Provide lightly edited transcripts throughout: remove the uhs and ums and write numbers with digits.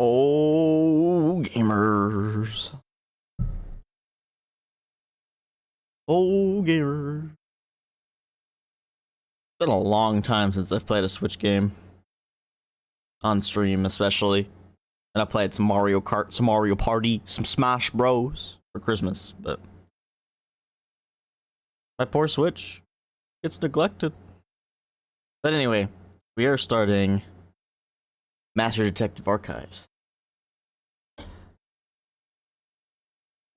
Oh, gamers. Oh, gamer. It's been a long time since I've played a Switch game. On stream, especially. And I played some Mario Kart, some Mario Party, some Smash Bros. For Christmas, but my poor Switch gets neglected. But anyway, we are starting Master Detective Archives.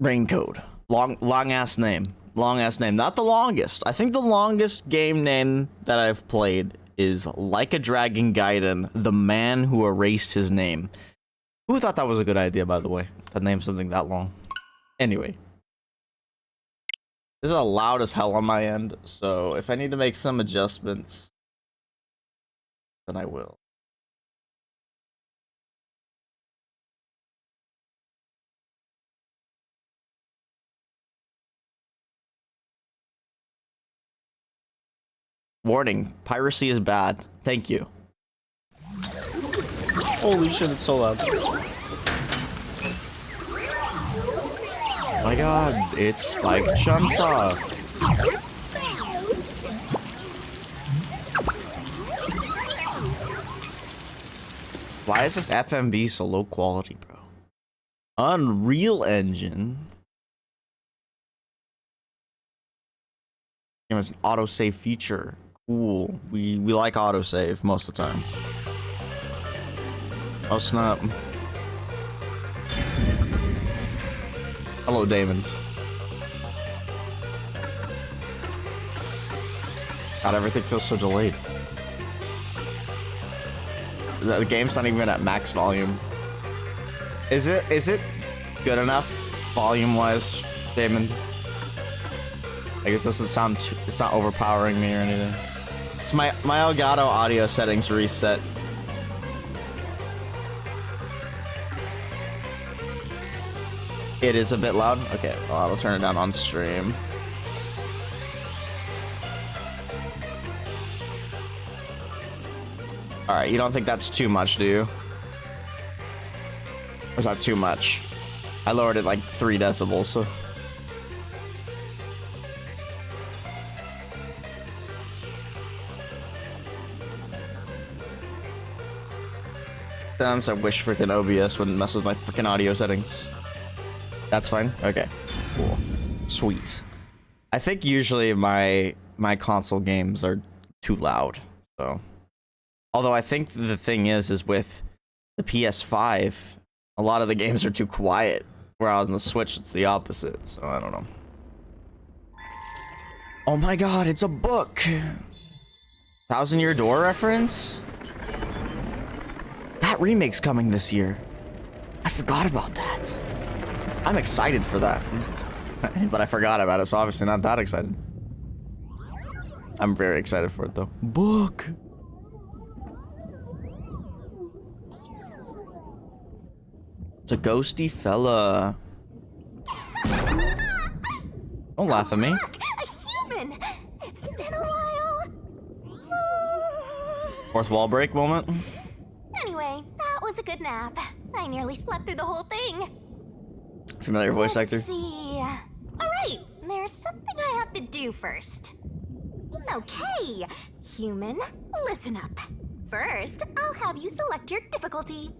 Rain Code. Long ass name. Long ass name. Not the longest. I think the longest game name that I've played is Like a Dragon Gaiden, the man who erased his name. Who thought that was a good idea, by the way? To name something that long. Anyway. This is loud as hell on my end, so if I need to make some adjustments, then I will. Warning, piracy is bad. Thank you. Holy shit, it's so loud. Oh my god, it's Spike Chunsoft. Why is this FMV so low quality, bro? Unreal Engine. It has an autosave feature. Cool. We like autosave most of the time. Oh snap. Hello, Damons. God, everything feels so delayed. The game's not even at max volume. Is it good enough volume-wise, Damon? I guess this doesn't sound too, it's not overpowering me or anything. It's my Elgato audio settings reset. It is a bit loud. Okay, well, I'll turn it down on stream. All right, you don't think that's too much, do you? Or is that too much? I lowered it like 3 decibels, so. Sometimes I wish freaking OBS wouldn't mess with my freaking audio settings. That's fine. Okay. Cool. Sweet. I think usually my console games are too loud. So, although I think the thing is with the PS5, a lot of the games are too quiet. Whereas on the Switch, it's the opposite. So I don't know. Oh my God! It's a book. 1,000 Year Door reference. That remake's coming this year. I forgot about that. I'm excited for that. But I forgot about it, so obviously not that excited. I'm very excited for it, though. Book! It's a ghosty fella. Don't laugh at me. Look, a human! It's been a while. Fourth wall break moment. Anyway, that was a good nap. I nearly slept through the whole thing. Familiar voice actor. Let's see. Alright, there's something I have to do first. Okay, human, listen up. First, I'll have you select your difficulty.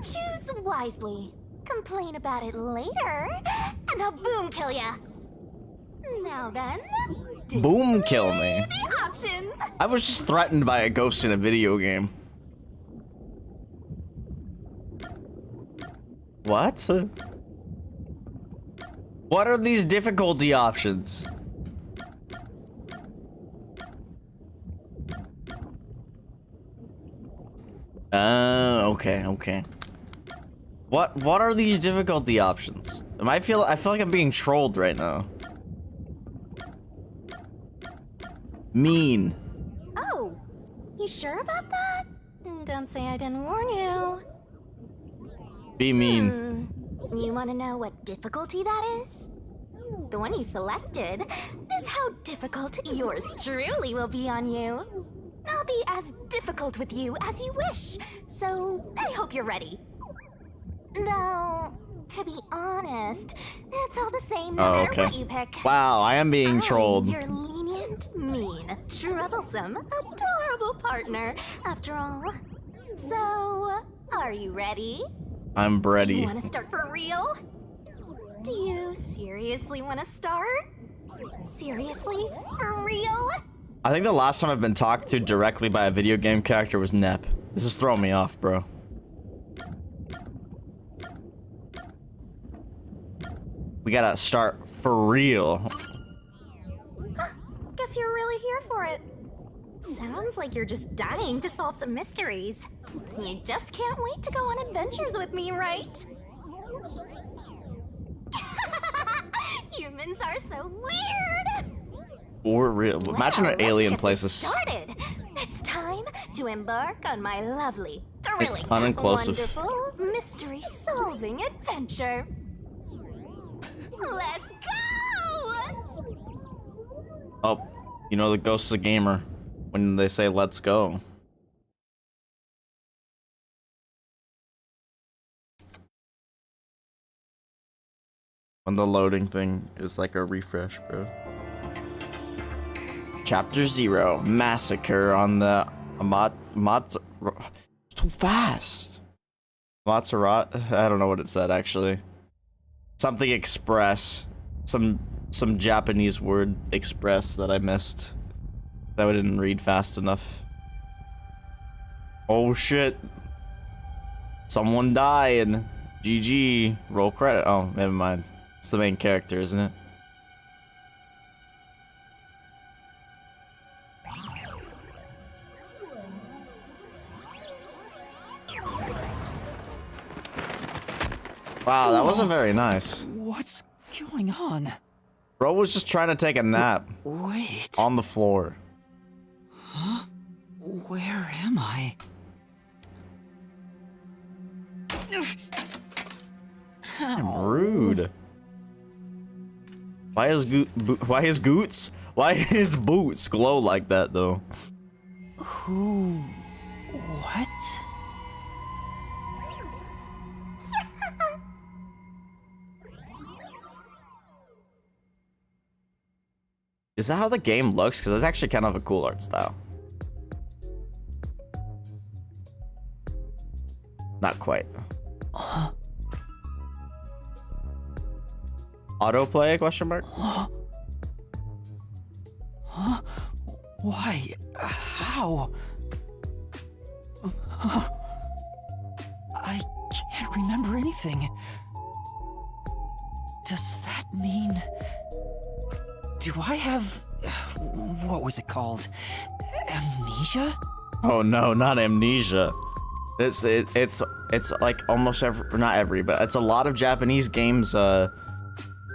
Choose wisely. Complain about it later, and I'll boom kill ya. Now then, Boom kill me. the options. I was just threatened by a ghost in a video game. What? What are these difficulty options? Okay. What are these difficulty options? I feel like I'm being trolled right now. Mean. Oh, you sure about that? Don't say I didn't warn you. Be mean. You want to know what difficulty that is? The one you selected is how difficult yours truly will be on you. I'll be as difficult with you as you wish, so I hope you're ready. Though, to be honest, it's all the same no Oh, matter okay. what you pick. Wow, I am being trolled. You're lenient, mean, troublesome, adorable partner, after all. So, are you ready? I'm Do you ready. want to start for real? Do you seriously want to start? Seriously? For real? I think the last time I've been talked to directly by a video game character was Nep. This is throwing me off, bro. We gotta start for real. Guess you're really here for it. Sounds like you're just dying to solve some mysteries. You just can't wait to go on adventures with me, right? Humans are so weird! We're real. Imagine an alien places. Started. It's time to embark on my lovely, thrilling, uninclusive. wonderful, mystery-solving adventure. Let's go! Oh, you know the ghost of the gamer when they say let's go. When the loading thing is like a refresh, bro. Chapter 0, Massacre on the too fast. Montserrat? I don't know what it said actually. Something express. Some Japanese word express that I missed. That I didn't read fast enough. Oh shit. Someone died. GG. Roll credit. Oh, never mind. It's the main character, isn't it? Wow, that wasn't very nice. What's going on? Bro was just trying to take a nap Wait. on the floor. Huh? Where am I? I'm rude. Why his boots glow like that though? Who? What? Is that how the game looks? Because that's actually kind of a cool art style. Not quite. Autoplay? Question mark. Huh? Why? How? I can't remember anything. Does that mean... Do I have... What was it called? Amnesia? Oh no, not amnesia. It's like almost every, not every, but it's a lot of Japanese games. All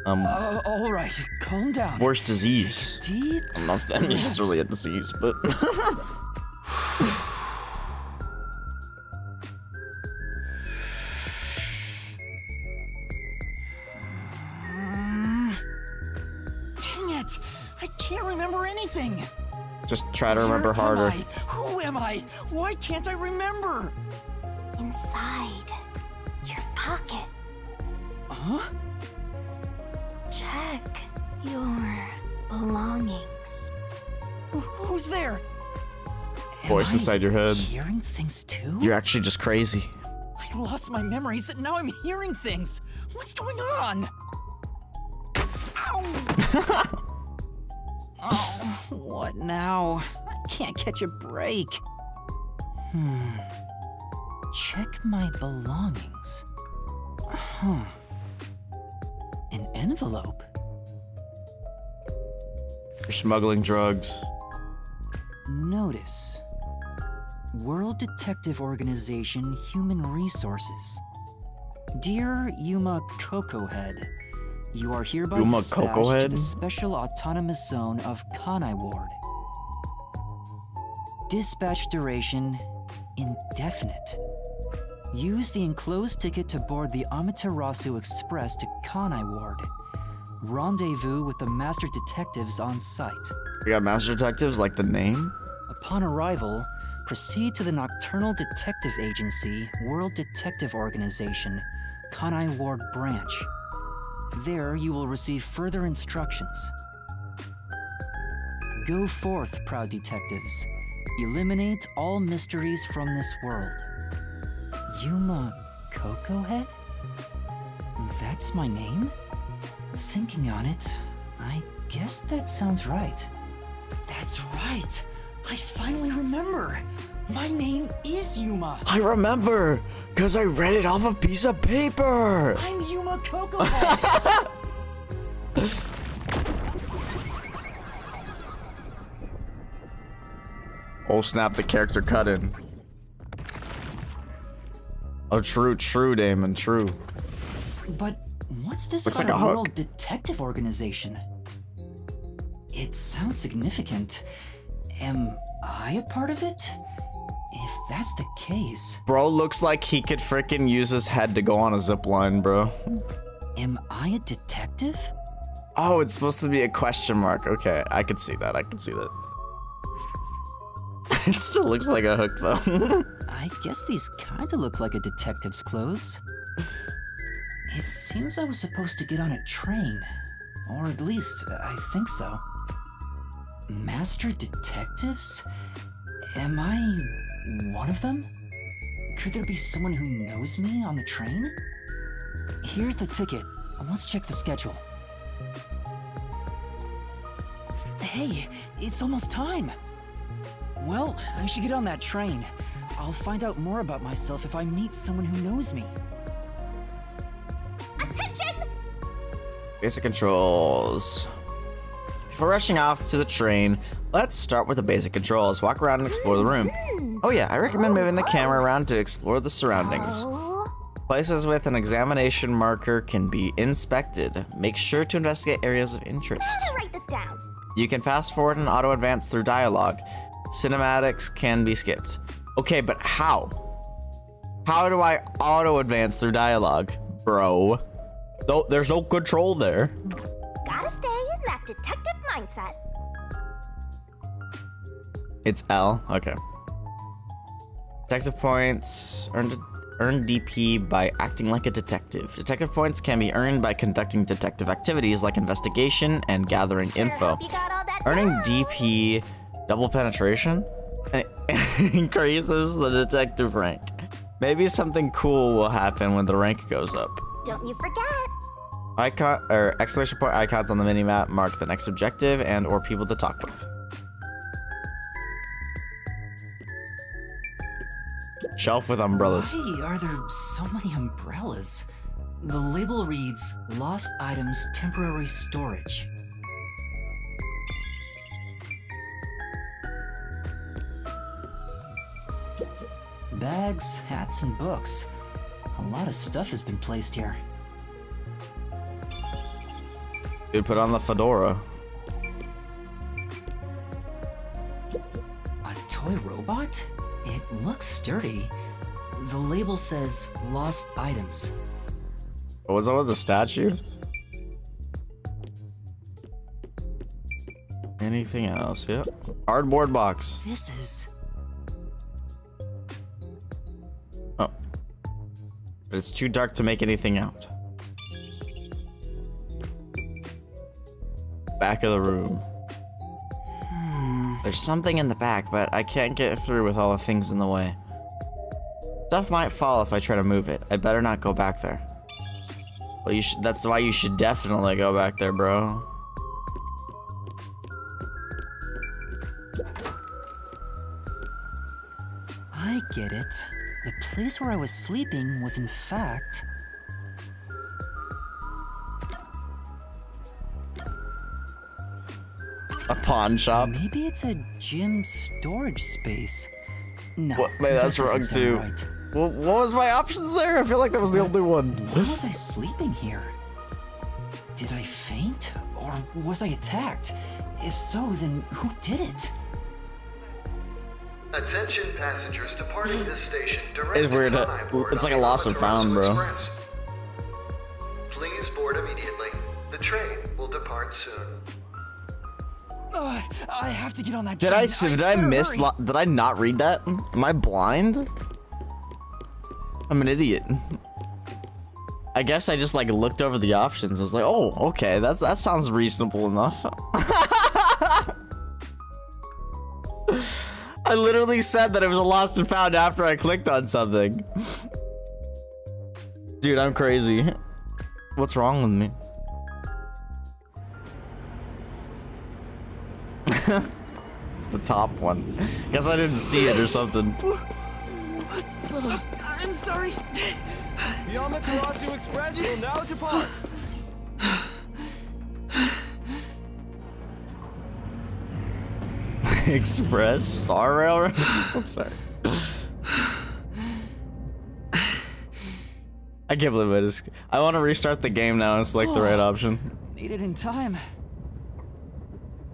right, calm down. Worst disease. Deep. I don't know if amnesia is really a disease, but. Dang it! I can't remember anything. Just try to remember Where am harder. I? Who am I? Why can't I remember? Inside your pocket. Huh? Check your belongings. Who's there? Voice Am I inside your head. Hearing things too? You're actually just crazy. I lost my memories and now I'm hearing things. What's going on? Ow! Oh, what now? I can't catch a break. Check my belongings. Huh. An envelope? You're smuggling drugs. Notice. World Detective Organization Human Resources. Dear Yuma Cocohead, you are hereby Yuma dispatched to Cocohead? the Special Autonomous Zone of Kanai Ward. Dispatch duration indefinite. Use the enclosed ticket to board the Amaterasu Express to Kanai Ward. Rendezvous with the Master Detectives on site. We got Master Detectives, like the name? Upon arrival, proceed to the Nocturnal Detective Agency, World Detective Organization, Kanai Ward branch. There, you will receive further instructions. Go forth, proud detectives. Eliminate all mysteries from this world. Yuma Coco Head? That's my name? Thinking on it, I guess that sounds right. That's right! I finally remember! My name is Yuma! I remember! Because I read it off a piece of paper! I'm Yuma Coco Head! Oh snap, the character cut in. Oh, true, Damon, true. But what's this Looks about like a a hook. world detective organization? It sounds significant. Am I a part of it? If that's the case... Bro looks like he could freaking use his head to go on a zip line, bro. Am I a detective? Oh, it's supposed to be a question mark. Okay, I could see that, It still looks like a hook, though. I guess these kinda look like a detective's clothes. It seems I was supposed to get on a train. Or at least, I think so. Master detectives? Am I one of them? Could there be someone who knows me on the train? Here's the ticket. Let's check the schedule. Hey, it's almost time! Well, I should get on that train. I'll find out more about myself if I meet someone who knows me. Attention! Basic controls. Before rushing off to the train, let's start with the basic controls. Walk around and explore the room. Oh yeah, I recommend moving the camera around to explore the surroundings. Oh, Places with an examination marker can be inspected. Make sure to investigate areas of interest. I'm gonna write this down. You can fast forward and auto advance through dialogue. Cinematics can be skipped. Okay, but how? How do I auto advance through dialogue, bro? No, there's no control there. Gotta stay in that detective mindset. It's L. Okay. Detective points earn DP by acting like a detective. Detective points can be earned by conducting detective activities like investigation and gathering Sure info. hope you got all that Earning down. DP double penetration increases the detective rank. Maybe something cool will happen when the rank goes up. Don't you forget. Icon or exclamation point icons on the minimap mark the next objective and or people to talk with. Shelf with umbrellas. Why are there so many umbrellas? The label reads, Lost Items Temporary Storage. Bags, hats, and books. A lot of stuff has been placed here. Dude, put on the fedora. A toy robot? It looks sturdy. The label says Lost Items. What was that with the statue? Anything else? Yep. Cardboard box. This is... Oh. But it's too dark to make anything out. Back of the room. There's something in the back, but I can't get through with all the things in the way. Stuff might fall if I try to move it. I better not go back there. Well, you should. That's why you should definitely go back there, bro. I get it. The place where I was sleeping was in fact... A pawn shop. Maybe it's a gym storage space. No, What? Maybe that that's wrong doesn't sound too. right. Well, what was my options there? I feel like that was the only one. Why was I sleeping here? Did I faint? Or was I attacked? If so, then who did it? Attention passengers departing this station directly It's weird. to Tabor It's like a on the lost and Amaterasu found, bro. Express. Please board immediately. The train will depart soon. I have to get on that Did train. did I better miss? hurry. Did I not read that? Am I blind? I'm an idiot. I guess I just like looked over the options. I was like, oh, okay, that sounds reasonable enough. I literally said that it was a lost and found after I clicked on something. Dude, I'm crazy. What's wrong with me? It's the top one. Guess I didn't see it or something. I'm sorry. The Amaterasu Express will now depart. Express Star Railroad? I'm sorry. I can't believe I just... I want to restart the game now and select the right option. Made it in time.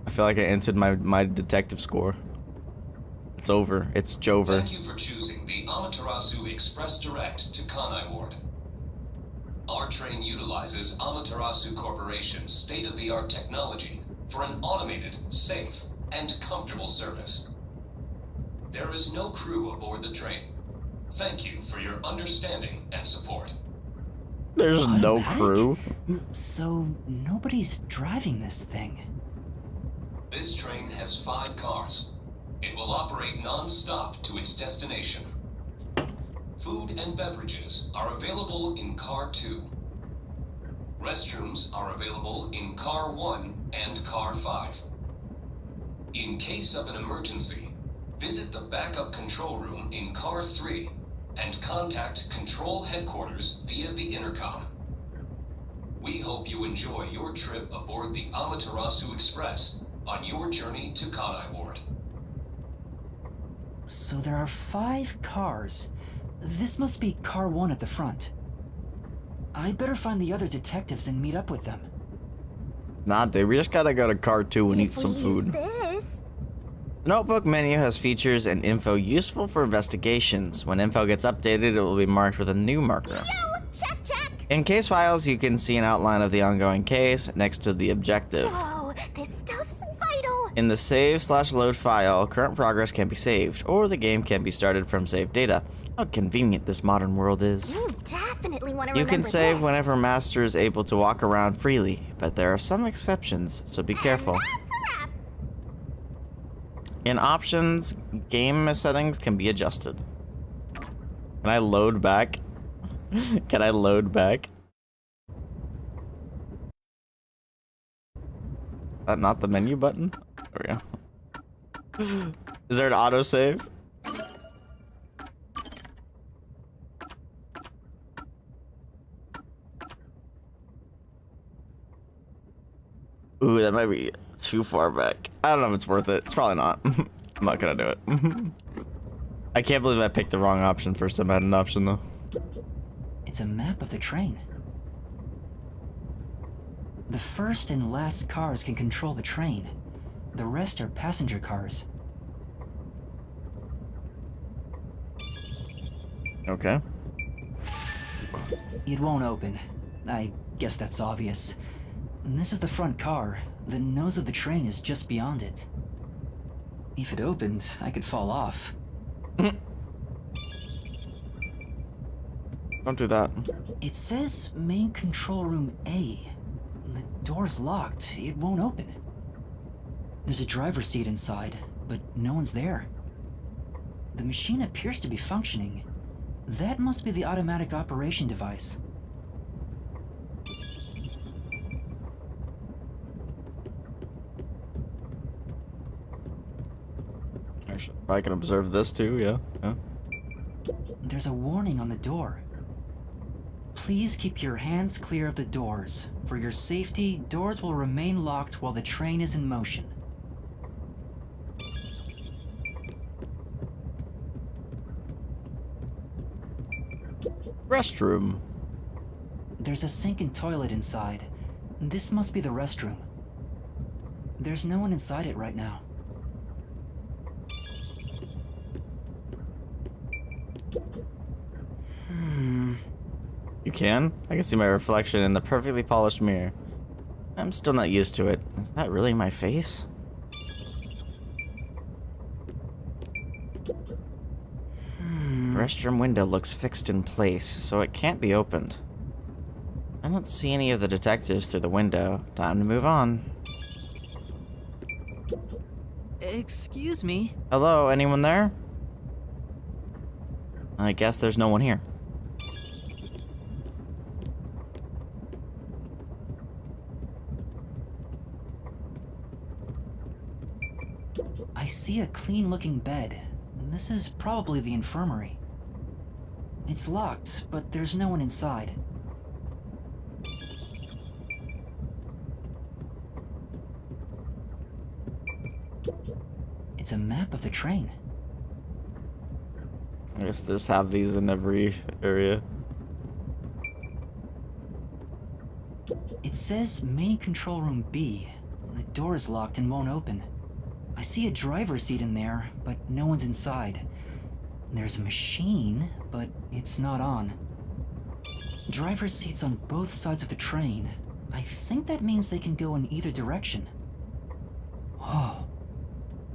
I feel like I entered my detective score. It's over. It's Jover. Thank you for choosing the Amaterasu Express Direct to Kanai Ward. Our train utilizes Amaterasu Corporation's state-of-the-art technology for an automated, safe, and comfortable service. There is no crew aboard the train. Thank you for your understanding and support. There's no crew. So nobody's driving this thing. This train has 5 cars. It will operate non-stop to its destination. Food and beverages are available in Car 2. Restrooms are available in Car 1 and Car 5. In case of an emergency, visit the backup control room in Car 3 and contact Control Headquarters via the intercom. We hope you enjoy your trip aboard the Amaterasu Express on your journey to Kanai Ward. So there are 5 cars. This must be car 1 at the front. I better find the other detectives and meet up with them. Nah, dude, we just gotta go to car 2 and eat some food. This. The notebook menu has features and info useful for investigations. When info gets updated, it will be marked with a new marker. Yo, check. In case files, you can see an outline of the ongoing case next to the objective. Whoa, this stuff's vital. In the save/load file, current progress can be saved, or the game can be started from saved data. How convenient this modern world is. You definitely want to remember You can save this. whenever Master is able to walk around freely, but there are some exceptions, so be careful. That's a wrap. In options, game settings can be adjusted. Can I load back? Can I load back? That not the menu button? There we go. Is there an autosave? Ooh, that might be too far back. I don't know if it's worth it. It's probably not. I'm not gonna do it. I can't believe I picked the wrong option first time I had an option though. It's a map of the train. The first and last cars can control the train. The rest are passenger cars. Okay. It won't open. I guess that's obvious. And this is the front car. The nose of the train is just beyond it. If it opened, I could fall off. Don't do that. It says main control room A. The door's locked. It won't open. There's a driver's seat inside, but no one's there. The machine appears to be functioning. That must be the automatic operation device. Actually, I can observe this too, yeah. There's a warning on the door. Please keep your hands clear of the doors. For your safety, doors will remain locked while the train is in motion. Restroom. There's a sink and toilet inside. This must be the restroom. There's no one inside it right now. You can? I can see my reflection in the perfectly polished mirror. I'm still not used to it. Is that really my face? Restroom window looks fixed in place, so it can't be opened. I don't see any of the detectives through the window. Time to move on. Excuse me. Hello, anyone there? I guess there's no one here. I see a clean-looking bed. This is probably the infirmary. It's locked, but there's no one inside. It's a map of the train. I guess they just have these in every area. It says main control room B. The door is locked and won't open. I see a driver's seat in there, but no one's inside. There's a machine, but it's not on. Driver's seats on both sides of the train. I think that means they can go in either direction. Oh,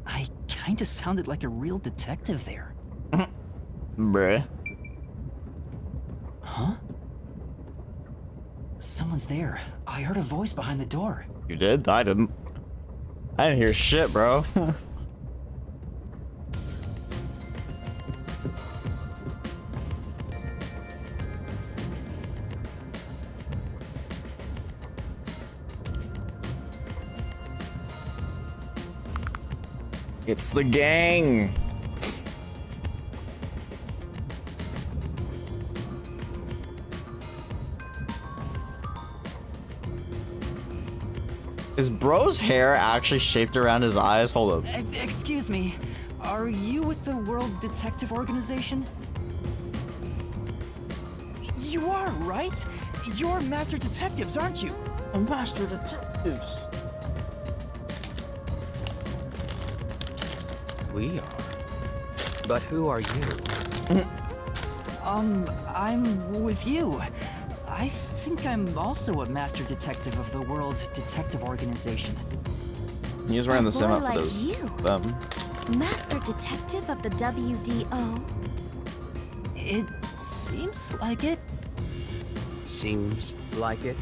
I kinda sounded like a real detective there. Bruh. Huh? Someone's there. I heard a voice behind the door. You did? I didn't. I didn't hear shit, bro. It's the gang. Is bro's hair actually shaped around his eyes? Hold up. Excuse me, are you with the World Detective Organization? You are, right? You're master detectives, aren't you? Master detectives. We are. But who are you? I'm with you. I think I'm also a master detective of the World Detective Organization. He was wearing the same boy outfit like as you. them. Master Detective of the WDO? It seems like it. Seems like it.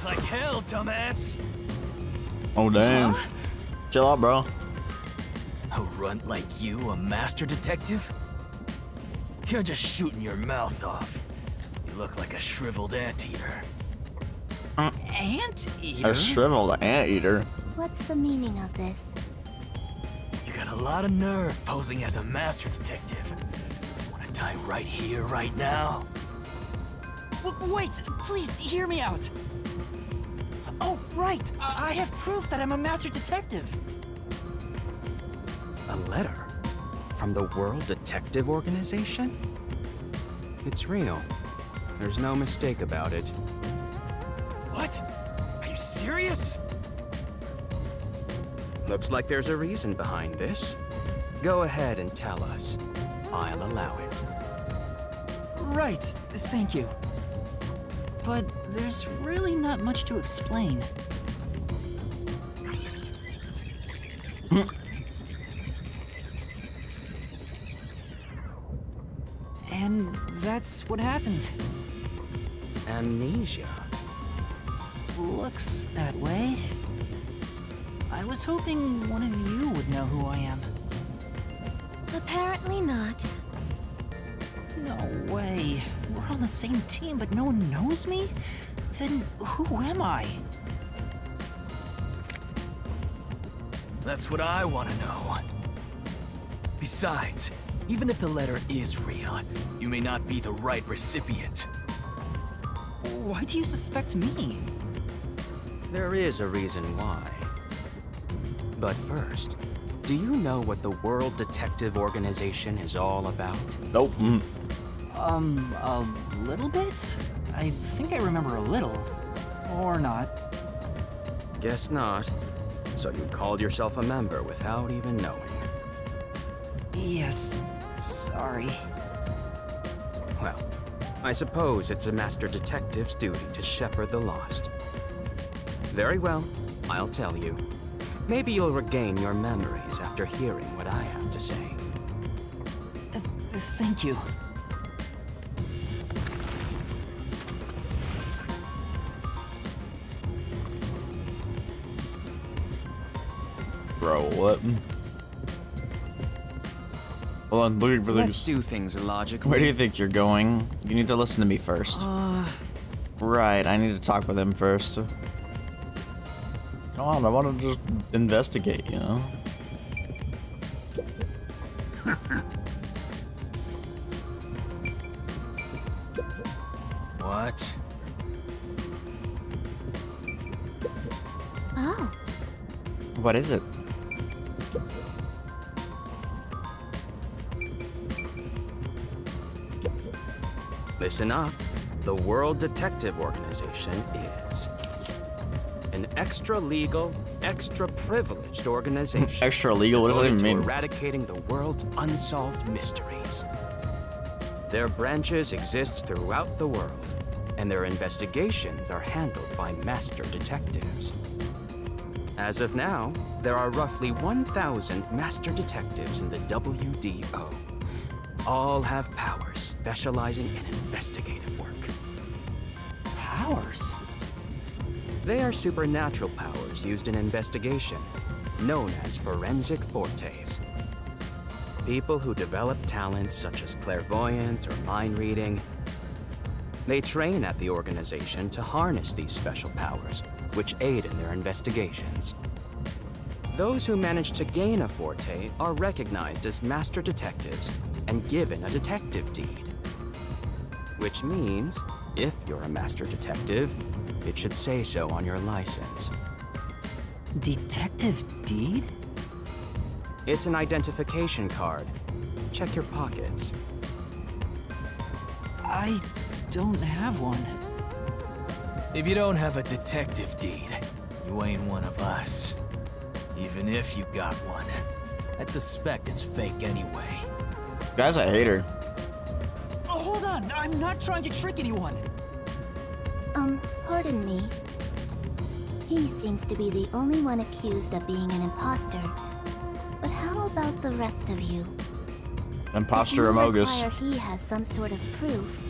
Like hell, dumbass! Oh damn. Huh? Chill out, bro. A runt like you, a master detective? You're just shooting your mouth off. You look like a shriveled anteater. Anteater? A shriveled anteater. What's the meaning of this? You got a lot of nerve posing as a master detective. Wanna die right here, right now? Wait, please hear me out. Oh, right. I have proof that I'm a master detective. A letter? From the World Detective Organization? It's real. There's no mistake about it. What? Are you serious? Looks like there's a reason behind this. Go ahead and tell us. I'll allow it. Right, thank you. But there's really not much to explain. And that's what happened. Amnesia. Looks that way. I was hoping one of you would know who I am. Apparently not. No way. We're on the same team, but no one knows me? Then who am I? That's what I want to know. Besides, even if the letter is real, you may not be the right recipient. Why do you suspect me? There is a reason why. But first, do you know what the World Detective Organization is all about? Nope. A little bit? I think I remember a little. Or not. Guess not. So you called yourself a member without even knowing. Yes. Sorry. Well, I suppose it's a master detective's duty to shepherd the lost. Very well, I'll tell you. Maybe you'll regain your memories after hearing what I have to say. Thank you. Bro, what? Hold on, looking for Let's things. do things logically. Where do you think you're going? You need to listen to me first. Right, I need to talk with him first. Come on, I want to just investigate, you know? What? Oh, What is it? Listen up. The World Detective Organization is an extra-legal, extra-privileged organization Extra legal? What does that devoted even to mean? eradicating the world's unsolved mysteries. Their branches exist throughout the world, and their investigations are handled by master detectives. As of now, there are roughly 1,000 master detectives in the WDO. All have powers specializing in investigative work. Powers? They are supernatural powers used in investigation, known as forensic fortes. People who develop talents such as clairvoyant or mind reading. They train at the organization to harness these special powers, which aid in their investigations. Those who manage to gain a forte are recognized as master detectives and given a detective deed. Which means, if you're a master detective, it should say so on your license. Detective deed? It's an identification card. Check your pockets. I don't have one. If you don't have a detective deed, you ain't one of us. Even if you got one, I'd suspect it's fake anyway. Guy's a hater. Oh, hold on. I'm not trying to trick anyone. Pardon me. He seems to be the only one accused of being an imposter. But how about the rest of you? Imposter If you Amogus. require he has some sort of proof,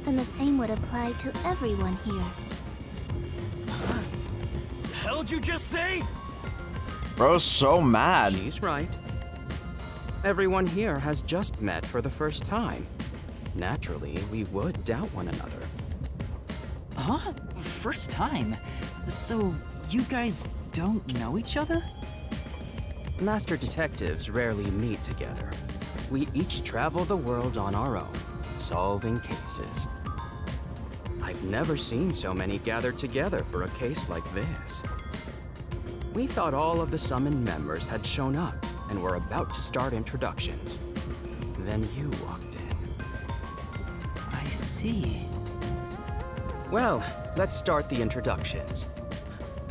then the same would apply to everyone here. The hell'd you just say? Bro's so mad. She's right. Everyone here has just met for the first time. Naturally, we would doubt one another. Huh? First time? So, you guys don't know each other? Master detectives rarely meet together. We each travel the world on our own, solving cases. I've never seen so many gathered together for a case like this. We thought all of the summoned members had shown up and were about to start introductions. Then you walked in. I see. Well, let's start the introductions.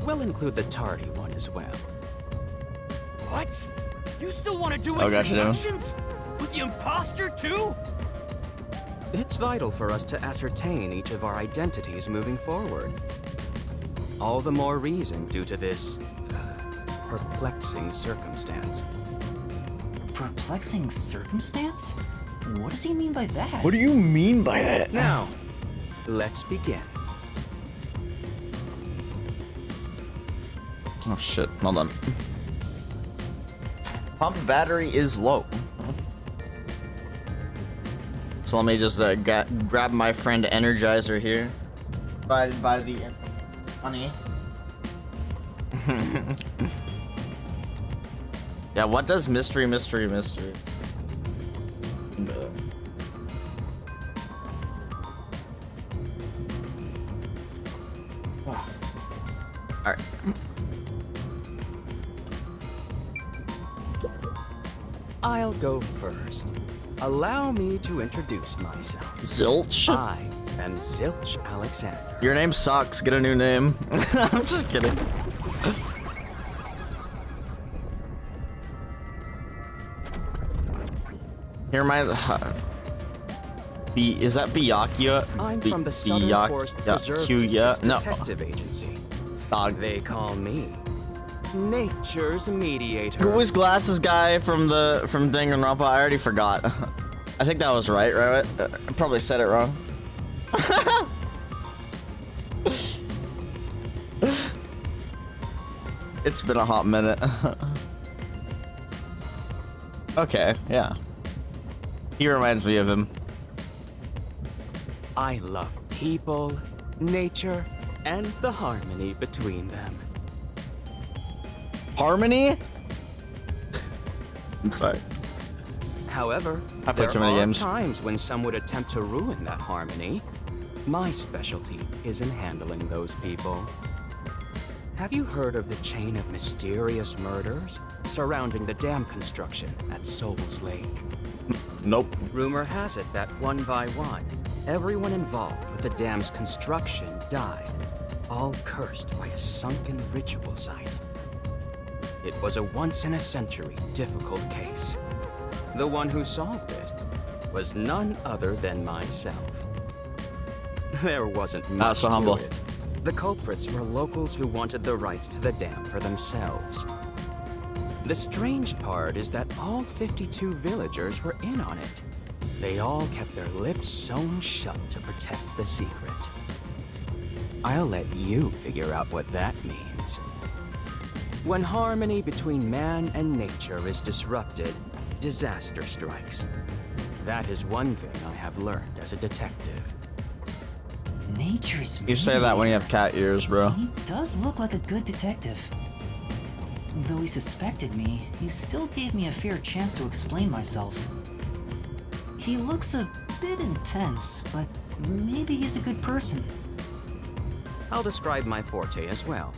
We'll include the tardy one as well. What? You still want to do Oh, gotcha. introductions? With the imposter too? It's vital for us to ascertain each of our identities moving forward. All the more reason due to this perplexing circumstance. Perplexing circumstance? What does he mean by that? What do you mean by that? Now, let's begin. Oh shit, hold on. Pump battery is low. So let me just grab my friend Energizer here. Provided by the honey. Yeah, what does mystery? Alright. I'll go first. Allow me to introduce myself. Zilch? I am Zilch Alexander. Your name sucks. Get a new name. I'm just kidding. Here, is that Byakuya? I'm from the Southern Forest Preserve District's No. detective agency. Dog. They call me Nature's Mediator. Who was Glasses guy from Danganronpa? I already forgot. I think that was right? I probably said it wrong. It's been a hot minute. Okay, yeah. He reminds me of him. I love people, nature, and the harmony between them. Harmony? I'm sorry. However, I play there too many are games. times when some would attempt to ruin that harmony. My specialty is in handling those people. Have you heard of the chain of mysterious murders surrounding the dam construction at Soul's Lake? Nope. Rumor has it that one by one, everyone involved with the dam's construction died, all cursed by a sunken ritual site. It was a once-in-a-century difficult case. The one who solved it was none other than myself. There wasn't much so to humble. it. The culprits were locals who wanted the rights to the dam for themselves. The strange part is that all 52 villagers were in on it. They all kept their lips sewn shut to protect the secret. I'll let you figure out what that means. When harmony between man and nature is disrupted, disaster strikes. That is one thing I have learned as a detective. Nature's You say that when you have cat ears, bro. He does look like a good detective. Though he suspected me, he still gave me a fair chance to explain myself. He looks a bit intense, but maybe he's a good person. I'll describe my forte as well.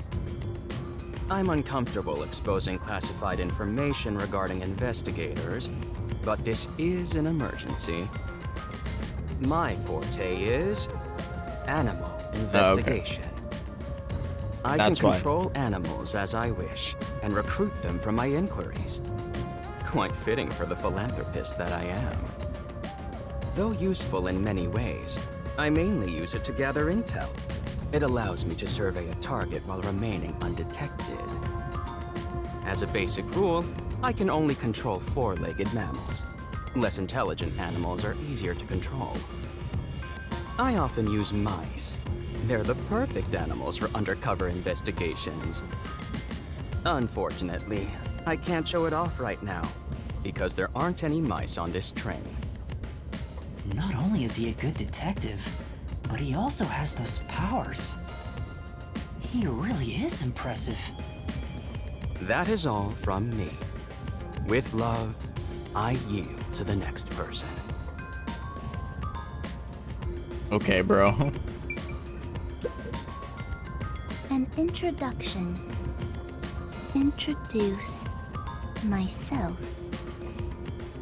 I'm uncomfortable exposing classified information regarding investigators, but this is an emergency. My forte is animal investigation. I That's can why. control animals as I wish and recruit them from my inquiries. Quite fitting for the philanthropist that I am. Though useful in many ways, I mainly use it to gather intel. It allows me to survey a target while remaining undetected. As a basic rule, I can only control four-legged mammals. Less intelligent animals are easier to control. I often use mice. They're the perfect animals for undercover investigations. Unfortunately, I can't show it off right now, because there aren't any mice on this train. Not only is he a good detective, but he also has those powers. He really is impressive. That is all from me. With love, I yield to the next person. Okay, bro. An introduction. Introduce myself.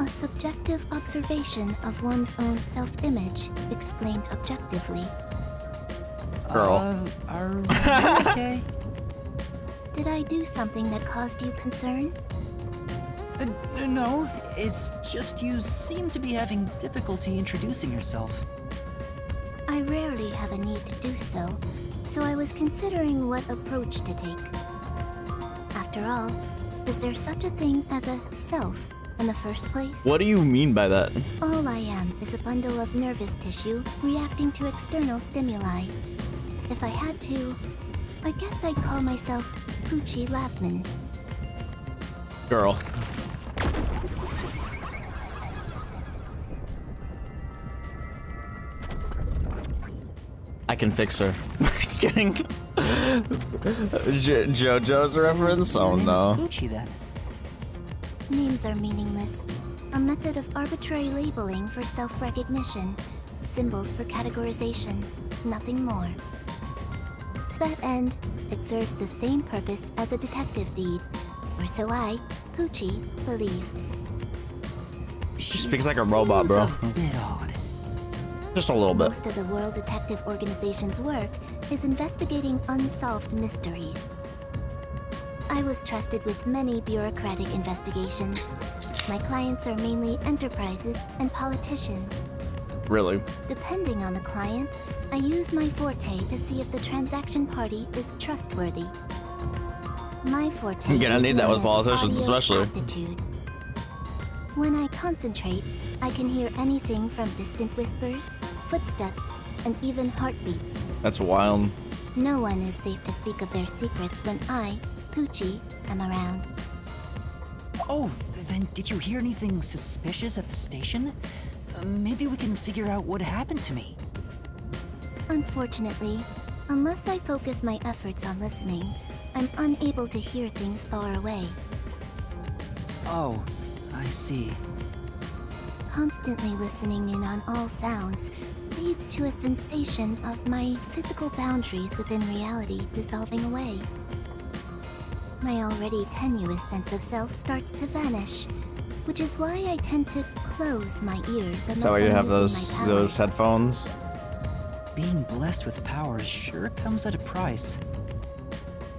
A subjective observation of one's own self-image explained objectively. Girl. Are you okay? Did I do something that caused you concern? No, it's just you seem to be having difficulty introducing yourself. I rarely have a need to do so, so I was considering what approach to take. After all, is there such a thing as a self in the first place? What do you mean by that? All I am is a bundle of nervous tissue reacting to external stimuli. If I had to, I guess I'd call myself Poochie Laughman. Girl. I can fix her. Just kidding. JoJo's reference? Your Oh name is no. Poochie, then. Names are meaningless. A method of arbitrary labeling for self-recognition. Symbols for categorization. Nothing more. To that end, it serves the same purpose as a detective deed. Or so I, Poochie, believe. She speaks like a robot, bro. Seems a bit odd. Just a little bit. Most of the World Detective Organization's work is investigating unsolved mysteries. I was trusted with many bureaucratic investigations. My clients are mainly enterprises and politicians. Really. Depending on the client, I use my forte to see if the transaction party is trustworthy. My forte You're gonna is need that with known as politicians, audio especially. aptitude. When I concentrate, I can hear anything from distant whispers, footsteps, and even heartbeats. That's wild. No one is safe to speak of their secrets when I, Poochie, am around. Oh, then did you hear anything suspicious at the station? Maybe we can figure out what happened to me. Unfortunately, unless I focus my efforts on listening, I'm unable to hear things far away. Oh, I see. Constantly listening in on all sounds leads to a sensation of my physical boundaries within reality dissolving away. My already tenuous sense of self starts to vanish, which is why I tend to close my ears unless So you I'm have using my those powers. headphones? Being blessed with powers sure comes at a price.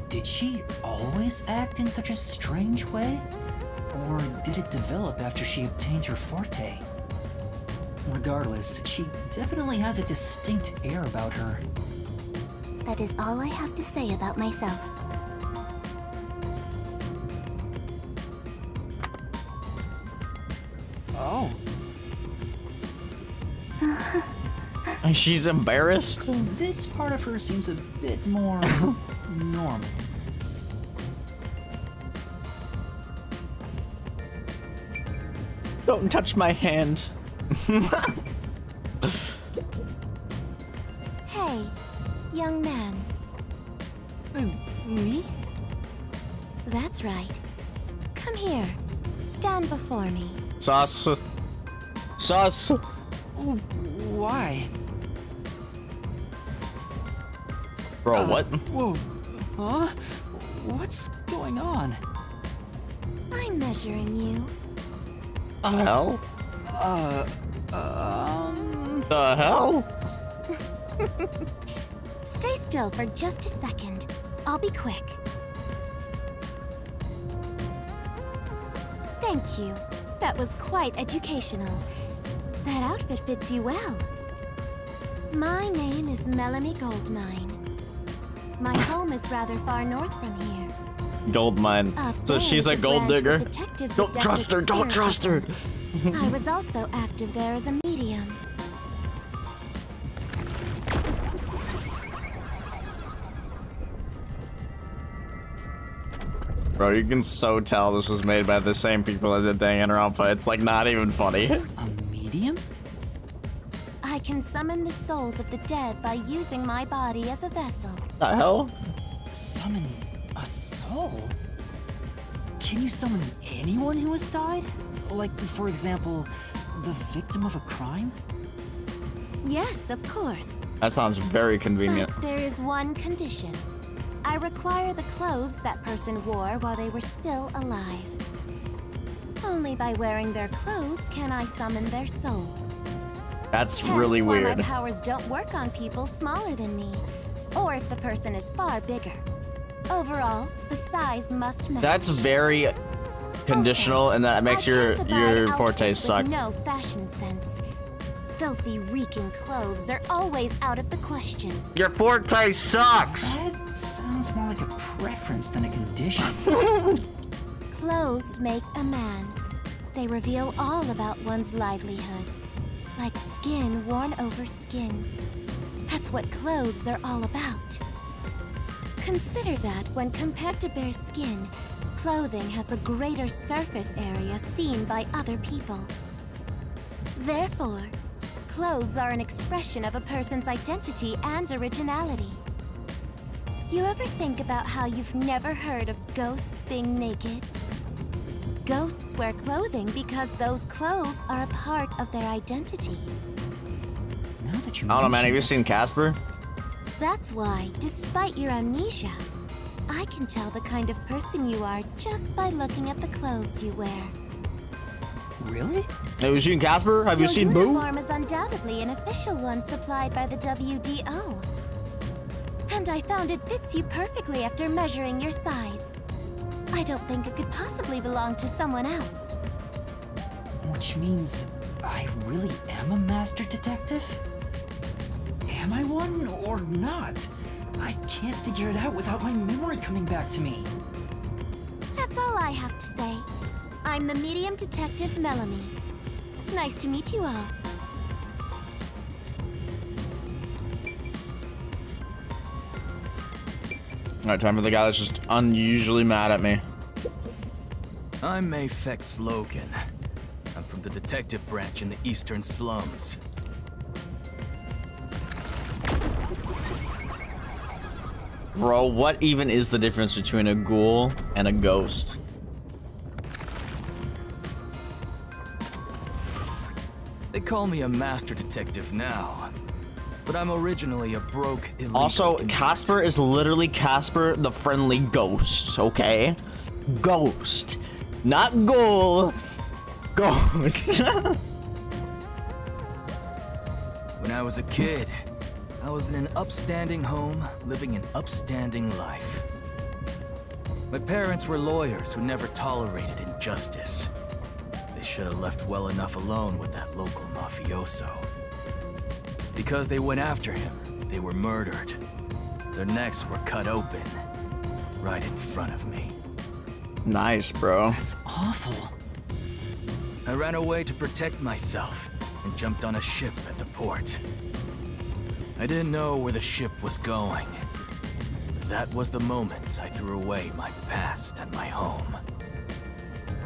Did she always act in such a strange way? Or did it develop after she obtained her forte? Regardless, she definitely has a distinct air about her. That is all I have to say about myself. Oh, She's embarrassed? this part of her seems a bit more normal. Don't touch my hand. Hey, young man. Me? That's right. Come here. Stand before me. Sus. Sus. Why? Bro, what? Whoa. Huh? What's going on? I'm measuring you. The hell? The hell? Stay still for just a second. I'll be quick. Thank you. That was quite educational. That outfit fits you well. My name is Melanie Goldmine. My home is rather far north from here. Gold mine. So she's a gold digger. Don't trust her, don't trust her. I was also active there as a medium. Bro, you can so tell this was made by the same people that did Danganronpa. It's like not even funny. A medium? I can summon the souls of the dead by using my body as a vessel. The hell? Summon a soul? Can you summon anyone who has died? Like, for example, the victim of a crime? Yes, of course. That sounds very convenient. But there is one condition. I require the clothes that person wore while they were still alive. Only by wearing their clothes can I summon their soul. That's Hence really why weird. my powers don't work on people smaller than me, or if the person is far bigger. Overall, the size must match. That's very conditional, and that makes I your can't abide forte outfits suck. with no fashion sense. Filthy, reeking clothes are always out of the question. Your forte sucks. That sounds more like a preference than a condition. Clothes make a man. They reveal all about one's livelihood. Like skin worn over skin. That's what clothes are all about. Consider that when compared to bare skin, clothing has a greater surface area seen by other people. Therefore, clothes are an expression of a person's identity and originality. You ever think about how you've never heard of ghosts being naked? Ghosts wear clothing because those clothes are a part of their identity. Now that you I don't know, man. Have you mention seen Casper? That's why, despite your amnesia, I can tell the kind of person you are just by looking at the clothes you wear. it, really? Have you seen Casper? Have you Your seen Boo? uniform is undoubtedly an official one supplied by the WDO. And I found it fits you perfectly after measuring your size. I don't think it could possibly belong to someone else. Which means I really am a master detective? Am I one or not? I can't figure it out without my memory coming back to me. That's all I have to say. I'm the medium detective Melanie. Nice to meet you all. Alright, time for the guy that's just unusually mad at me. I'm Mayfex Logan. I'm from the detective branch in the eastern slums. Bro, what even is the difference between a ghoul and a ghost? They call me a master detective now, but I'm originally a broke illegal Also, immigrant. Casper is literally Casper the friendly ghost, okay? Ghost. Not ghoul. Ghost. When I was a kid, I was in an upstanding home, living an upstanding life. My parents were lawyers who never tolerated injustice. They should have left well enough alone with that local mafioso. Because they went after him, they were murdered. Their necks were cut open, right in front of me. Nice, bro. That's awful. I ran away to protect myself and jumped on a ship at the port. I didn't know where the ship was going. That was the moment I threw away my past and my home.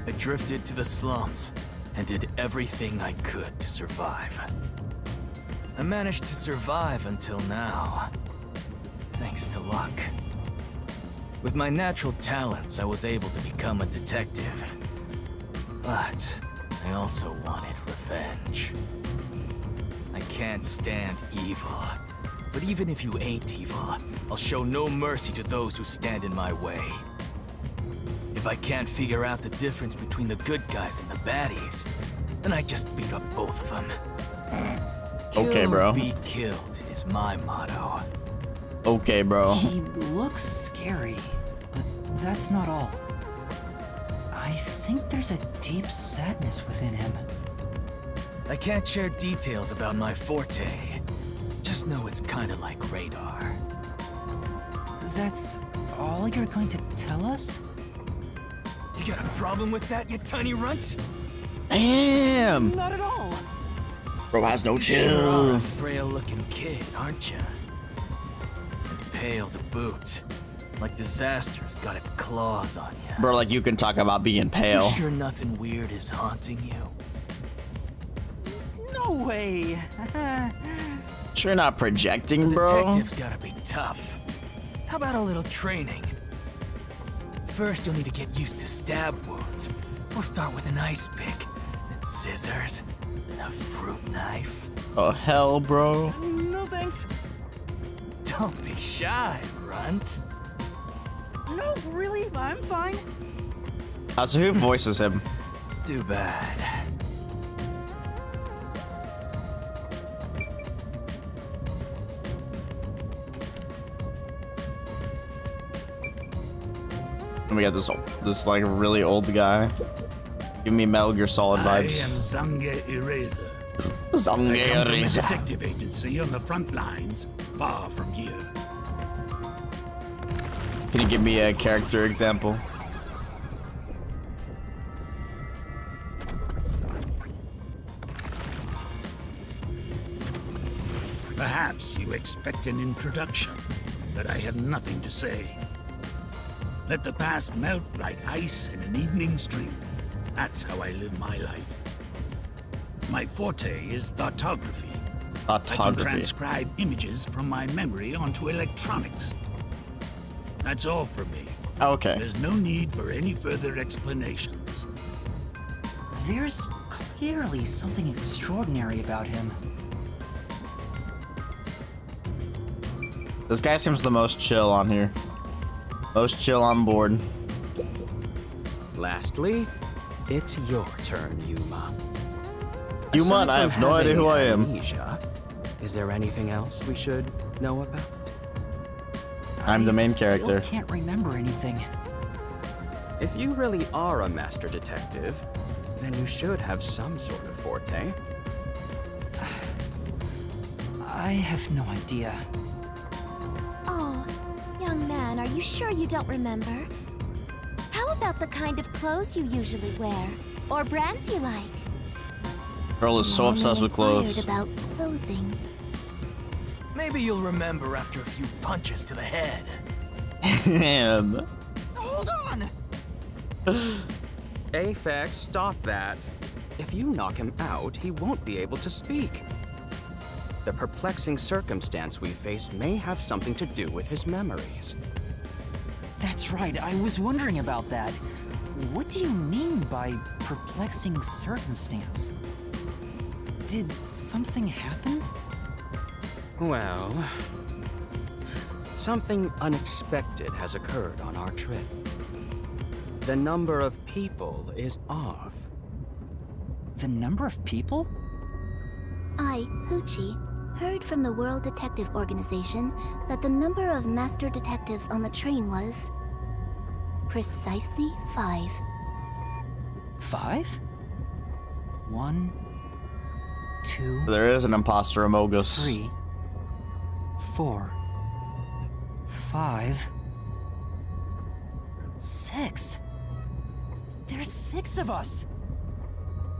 I drifted to the slums and did everything I could to survive. I managed to survive until now, thanks to luck. With my natural talents, I was able to become a detective. But I also wanted revenge. I can't stand evil. But even if you ain't evil, I'll show no mercy to those who stand in my way. If I can't figure out the difference between the good guys and the baddies, then I just beat up both of them. Okay, bro. Kill or be killed is my motto. Okay, bro. He looks scary, but that's not all. I think there's a deep sadness within him. I can't share details about my forte. Just know it's kinda like radar. That's all you're going to tell us? You got a problem with that, you tiny runt? Damn. Not at all. Bro has no You're a chill. frail-looking kid, aren't you? And pale to boot. Like disaster's got its claws on you. Bro, like you can talk about being pale. You sure nothing weird is haunting you? No way. Sure not projecting, The bro. detective's gotta be tough. How about a little training? First, you'll need to get used to stab wounds. We'll start with an ice pick, then scissors, then a fruit knife. Oh, hell, bro. No thanks. Don't be shy, runt. No, really, I'm fine. So who voices him? Too bad. And we got this like really old guy. Give me Metal Gear Solid vibes. I am Zange Eraser. I come Zange from a Eraser. detective agency on the front lines, far from here. Can you give me a character example? Perhaps you expect an introduction, but I have nothing to say. Let the past melt like ice in an evening stream. That's how I live my life. My forte is thoughtography. I can Photography. transcribe images from my memory onto electronics. That's all for me. Okay. There's no need for any further explanations. There's clearly something extraordinary about him. This guy seems the most chill on here. Most chill on board. Lastly, it's your turn, Yuma. Yuma, Aside I have from no idea having who I am. amnesia, is there anything else we should know about? I'm the main I character. still can't remember anything. If you really are a master detective, then you should have some sort of forte. I have no idea. Oh, young man, are you sure you don't remember? How about the kind of clothes you usually wear? Or brands you like? Girl is so Mommy obsessed with inquired clothes. about clothing. Maybe you'll remember after a few punches to the head. Damn. Hold on! Aphex, stop that. If you knock him out, he won't be able to speak. The perplexing circumstance we face may have something to do with his memories. That's right, I was wondering about that. What do you mean by perplexing circumstance? Did something happen? Well, something unexpected has occurred on our trip. The number of people is off. The number of people? I, Hoochie, heard from the World Detective Organization that the number of master detectives on the train was precisely 5. 5? 1, 2, There is an imposter among us. 3, 4, 5, 6. There's 6 of us!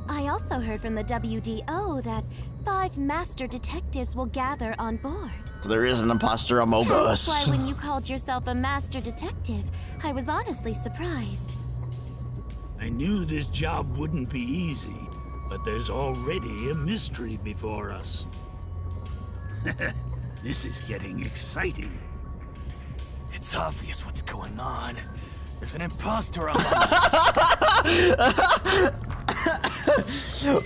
I also heard from the WDO that 5 master detectives will gather on board. There is an imposter among us. That's why when you called yourself a master detective, I was honestly surprised. I knew this job wouldn't be easy, but there's already a mystery before us. This is getting exciting. It's obvious what's going on. There's an imposter among us.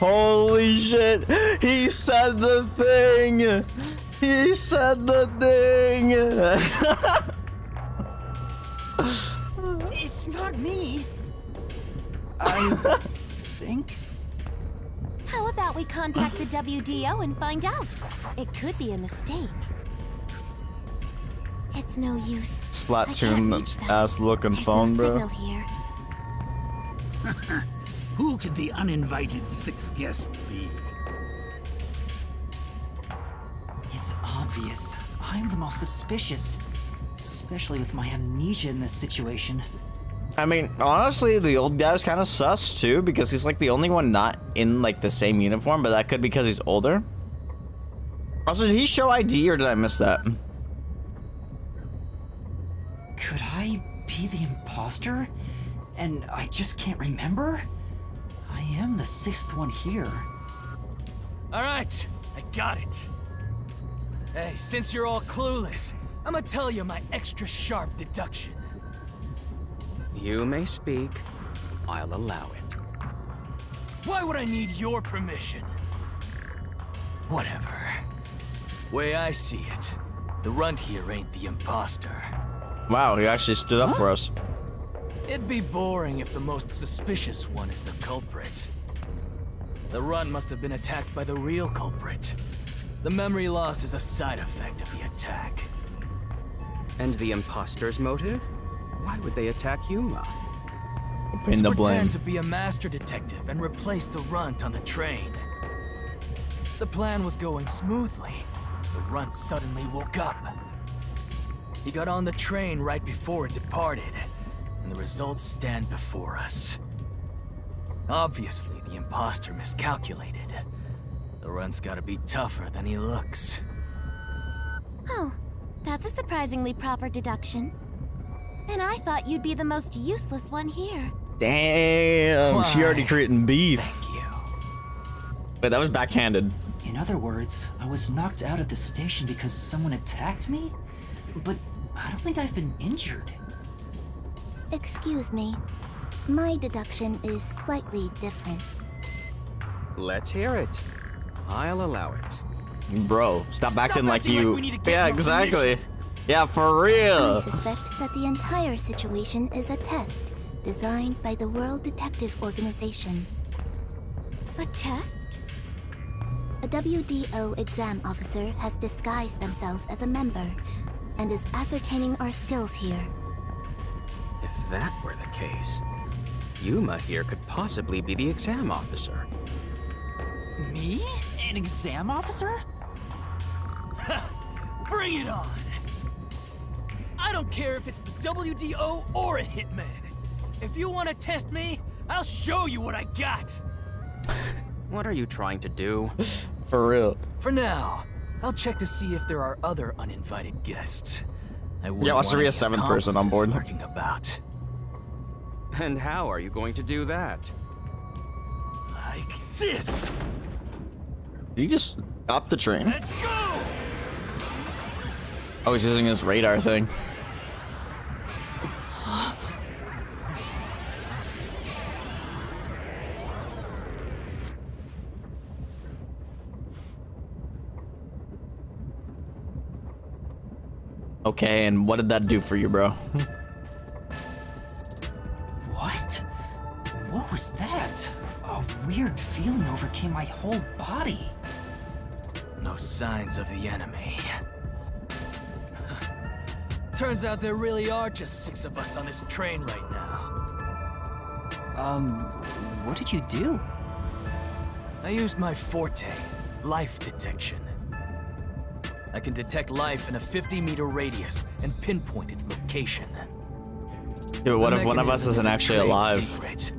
Holy shit! He said the thing! He said the thing! It's not me! I think? How about we contact the WDO and find out? It could be a mistake. It's no use. Splatoon ass looking There's phone, no bro. signal here. Who could the uninvited 6th guest be? It's obvious. I'm the most suspicious. Especially with my amnesia in this situation. I mean, honestly, the old guy's kind of sus too, because he's like the only one not in like the same uniform, but that could be because he's older. Also, did he show ID or did I miss that? Could I be the imposter? And I just can't remember? I am the 6th one here. All right, I got it. Hey, since you're all clueless, I'm gonna tell you my extra sharp deduction. You may speak. I'll allow it. Why would I need your permission? Whatever. Way I see it, the runt here ain't the imposter. Wow, he actually stood up for us. It'd be boring if the most suspicious one is the culprit. The runt must have been attacked by the real culprit. The memory loss is a side effect of the attack. And the imposter's motive? Why would they attack Yuma? Pin the blame. Pretend to be a master detective and replace the runt on the train. The plan was going smoothly. The runt suddenly woke up. He got on the train right before it departed, and the results stand before us. Obviously, the imposter miscalculated. The runt's gotta be tougher than he looks. Oh, that's a surprisingly proper deduction. And I thought you'd be the most useless one here. Damn, she already Why? creating beef. Thank you. Wait, that was backhanded. In other words, I was knocked out at the station because someone attacked me? But I don't think I've been injured. Excuse me. My deduction is slightly different. Let's hear it. I'll allow it. Bro, stop acting like acting you. like we need to get Yeah, your exactly. permission. Yeah, for I real. suspect that the entire situation is a test designed by the World Detective Organization. A test? A WDO exam officer has disguised themselves as a member and is ascertaining our skills here. If that were the case, Yuma here could possibly be the exam officer. Me? An exam officer? Bring it on! I don't care if it's the WDO or a hitman. If you want to test me, I'll show you what I got. What are you trying to do? For real. For now, I'll check to see if there are other uninvited guests. I wouldn't Yeah, wants to want be a any 7th person on board. accomplices lurking about. And how are you going to do that? Like this. Did he just stop the train? Let's go! Oh, he's using his radar thing. Okay, and what did that do for you, bro? What? What was that? A weird feeling overcame my whole body. No signs of the enemy. Turns out there really are just 6 of us on this train right now. What did you do? I used my forte, life detection. I can detect life in a 50-meter radius and pinpoint its location. Yeah, but what if one of us isn't actually alive? Secret,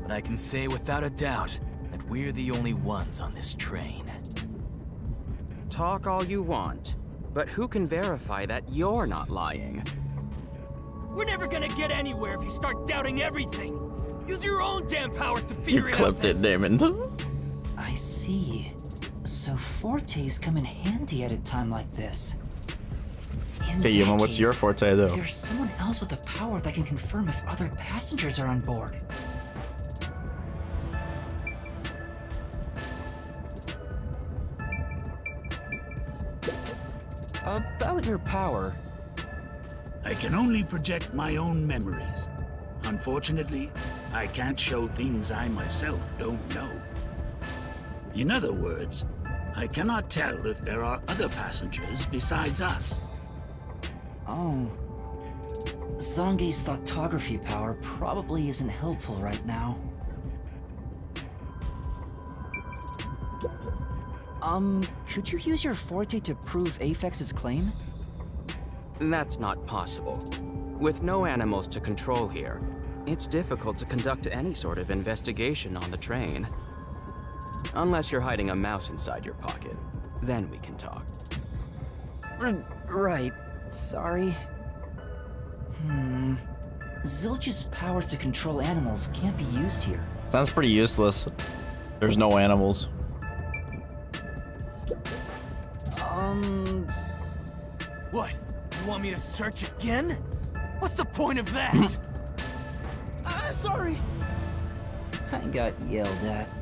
but I can say without a doubt that we're the only ones on this train. Talk all you want, but who can verify that you're not lying? We're never gonna get anywhere if you start doubting everything. Use your own damn powers to figure You it out. clipped it, Damon. I see. So fortes come in handy at a time like this. Okay, Yuma, what's your forte, though? There's someone else with the power that can confirm if other passengers are on board. About your power. I can only project my own memories. Unfortunately, I can't show things I myself don't know. In other words, I cannot tell if there are other passengers besides us. Oh. Zange's thoughtography power probably isn't helpful right now. Could you use your forte to prove Apex's claim? That's not possible. With no animals to control here, it's difficult to conduct any sort of investigation on the train. Unless you're hiding a mouse inside your pocket. Then we can talk. Right. Sorry. Zilch's powers to control animals can't be used here. Sounds pretty useless. There's no animals. What? You want me to search again? What's the point of that? I'm sorry. I got yelled at.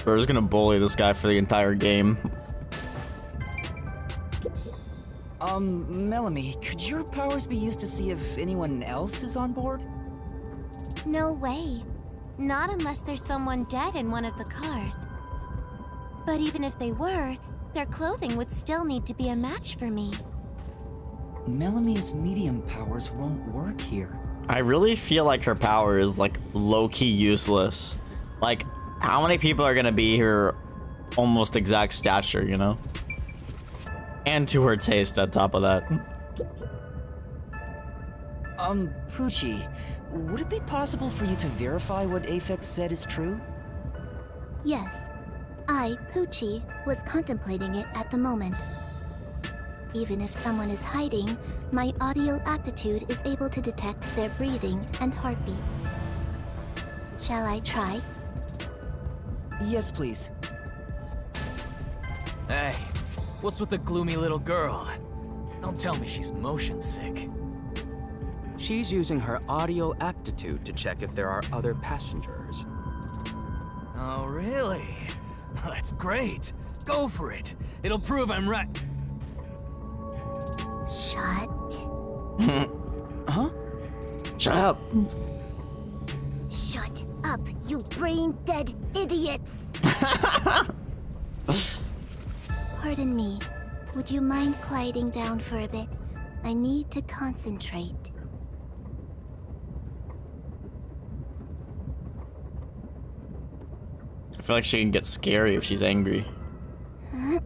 We're just gonna bully this guy for the entire game. Melanie, could your powers be used to see if anyone else is on board? No way. Not unless there's someone dead in one of the cars. But even if they were, their clothing would still need to be a match for me. Melanie's medium powers won't work here. I really feel like her power is like low-key useless. Like, how many people are gonna be her almost exact stature, you know? And to her taste on top of that. Poochie, would it be possible for you to verify what Apex said is true? Yes. I, Poochie, was contemplating it at the moment. Even if someone is hiding, my audio aptitude is able to detect their breathing and heartbeats. Shall I try? Yes, please. Hey, what's with the gloomy little girl? Don't tell me she's motion sick. She's using her audio aptitude to check if there are other passengers. Oh, really? Well, that's great. Go for it. It'll prove I'm right. Shut. Huh? Shut up. Shut up, you brain-dead idiots! Pardon me. Would you mind quieting down for a bit? I need to concentrate. I feel like she can get scary if she's angry. Huh?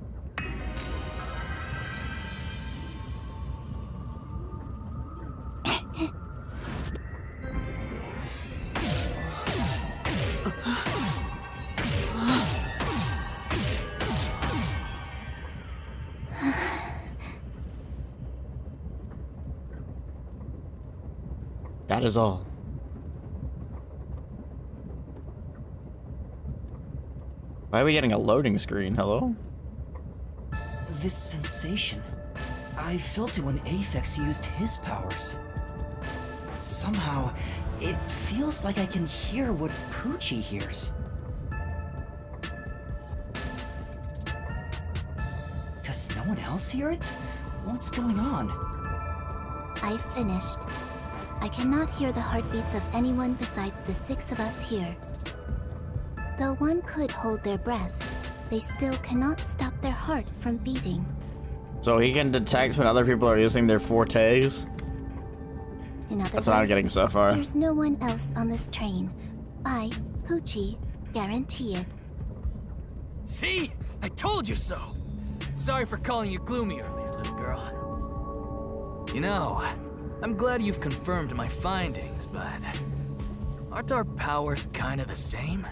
That is all. Why are we getting a loading screen? Hello? This sensation, I felt it when Aphex used his powers. Somehow, it feels like I can hear what Poochie hears. Does no one else hear it? What's going on? I've finished. I cannot hear the heartbeats of anyone besides the 6 of us here. Though one could hold their breath, they still cannot stop their heart from beating. So he can detect when other people are using their fortes? In other That's what I'm words, getting so far. There's no one else on this train. I, Poochie, guarantee it. See? I told you so! Sorry for calling you gloomy earlier, little girl. You know, I'm glad you've confirmed my findings, but aren't our powers kinda the same?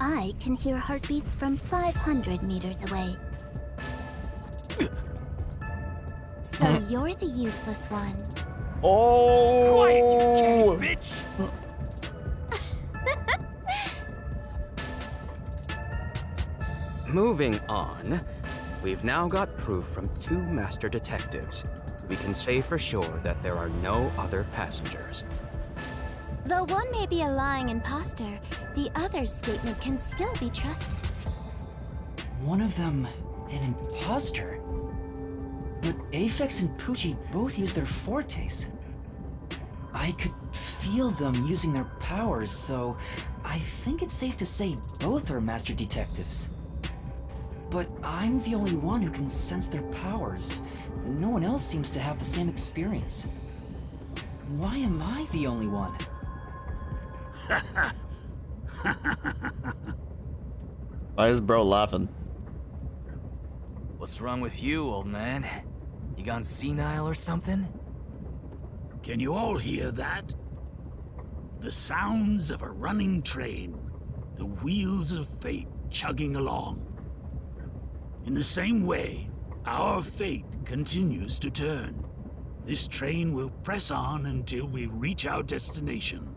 I can hear heartbeats from 500 meters away. So you're the useless one. Oh! Quiet, you catty bitch! Moving on, we've now got proof from 2 master detectives. We can say for sure that there are no other passengers. Though one may be a lying imposter, the other's statement can still be trusted. One of them, an imposter? But Aphex and Poochie both use their fortes. I could feel them using their powers, so I think it's safe to say both are master detectives. But I'm the only one who can sense their powers. No one else seems to have the same experience. Why am I the only one? Why is bro laughing? What's wrong with you, old man? You gone senile or something? Can you all hear that? The sounds of a running train. The wheels of fate chugging along. In the same way, our fate continues to turn. This train will press on until we reach our destination.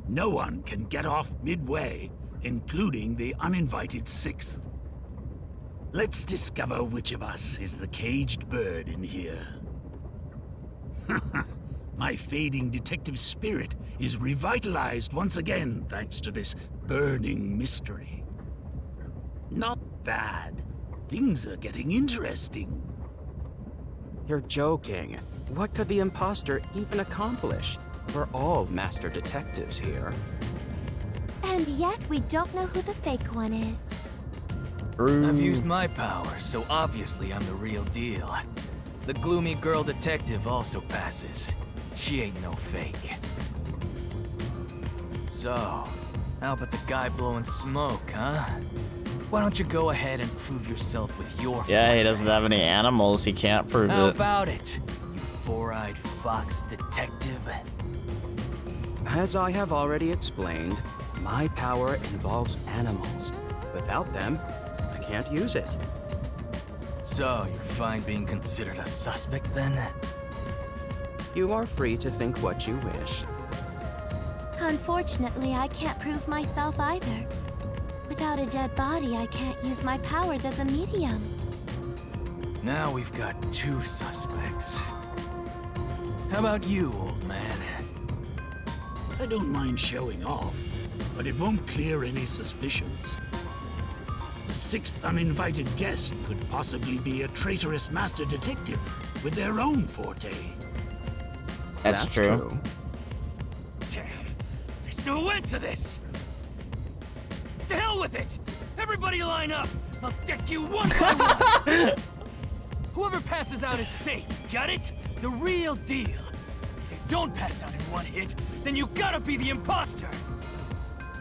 No one can get off midway, including the uninvited 6th. Let's discover which of us is the caged bird in here. My fading detective spirit is revitalized once again thanks to this burning mystery. Not bad. Things are getting interesting. You're joking. What could the imposter even accomplish? We're all master detectives here. And yet we don't know who the fake one is. I've used my powers, so obviously I'm the real deal. The gloomy girl detective also passes. She ain't no fake. So, how about the guy blowing smoke, huh? Why don't you go ahead and prove yourself with your Yeah, he forte? doesn't have any animals. He can't prove How it. about it, you four-eyed fox detective? As I have already explained, my power involves animals. Without them, I can't use it. So, you're fine being considered a suspect then? You are free to think what you wish. Unfortunately, I can't prove myself either. Without a dead body, I can't use my powers as a medium. Now we've got 2 suspects. How about you, old man? I don't mind showing off, but it won't clear any suspicions. The 6th uninvited guest could possibly be a traitorous master detective with their own forte. That's true. There's no end to this! To hell with it! Everybody line up! I'll deck you one by one! Whoever passes out is safe, got it? The real deal. If you don't pass out in one hit, then you gotta be the imposter!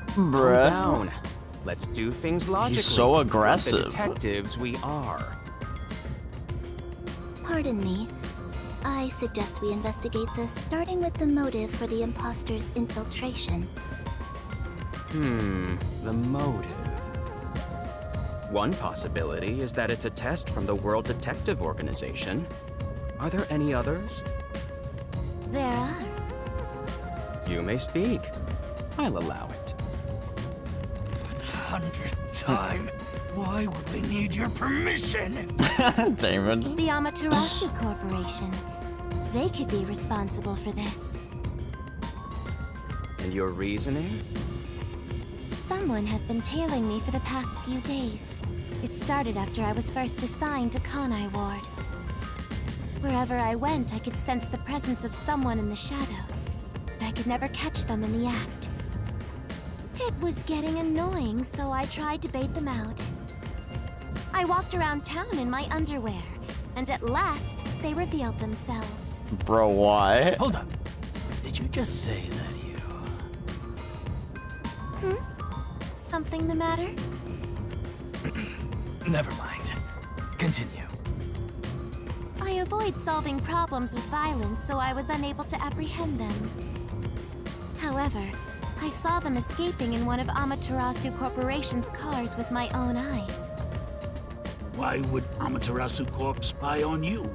Calm Bruh. down. Let's do things logically. so like aggressive. the detectives we are. Pardon me. I suggest we investigate this, starting with the motive for the imposter's infiltration. The motive. One possibility is that it's a test from the World Detective Organization. Are there any others? There are. You may speak. I'll allow it. 100th time, why would they need your permission? Damon. The Amaterasu Corporation. They could be responsible for this. And your reasoning? Someone has been tailing me for the past few days. It started after I was first assigned to Kanai Ward. Wherever I went, I could sense the presence of someone in the shadows, but I could never catch them in the act. It was getting annoying, so I tried to bait them out. I walked around town in my underwear, and at last, they revealed themselves. Bro, why? Hold up. Did you just say that you... Something the matter? Never mind. Continue. I avoid solving problems with violence, so I was unable to apprehend them. However, I saw them escaping in one of Amaterasu Corporation's cars with my own eyes. Why would Amaterasu Corp spy on you?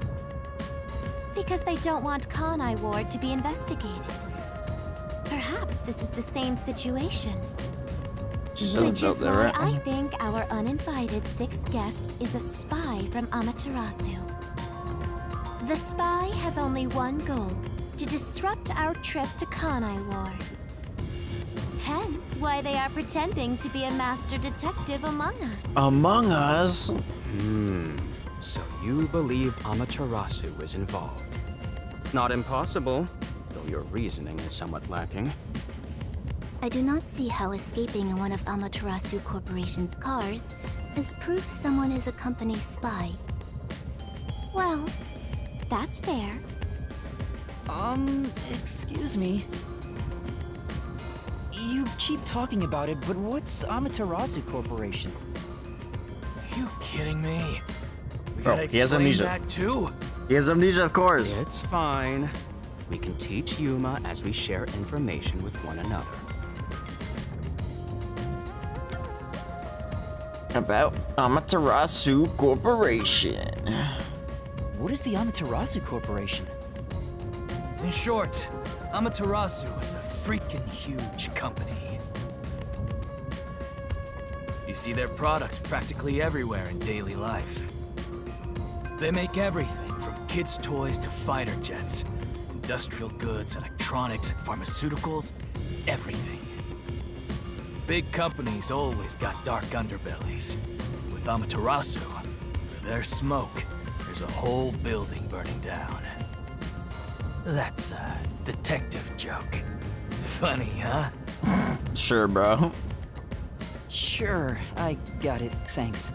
Because they don't want Kanai Ward to be investigated. Perhaps this is the same situation. Which is why I think our uninvited sixth guest is a spy from Amaterasu. The spy has only one goal, to disrupt our trip to Kanai Ward. Hence why they are pretending to be a master detective among us. Among Us? So you believe Amaterasu is involved. Not impossible, though your reasoning is somewhat lacking. I do not see how escaping in one of Amaterasu Corporation's cars is proof someone is a company spy. Well, that's fair. Excuse me. You keep talking about it, but what's Amaterasu Corporation? You kidding me? We Bro, gotta he has explain amnesia. that too? He has amnesia, of course. It's fine. We can teach Yuma as we share information with one another. About Amaterasu Corporation. What is the Amaterasu Corporation? In short, Amaterasu is a freaking huge company. You see their products practically everywhere in daily life. They make everything from kids' toys to fighter jets, industrial goods, electronics, pharmaceuticals, everything. Big companies always got dark underbellies. With Amaterasu, there's smoke. There's a whole building burning down. That's a detective joke. Funny, huh? Sure, bro. Sure, I got it, thanks.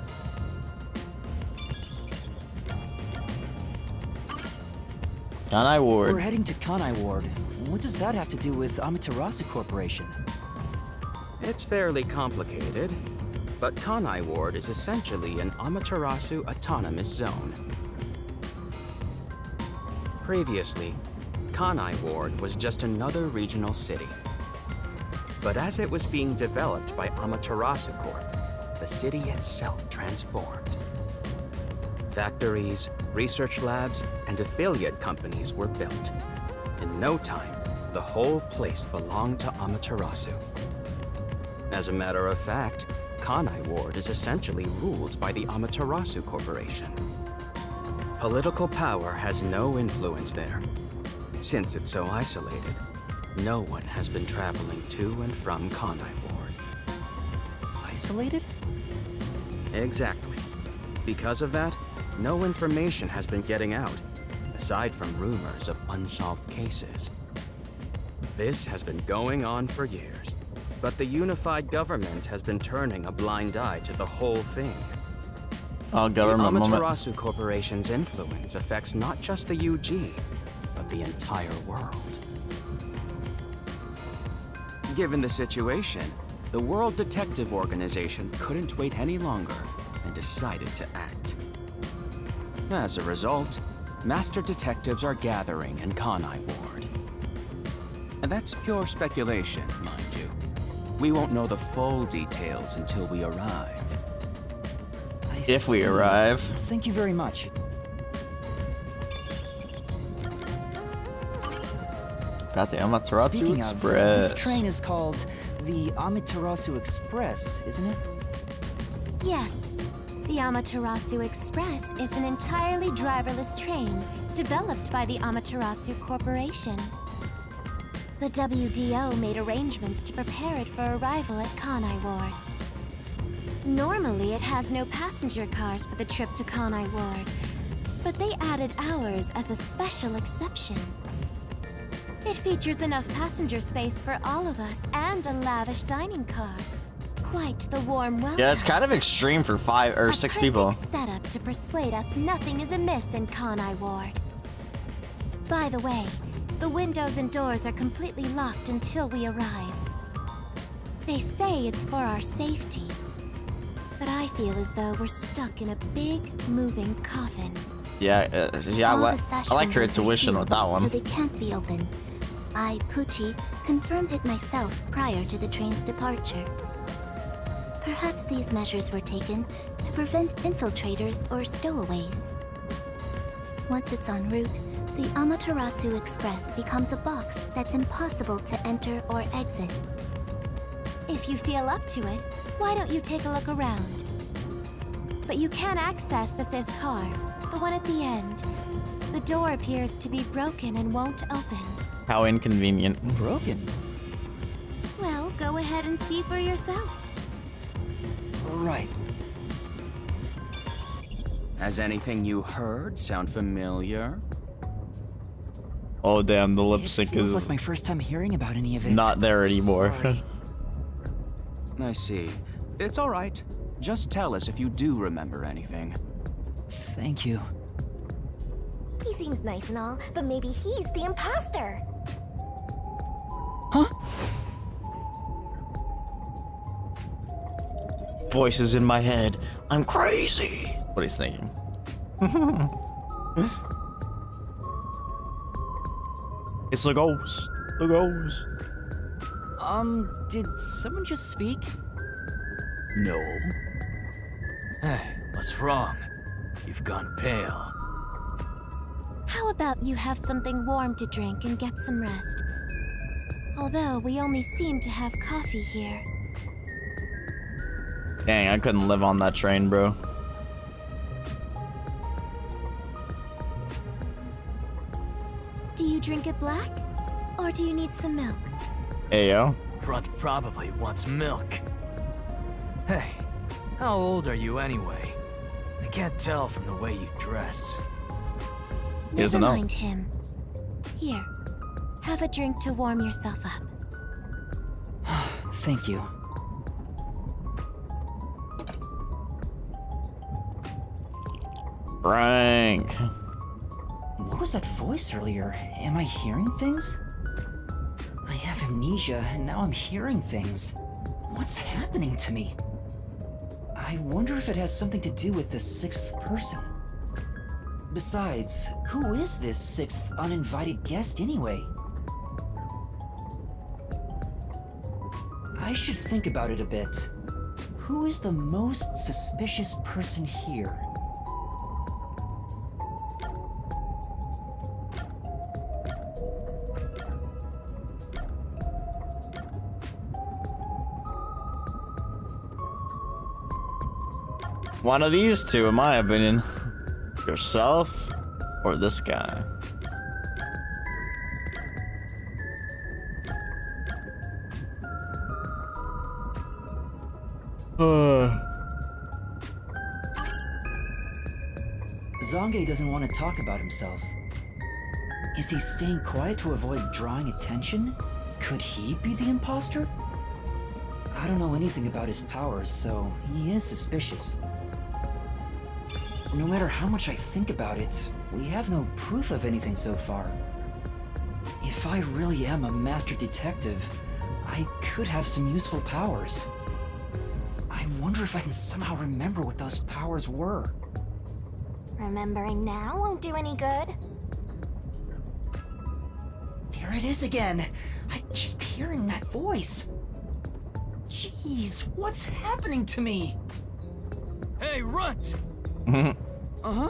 Kanai Ward. We're heading to Kanai Ward. What does that have to do with Amaterasu Corporation? It's fairly complicated, but Kanai Ward is essentially an Amaterasu autonomous zone. Previously, Kanai Ward was just another regional city. But as it was being developed by Amaterasu Corp, the city itself transformed. Factories, research labs, and affiliate companies were built. In no time, the whole place belonged to Amaterasu. As a matter of fact, Kanai Ward is essentially ruled by the Amaterasu Corporation. Political power has no influence there. Since it's so isolated, no one has been traveling to and from Kanai Ward. Isolated? Exactly. Because of that, no information has been getting out, aside from rumors of unsolved cases. This has been going on for years, but the unified government has been turning a blind eye to the whole thing. Government the moment. Amaterasu Corporation's influence affects not just the UG, but the entire world. Given the situation, the World Detective Organization couldn't wait any longer and decided to act. As a result, master detectives are gathering in Kanai Ward. And that's pure speculation, mind you. We won't know the full details until we arrive. If we see. arrive. Thank you very much. Got the Amaterasu Speaking Express. of, this train is called the Amaterasu Express, isn't it? Yes, the Amaterasu Express is an entirely driverless train developed by the Amaterasu Corporation. The WDO made arrangements to prepare it for arrival at Kanai Ward. Normally, it has no passenger cars for the trip to Kanai Ward, but they added ours as a special exception. It features enough passenger space for all of us and a lavish dining car. Quite the warm welcome. Yeah, it's kind of extreme for 5 or 6 people. A perfect setup to persuade us nothing is amiss in Kanai Ward. By the way, the windows and doors are completely locked until we arrive. They say it's for our safety, but I feel as though we're stuck in a big, moving coffin. Yeah, I like her intuition with that one. So they can't be open. I, Pucci, confirmed it myself prior to the train's departure. Perhaps these measures were taken to prevent infiltrators or stowaways. Once it's en route, the Amaterasu Express becomes a box that's impossible to enter or exit. If you feel up to it, why don't you take a look around? But you can access the 5th car, the one at the end. The door appears to be broken and won't open. How inconvenient. Broken? Well, go ahead and see for yourself. Right. Has anything you heard sound familiar? Oh damn, the lip sync It feels is like my first time hearing about any of it. not there anymore. Sorry. I see. It's all right. Just tell us if you do remember anything. Thank you. He seems nice and all, but maybe he's the imposter. Huh? Voices in my head. I'm crazy. What he's thinking. It's the ghost. The ghost. Did someone just speak? No. Hey, what's wrong? You've gone pale. How about you have something warm to drink and get some rest? Although we only seem to have coffee here. Dang, I couldn't live on that train, bro. Do you drink it black? Or do you need some milk? Ayo. Front probably wants milk. Hey, how old are you anyway? I can't tell from the way you dress. He doesn't Never know. mind him. Here, have a drink to warm yourself up. Thank you. Frank. What was that voice earlier? Am I hearing things? I have amnesia, and now I'm hearing things. What's happening to me? I wonder if it has something to do with the 6th person. Besides, who is this 6th uninvited guest anyway? I should think about it a bit. Who is the most suspicious person here? One of these two, in my opinion. Yourself or this guy. Zange doesn't want to talk about himself. Is he staying quiet to avoid drawing attention? Could he be the imposter? I don't know anything about his powers, so he is suspicious. No matter how much I think about it, we have no proof of anything so far. If I really am a master detective, I could have some useful powers. I wonder if I can somehow remember what those powers were. Remembering now won't do any good. There it is again! I keep hearing that voice! Jeez, what's happening to me? Hey, Runt! Uh-huh?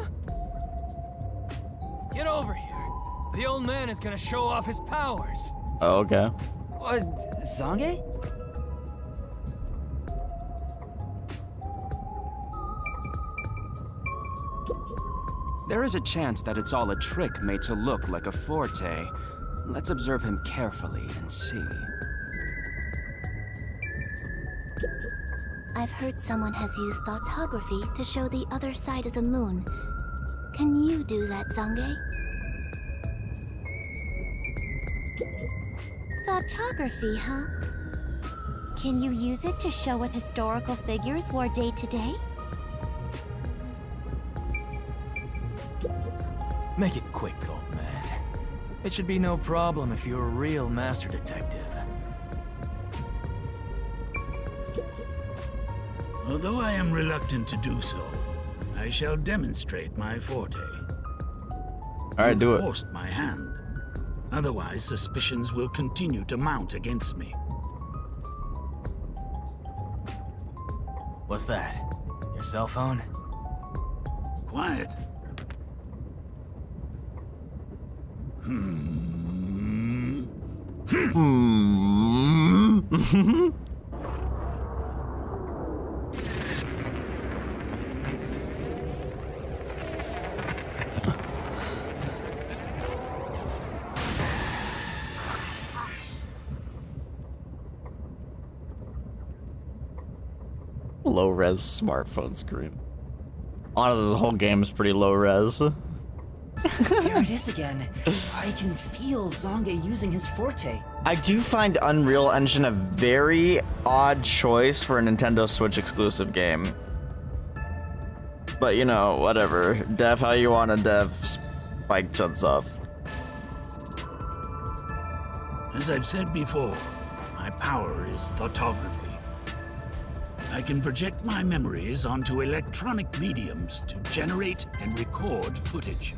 Get over here. The old man is gonna show off his powers. Oh, okay. Zange? There is a chance that it's all a trick made to look like a forte. Let's observe him carefully and see. I've heard someone has used thoughtography to show the other side of the moon. Can you do that, Zange? Thoughtography, huh? Can you use it to show what historical figures wore day to day? Make it quick, old man. It should be no problem if you're a real master detective. Although I am reluctant to do so, I shall demonstrate my forte. Alright, do it. Forced my hand. Otherwise, suspicions will continue to mount against me. What's that? Your cell phone? Quiet. Low res smartphone screen. Honestly, this whole game is pretty low res. There it is again. I can feel Zange using his forte. I do find Unreal Engine a very odd choice for a Nintendo Switch exclusive game. But you know, whatever. Dev how you want to dev Spike Chunsoft. As I've said before, my power is thoughtography. I can project my memories onto electronic mediums to generate and record footage.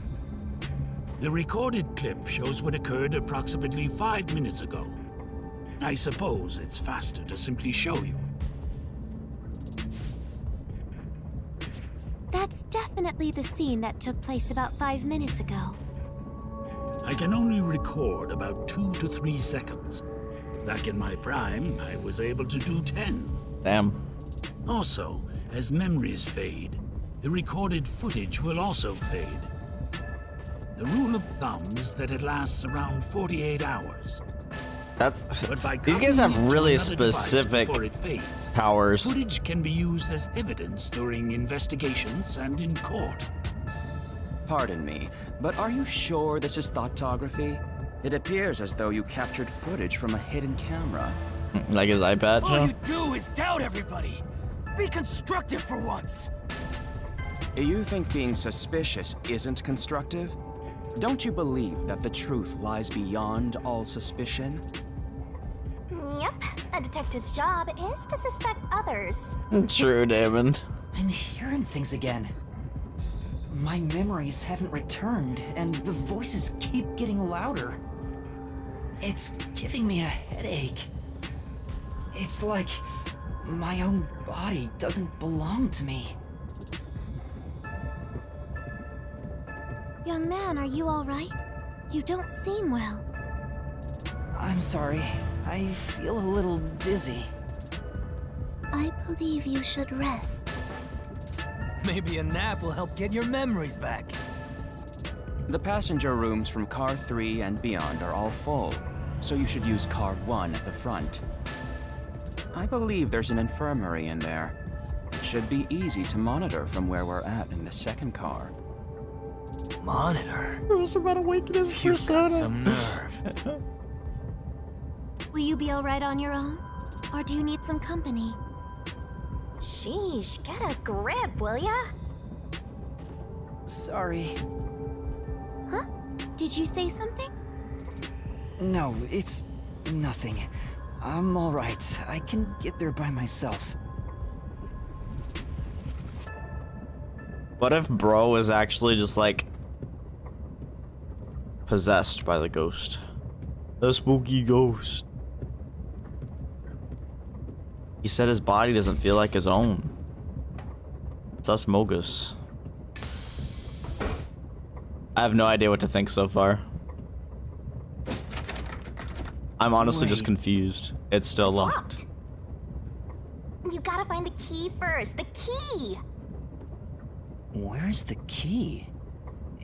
The recorded clip shows what occurred approximately 5 minutes ago. I suppose it's faster to simply show you. That's definitely the scene that took place about 5 minutes ago. I can only record about 2 to 3 seconds. Back in my prime, I was able to do 10. Damn. Also, as memories fade, the recorded footage will also fade. The rule of thumb is that it lasts around 48 hours. That's But by these guys copying have it to really another device specific before it fades, powers. footage can be used as evidence during investigations and in court. Pardon me, but are you sure this is thoughtography? It appears as though you captured footage from a hidden camera. Like his iPad, All you you do is doubt everybody. Be constructive for once. You think being suspicious isn't constructive? Don't you believe that the truth lies beyond all suspicion? Yep, a detective's job is to suspect others. True, Damon. I'm hearing things again. My memories haven't returned, and the voices keep getting louder. It's giving me a headache. It's like my own body doesn't belong to me. Young man, are you all right? You don't seem well. I'm sorry. I feel a little dizzy. I believe you should rest. Maybe a nap will help get your memories back. The passenger rooms from car 3 and beyond are all full, so you should use car 1 at the front. I believe there's an infirmary in there. It should be easy to monitor from where we're at in the second car. Monitor? Who's about to awaken his You've persona? got some nerve. Will you be all right on your own? Or do you need some company? Sheesh, get a grip, will ya? Sorry. Huh? Did you say something? No, it's nothing. I'm all right. I can get there by myself. What if bro is actually just like possessed by the ghost? The spooky ghost. He said his body doesn't feel like his own. Sus Mogus. I have no idea what to think so far. I'm honestly just confused. It's still locked. You gotta find the key first. The key! Where's the key?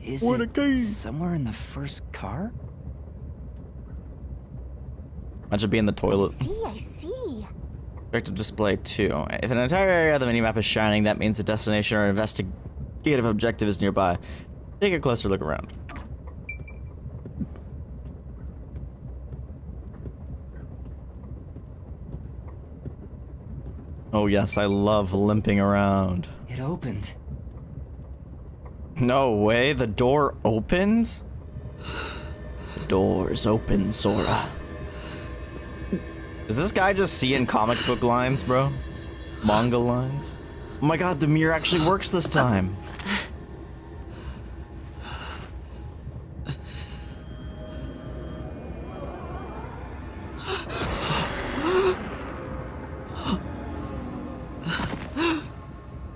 Is What a it key. somewhere in the first car? Imagine being in the toilet. I see. Objective display 2. If an entire area of the minimap is shining, that means the destination or investigative objective is nearby. Take a closer look around. Oh yes, I love limping around. It opened. No way, the door opened? The door's open, Sora. Is this guy just seeing comic book lines, bro? Manga lines? Oh my god, the mirror actually works this time.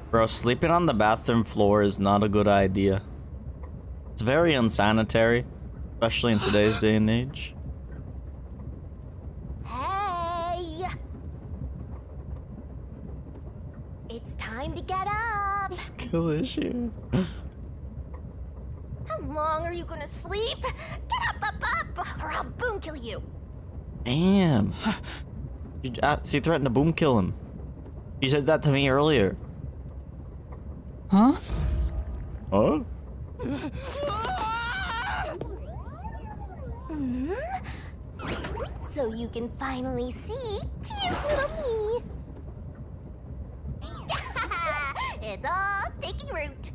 Bro, sleeping on the bathroom floor is not a good idea. It's very unsanitary, especially in today's day and age. Hey! It's time to get up. Skill issue. How long are you gonna sleep? Get up, or I'll boom kill you. Damn. She threatened to boom kill him. She said that to me earlier. Huh? Huh? So you can finally see cute little me. It's all taking root.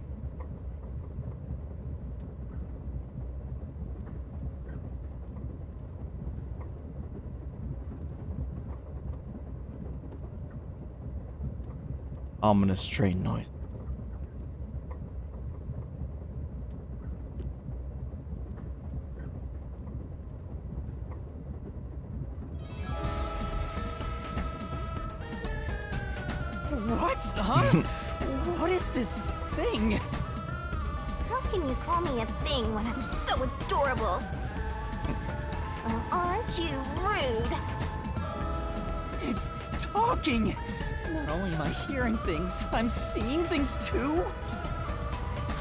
Ominous train noise. What? Huh? What is this thing? How can you call me a thing when I'm so adorable? Aren't you rude? It's talking! Not only am I hearing things, I'm seeing things too?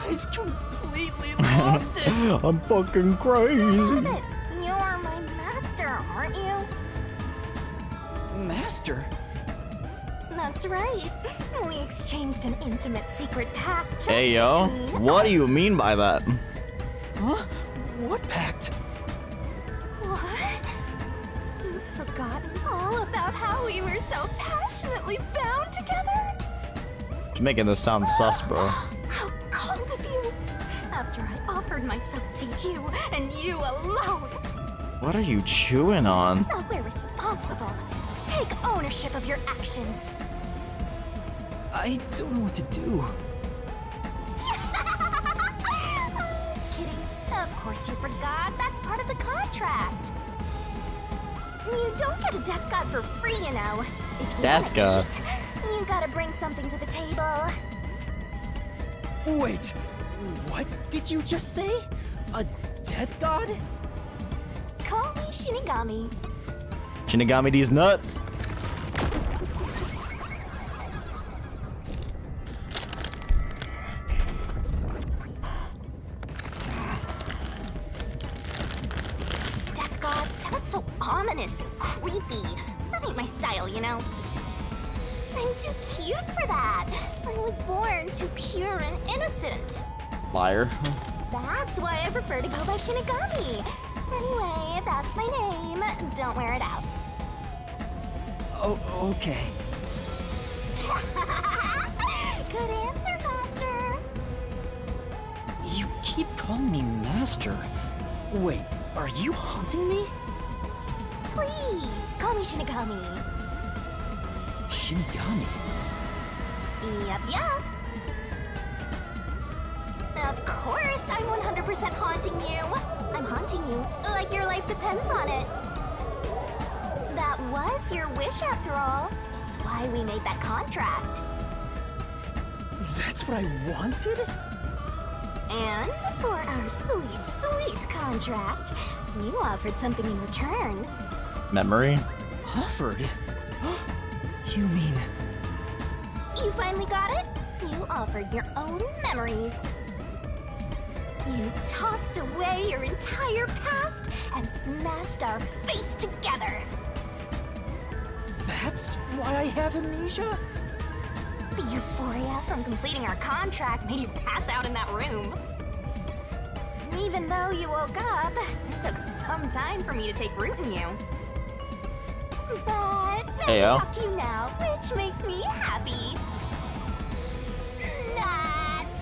I've completely lost it! I'm fucking crazy. Stop it. You're my master, aren't you? Master? That's right. We exchanged an intimate secret pact just Hey yo, between what do us. you mean by that? Huh? What pact? What? You've forgotten all about how we were so passionately bound together? You're making this sound sus, bro. How cold of you! After I offered myself to you, and you alone! What are you chewing on? So irresponsible! Take ownership of your actions! I don't know what to do. Kidding. Of course you forgot. That's part of the contract. You don't get a death god for free, you know. If you Death god? eat, you gotta bring something to the table. Wait, what did you just say? A death god? Call me Shinigami. Shinigami these nuts. Death god sounds so ominous and creepy. That ain't my style, you know. I'm too cute for that. I was born too pure and innocent. Liar. That's why I prefer to go by Shinigami. Anyway, that's my name. Don't wear it out. Oh, okay. Good answer, Master. You keep calling me Master. Wait, are you haunting me? Please, call me Shinigami. Shinigami? Yup. Of course, I'm 100% haunting you. I'm haunting you like your life depends on it. That was your wish after all. It's why we made that contract. That's what I wanted? And for our sweet, sweet contract, you offered something in return. Memory? Offered? You mean... You finally got it? You offered your own memories. You tossed away your entire past and smashed our fates together. That's why I have amnesia? The euphoria from completing our contract made you pass out in that room. Even though you woke up, it took some time for me to take root in you. But let me talk to you now, which makes me happy. That.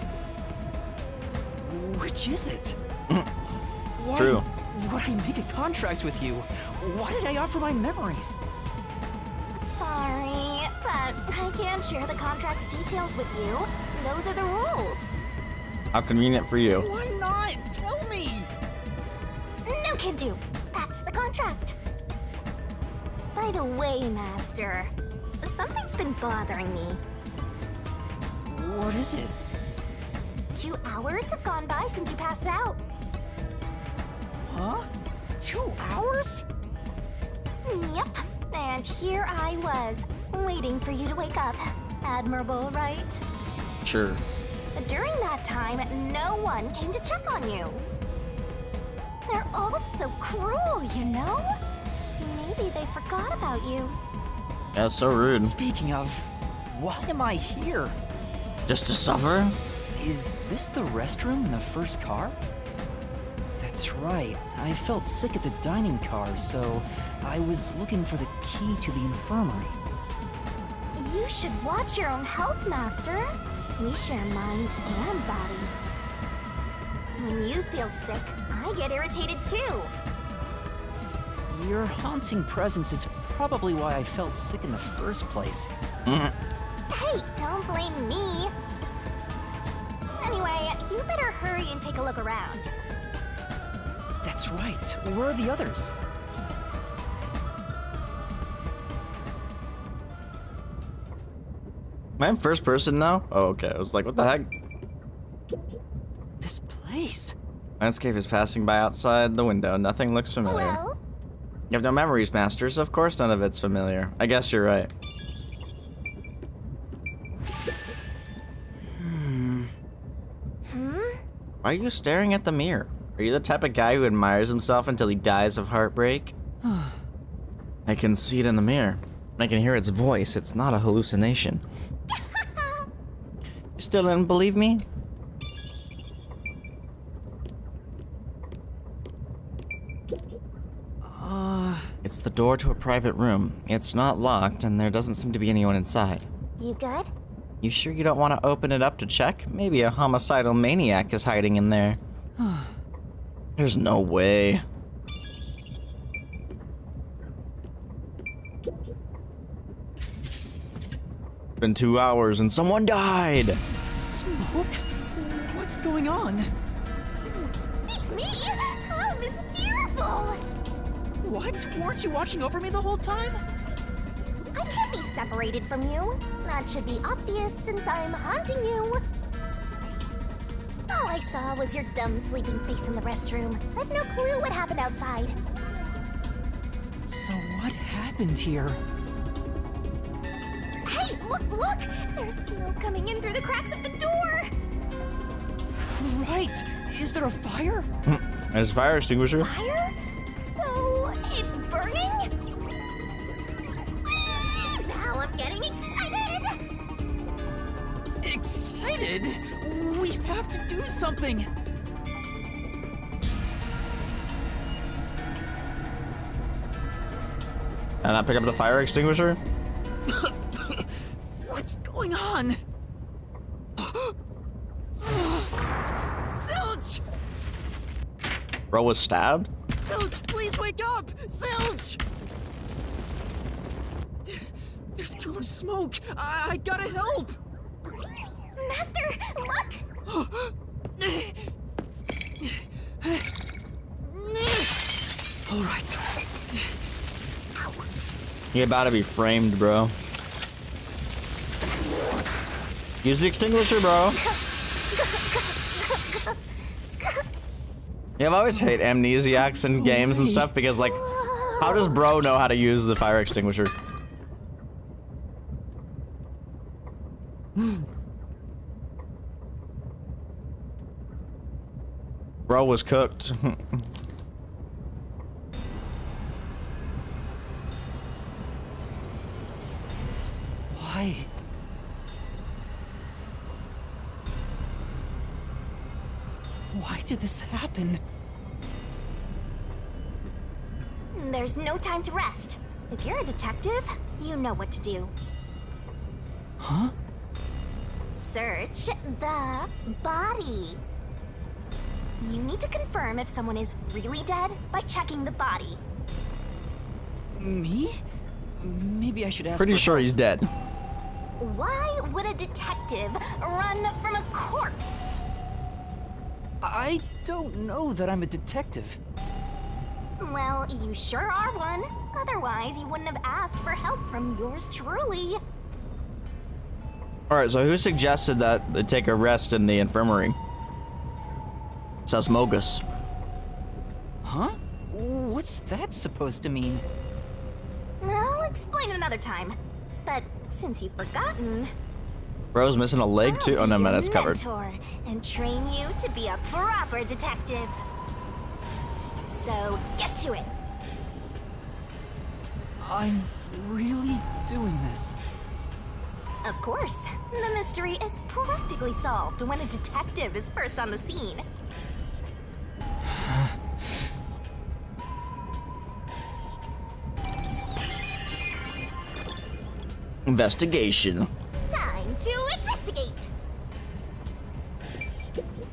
Which is it? Why True. would I make a contract with you? Why did I offer my memories? Sorry, but I can't share the contract's details with you. Those are the rules. How convenient for you. Why not? Tell me! No can do. That's the contract. By the way, Master, something's been bothering me. What is it? 2 hours have gone by since you passed out. Huh? 2 hours? Yep. And here I was, waiting for you to wake up. Admirable, right? Sure. During that time, no one came to check on you. They're all so cruel, you know? Maybe they forgot about you. Yeah, so rude. Speaking of, why am I here? Just to suffer? Is this the restroom in the first car? That's right. I felt sick at the dining car, so I was looking for the key to the infirmary. You should watch your own health, Master. We share mind and body. When you feel sick, I get irritated too. Your haunting presence is probably why I felt sick in the first place. Hey, don't blame me. Anyway, you better hurry and take a look around. That's right. Where are the others? Am I in first person now? Oh, okay. I was like, what the heck? This place. Landscape is passing by outside the window. Nothing looks familiar. Well, You have no memories, Masters. Of course none of it's familiar. I guess you're right. Why are you staring at the mirror? Are you the type of guy who admires himself until he dies of heartbreak? I can see it in the mirror. I can hear its voice. It's not a hallucination. You still didn't believe me? It's the door to a private room. It's not locked, and there doesn't seem to be anyone inside. you good? You sure you don't want to open it up to check? Maybe a homicidal maniac is hiding in there. There's no way. Been 2 hours and someone died! Smoke? What's going on? It's me! How mysterious! What? Weren't you watching over me the whole time? I can't be separated from you. That should be obvious since I'm haunting you. All I saw was your dumb sleeping face in the restroom. I've no clue what happened outside. So what happened here? Hey, look! There's smoke coming in through the cracks of the door! Right! Is there a fire? There's a fire extinguisher. Fire? So, it's burning? Now I'm getting excited! Excited? We have to do something! And I pick up the fire extinguisher? What's going on? Zilch! Bro was stabbed? Zilch, please wake up! Zilch! There's too much smoke! I gotta help! Master, look! Alright. You about to be framed, bro. Use the extinguisher, bro. Yeah, I've always hate amnesiacs in games and stuff because, like, how does bro know how to use the fire extinguisher? Bro was cooked. Why? Why did this happen? There's no time to rest. If you're a detective, you know what to do. Huh? Search the body. You need to confirm if someone is really dead by checking the body. Me? Maybe I should ask. Pretty sure he's dead. Why would a detective run from a corpse? I don't know that I'm a detective. Well, you sure are one. Otherwise, you wouldn't have asked for help from yours truly. Alright, so who suggested that they take a rest in the infirmary? Says Mogus. Huh? What's that supposed to mean? I'll explain another time. But since you've forgotten, Bro's missing a leg too. Oh no, man, it's covered. mentor and train you to be a proper detective. So get to it. I'm really doing this. Of course, the mystery is practically solved when a detective is first on the scene. Investigation. Time to investigate.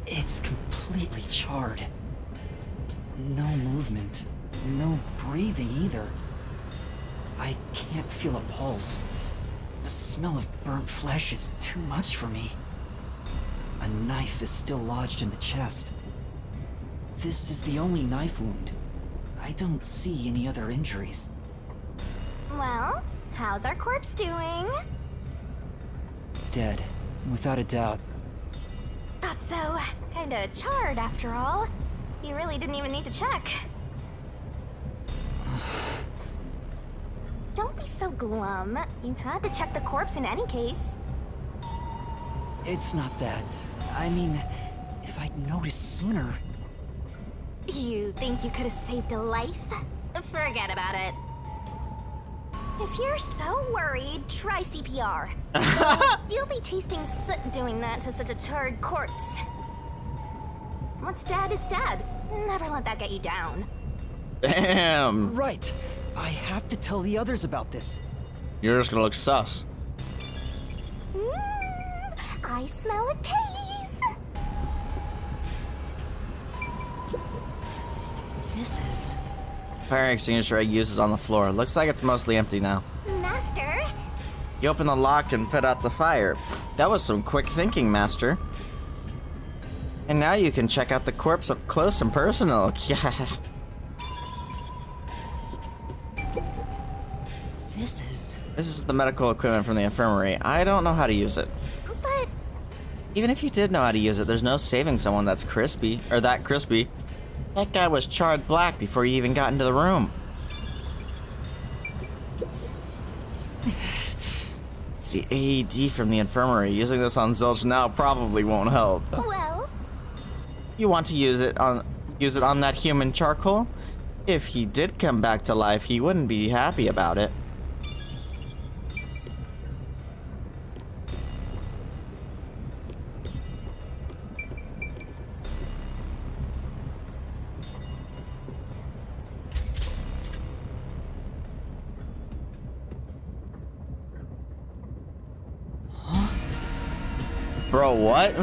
It's completely charred. No movement. No breathing either. I can't feel a pulse. The smell of burnt flesh is too much for me. A knife is still lodged in the chest. This is the only knife wound. I don't see any other injuries. Well, how's our corpse doing? Dead, without a doubt. Thought so. Kinda charred after all. You really didn't even need to check. Don't be so glum. You had to check the corpse in any case. It's not that. I mean, if I'd noticed sooner. You think you could have saved a life? Forget about it. If you're so worried, try CPR. You'll be tasting soot doing that to such a charred corpse. What's dead is dead. Never let that get you down. Damn. Right. I have to tell the others about this. You're just gonna look sus. I smell a case. This is... Fire extinguisher I used is on the floor. Looks like it's mostly empty now. Master? You open the lock and put out the fire. That was some quick thinking, Master. And now you can check out the corpse up close and personal. Yeah. This is the medical equipment from the infirmary. I don't know how to use it. But... Even if you did know how to use it, there's no saving someone that's crispy. Or that crispy. That guy was charred black before you even got into the room. It's the AED from the infirmary. Using this on Zilch now probably won't help. Well... You want to use it on that human charcoal? If he did come back to life, he wouldn't be happy about it. Bro, what?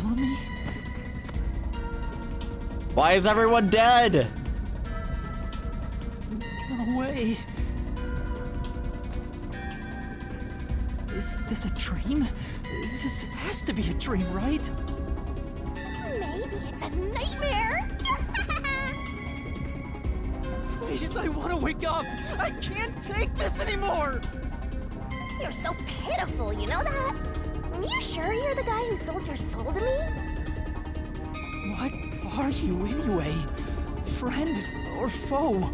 Melanie? Why is everyone dead? No way. Is this a dream? This has to be a dream, right? Maybe it's a nightmare. Please, I want to wake up! I can't take this anymore! You're so pitiful, you know that? You sure you're the guy who sold your soul to me? What are you anyway? Friend or foe?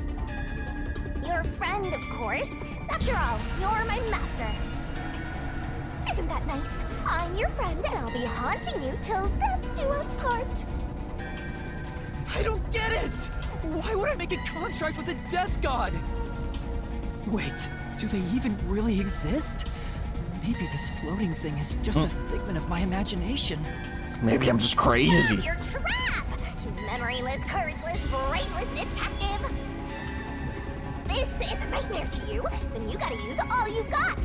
You're your friend, of course. After all, you're my master. Isn't that nice? I'm your friend, and I'll be haunting you till death do us part. I don't get it! Why would I make a contract with the Death God? Wait, do they even really exist? Maybe this floating thing is just a figment of my imagination. Maybe I'm just crazy. Your trap! You memoryless, courageless, brainless detective! This is a nightmare to you, then you gotta use all you got!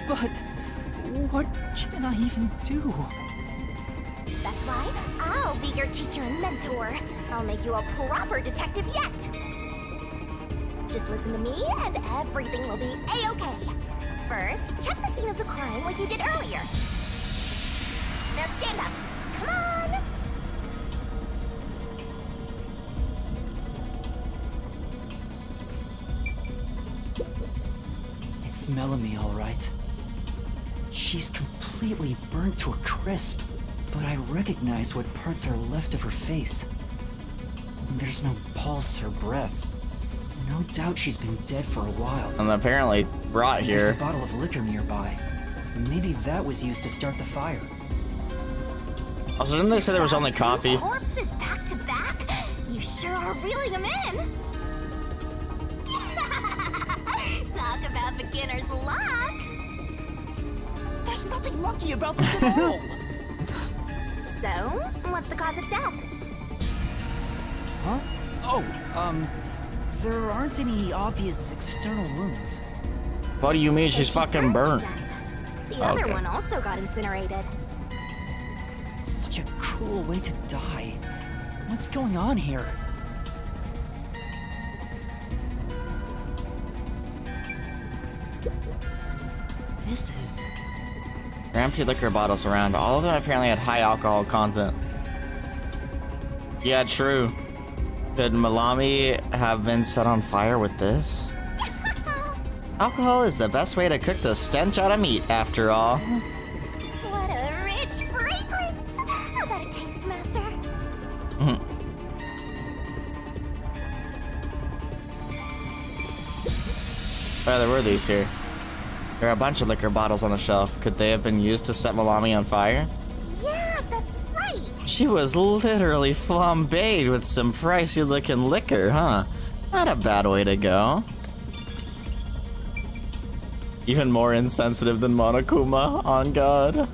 But what can I even do? That's why I'll be your teacher and mentor. I'll make you a proper detective yet! Just listen to me and everything will be a-okay. First, check the scene of the crime like you did earlier. Now stand up. Come on! It's Melanie, all right. She's completely burnt to a crisp, but I recognize what parts are left of her face. There's no pulse or breath. No doubt she's been dead for a while. And apparently brought here. There's a bottle of liquor nearby. Maybe that was used to start the fire. Also, didn't they say there was only coffee? Two corpses back to back? You sure are reeling them in. Talk about beginner's luck. There's nothing lucky about this at all! So, what's the cause of death? Huh? Oh, there aren't any obvious external wounds. What do you mean she's fucking burnt? The other one also got incinerated. Such a cruel way to die. What's going on here? This is... There are empty liquor bottles around. All of them apparently had high alcohol content. Yeah, true. Could Malami have been set on fire with this? Alcohol is the best way to cook the stench out of meat, after all. What a rich fragrance! How about a taste, Master? Oh, there were these here. There are a bunch of liquor bottles on the shelf. Could they have been used to set Malami on fire? Yeah, that's right! She was literally flambéed with some pricey looking liquor, huh? Not a bad way to go. Even more insensitive than Monokuma, on God.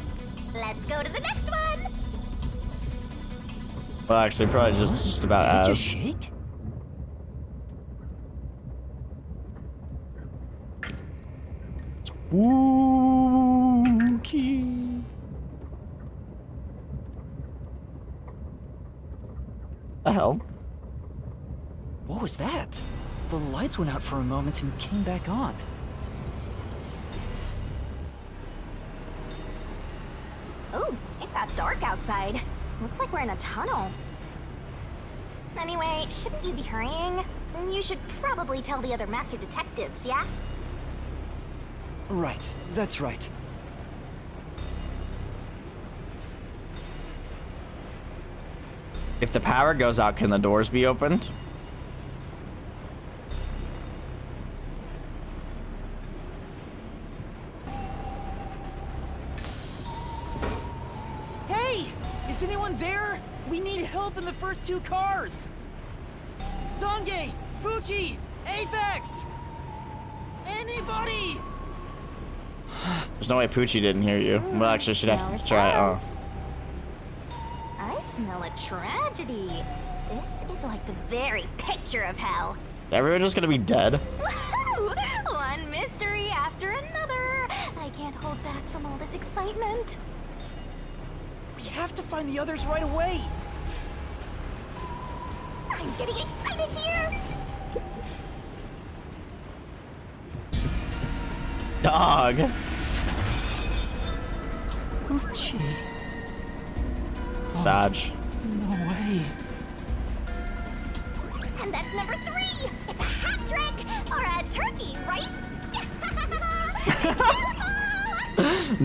Let's go to the next one! Well, actually, probably just about Did it as. just shake? Spooky. The hell? What was that? The lights went out for a moment and came back on. Oh, it got dark outside. Looks like we're in a tunnel. Anyway, shouldn't you be hurrying? You should probably tell the other master detectives, yeah? Right, that's right. If the power goes out, can the doors be opened? Hey! Is anyone there? We need help in the first two cars! Zange! Pucci! Apex! Anybody! There's no way Poochie didn't hear you. Well, actually, she'd have to try. Oh. I smell a tragedy. This is like the very picture of hell. Everyone just gonna be dead? Woohoo! One mystery after another. I can't hold back from all this excitement. We have to find the others right away! I'm getting excited here! Dog! Pucci. Saj. No way. And that's number 3! It's a hat trick! Or a turkey, right?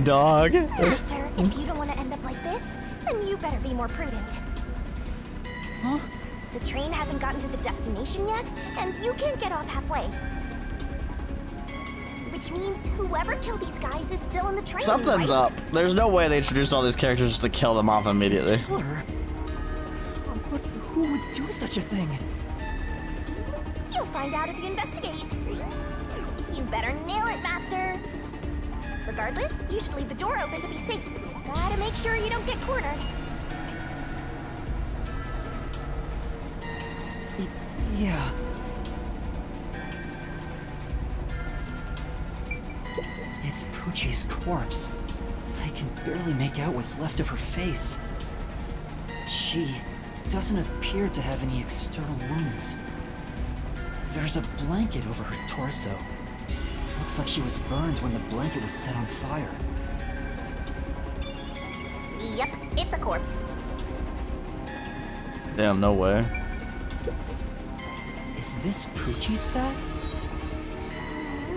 Dog. Master, if you don't want to end up like this, then you better be more prudent. Huh? The train hasn't gotten to the destination yet, and you can't get off halfway. Which means whoever killed these guys is still in the train, Something's right? up. There's no way they introduced all these characters just to kill them off immediately. Killer? But who would do such a thing? You'll find out if you investigate. You better nail it, Master. Regardless, you should leave the door open to be safe. Gotta make sure you don't get cornered. Yeah. It's Poochie's corpse. I can barely make out what's left of her face. She doesn't appear to have any external wounds. There's a blanket over her torso. Looks like she was burned when the blanket was set on fire. Yep, it's a corpse. Damn, no way. Is this Poochie's bag?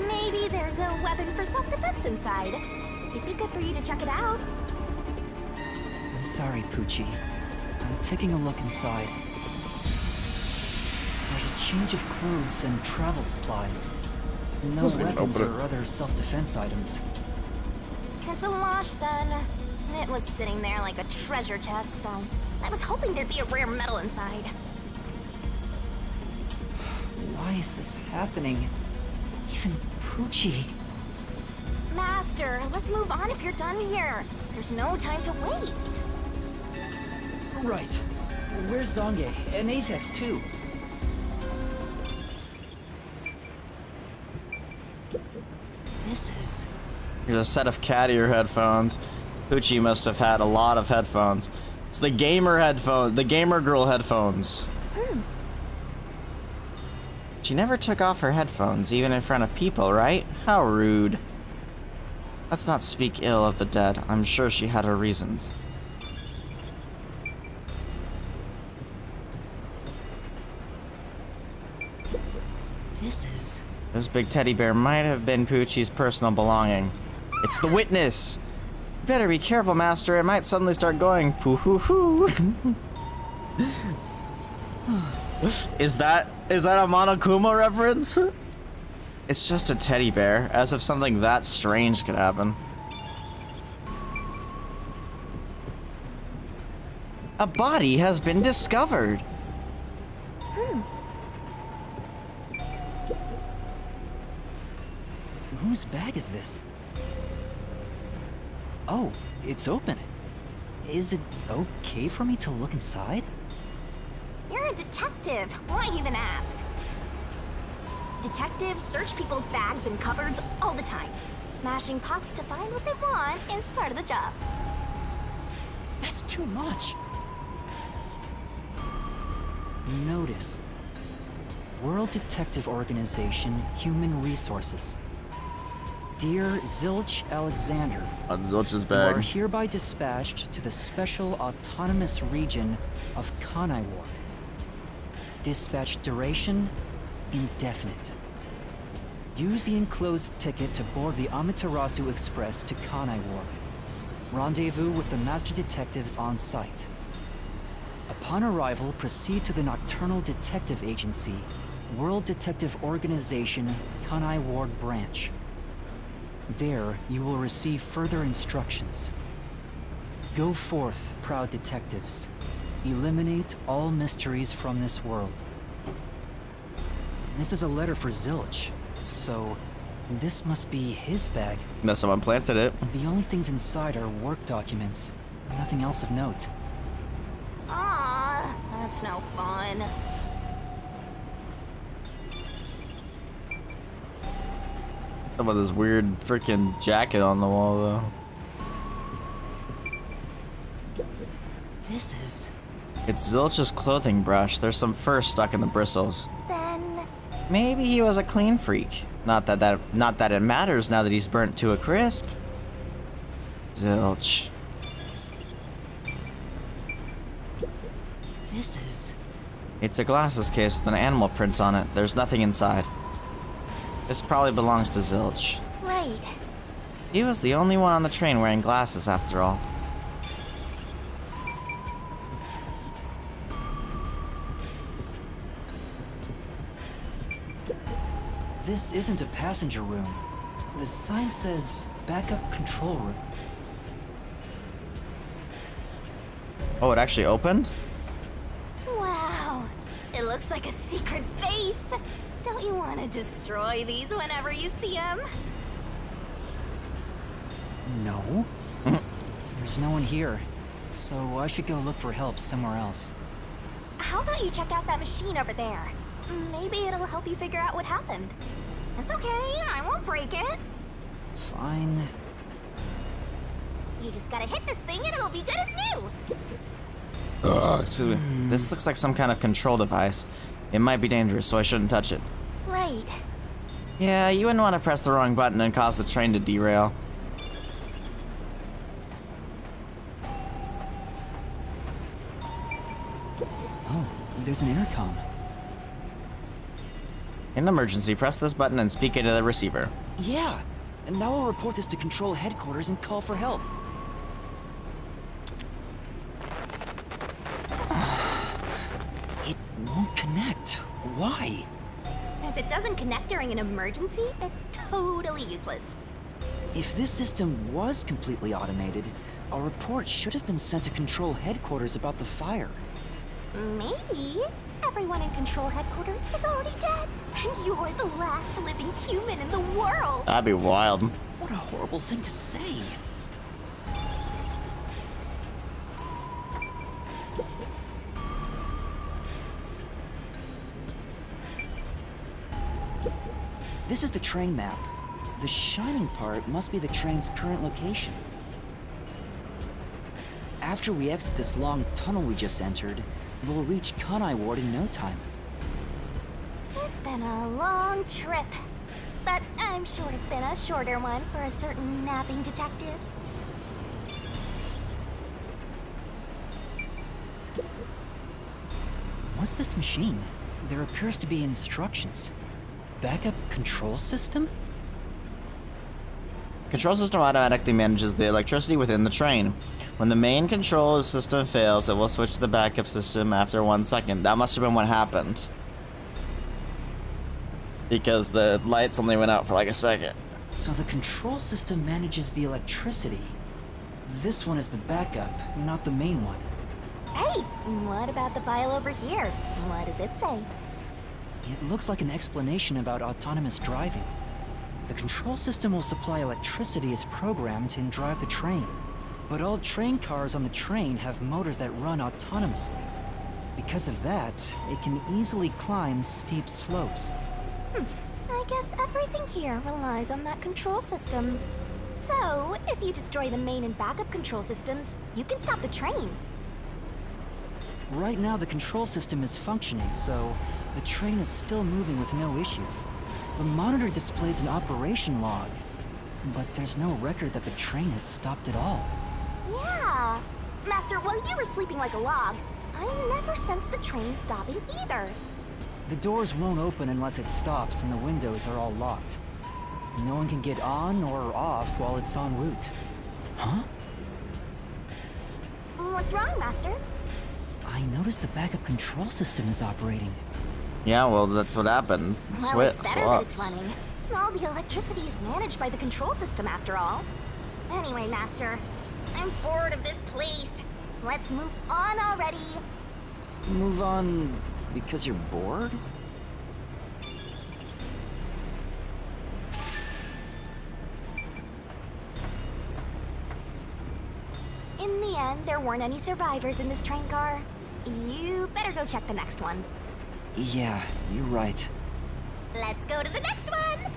Maybe there's a weapon for self-defense inside. It'd be good for you to check it out. I'm sorry, Poochie. I'm taking a look inside. There's a change of clothes and travel supplies. No weapons or other self-defense items. It's a wash, then. It was sitting there like a treasure chest, so I was hoping there'd be a rare metal inside. Why is this happening? Even Poochie. Master, let's move on if you're done here. There's no time to waste. Right. Where's Zange? And Apex, too. This is... Here's a set of cat ear headphones. Poochie must have had a lot of headphones. It's the gamer headphones, the gamer girl headphones. She never took off her headphones, even in front of people, right? How rude. Let's not speak ill of the dead. I'm sure she had her reasons. This is... This big teddy bear might have been Poochie's personal belonging. It's the witness! You better be careful, Master. It might suddenly start going poo-hoo-hoo. Is that a Monokuma reference? It's just a teddy bear, as if something that strange could happen. A body has been discovered. Whose bag is this? Oh, it's open. Is it okay for me to look inside? You're a detective. Why even ask? Detectives search people's bags and cupboards all the time. Smashing pots to find what they want is part of the job. That's too much. Notice. World Detective Organization, Human Resources. Dear Zilch Alexander, On Zilch's you are bag. hereby dispatched to the Special Autonomous Region of Kanai Ward. Dispatch duration, indefinite. Use the enclosed ticket to board the Amaterasu Express to Kanai Ward. Rendezvous with the Master Detectives on site. Upon arrival, proceed to the Nocturnal Detective Agency, World Detective Organization, Kanai Ward Branch. There, you will receive further instructions. Go forth, proud detectives. Eliminate all mysteries from this world. This is a letter for Zilch, so this must be his bag. Unless someone planted it. The only things inside are work documents, nothing else of note. Ah, that's no fun. How about this weird freaking jacket on the wall, though? This is... It's Zilch's clothing brush. There's some fur stuck in the bristles. Then Maybe he was a clean freak. Not that it matters now that he's burnt to a crisp. Zilch. This is... It's a glasses case with an animal print on it. There's nothing inside. This probably belongs to Zilch. right. He was the only one on the train wearing glasses, after all. This isn't a passenger room. The sign says backup control room. Oh, it actually opened? Wow, it looks like a secret base. Don't you want to destroy these whenever you see them? No. There's no one here, so I should go look for help somewhere else. How about you check out that machine over there? Maybe it'll help you figure out what happened. It's okay, I won't break it. Fine. You just gotta hit this thing and it'll be good as new. Excuse me. This looks like some kind of control device. It might be dangerous, so I shouldn't touch it. Right. Yeah, you wouldn't want to press the wrong button and cause the train to derail. Oh, there's an intercom. In an emergency, press this button and speak into the receiver. Yeah, and now I'll report this to Control Headquarters and call for help. It won't connect. Why? If it doesn't connect during an emergency, it's totally useless. If this system was completely automated, a report should have been sent to Control Headquarters about the fire. Maybe everyone in Control Headquarters is already dead, and you're the last living human in the world. That'd be wild. What a horrible thing to say. This is the train map. The shining part must be the train's current location. After we exit this long tunnel we just entered, we'll reach Kanai Ward in no time. It's been a long trip, but I'm sure it's been a shorter one for a certain napping detective. What's this machine? There appears to be instructions. Backup control system? Control system automatically manages the electricity within the train. When the main control system fails, it will switch to the backup system after 1 second. That must have been what happened. Because the lights only went out for like a second. So the control system manages the electricity. This one is the backup, not the main one. Hey, what about the file over here? What does it say? It looks like an explanation about autonomous driving. The control system will supply electricity as programmed and drive the train. But all train cars on the train have motors that run autonomously. Because of that, it can easily climb steep slopes. I guess everything here relies on that control system. So, if you destroy the main and backup control systems, you can stop the train. Right now the control system is functioning, so the train is still moving with no issues. The monitor displays an operation log, but there's no record that the train has stopped at all. Yeah. Master, while you were sleeping like a log, I never sensed the train stopping either. The doors won't open unless it stops and the windows are all locked. No one can get on or off while it's en route. Huh? What's wrong, Master? I noticed the backup control system is operating. Yeah, well, that's what happened. Well, it's better that it's running. All the electricity is managed by the control system, after all. Anyway, Master, I'm bored of this place. Let's move on already. Move on because you're bored? In the end, there weren't any survivors in this train car. You better go check the next one. Yeah, you're right. Let's go to the next one!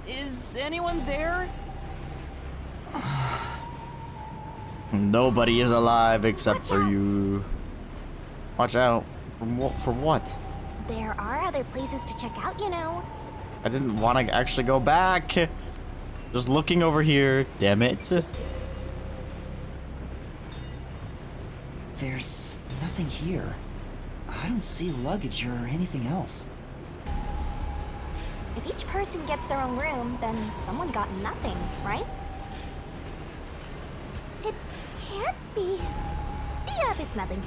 Is anyone there? Nobody is alive except for you. Watch out. For what? There are other places to check out, you know. I didn't want to actually go back. Just looking over here. Damn it. There's nothing here. I don't see luggage or anything else. If each person gets their own room, then someone got nothing, right? It can't be. Yep, it's nothing.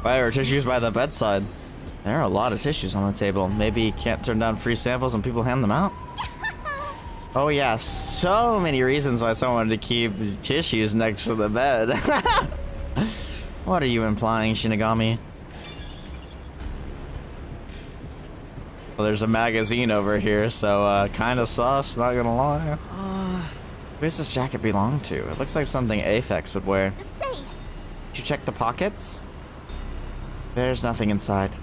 Why are tissues by the bedside? There are a lot of tissues on the table. Maybe you can't turn down free samples when people hand them out? Oh yeah, so many reasons why someone wanted to keep tissues next to the bed. What are you implying, Shinigami? Well, there's a magazine over here, so kinda sus, not gonna lie. Who does this jacket belong to? It looks like something Aphex would wear. Say, Did you check the pockets? There's nothing inside.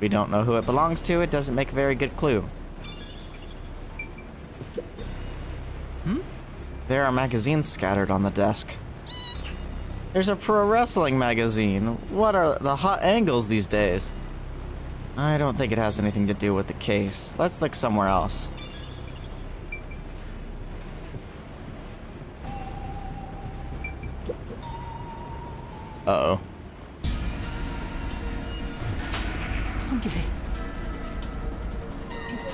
We don't know who it belongs to. It doesn't make a very good clue. There are magazines scattered on the desk. There's a pro wrestling magazine. What are the hot angles these days? I don't think it has anything to do with the case. Let's look somewhere else. Uh-oh. Sange.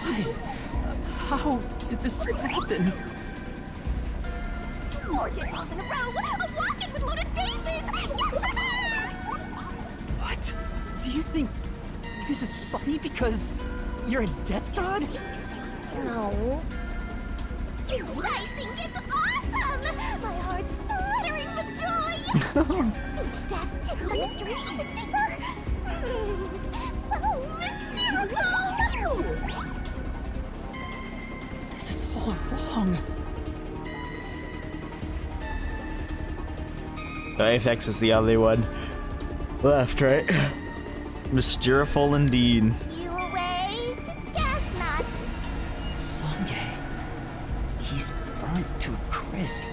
Why? How did this happen? 4 dead balls in a row! I'm walking with loaded faces! What? Do you think this is funny because you're a death god? No. I think it's awesome! My heart's fluttering with joy! Each death takes the mystery even deeper! So mystical! This is all wrong. The Aphex is the only one left, right? Mysteriful indeed. You awake? Guess not. Sange. He's burnt to a crisp.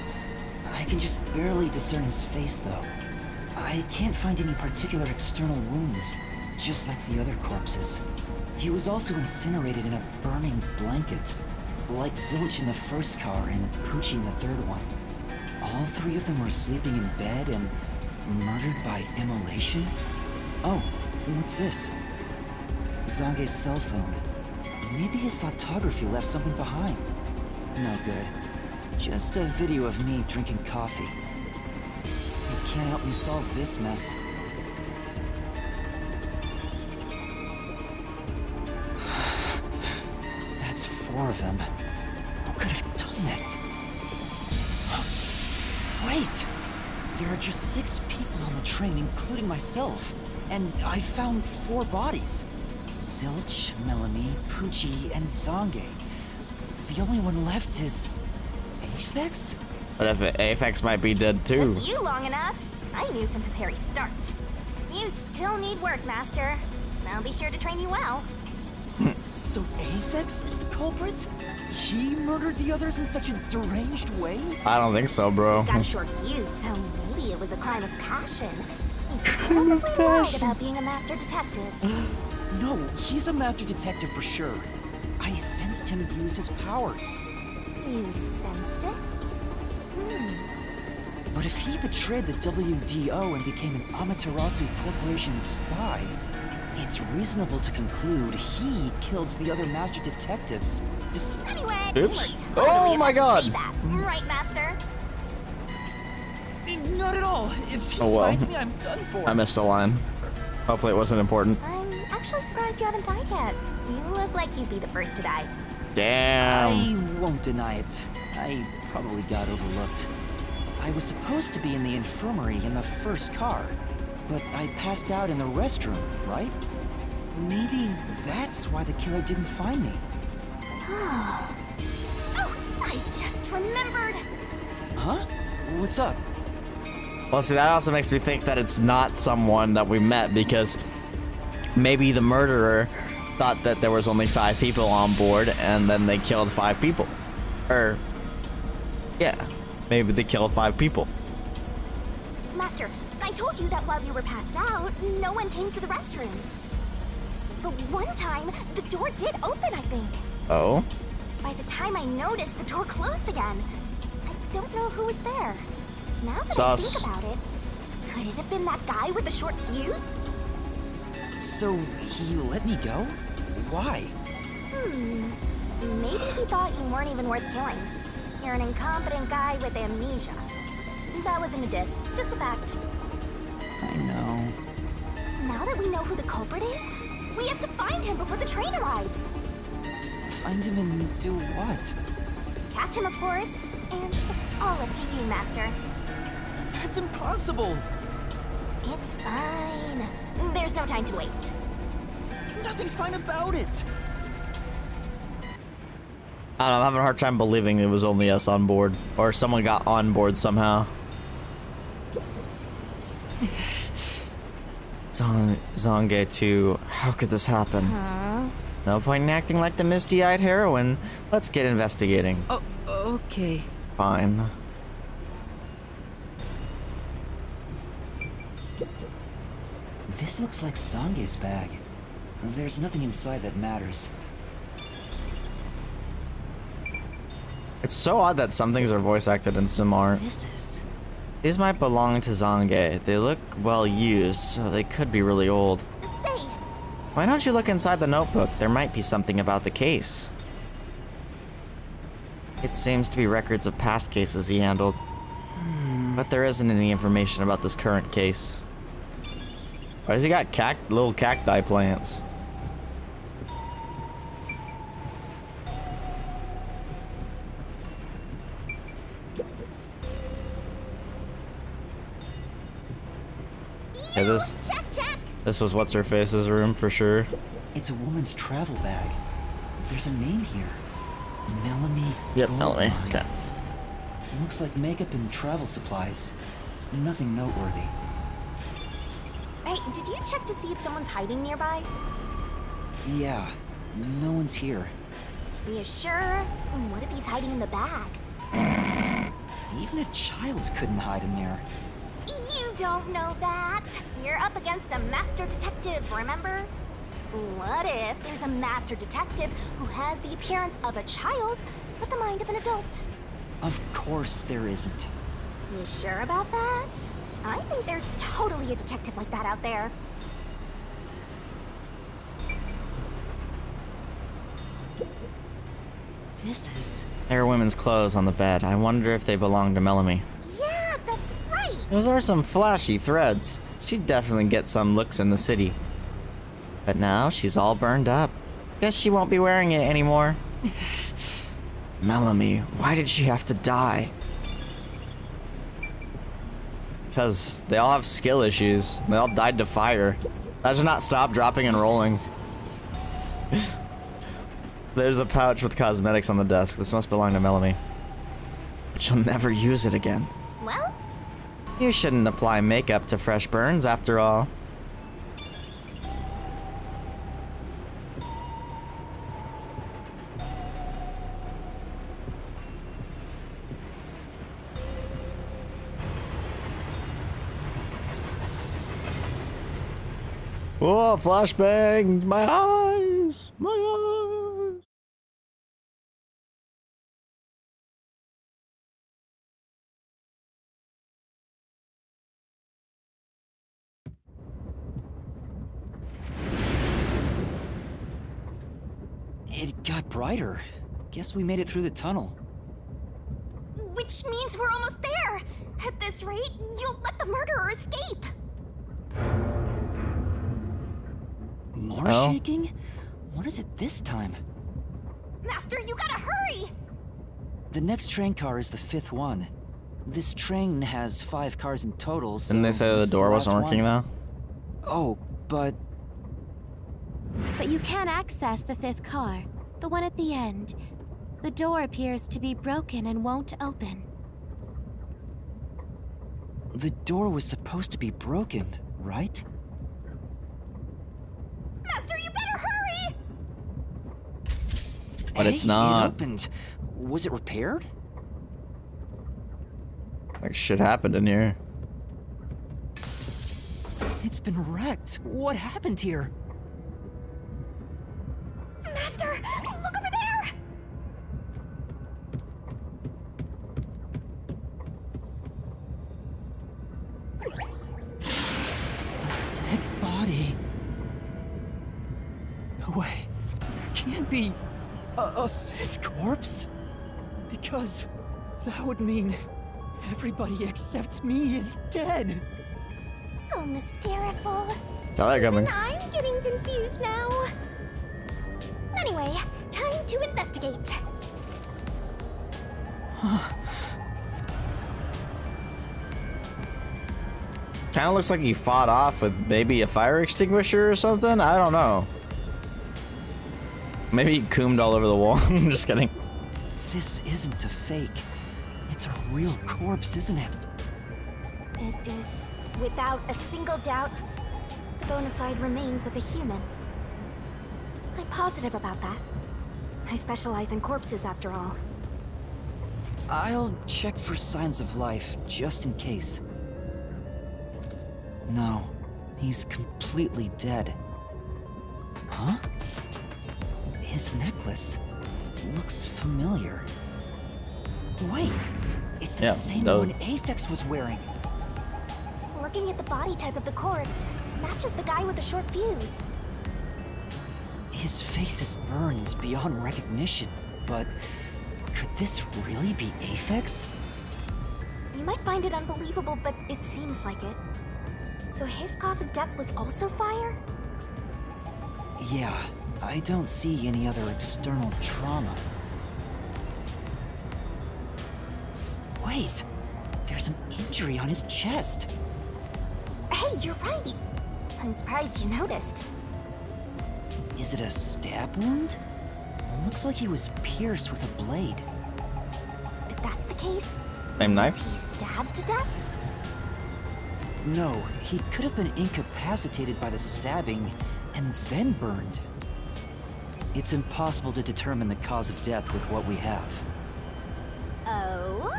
I can just barely discern his face, though. I can't find any particular external wounds, just like the other corpses. He was also incinerated in a burning blanket, like Zilch in the first car and Poochie in the third one. All 3 of them were sleeping in bed and murdered by immolation? Oh, what's this? Zange's cell phone. Maybe his photography left something behind. No good. Just a video of me drinking coffee. It can't help me solve this mess. That's 4 of them. Who could have done this? Wait! There are just 6 people on the train, including myself. And I found 4 bodies. Zilch, Melanie, Poochie, and Zange. The only one left is... Aphex? But if Aphex might be dead too. Took you long enough. I knew from the very start. You still need work, Master. I'll be sure to train you well. So Aphex is the culprit? He murdered the others in such a deranged way? I don't think so, bro. He's got a short fuse, so maybe it was a crime of passion. He probably lied about being a master detective. No, he's a master detective for sure. I sensed him use his powers. You sensed it? But if he betrayed the WDO and became an Amaterasu Corporation spy, it's reasonable to conclude he killed the other master detectives. Anyway, Oops. you were totally Oh my about to say god. that, right, Master? Not at all. If he Oh, well. finds me, I'm done for. I missed a line. Hopefully it wasn't important. I'm actually surprised you haven't died yet. You look like you'd be the first to die. Damn. I won't deny it. I probably got overlooked. I was supposed to be in the infirmary in the first car, but I passed out in the restroom, right? Maybe that's why the killer didn't find me. Oh, I just remembered. Huh? What's up? Well, see, that also makes me think that it's not someone that we met, because maybe the murderer thought that there was only 5 people on board, and then they killed 5 people. Or, yeah, maybe they killed 5 people. Master, I told you that while you were passed out, no one came to the restroom. But one time, the door did open, I think. Oh? By the time I noticed, the door closed again. I don't know who was there. Now that I Sus. think about it, could it have been that guy with the short fuse? So, he let me go? Why? Maybe he thought you weren't even worth killing. You're an incompetent guy with amnesia. That wasn't a diss, just a fact. I know. Now that we know who the culprit is, we have to find him before the train arrives. Find him and do what? Catch him, of course. And it's all up to you, Master. That's impossible! It's fine. There's no time to waste. Nothing's fine about it! I don't know, I'm having a hard time believing it was only us on board. Or someone got on board somehow. Zange 2, how could this happen? No point in acting like the misty-eyed heroine. Let's get investigating. Oh, okay. Fine. This looks like Zange's bag. There's nothing inside that matters. It's so odd that some things are voice acted and some aren't. These might belong to Zange. They look well used, so they could be really old. Say! Why don't you look inside the notebook? There might be something about the case. It seems to be records of past cases he handled. But there isn't any information about this current case. Why has he got little cacti plants? Yeah, this was what's-her-face's room for sure. It's a woman's travel bag. There's a name here. Melanie. Yep, Melanie. Okay. Looks like makeup and travel supplies. Nothing noteworthy. Hey, did you check to see if someone's hiding nearby? Yeah, no one's here. You sure? What if he's hiding in the bag? Even a child couldn't hide in there. You don't know that. You're up against a master detective, remember? What if there's a master detective who has the appearance of a child, but the mind of an adult? Of course there isn't. You sure about that? I think there's totally a detective like that out there. This is... There are women's clothes on the bed. I wonder if they belong to Melanie. Yeah, that's right! Those are some flashy threads. She'd definitely get some looks in the city. But now she's all burned up. Guess she won't be wearing it anymore. Melanie, why did she have to die? Because they all have skill issues. They all died to fire. That does not stop dropping and rolling. There's a pouch with cosmetics on the desk. This must belong to Melanie. But she'll never use it again. Well? You shouldn't apply makeup to fresh burns after all. Oh, flashbang! My eyes! My eyes! It got brighter. Guess we made it through the tunnel. Which means we're almost there. At this rate, you'll let the murderer escape. More shaking? What is it this time? Master, you gotta hurry! The next train car is the 5th one. This train has 5 cars in total, so... Didn't they say the door wasn't working though? Oh, but... But you can access the 5th car, the one at the end. The door appears to be broken and won't open. The door was supposed to be broken, right? Master, you better hurry! But it's not. It opened. Was it repaired? Like shit happened in here. It's been wrecked. What happened here? Master, look over there! A dead body. way. There can't be a fifth corpse. Because that would mean everybody except me is dead. So mysteriful. Saw that coming. And I'm getting confused now. Anyway, time to investigate. Kind of looks like he fought off with maybe a fire extinguisher or something. I don't know. Maybe he coomed all over the wall. I'm just kidding. This isn't a fake. It's a real corpse, isn't it? It is, without a single doubt, the bona fide remains of a human. I'm positive about that. I specialize in corpses, after all. I'll check for signs of life, just in case. No, he's completely dead. Huh? His necklace looks familiar. Wait, it's the same one Aphex was wearing. Looking at the body type of the corpse, matches the guy with the short fuse. His face is burned beyond recognition, but could this really be Aphex? You might find it unbelievable, but it seems like it. So his cause of death was also fire? Yeah, I don't see any other external trauma. Wait, there's an injury on his chest. Hey, you're right. I'm surprised you noticed. Is it a stab wound? Looks like he was pierced with a blade. If that's the case, Same knife? was he stabbed to death? No, he could have been incapacitated by the stabbing and then burned. It's impossible to determine the cause of death with what we have. Oh?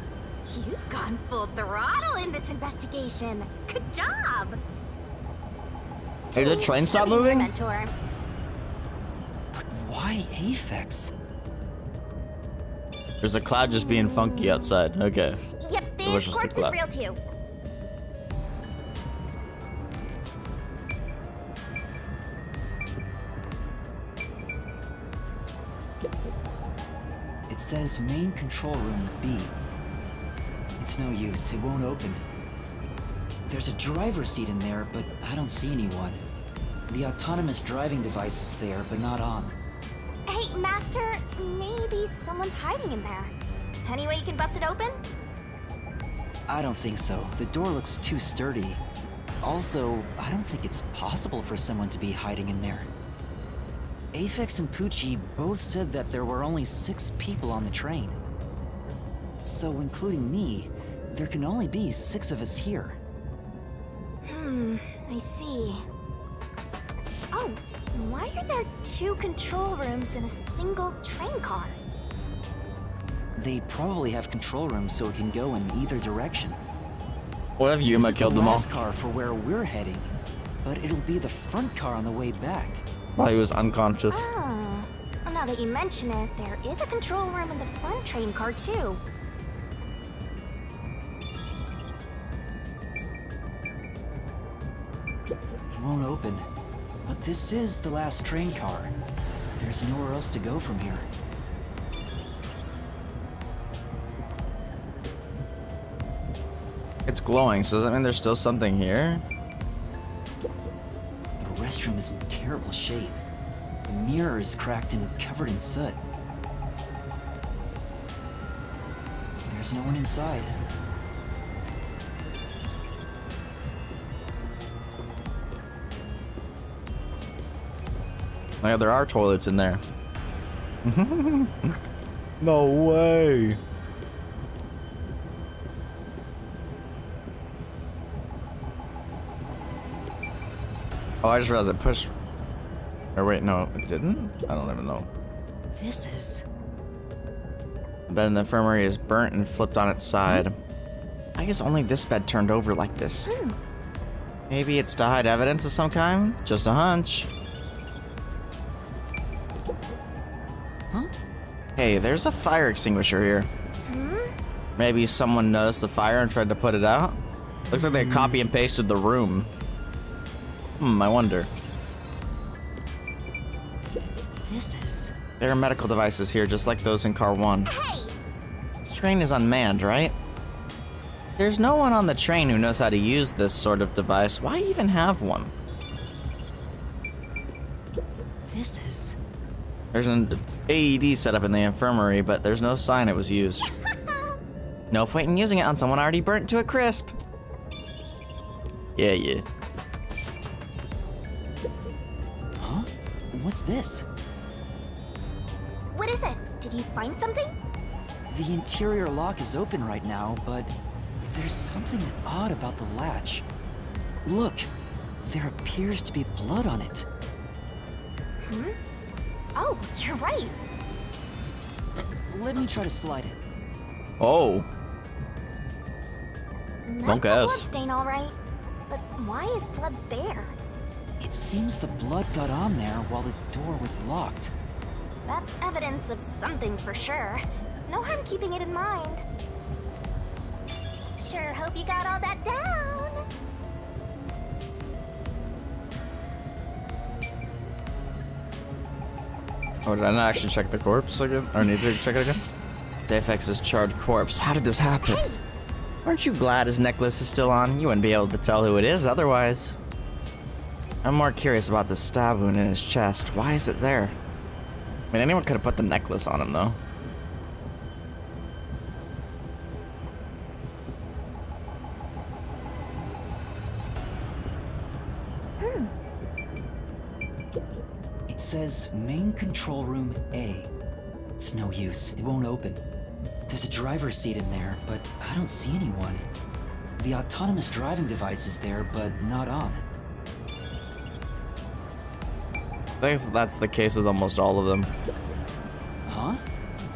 You've gone full throttle in this investigation. Good job! Hey, did the train stop Be your moving? mentor. But why Aphex? There's a cloud just being funky outside. Okay. Yep, It was this just a corpse is cloud. real too. It says main control room B. It's no use, it won't open. There's a driver's seat in there, but I don't see anyone. The autonomous driving device is there, but not on. Hey, Master, maybe someone's hiding in there. Any way you can bust it open? I don't think so. The door looks too sturdy. Also, I don't think it's possible for someone to be hiding in there. Aphex and Poochie both said that there were only 6 people on the train. So, including me, there can only be 6 of us here. I see. Oh, why are there 2 control rooms in a single train car? They probably have control rooms so it can go in either direction. What if Yuma killed them all? This is the last car for where we're heading, but it'll be the front car on the way back. While he was unconscious. Oh, well, now that you mention it, there is a control room in the front train car too. It won't open. But this is the last train car. There's nowhere else to go from here. It's glowing, so does that mean there's still something here? The restroom is in terrible shape. The mirror is cracked and covered in soot. There's no one inside. Oh yeah, there are toilets in there. No way. Oh, I just realized it pushed. Or wait, no, it didn't? I don't even know. This is... The bed in the infirmary is burnt and flipped on its side. I guess only this bed turned over like this. Maybe it's to hide evidence of some kind? Just a hunch. Huh? Hey, there's a fire extinguisher here. Maybe someone noticed the fire and tried to put it out? Looks like they copy and pasted the room. I wonder. This is... There are medical devices here, just like those in car 1. Hey! This train is unmanned, right? There's no one on the train who knows how to use this sort of device. Why even have one? This is... There's an AED set up in the infirmary, but there's no sign it was used. No point in using it on someone already burnt to a crisp. Yeah. Huh? What's this? What is it? Did you find something? The interior lock is open right now, but there's something odd about the latch. Look, there appears to be blood on it. Hmm? Oh, you're right. Let me try to slide it. Oh. That's guess. a bloodstain, all right. But why is blood there? It seems the blood got on there while the door was locked. That's evidence of something for sure. No harm keeping it in mind. Sure hope you got all that down. Oh, did I not actually check the corpse again? Or need to check it again? JFX's charred corpse. How did this happen? Hey! Aren't you glad his necklace is still on? You wouldn't be able to tell who it is otherwise. I'm more curious about the stab wound in his chest. Why is it there? I mean, anyone could have put the necklace on him, though. It says main control room A. It's no use. It won't open. There's a driver's seat in there, but I don't see anyone. The autonomous driving device is there, but not on. I think that's the case with almost all of them. Huh?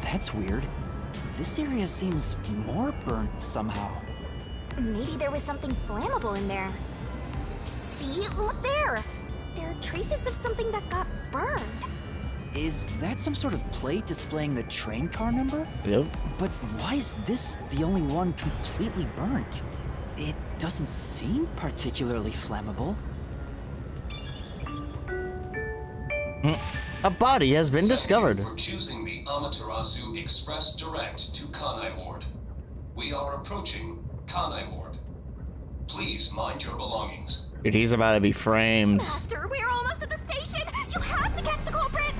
That's weird. This area seems more burnt somehow. Maybe there was something flammable in there. See? Look there! There are traces of something that got burned. Is that some sort of plate displaying the train car number? Yep. But why is this the only one completely burnt? It doesn't seem particularly flammable. A body has been discovered. Thank you for choosing the Amaterasu Express Direct to Kanai Ward. We are approaching Kanai Ward. Please mind your belongings. Dude, he's about to be framed. Master, we're almost at the station! You have to catch the culprit!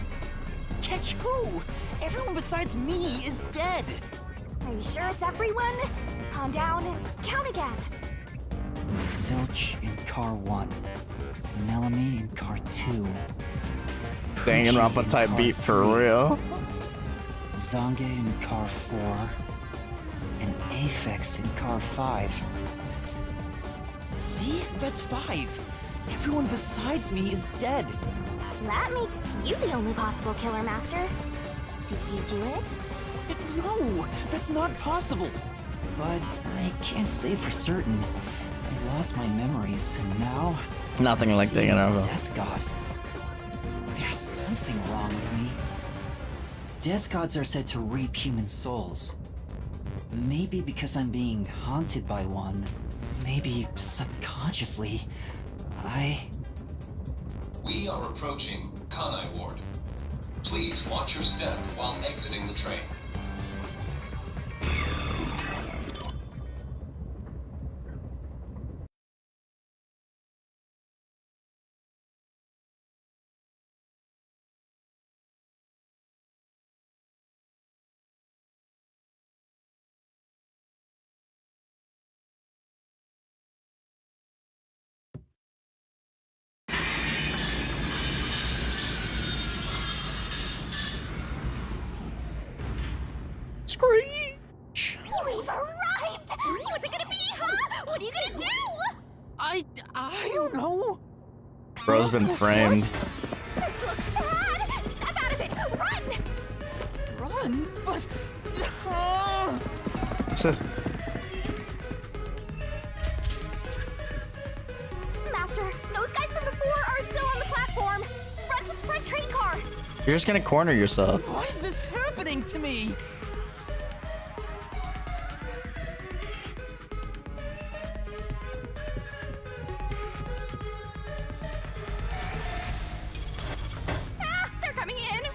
Catch who? Everyone besides me is dead! Are you sure it's everyone? Calm down and count again. Zilch in car 1. Melanie in car 2. Danganronpa type beat for real. Zange in car 4. And Aphex in car 5. See? That's 5. Everyone besides me is dead. That makes you the only possible killer, Master. Did you do it? No! That's not possible! But I can't say for certain. I lost my memories, and now... Nothing like Danganronpa. Death God. There's something wrong with me. Death gods are said to reap human souls. Maybe because I'm being haunted by one. Maybe subconsciously. We are approaching Kanai Ward. Please watch your step while exiting the train. Screech! We've arrived! What's it gonna be, huh? What are you gonna do? I don't know. Bro's been framed. This looks bad! Step out of it! Run! Run? But... Master, those guys from before are still on the platform. Run to the front train car. You're just gonna corner yourself. Why is this happening to me? Ah, they're coming in.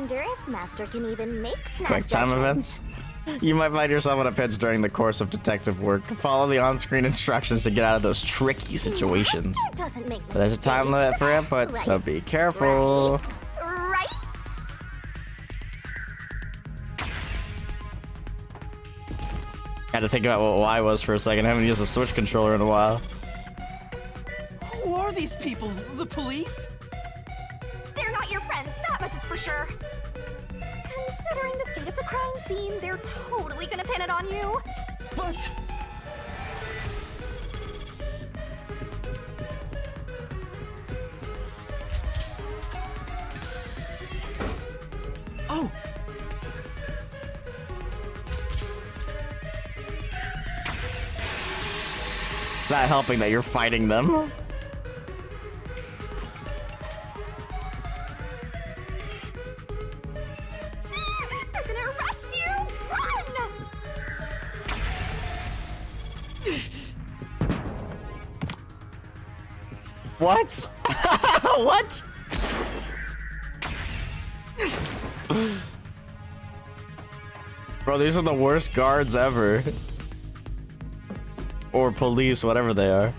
wonder if Master can even make snap Quick time judgments. events. You might find yourself in a pinch during the course of detective work. Follow the on-screen instructions to get out of those tricky situations. Master doesn't make But there's a time limit for input, so Right. be careful. Right? Had to think about what Y was for a second. I haven't used a Switch controller in a while. Who are these people? The police? They're not your friends, that much is for sure. Considering the state of the crime scene, they're totally gonna pin it on you. But... Oh! It's not helping that you're fighting them. They're gonna arrest you! Run! What? What? Bro, these are the worst guards ever. Or police, whatever they are.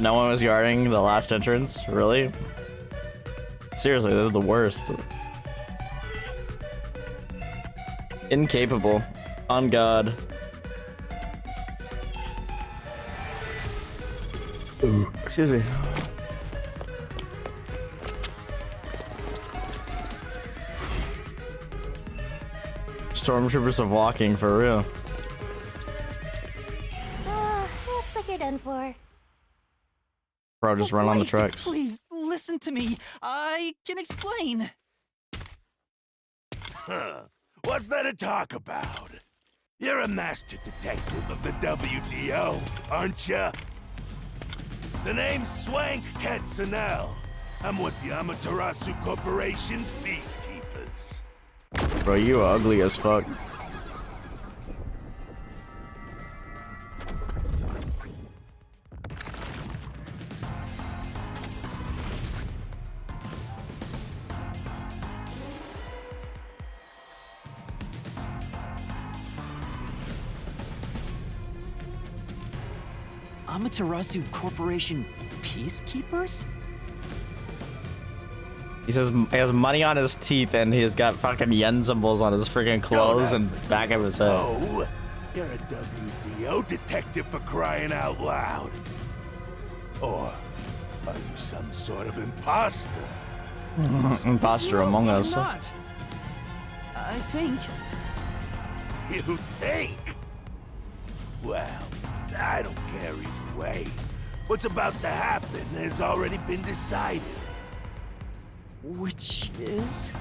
No one was guarding the last entrance? Really? Seriously, they're the worst. Incapable. On God. Ooh, excuse me. Stormtroopers are walking for real. Looks like you're done for. Bro, just run on the Wait, tracks. Please, listen to me. I can explain. Huh. What's there to talk about? You're a master detective of the WDO, aren't ya? The name's Swank Katzenel. I'm with the Amaterasu Corporation's peacekeepers. Bro, you ugly as fuck. Amaterasu Corporation peacekeepers? He says he has money on his teeth and he's got fucking yen symbols on his freaking clothes and back of his head. Oh, you're a WDO detective for crying out loud. Or are you some sort of imposter? Imposter among I'm us. not. I think. You think? Well, I don't care either way. What's about to happen has already been decided. Which is?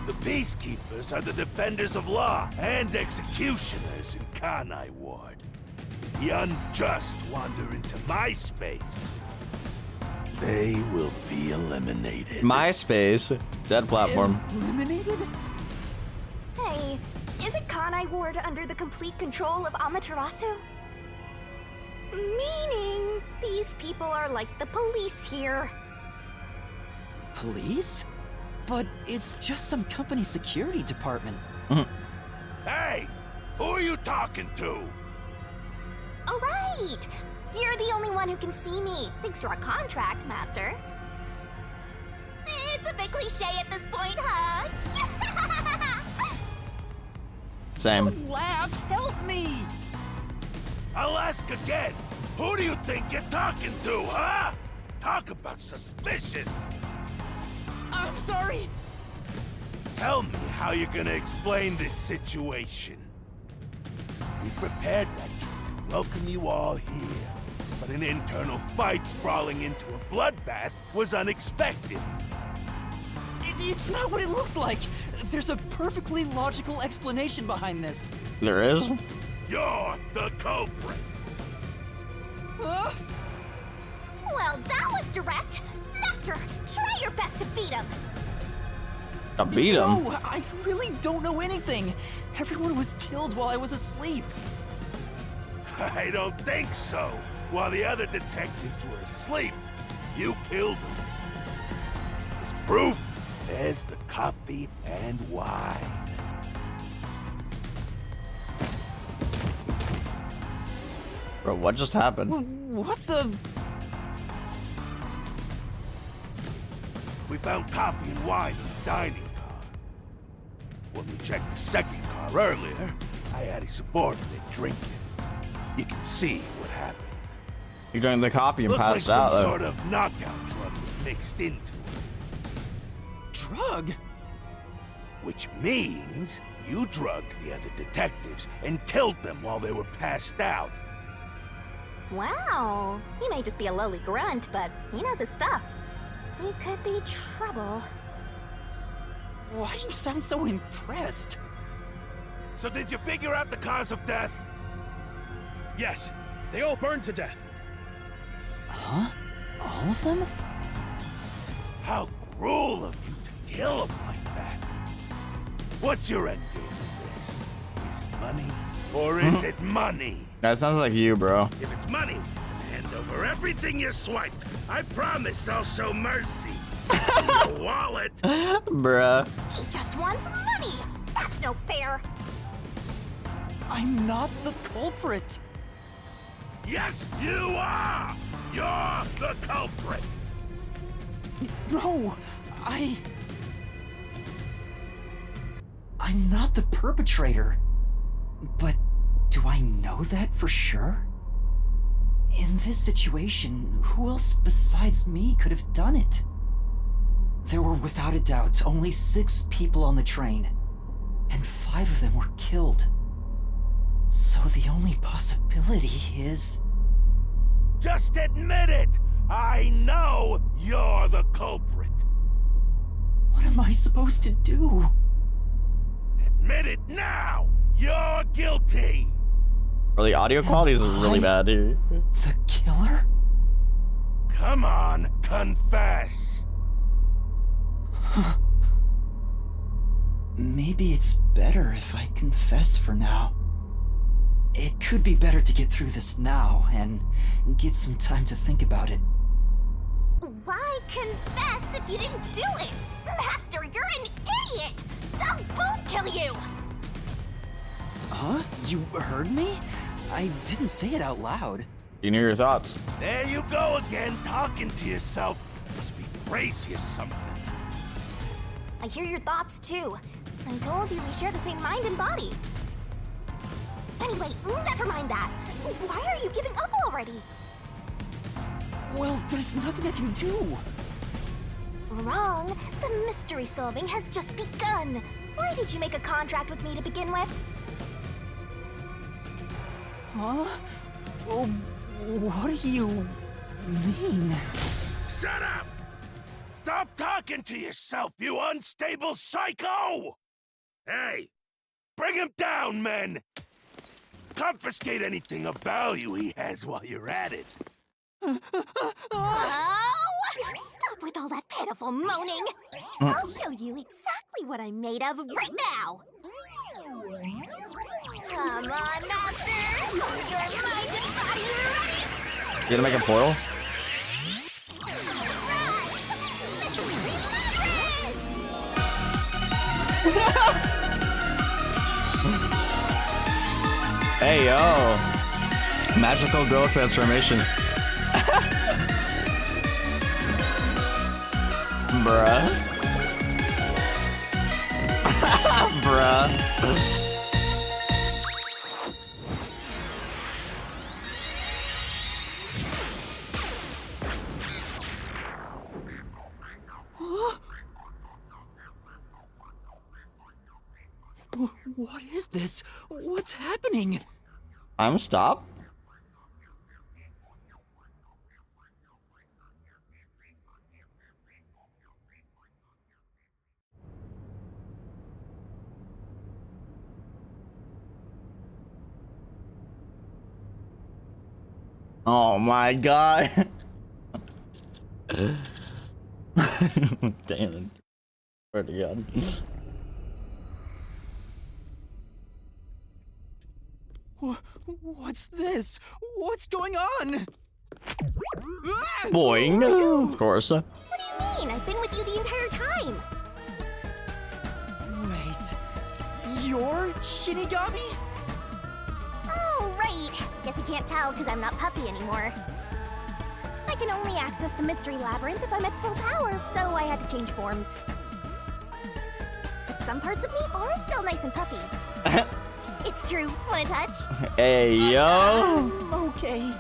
The peacekeepers are the defenders of law and executioners in Kanai Ward. The unjust wander into my space. They will be eliminated. MySpace. Dead platform. Eliminated? Hey, isn't Kanai Ward under the complete control of Amaterasu? Meaning, these people are like the police here. Police? But it's just some company security department. Hey! Who are you talking to? Oh, right! You're the only one who can see me, thanks to our contract, Master. It's a bit cliche at this point, huh? Same. Don't laugh! Help me! I'll ask again. Who do you think you're talking to, huh? Talk about suspicious. I'm sorry! Tell me how you're gonna explain this situation. We prepared that trip to welcome you all here, but an internal fight sprawling into a bloodbath was unexpected. It's not what it looks like! There's a perfectly logical explanation behind this. There is? You're the culprit. Huh? Well, that was direct. Master, try your best to beat him. I beat him. No, I really don't know anything. Everyone was killed while I was asleep. I don't think so. While the other detectives were asleep, you killed them. As proof, there's the coffee and wine. Bro, what just happened? What the? We found coffee and wine in the dining car. When we checked the second car earlier, I had a subordinate drink it. You can see what happened. You drank the coffee and Looks passed like out. some Though. sort of knockout drug was mixed into it. Drug? Which means you drugged the other detectives and killed them while they were passed out. Wow. He may just be a lowly grunt, but he knows his stuff. He could be trouble. Why do you sound so impressed? So did you figure out the cause of death? Yes, they all burned to death. Huh? All of them? How cruel of you to kill them like that. What's your end game with this? Is it money or is it money? That sounds like you, bro. If it's money, hand over everything you swiped. I promise I'll show mercy. Your wallet. Bruh. He just wants money. That's no fair. I'm not the culprit. Yes, you are! You're the culprit! No, I'm not the perpetrator. But do I know that for sure? In this situation, who else besides me could have done it? There were without a doubt only 6 people on the train, and 5 of them were killed. So the only possibility is... Just admit it! I know you're the culprit! What am I supposed to do? Admit it now! You're guilty! Bro, the audio quality is really bad, dude. The killer? Come on, confess! Maybe it's better if I confess for now. It could be better to get through this now and get some time to think about it. Why confess if you didn't do it? Master, you're an idiot! Dumb won't kill you! Huh? You heard me? I didn't say it out loud. You knew your thoughts. There you go again, talking to yourself. Must be crazy or something. I hear your thoughts too. I told you we share the same mind and body. Anyway, never mind that. Why are you giving up already? Well, there's nothing I can do. Wrong. The mystery solving has just begun. Why did you make a contract with me to begin with? Huh? Oh, what do you mean? Shut up! Stop talking to yourself, you unstable psycho! Hey, bring him down, men! Confiscate anything of value he has while you're at it. Oh! Stop with all that pitiful moaning! I'll show you exactly what I'm made of right now! Come on, Master! Use your mind and body ready! You gonna make a portal? Hey, yo! Magical girl transformation. Bruh. Bruh. What is this? What's happening? I'm stop. Oh my god. Damn it. Swear to God. What's this? What's going on? Boing. Of course. What do you mean? I've been with you the entire time. Wait, you're Shinigami? Oh, right. Guess you can't tell because I'm not Puffy anymore. I can only access the Mystery Labyrinth if I'm at full power, so I had to change forms. But some parts of me are still nice and puffy. It's true. Want a touch? Hey, yo. Okay.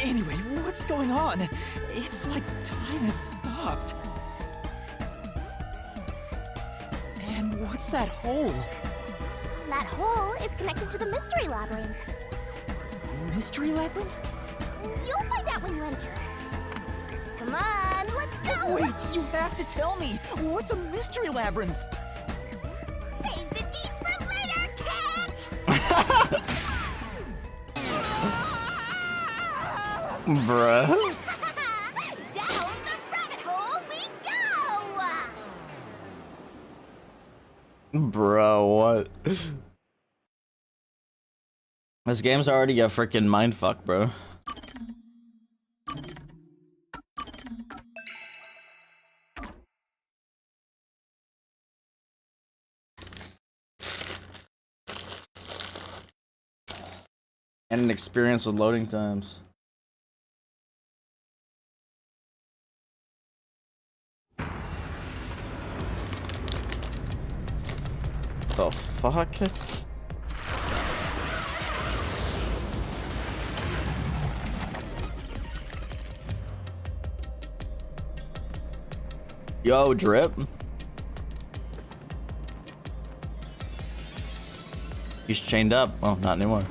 Anyway, what's going on? It's like time has stopped. And what's that hole? That hole is connected to the Mystery Labyrinth. Mystery Labyrinth? You'll find out when you enter. Come on, let's go! Wait, you have to tell me. What's a Mystery Labyrinth? Save the deeds for later, kid! Bruh. Down the rabbit hole we go! Bro, what? This game's already a freaking mindfuck, bro. And an experience with loading times. The fuck? Yo, Drip. He's chained up. Well, not anymore.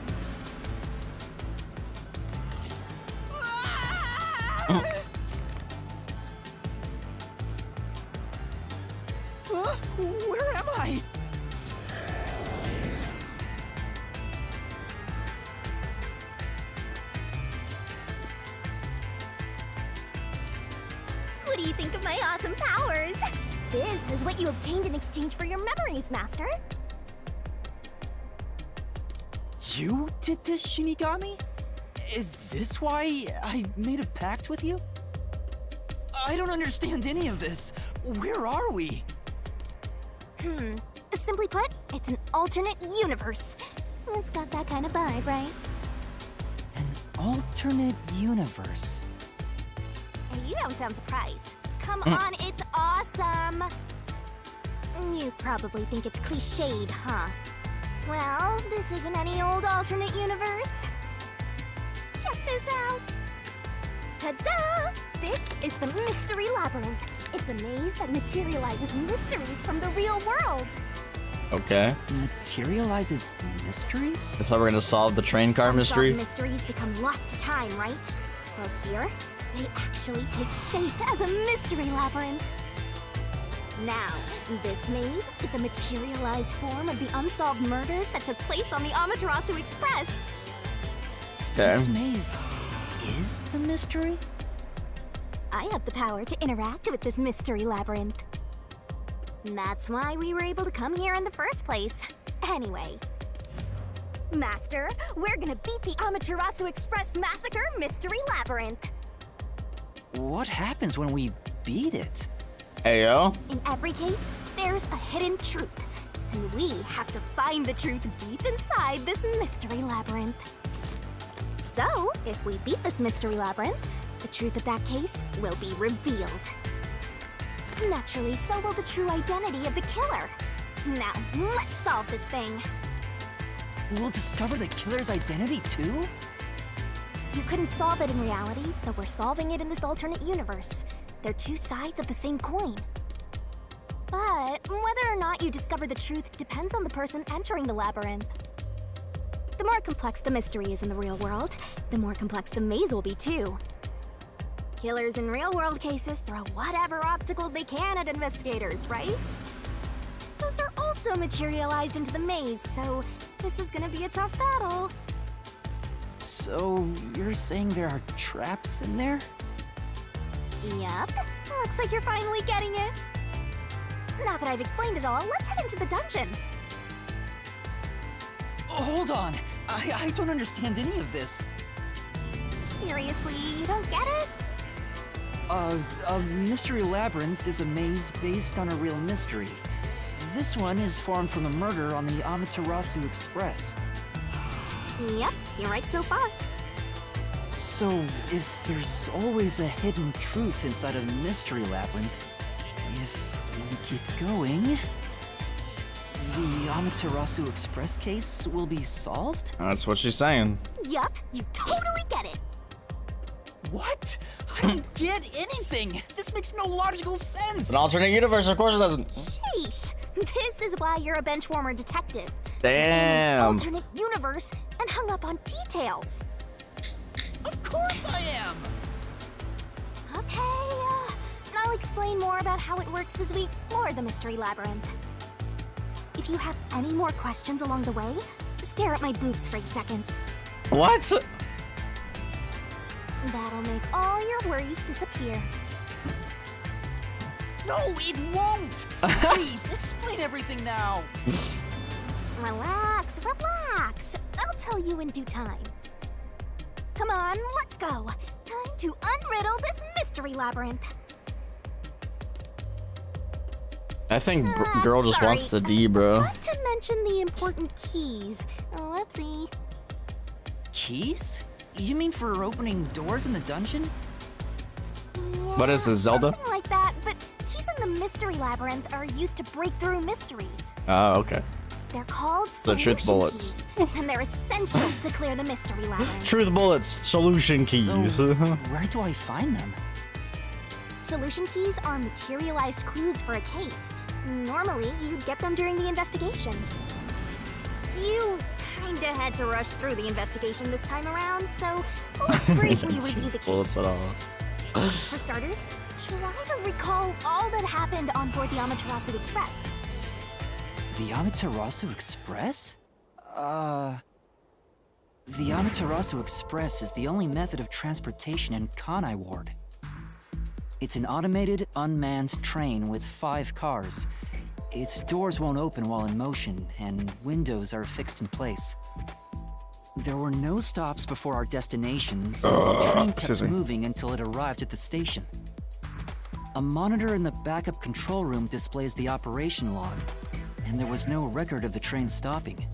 Where am I? What do you think of my awesome powers? This is what you obtained in exchange for your memories, Master. You did this, Shinigami? Is this why I made a pact with you? I don't understand any of this. Where are we? Simply put, it's an alternate universe. It's got that kind of vibe, right? An alternate universe. Hey, you don't sound surprised. Come on, it's awesome! You probably think it's cliched, huh? Well, this isn't any old alternate universe. Check this out! Ta-da! This is the Mystery Labyrinth. It's a maze that materializes mysteries from the real world. Okay. Materializes mysteries? That's how we're gonna solve the train car mystery. Mysteries become lost to time, right? Well, here, they actually take shape as a mystery labyrinth. Now, this maze is the materialized form of the unsolved murders that took place on the Amaterasu Express. This maze is the mystery? I have the power to interact with this mystery labyrinth. That's why we were able to come here in the first place. Anyway, Master, we're gonna beat the Amaterasu Express Massacre Mystery Labyrinth. What happens when we beat it? Ayo. In every case, there's a hidden truth, and we have to find the truth deep inside this mystery labyrinth. So, if we beat this mystery labyrinth, the truth of that case will be revealed. Naturally, so will the true identity of the killer. Now, let's solve this thing. We'll discover the killer's identity too? You couldn't solve it in reality, so we're solving it in this alternate universe. They're two sides of the same coin. But whether or not you discover the truth depends on the person entering the labyrinth. The more complex the mystery is in the real world, the more complex the maze will be too. Killers in real-world cases throw whatever obstacles they can at investigators, right? Those are also materialized into the maze, so this is gonna be a tough battle. So, you're saying there are traps in there? Yup. Looks like you're finally getting it. Now that I've explained it all, let's head into the dungeon. hold on. I don't understand any of this. Seriously, you don't get it? A mystery labyrinth is a maze based on a real mystery. This one is formed from a murder on the Amaterasu Express. Yep, you're right so far. So, if there's always a hidden truth inside a mystery labyrinth, if we keep going, the Amaterasu Express case will be solved? That's what she's saying. Yup, you totally get it. What? I don't get anything! This makes no logical sense! An alternate universe, of course it doesn't. Sheesh. This is why you're a benchwarmer detective. Damn. Alternate universe and hung up on details. Of course I am! Okay, I'll explain more about how it works as we explore the mystery labyrinth. If you have any more questions along the way, stare at my boobs for 8 seconds. What? That'll make all your worries disappear. No, it won't! Please, explain everything now! Relax, relax. I'll tell you in due time. Come on, let's go. Time to unriddle this mystery labyrinth. I think girl just sorry. wants the D, bro. Not to mention the important keys. Whoopsie. Keys? You mean for opening doors in the dungeon? What is this, Zelda? Something like that, but keys in the mystery labyrinth are used to break through mysteries. Oh, okay. They're called The truth solution bullets. keys, and they're essential to clear the mystery labyrinth. Truth bullets, solution keys. So, where do I find them? Solution keys are materialized clues for a case. Normally, you'd get them during the investigation. You kinda had to rush through the investigation this time around, so let's briefly review the Bullets case. at all. For starters, try to recall all that happened on board the Amaterasu Express. The Amaterasu Express? The Amaterasu Express is the only method of transportation in Kanai Ward. It's an automated, unmanned train with 5 cars. Its doors won't open while in motion, and windows are fixed in place. There were no stops before our destination, so the train kept moving until it arrived at the station. A monitor in the backup control room displays the operation log, and there was no record of the train stopping.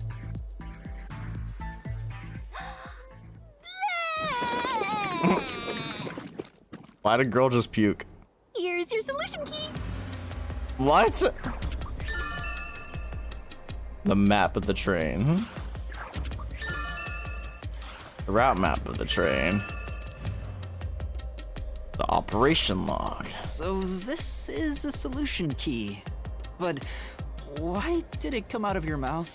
Why did girl just puke? Here's your solution key. What? The map of the train. The route map of the train. The operation log. So this is a solution key. But why did it come out of your mouth?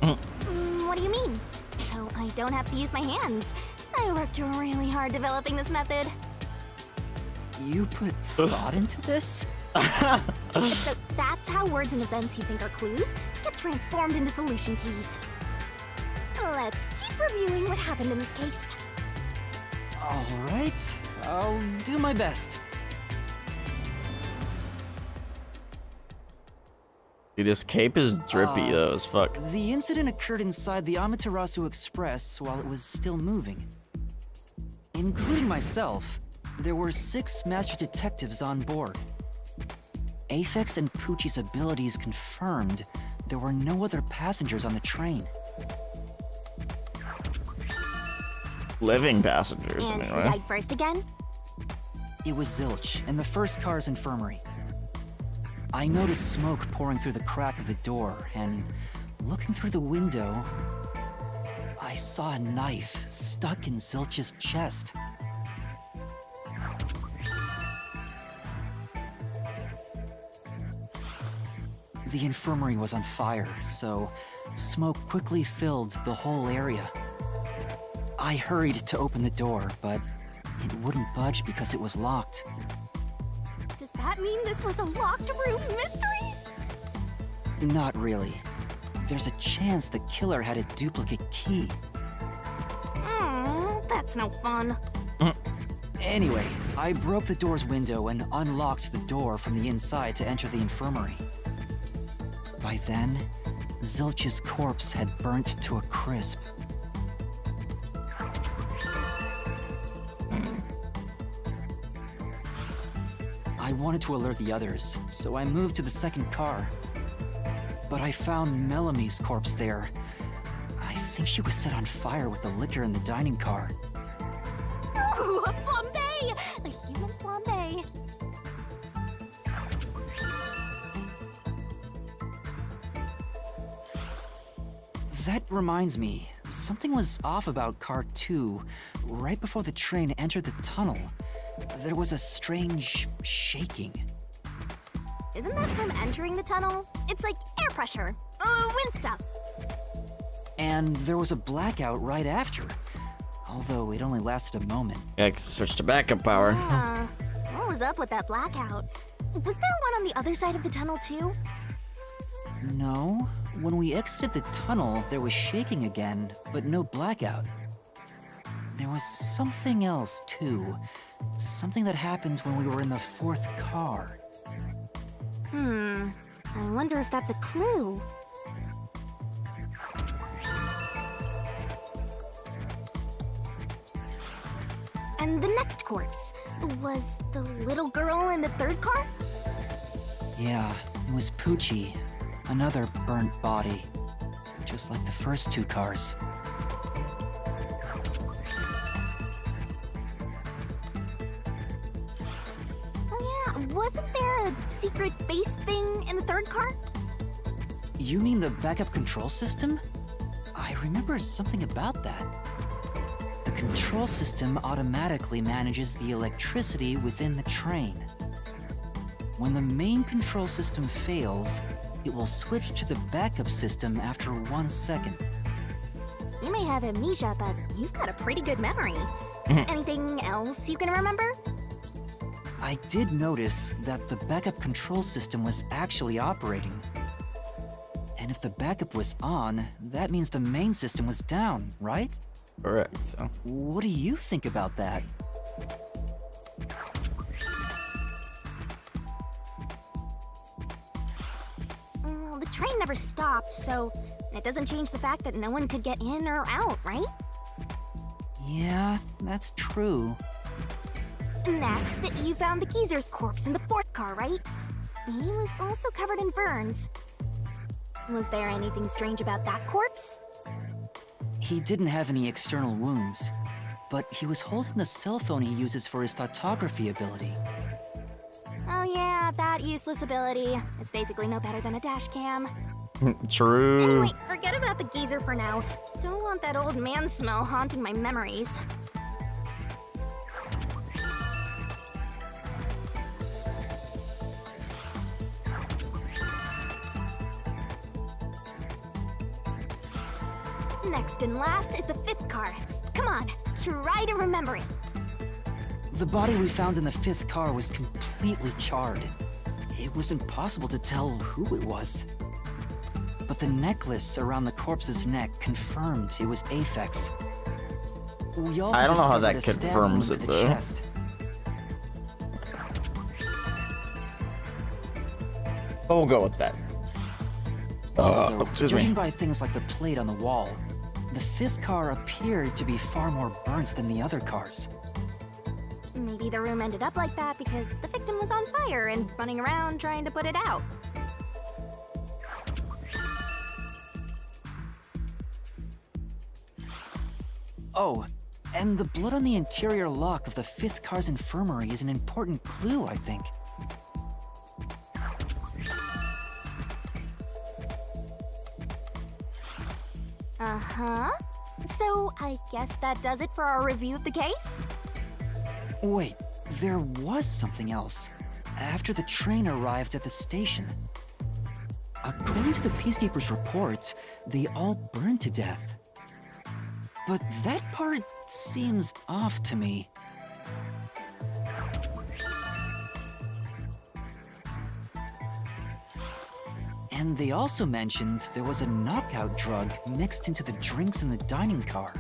What do you mean? So I don't have to use my hands. I worked really hard developing this method. You put thought into this? So that's how words and events you think are clues get transformed into solution keys. Let's keep reviewing what happened in this case. All right, I'll do my best. Dude, his cape is drippy though as fuck. The incident occurred inside the Amaterasu Express while it was still moving. Including myself, there were 6 master detectives on board. Aphex and Poochie's abilities confirmed there were no other passengers on the train. Living passengers, And anyway. who died first again? It was Zilch in the first car's infirmary. I noticed smoke pouring through the crack of the door, and looking through the window, I saw a knife stuck in Zilch's chest. The infirmary was on fire, so smoke quickly filled the whole area. I hurried to open the door, but it wouldn't budge because it was locked. Does that mean this was a locked room mystery? Not really. There's a chance the killer had a duplicate key. That's no fun. Anyway, I broke the door's window and unlocked the door from the inside to enter the infirmary. By then, Zilch's corpse had burnt to a crisp. I wanted to alert the others, so I moved to the second car. But I found Melamie's corpse there. I think she was set on fire with the liquor in the dining car. Ooh, a flambe! A human flambe. That reminds me, something was off about car 2. Right before the train entered the tunnel, there was a strange shaking. Isn't that from entering the tunnel? It's like air pressure. Wind stuff. And there was a blackout right after, although it only lasted a moment. Yeah, 'cause it switched to backup power. Yeah. What was up with that blackout? Was there one on the other side of the tunnel too? No, when we exited the tunnel, there was shaking again, but no blackout. There was something else too. Something that happened when we were in the fourth car. I wonder if that's a clue. And the next corpse was the little girl in the third car? Yeah, it was Poochie, another burnt body, just like the first 2 cars. Oh yeah, wasn't there a secret base thing in the third car? You mean the backup control system? I remember something about that. The control system automatically manages the electricity within the train. When the main control system fails, it will switch to the backup system after 1 second. You may have amnesia, but you've got a pretty good memory. Anything else you can remember? I did notice that the backup control system was actually operating. And if the backup was on, that means the main system was down, right? Correct. So. What do you think about that? Well, the train never stopped, so it doesn't change the fact that no one could get in or out, right? Yeah, that's true. Next, you found the geezer's corpse in the fourth car, right? He was also covered in burns. Was there anything strange about that corpse? He didn't have any external wounds, but he was holding the cell phone he uses for his photography ability. Oh yeah, that useless ability. It's basically no better than a dash cam. True. Anyway, forget about the geezer for now. Don't want that old man smell haunting my memories. Next and last is the fifth car. Come on, try to remember it. The body we found in the fifth car was completely charred. It was impossible to tell who it was. But the necklace around the corpse's neck confirmed it was Aphex. We also I don't know how that discovered a stab confirms wound it, to the though. chest. But we'll go with that. Also, Excuse judging me. by things like the plate on the wall, the fifth car appeared to be far more burnt than the other cars. Maybe the room ended up like that because the victim was on fire and running around trying to put it out. Oh, and the blood on the interior lock of the fifth car's infirmary is an important clue, I think. Uh-huh. So, I guess that does it for our review of the case? Wait, there was something else. After the train arrived at the station. According to the Peacekeepers' reports, they all burned to death. But that part seems off to me. And they also mentioned there was a knockout drug mixed into the drinks in the dining car.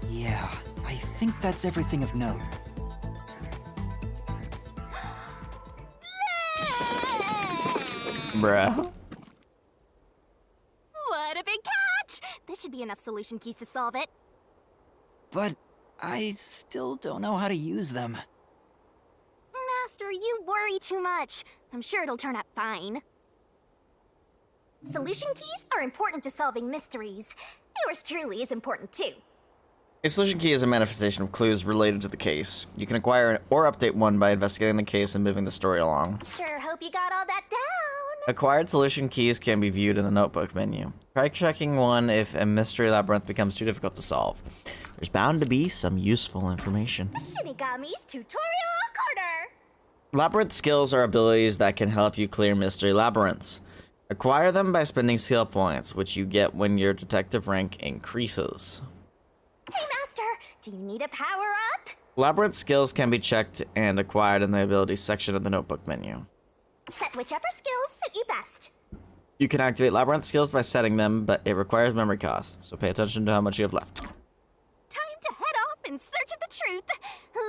Yeah, I think that's everything of note. Bruh. What a big catch! This should be enough solution keys to solve it. But I still don't know how to use them. Master, you worry too much. I'm sure it'll turn out fine. Solution keys are important to solving mysteries. Yours truly is important too. A solution key is a manifestation of clues related to the case. You can acquire or update one by investigating the case and moving the story along. Sure hope you got all that down. Acquired solution keys can be viewed in the notebook menu. Try checking one if a mystery labyrinth becomes too difficult to solve. There's bound to be some useful information. Shinigami's Tutorial Corner! Labyrinth skills are abilities that can help you clear mystery labyrinths. Acquire them by spending skill points, which you get when your detective rank increases. Hey Master, do you need a power-up? Labyrinth skills can be checked and acquired in the abilities section of the notebook menu. Set whichever skills suit you best. You can activate labyrinth skills by setting them, but it requires memory cost, so pay attention to how much you have left. Time to head off in search of the truth.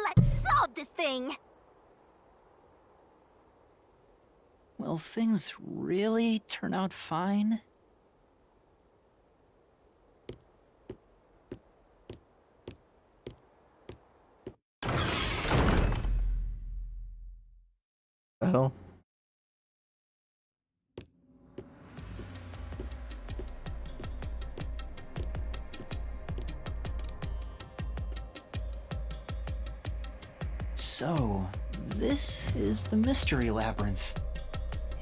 Let's solve this thing. Will things really turn out fine? The hell? So, this is the mystery labyrinth.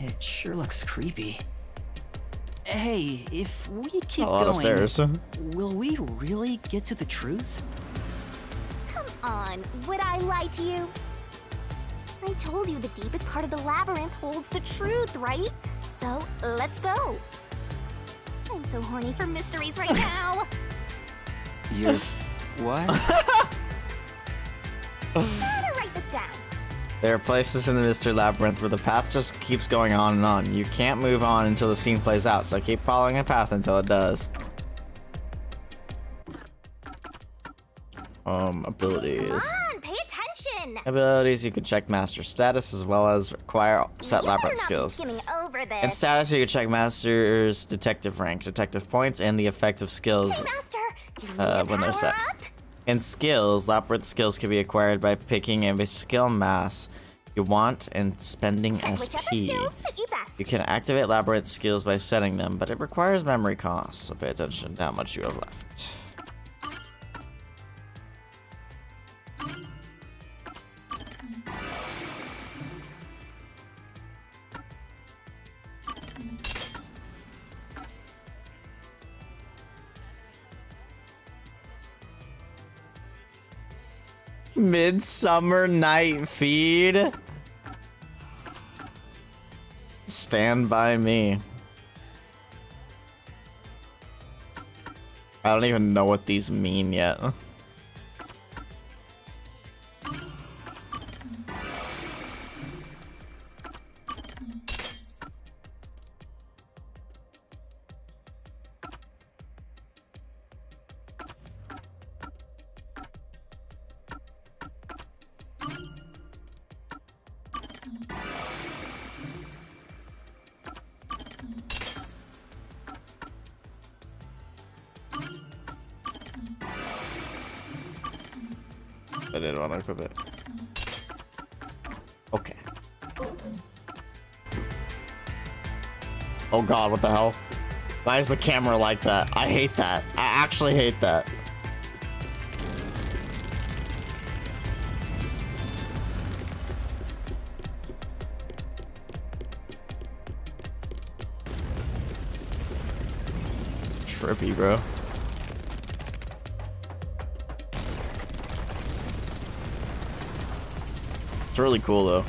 It sure looks creepy. Hey, if we keep a lot of stairs. will we really get to the truth? Come on, would I lie to you? I told you the deepest part of the labyrinth holds the truth, right? So, let's go. I'm so horny for mysteries right now. You're... what? Gotta write this down. There are places in the mystery labyrinth where the path just keeps going on and on. You can't move on until the scene plays out, so keep following a path until it does. Abilities. Come on, pay attention. Abilities, you can check master status as well as acquire set labyrinth skills. Skimming over this. In status, you can check master's detective rank, detective points, and the effect of skills Hey, Master, do you need a when they're set. power-up? In skills, labyrinth skills can be acquired by picking a skill mass you want and spending Set SP. whichever skills suit you best. You can activate labyrinth skills by setting them, but it requires memory costs, so pay attention to how much you have left. Midsummer Night Feed. Stand by me. I don't even know what these mean yet. I didn't want to equip it. Okay. Oh god, what the hell? Why is the camera like that? I hate that. I actually hate that. Trippy, bro. It's really cool though.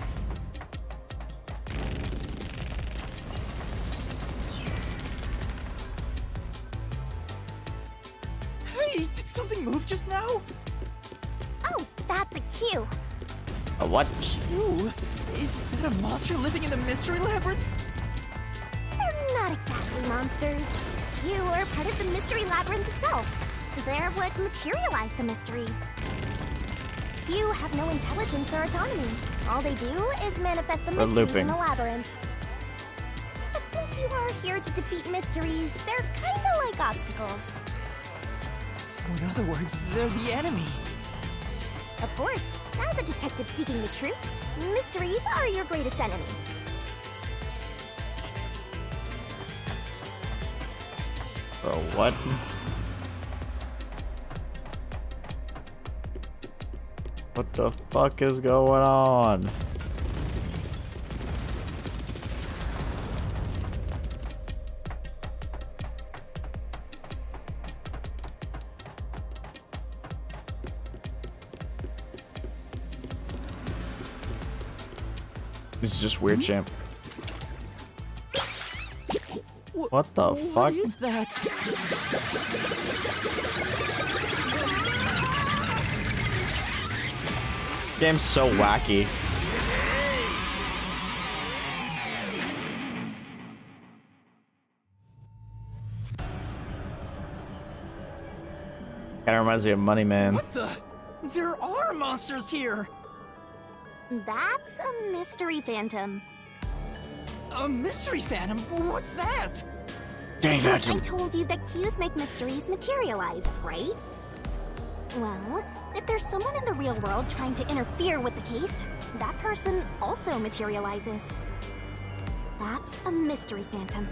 Hey, did something move just now? Oh, that's a cue. A what? Ew, is that a monster living in the mystery labyrinth? They're not exactly monsters. You are part of the mystery labyrinth itself. They're what materialize the mysteries. You have no intelligence or autonomy. All they do is manifest the mysteries in the labyrinths. since you are here to defeat mysteries, they're kinda like obstacles. So in other words, they're the enemy. Of course, as a detective seeking the truth, mysteries are your greatest enemy. Bro, what? What the fuck is going on? This is just weird, champ. What the fuck? What is that? This game's so wacky. Kinda reminds me of Money Man. What the? There are monsters here! That's a mystery phantom. A mystery phantom? What's that? Dang I told you that cues make mysteries materialize, right? Well, if there's someone in the real world trying to interfere with the case, that person also materializes. That's a mystery phantom.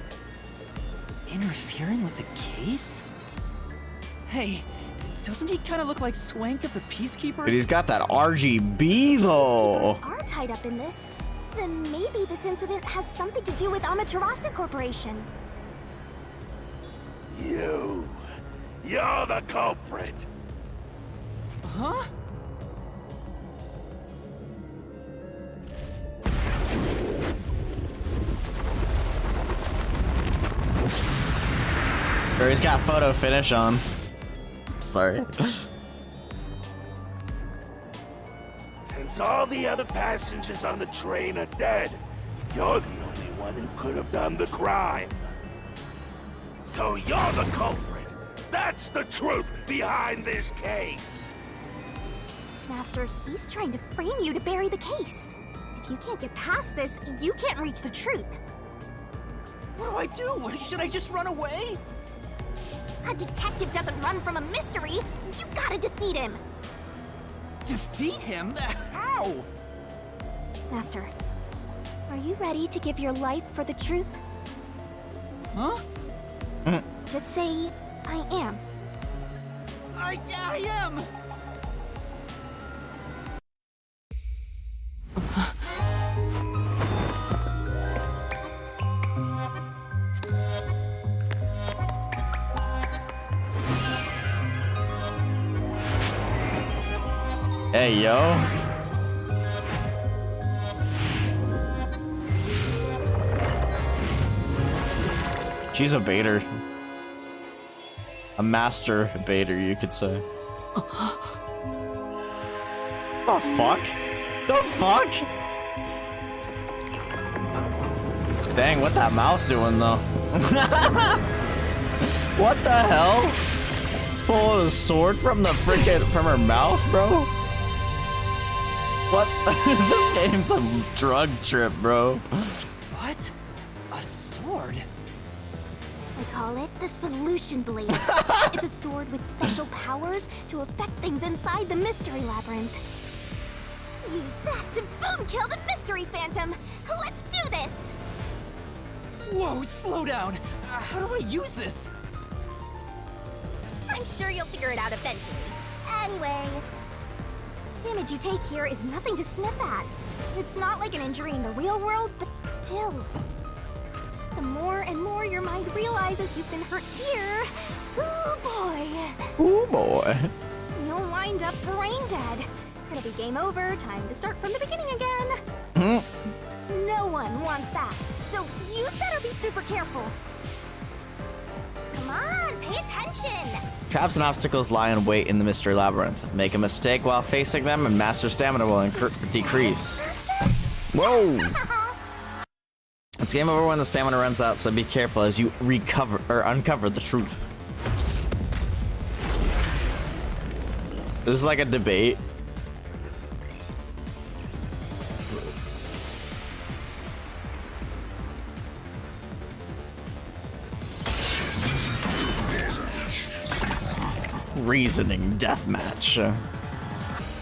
Interfering with the case? Hey, doesn't he kind of look like Swank of the Peacekeepers? But he's got that RGB though. Peacekeepers are tied up in this. Then maybe this incident has something to do with Amaterasu Corporation. You're the culprit. Huh? Bro, he's got photo finish on. Sorry. Since all the other passengers on the train are dead, you're the only one who could have done the crime. So you're the culprit. That's the truth behind this case. Master, he's trying to frame you to bury the case. If you can't get past this, you can't reach the truth. What do I do? Should I just run away? A detective doesn't run from a mystery. You gotta defeat him. Defeat him? How? Master, are you ready to give your life for the truth? Huh? Just say, I am. I am! Hey, yo. She's a baiter. A master baiter, you could say. The fuck? The fuck? Dang, what that mouth doing though? What the hell? Just pulling a sword from the from her mouth, bro? What? This game's a drug trip, bro. What? A sword? I call it the Solution Blade. It's a sword with special powers to affect things inside the Mystery Labyrinth. Use that to boom kill the Mystery Phantom. Let's do this! Whoa, slow down. How do I use this? I'm sure you'll figure it out eventually. Anyway, damage you take here is nothing to sniff at. It's not like an injury in the real world, but still. The more and more your mind realizes you've been hurt here, ooh boy. Ooh boy. You'll wind up brain dead. It'll be game over, time to start from the beginning again. No one wants that, so you better be super careful. Come on, pay attention! Traps and obstacles lie in wait in the Mystery Labyrinth. Make a mistake while facing them and master stamina will decrease. Whoa! It's game over when the stamina runs out, so be careful as you uncover the truth. This is like a debate. Reasoning deathmatch.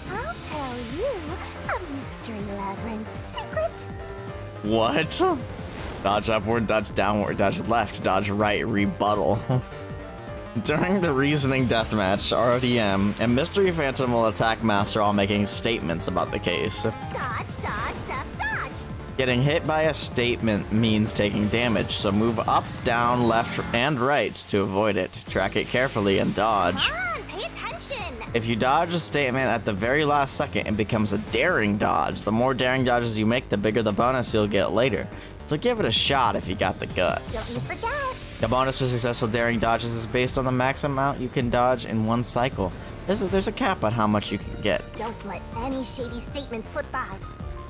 I'll tell you a mystery labyrinth secret. What? Dodge upward, dodge downward, dodge left, dodge right, rebuttal. During the reasoning deathmatch, RDM and Mystery Phantom will attack Master while making statements about the case. Dodge, dodge, dodge, dodge. Getting hit by a statement means taking damage, so move up, down, left, and right to avoid it. Track it carefully and dodge. Come on, pay attention. If you dodge a statement at the very last second, it becomes a daring dodge. The more daring dodges you make, the bigger the bonus you'll get later. So give it a shot if you got the guts. Don't you forget. The bonus for successful daring dodges is based on the max amount you can dodge in one cycle. There's a cap on how much you can get. Don't let any shady statement slip by.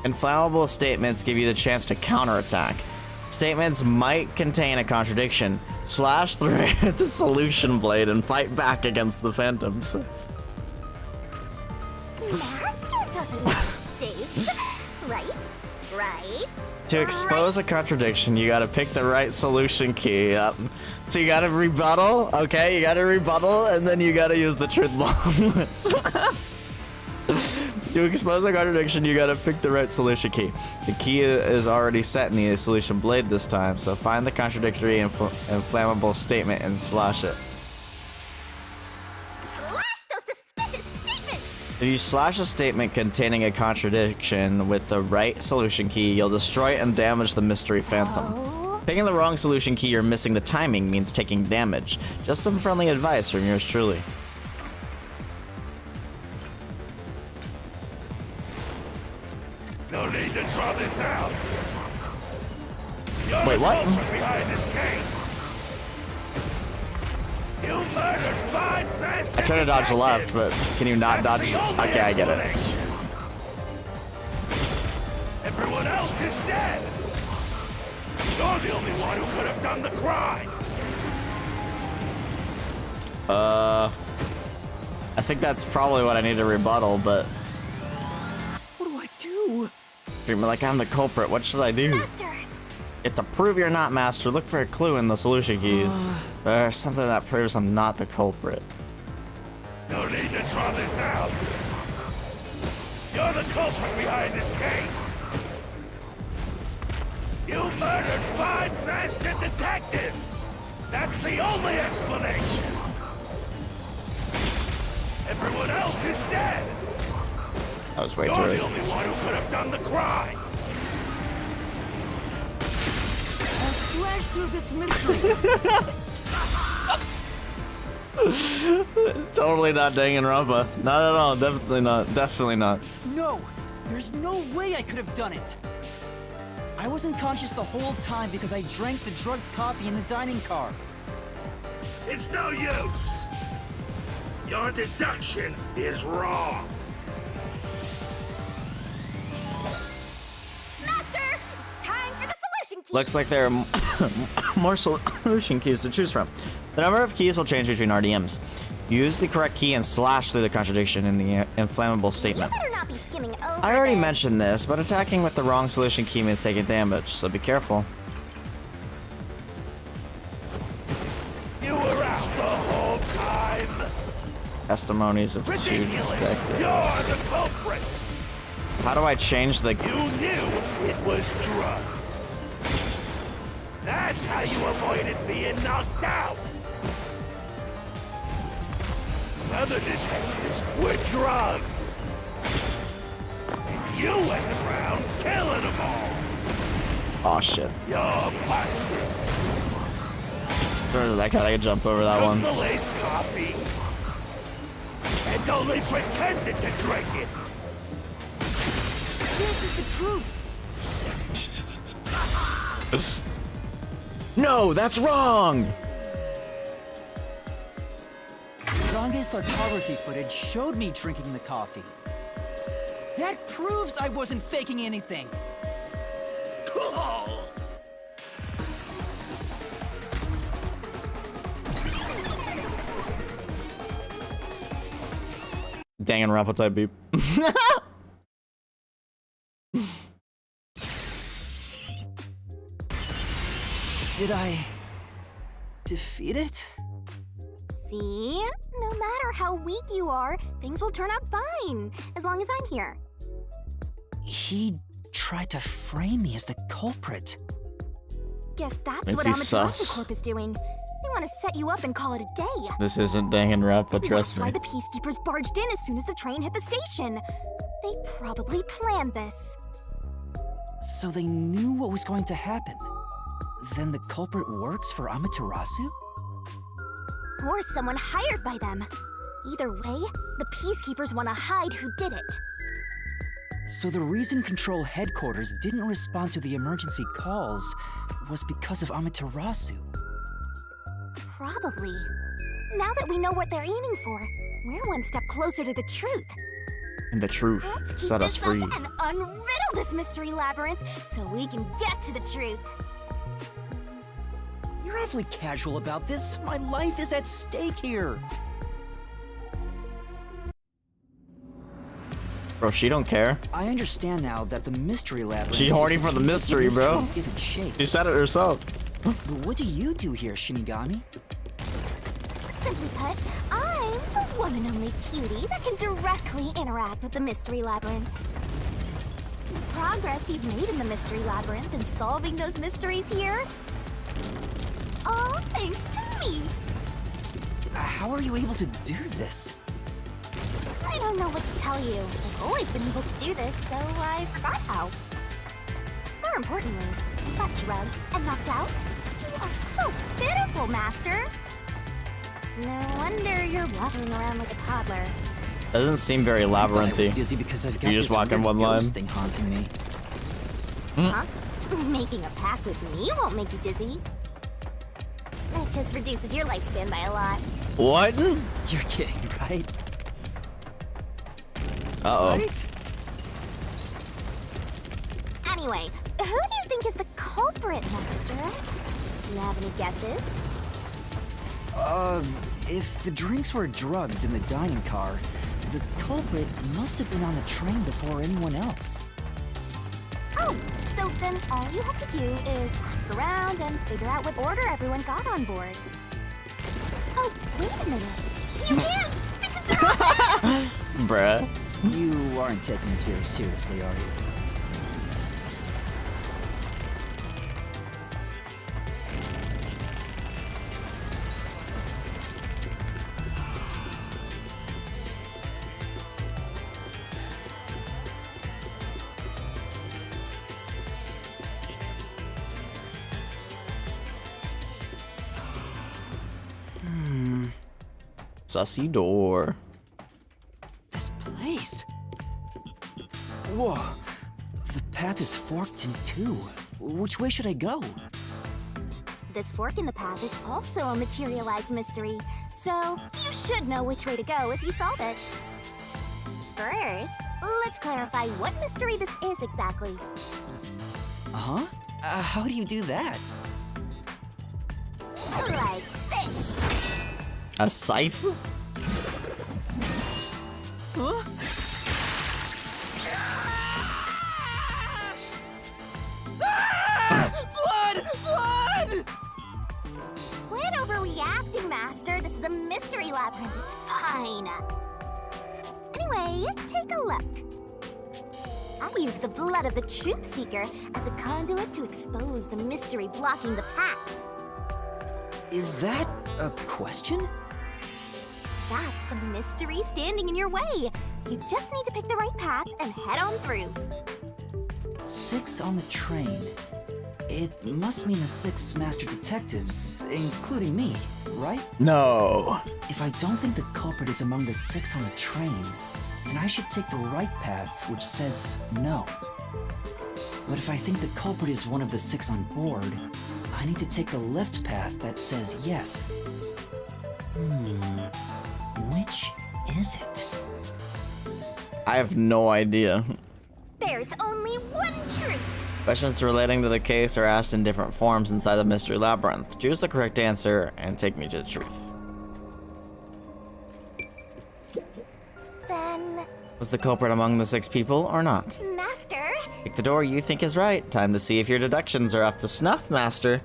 Inflammable statements give you the chance to counterattack. Statements might contain a contradiction. Slash through it with the solution blade and fight back against the phantoms. Master doesn't like staves, right? Right? To expose a contradiction, you gotta pick the right solution key. Yep. So you gotta rebuttal, okay? You gotta rebuttal, and then you gotta use the truth bomb. To expose a contradiction, you gotta pick the right solution key. The key is already set in the solution blade this time, so find the contradictory inflammable statement and slash it. Slash those suspicious statements! If you slash a statement containing a contradiction with the right solution key, you'll destroy and damage the mystery phantom. Oh. Picking the wrong solution key or missing the timing means taking damage. Just some friendly advice from yours truly. No need to draw this out. You're Wait, the what? culprit behind this case. You murdered 5 master I tried to dodge the left, but can you not That's dodge? the only Okay, I get it. explanation. Everyone else is dead. You're the only one who could have done the crime. I think that's probably what I need to rebuttal, but What do I do? treat me like I'm the culprit. What should I do? Master! If to prove you're not master, look for a clue in the solution keys. There's something that proves I'm not the culprit. No need to draw this out. You're the culprit behind this case. You murdered 5 master detectives. That's the only explanation. Everyone else is dead. That was way You're too early. the only one who could have done the crime. Slash through this mystery. It's totally not Danganronpa. Not at all. Definitely not. Definitely not. No, there's no way I could have done it. I was unconscious the whole time because I drank the drugged coffee in the dining car. It's no use. Your deduction is wrong. Master! It's time for the solution key! Looks like there are more solution keys to choose from. The number of keys will change between RDMs. Use the correct key and slash through the contradiction in the inflammable You statement. better not be skimming over I already this. mentioned this, but attacking with the wrong solution key means taking damage, so be careful. You were out the whole time. Testimonies of two Ridiculous. detectives. You're the culprit. How do I change the... You knew it was drugged. That's how you avoided being knocked out. Other detectives were drugged. And you went around killing them all. Oh shit. You're busted. Where did I gotta jump over that Took one? the laced coffee and only pretended to drink it. This is the truth. No, that's wrong! Zange's photography footage showed me drinking the coffee. That proves I wasn't faking anything. Danganronpa type beep. Did I defeat it? See? No matter how weak you are, things will turn out fine, as long as I'm here. He tried to frame me as the culprit. Guess that's Is what he Amaterasu sus? Corp is doing. They want to set you up and call it a day. This isn't Danganronpa, trust That's why me. the peacekeepers barged in as soon as the train hit the station. They probably planned this. So they knew what was going to happen. Then the culprit works for Amaterasu? Or someone hired by them. Either way, the peacekeepers want to hide who did it. So the reason Control Headquarters didn't respond to the emergency calls was because of Amaterasu. Probably. Now that we know what they're aiming for, we're one step closer to the truth. And the truth Let's set keep us this free. up and unriddle this mystery labyrinth so we can get to the truth. You're awfully casual about this. My life is at stake here. Bro, she don't care. I understand now that the mystery labyrinth. She is horny the for the piece of mystery, bro. mystery's given shape. She said it herself. But what do you do here, Shinigami? Simply put, I'm the one and only cutie that can directly interact with the mystery labyrinth. The progress you've made in the mystery labyrinth and solving those mysteries here, it's all thanks to me. How are you able to do this? I don't know what to tell you. I've always been able to do this, so I forgot how. More importantly, you got drugged and knocked out. You are so pitiful, Master. No wonder you're wandering around like a toddler. Doesn't seem very I was labyrinthy. dizzy because I've got You just this walk in weird one line. ghost thing haunting me. Huh? Making a pact with me won't make you dizzy. That just reduces your lifespan by a lot. What? You're kidding, right? Uh-oh. Right? Anyway, who do you think is the culprit, Master? Do you have any guesses? If the drinks were drugs in the dining car, the culprit must have been on the train before anyone else. Oh, so then all you have to do is ask around and figure out what order everyone got on board. Oh, wait a minute. You can't! Because Bruh. You aren't taking this very seriously, are you? Sussy door. This place. Whoa. The path is forked in two. Which way should I go? this fork in the path is also a materialized mystery, so you should know which way to go if you solve it. First, let's clarify what mystery this is exactly. Uh-huh? How do you do that? Like this. A scythe? Huh? Blood! Blood! Quit overreacting, Master. This is a mystery labyrinth. It's fine. Anyway, take a look. I use the blood of the Truth Seeker as a conduit to expose the mystery blocking the path. Is that a question? That's the mystery standing in your way. You just need to pick the right path and head on through. 6 on the train. It must mean the 6 master detectives, including me, right? No. If I don't think the culprit is among the 6 on the train, then I should take the right path, which says no. But if I think the culprit is one of the 6 on board, I need to take the left path that says yes. Which is it? I have no idea. There's only one truth. Questions relating to the case are asked in different forms inside the mystery labyrinth. Choose the correct answer and take me to the truth. Then, Was the culprit among the 6 people or not? Master, Pick the door you think is right. Time to see if your deductions are up to snuff, Master.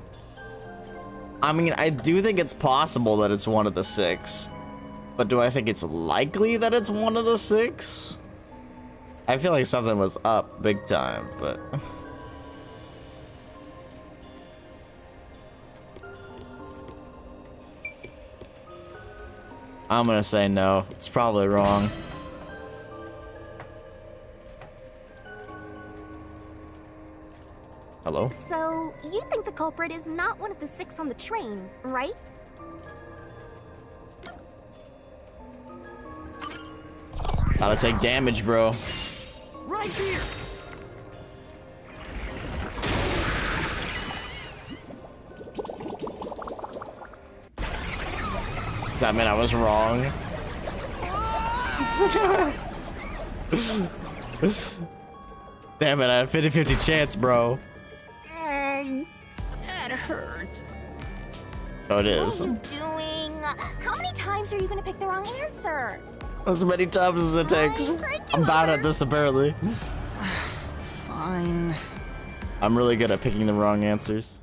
I mean, I do think it's possible that it's one of the 6. But do I think it's likely that it's one of the 6? I feel like something was up big time, but... I'm gonna say no. It's probably wrong. Hello? So, you think the culprit is not one of the 6 on the train, right? Gotta take damage, bro. Right here. Does that mean I was wrong? Damn it, I had a 50-50 chance, bro. That hurt. Oh, it is. What are you doing? How many times are you gonna pick the wrong answer? As many times as it takes. I'm bad at this, apparently. Fine. I'm really good at picking the wrong answers.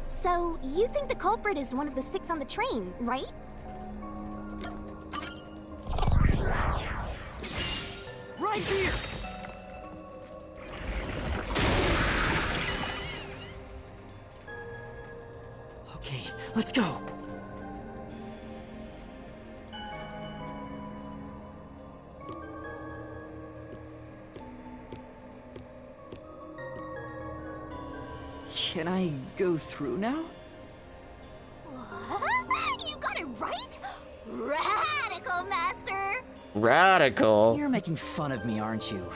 So, you think the culprit is one of the 6 on the train, right? Right here. Okay, let's go. Can I go through now? What? You got it right? Radical, Master! Radical? You're making fun of me, aren't you?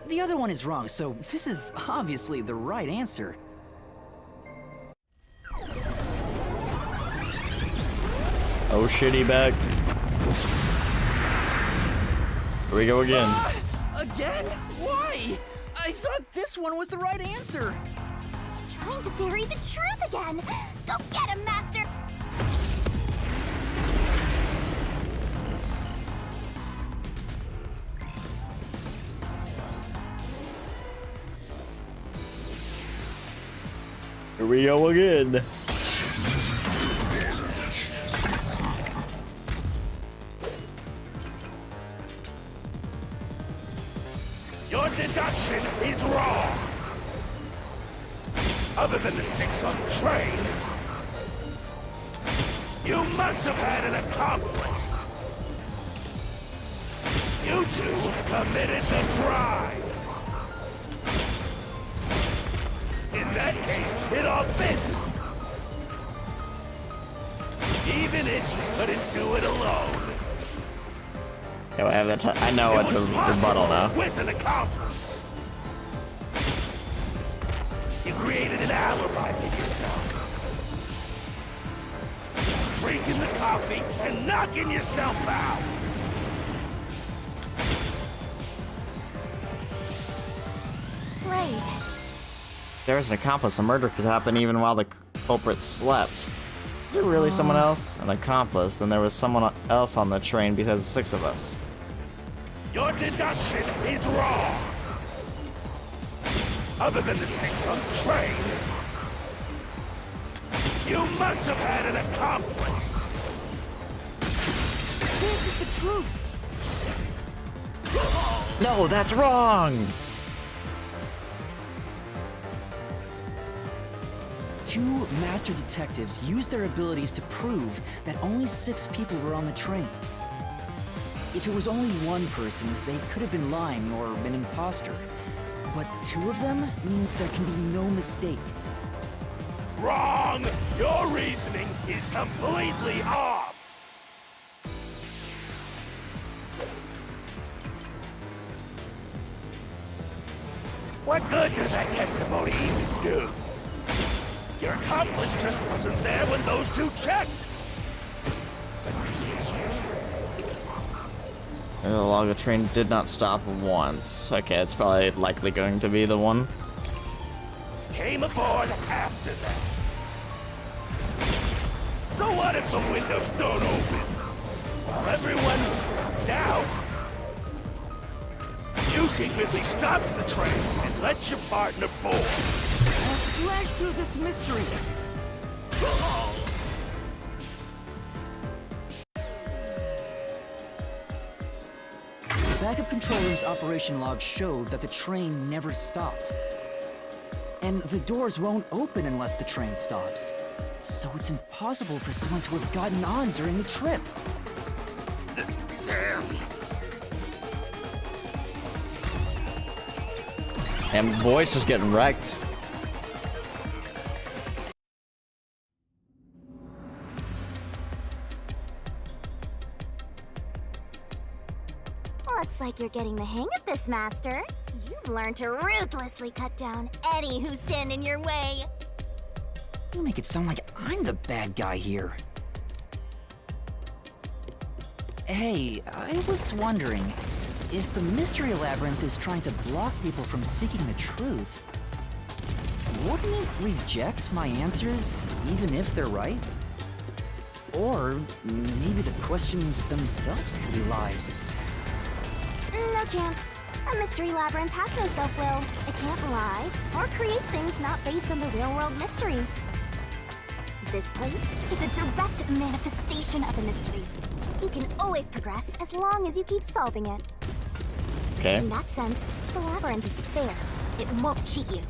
The other one is wrong, so this is obviously the right answer. Oh, shitty bag. Here we go again. Again? Why? I thought this one was the right answer. He's trying to bury the truth again! Go get him, Master! Here we go again. Your deduction is wrong. Other than the 6 on the train, you must have had an accomplice. You two committed the crime. In that case, it all fits. Even if you couldn't do it alone. Yeah, I have that. I know what to rebuttal now. With an accomplice. You created an alibi for yourself. Drinking the coffee and knocking yourself out. Right. There's an accomplice. A murder could happen even while the culprit slept. Is it really someone else? An accomplice, and there was someone else on the train besides the 6 of us. Your deduction is wrong. Other than the 6 on the train, you must have had an accomplice. This is the truth. No, that's wrong. 2 master detectives used their abilities to prove that only 6 people were on the train. If it was only one person, they could have been lying or an imposter. But 2 of them means there can be no mistake. Wrong! Your reasoning is completely off! What good does that testimony even do? Your accomplice just wasn't there when those 2 checked! The log of train did not stop once. Okay, it's probably likely going to be the one. Came aboard after that. So what if the windows don't open? While everyone was in doubt, you You secretly stopped the train and let your partner board. Flash through this mystery. The backup control room's operation log showed that the train never stopped. And the doors won't open unless the train stops. So it's impossible for someone to have gotten on during the trip. Damn. And the boy's just getting wrecked. Looks like you're getting the hang of this, Master. You've learned to ruthlessly cut down any who stand in your way. You make it sound like I'm the bad guy here. Hey, I was wondering, if the Mystery Labyrinth is trying to block people from seeking the truth, wouldn't it reject my answers, even if they're right? Or maybe the questions themselves could be lies. No chance. A Mystery Labyrinth has no self-will. It can't lie or create things not based on the real-world mystery. This place is a direct manifestation of a mystery. You can always progress as long as you keep solving it. Okay. In that sense, the labyrinth is fair. It won't cheat you.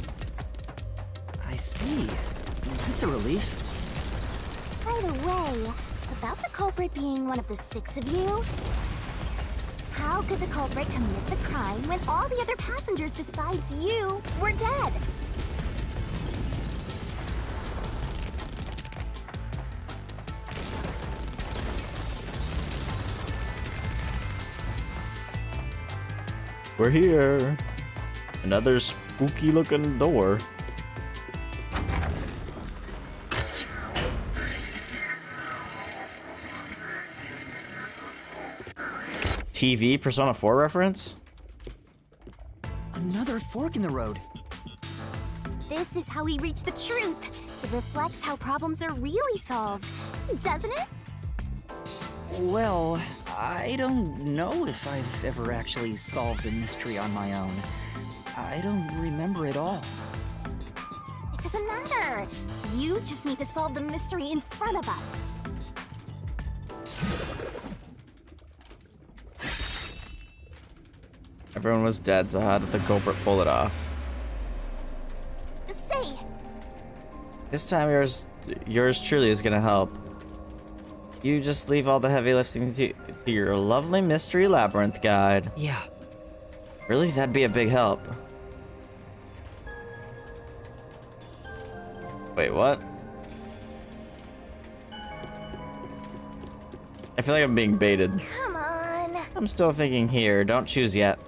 I see. That's a relief. By the way, about the culprit being one of the 6 of you, how could the culprit commit the crime when all the other passengers besides you were dead? We're here. Another spooky looking door. TV Persona 4 reference? Another fork in the road. This is how we reach the truth. It reflects how problems are really solved, doesn't it? Well, I don't know if I've ever actually solved a mystery on my own. I don't remember it all. It doesn't matter. You just need to solve the mystery in front of us. Everyone was dead, so how did the culprit pull it off? Say, This time yours truly is gonna help. You just leave all the heavy lifting to your lovely Mystery Labyrinth guide. Yeah. Really? That'd be a big help. Wait, what? I feel like I'm being baited. come on. I'm still thinking here. Don't choose yet.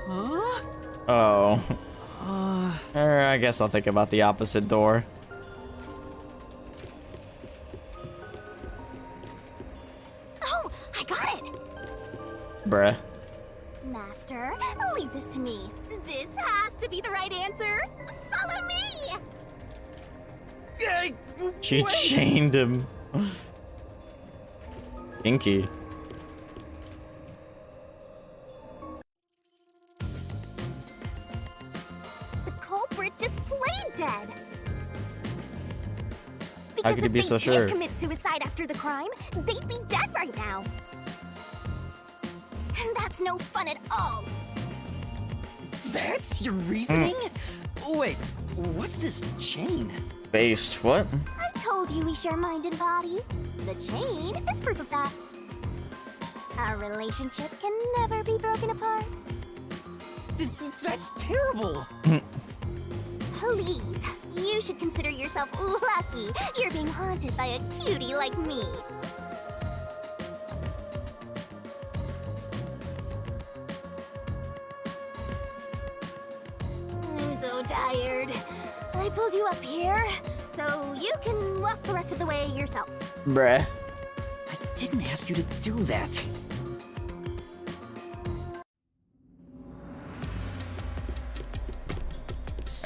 Huh? Oh. I guess I'll think about the opposite door. Oh, I got it. Bruh. Master, leave this to me. This has to be the right answer. Follow me. She chained him. Inky. The culprit just played dead. How could you be so Because if sure? they did commit suicide after the crime, they'd be dead right now. And that's no fun at all. That's your reasoning? Wait, what's this chain? Based. What? I told you we share mind and body. The chain is proof of that. Our relationship can never be broken apart. That's terrible. Please, you should consider yourself lucky you're being haunted by a cutie like me. I'm so tired. I pulled you up here, so you can walk the rest of the way yourself. Bruh. I didn't ask you to do that.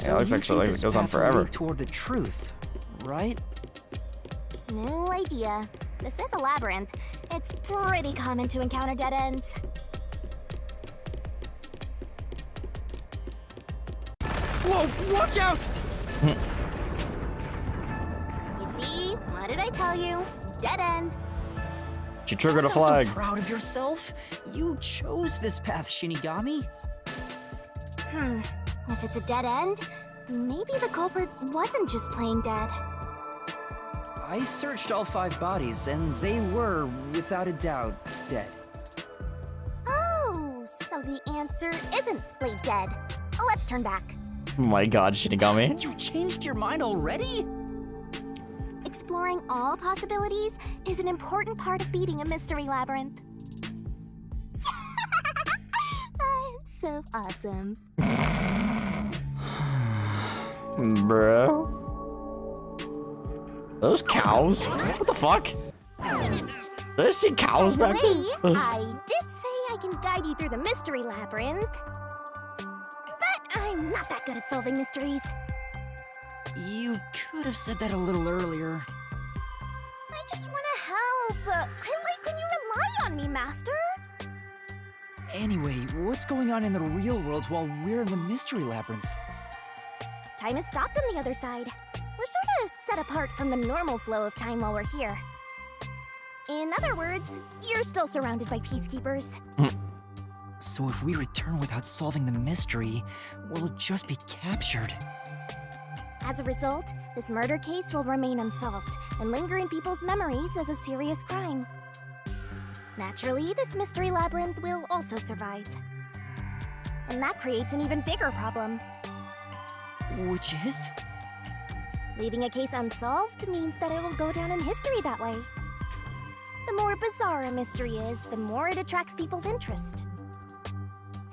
Yeah, it looks like so it goes on forever. Toward the truth, right? No idea. This is a labyrinth. It's pretty common to encounter dead ends. Whoa, watch out! You see? What did I tell you? Dead end. She triggered a I'm flag. so proud of yourself. You chose this path, Shinigami. If it's a dead end, maybe the culprit wasn't just plain dead. I searched all 5 bodies, and they were, without a doubt, dead. Oh, so the answer isn't plain dead. Let's turn back. Oh my god, Shinigami. You changed your mind already? Exploring all possibilities is an important part of beating a mystery labyrinth. I'm so awesome. Bro. Those cows? What the fuck? Did I see cows back Hey, there? I did say I can guide you through the mystery labyrinth. But I'm not that good at solving mysteries. You could have said that a little earlier. I just want to help. I like when you rely on me, Master. Anyway, what's going on in the real world while we're in the mystery labyrinth? Time has stopped on the other side. We're sort of set apart from the normal flow of time while we're here. In other words, you're still surrounded by peacekeepers. So if we return without solving the mystery, we'll just be captured. As a result, this murder case will remain unsolved and linger in people's memories as a serious crime. Naturally, this mystery labyrinth will also survive. And that creates an even bigger problem. Which is? Leaving a case unsolved means that it will go down in history that way. The more bizarre a mystery is, the more it attracts people's interest.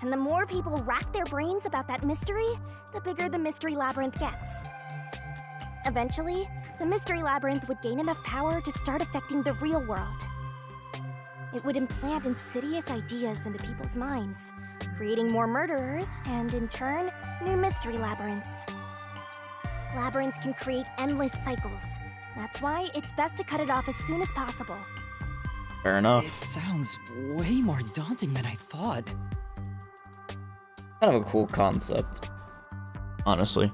And the more people rack their brains about that mystery, the bigger the mystery labyrinth gets. Eventually, the mystery labyrinth would gain enough power to start affecting the real world. It would implant insidious ideas into people's minds, creating more murderers and, in turn, new mystery labyrinths. Labyrinths can create endless cycles. That's why it's best to cut it off as soon as possible. Fair enough. It sounds way more daunting than I thought. Kind of a cool concept, honestly.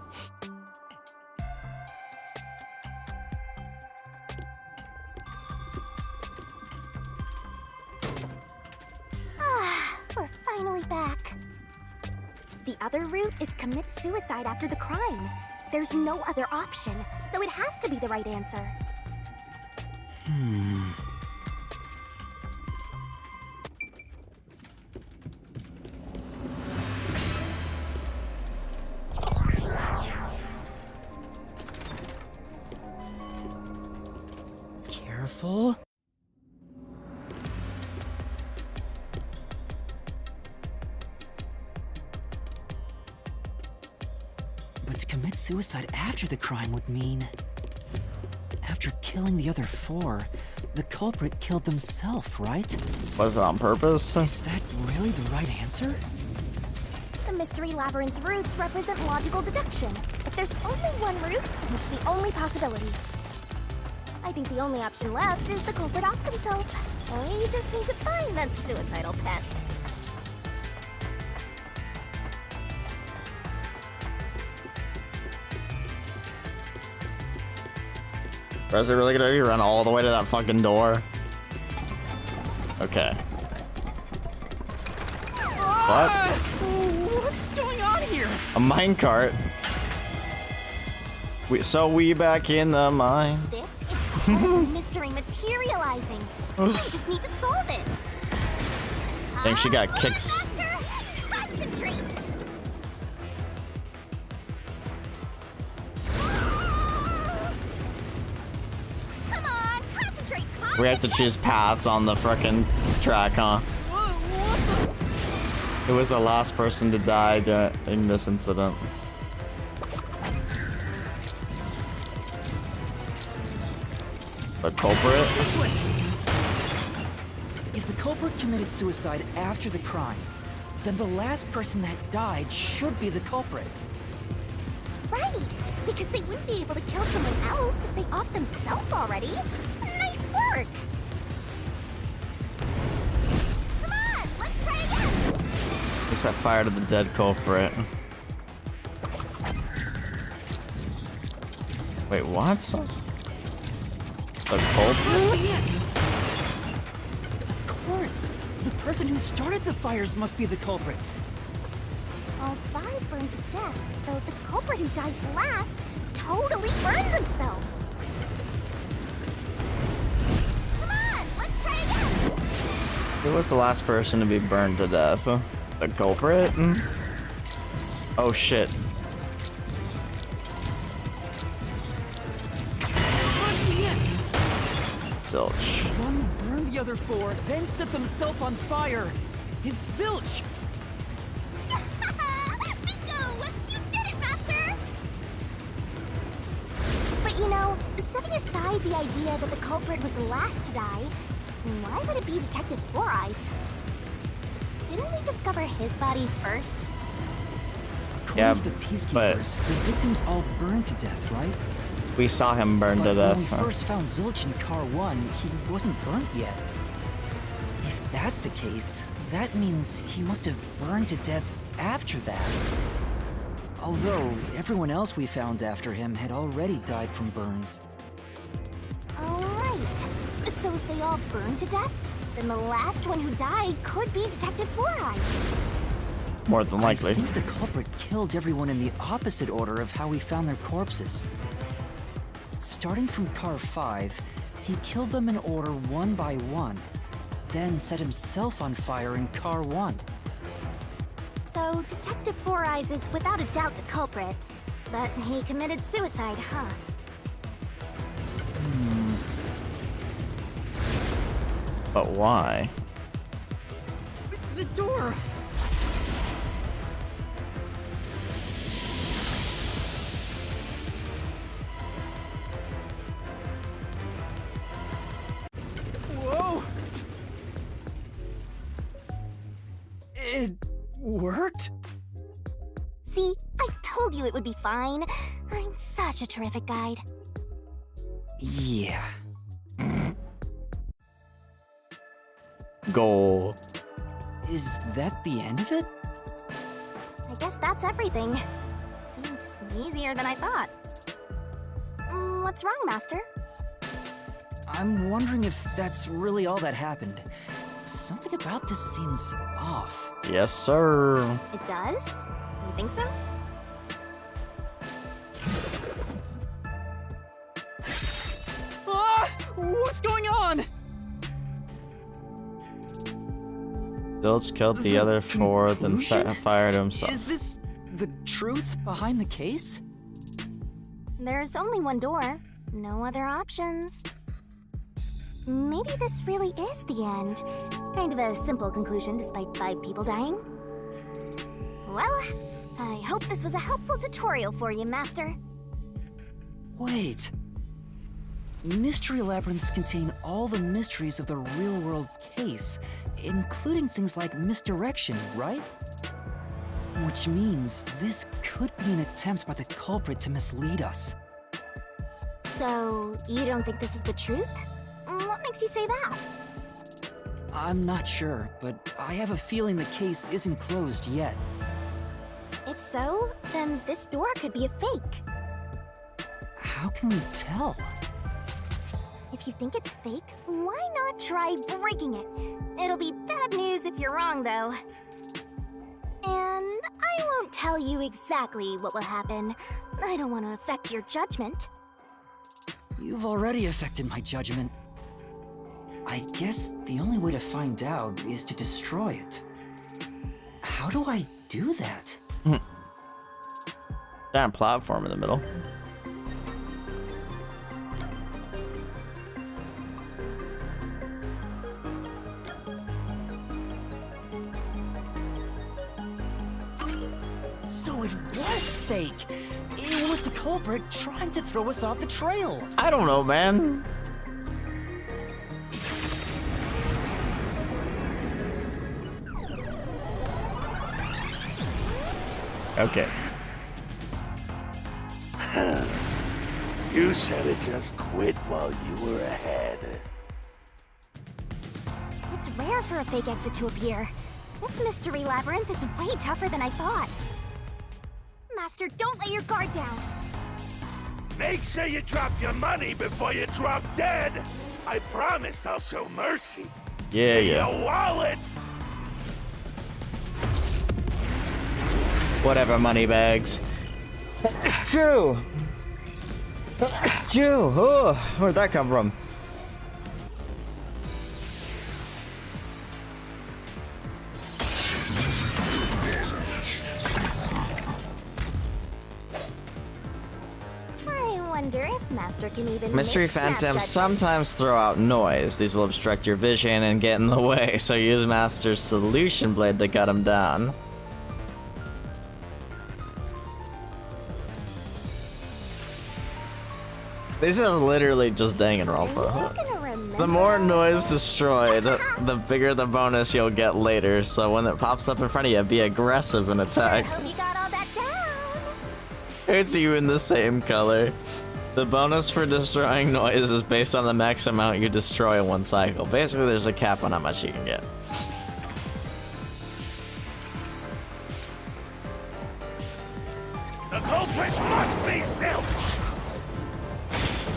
We're finally back. The other route is commit suicide after the crime. There's no other option, so it has to be the right answer. Careful. But to commit suicide after the crime would mean... After killing the other 4, the culprit killed themselves, right? Was it on purpose? Is that really the right answer? The mystery labyrinth's routes represent logical deduction. If there's only one route, it's the only possibility. I think the only option left is the culprit off himself. We just need to find that suicidal pest. Or is it really gonna be run all the way to that fucking door? Okay. What? What's going on here? A minecart? So we back in the mine. This is part of the mystery materializing. I just need to solve it. I think she got kicks. Master, concentrate. Come on, concentrate. We have to choose paths on the frickin' track, huh? Who was the last person to die during this incident? The culprit? If the culprit committed suicide after the crime, then the last person that died should be the culprit. Right, because they wouldn't be able to kill someone else if they off themselves already. Nice work. Come on, let's try again. We set fire to the dead culprit. Wait, what? The culprit? Of course! The person who started the fires must be the culprit. All 5 burned to death, so the culprit who died last totally burned himself. Come on, let's try again. Who was the last person to be burned to death? The culprit? Oh shit. Zilch. One burned the other 4, then set themselves on fire. Is Zilch! Bingo! You did it, Master! But you know, setting aside the idea that the culprit was the last to die, why would it be Detective Four Eyes? Didn't we discover his body first? Yeah, According to the peacekeepers, the victims all burned to death, right? we saw him burned to But death. when we first found Zilch in Car 1, he wasn't burnt yet. If that's the case, that means he must have burned to death after that. Although, everyone else we found after him had already died from burns. Alright. So if they all burned to death, then the last one who died could be Detective Four Eyes. More than likely. I think the culprit killed everyone in the opposite order of how we found their corpses. Starting from Car 5, he killed them in order one by one, then set himself on fire in Car 1. So Detective Four Eyes is without a doubt the culprit, but he committed suicide, huh? But why? The door! Whoa! It worked? See, I told you it would be fine. I'm such a terrific guide. Yeah. Goal. Is that the end of it? I guess that's everything. Seems easier than I thought. What's wrong, Master? I'm wondering if that's really all that happened. Something about this seems off. Yes, sir. It does? You think so? Ah! What's going on? Zilch killed the other 4, then set fire to himself. Is this the truth behind the case? There's only one door. No other options. Maybe this really is the end. Kind of a simple conclusion despite 5 people dying. Well, I hope this was a helpful tutorial for you, Master. Wait. Mystery labyrinths contain all the mysteries of the real-world case, including things like misdirection, right? Which means this could be an attempt by the culprit to mislead us. So, you don't think this is the truth? What makes you say that? I'm not sure, but I have a feeling the case isn't closed yet. If so, then this door could be a fake. How can we tell? If you think it's fake, why not try breaking it? It'll be bad news if you're wrong, though. And I won't tell you exactly what will happen. I don't want to affect your judgment. You've already affected my judgment. I guess the only way to find out is to destroy it. How do I do that? Giant platform in the middle. So it was fake! It was the culprit trying to throw us off the trail! I don't know, man. Okay. You said it just quit while you were ahead. It's rare for a fake exit to appear. This mystery labyrinth is way tougher than I thought. Master, don't let your guard down. Make sure you drop your money before you drop dead. I promise I'll show mercy. Yeah, Your yeah. wallet. Whatever, money bags. Jew! Jew! Oh, where'd that come from? I wonder if Master can even Mystery make snap Phantoms judgments. sometimes throw out noise. These will obstruct your vision and get in the way, so use Master's Solution Blade to cut them down. This is literally just Danganronpa. The more noise destroyed, the bigger the bonus you'll get later, so when it pops up in front of you, be aggressive and attack. Hope you got all that down. It's even the same color. The bonus for destroying noise is based on the max amount you destroy in one cycle. Basically, there's a cap on how much you can get. The culprit must be Zilch.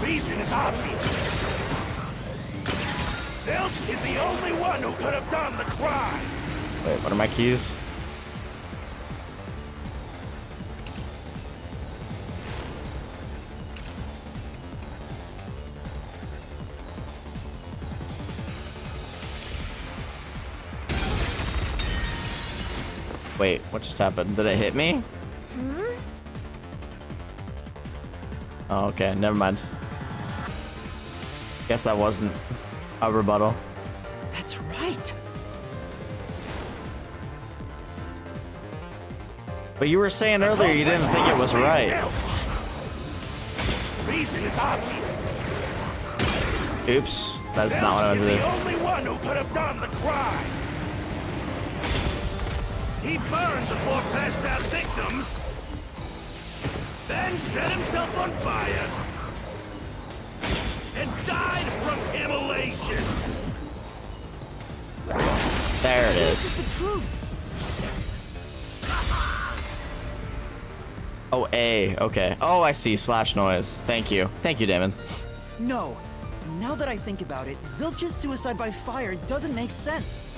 Reason is obvious. Zilch is the only one who could have done the crime. Wait, what are my keys? Wait, what just happened? Did it hit me? Oh, okay, never mind. Guess that wasn't a rebuttal. That's right. But you were saying earlier you didn't think it was right. Reason is obvious. Oops, that's not what I was Zilch is doing. the only one who could have done the crime. He burned the 4 passed out victims, then set himself on fire, and died from immolation. There it is. The truth. Oh, A, okay. Oh, I see, slash noise. Thank you. Thank you, Damon. No. Now that I think about it, Zilch's suicide by fire doesn't make sense.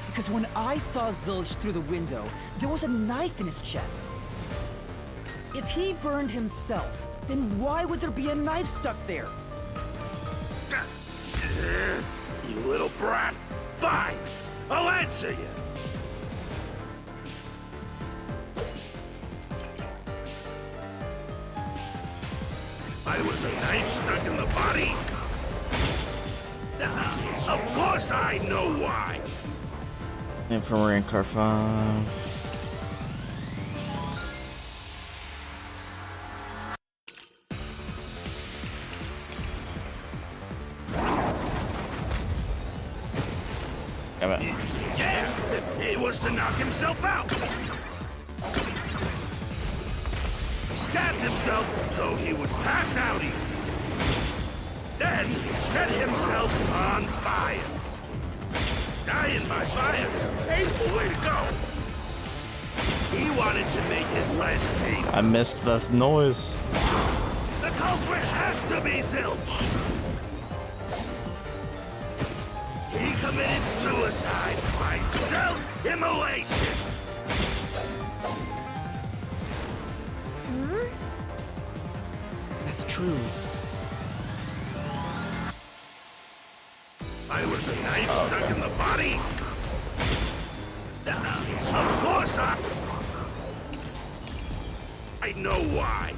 Because when I saw Zilch through the window, there was a knife in his chest. If he burned himself, then why would there be a knife stuck there? You little brat. Fine, I'll answer you. Why was the knife stuck in the body? Of course I know why. Infirmary in car 5. Yeah, it was to knock himself out. He stabbed himself so he would pass out easy. Then set himself on fire. Dying by fire is a painful way to go. He wanted to make it less painful. I missed the noise. The culprit has to be Zilch. He committed suicide by self-immolation. That's true. Why was the knife stuck in the body? Of course I know why.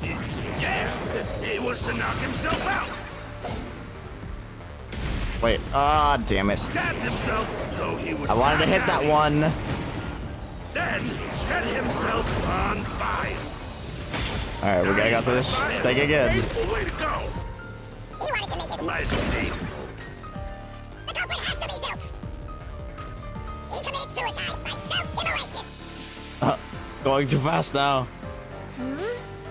Yeah, it was to knock himself out. Wait, ah, damn it. Stabbed himself so he would I wanted to pass hit that out one. easy. Then set himself on fire. Alright, we gotta go through this thing again. Painful way to go. He wanted to make it Less painful. The culprit has to be Zilch. He committed suicide by self-immolation. Going too fast now.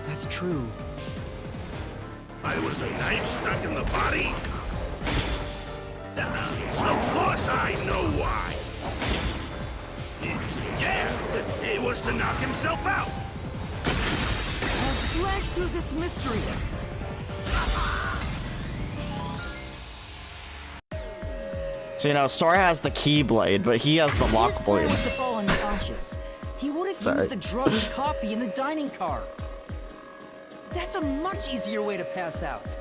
That's true. Why was the knife stuck in the body? Of course I know why. Yeah, it was to knock himself out. Slash through this mystery! So, you know, Sora has the Keyblade, but he has the Lock Blade. His plan was to fall unconscious. He would have used the drugged coffee in the dining car. That's a much easier way to pass out.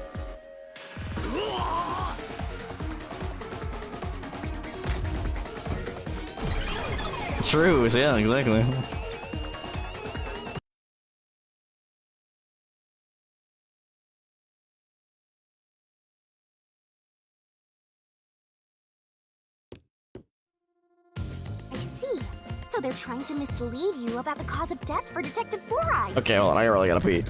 True, yeah, exactly. I see. So they're trying to mislead you about the cause of death for Detective Four Eyes. Okay, hold on, I really gotta pee.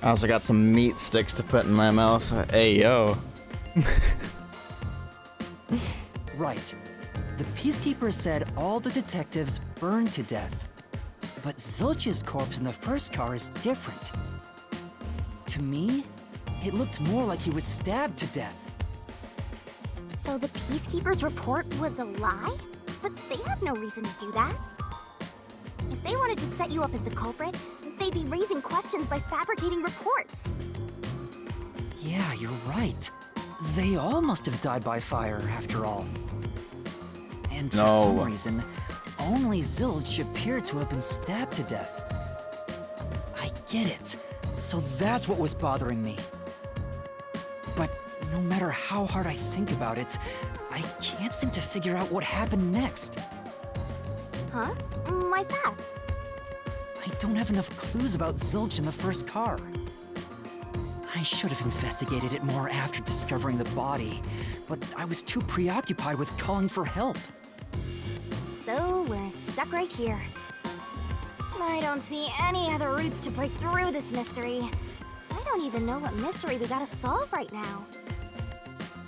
I also got some meat sticks to put in my mouth. Hey, yo. Right. The Peacekeeper said all the detectives burned to death. But Zilch's corpse in the first car is different. To me, it looked more like he was stabbed to death. So the Peacekeeper's report was a lie? But they have no reason to do that. If they wanted to set you up as the culprit, they'd be raising questions by fabricating reports. Yeah, you're right. They all must have died by fire, after all. And for some reason, only Zilch appeared to have been stabbed to death. I get it. So that's what was bothering me. But no matter how hard I think about it, I can't seem to figure out what happened next. Huh? Why's that? I don't have enough clues about Zilch in the first car. I should have investigated it more after discovering the body, but I was too preoccupied with calling for help. So we're stuck right here. I don't see any other routes to break through this mystery. I don't even know what mystery we gotta solve right now.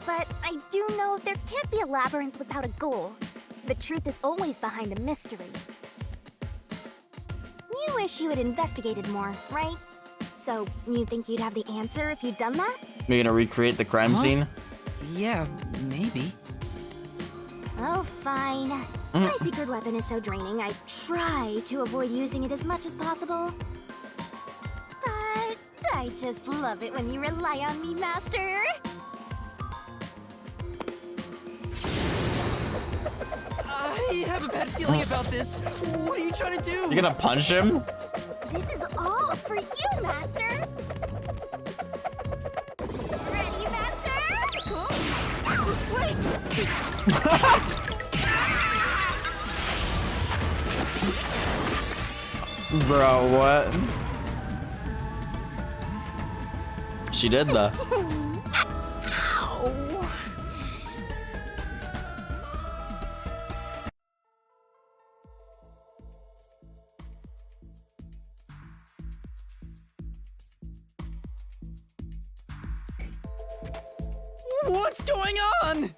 But I do know there can't be a labyrinth without a goal. The truth is always behind a mystery. You wish you had investigated more, right? So, you think you'd have the answer if you'd done that? You're gonna recreate the crime scene? Yeah, maybe. Oh, fine. My secret weapon is so draining, I try to avoid using it as much as possible. But I just love it when you rely on me, Master. I have a bad feeling about this. What are you trying to do? You gonna punch him? This is all for you, Master. Ready, Master? Wait! Bro, what? She did the. What's going on?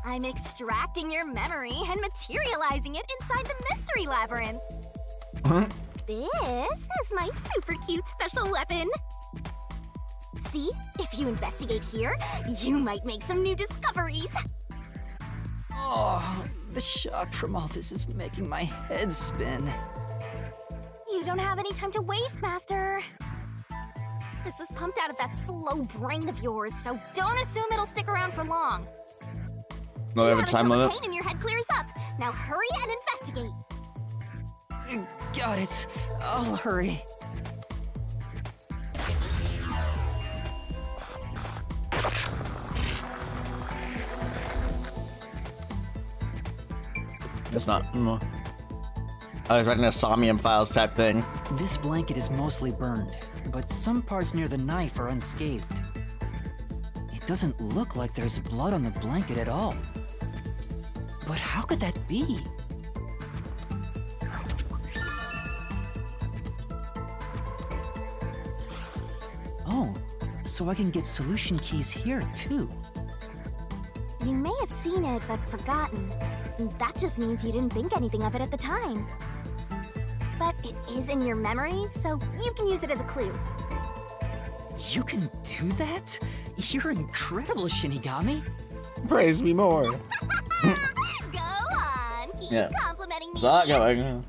I'm extracting your memory and materializing it inside the mystery labyrinth. This is my super cute special weapon. See, if you investigate here, you might make some new discoveries. Oh, the shock from all this is making my head spin. You don't have any time to waste, Master. This was pumped out of that slow brain of yours, so don't assume it'll stick around for long. No, I have a time limit. The pain in your head clears up. Now hurry and investigate. Got it. I'll hurry. It's not. I was writing a Somnium Files type thing. This blanket is mostly burned, but some parts near the knife are unscathed. It doesn't look like there's blood on the blanket at all. But how could that be? Oh, so I can get solution keys here too. You may have seen it, but forgotten. That just means you didn't think anything of it at the time. But it is in your memory, so you can use it as a clue. You can do that? You're incredible, Shinigami. Praise me more. Go on, keep complimenting me. Stop going.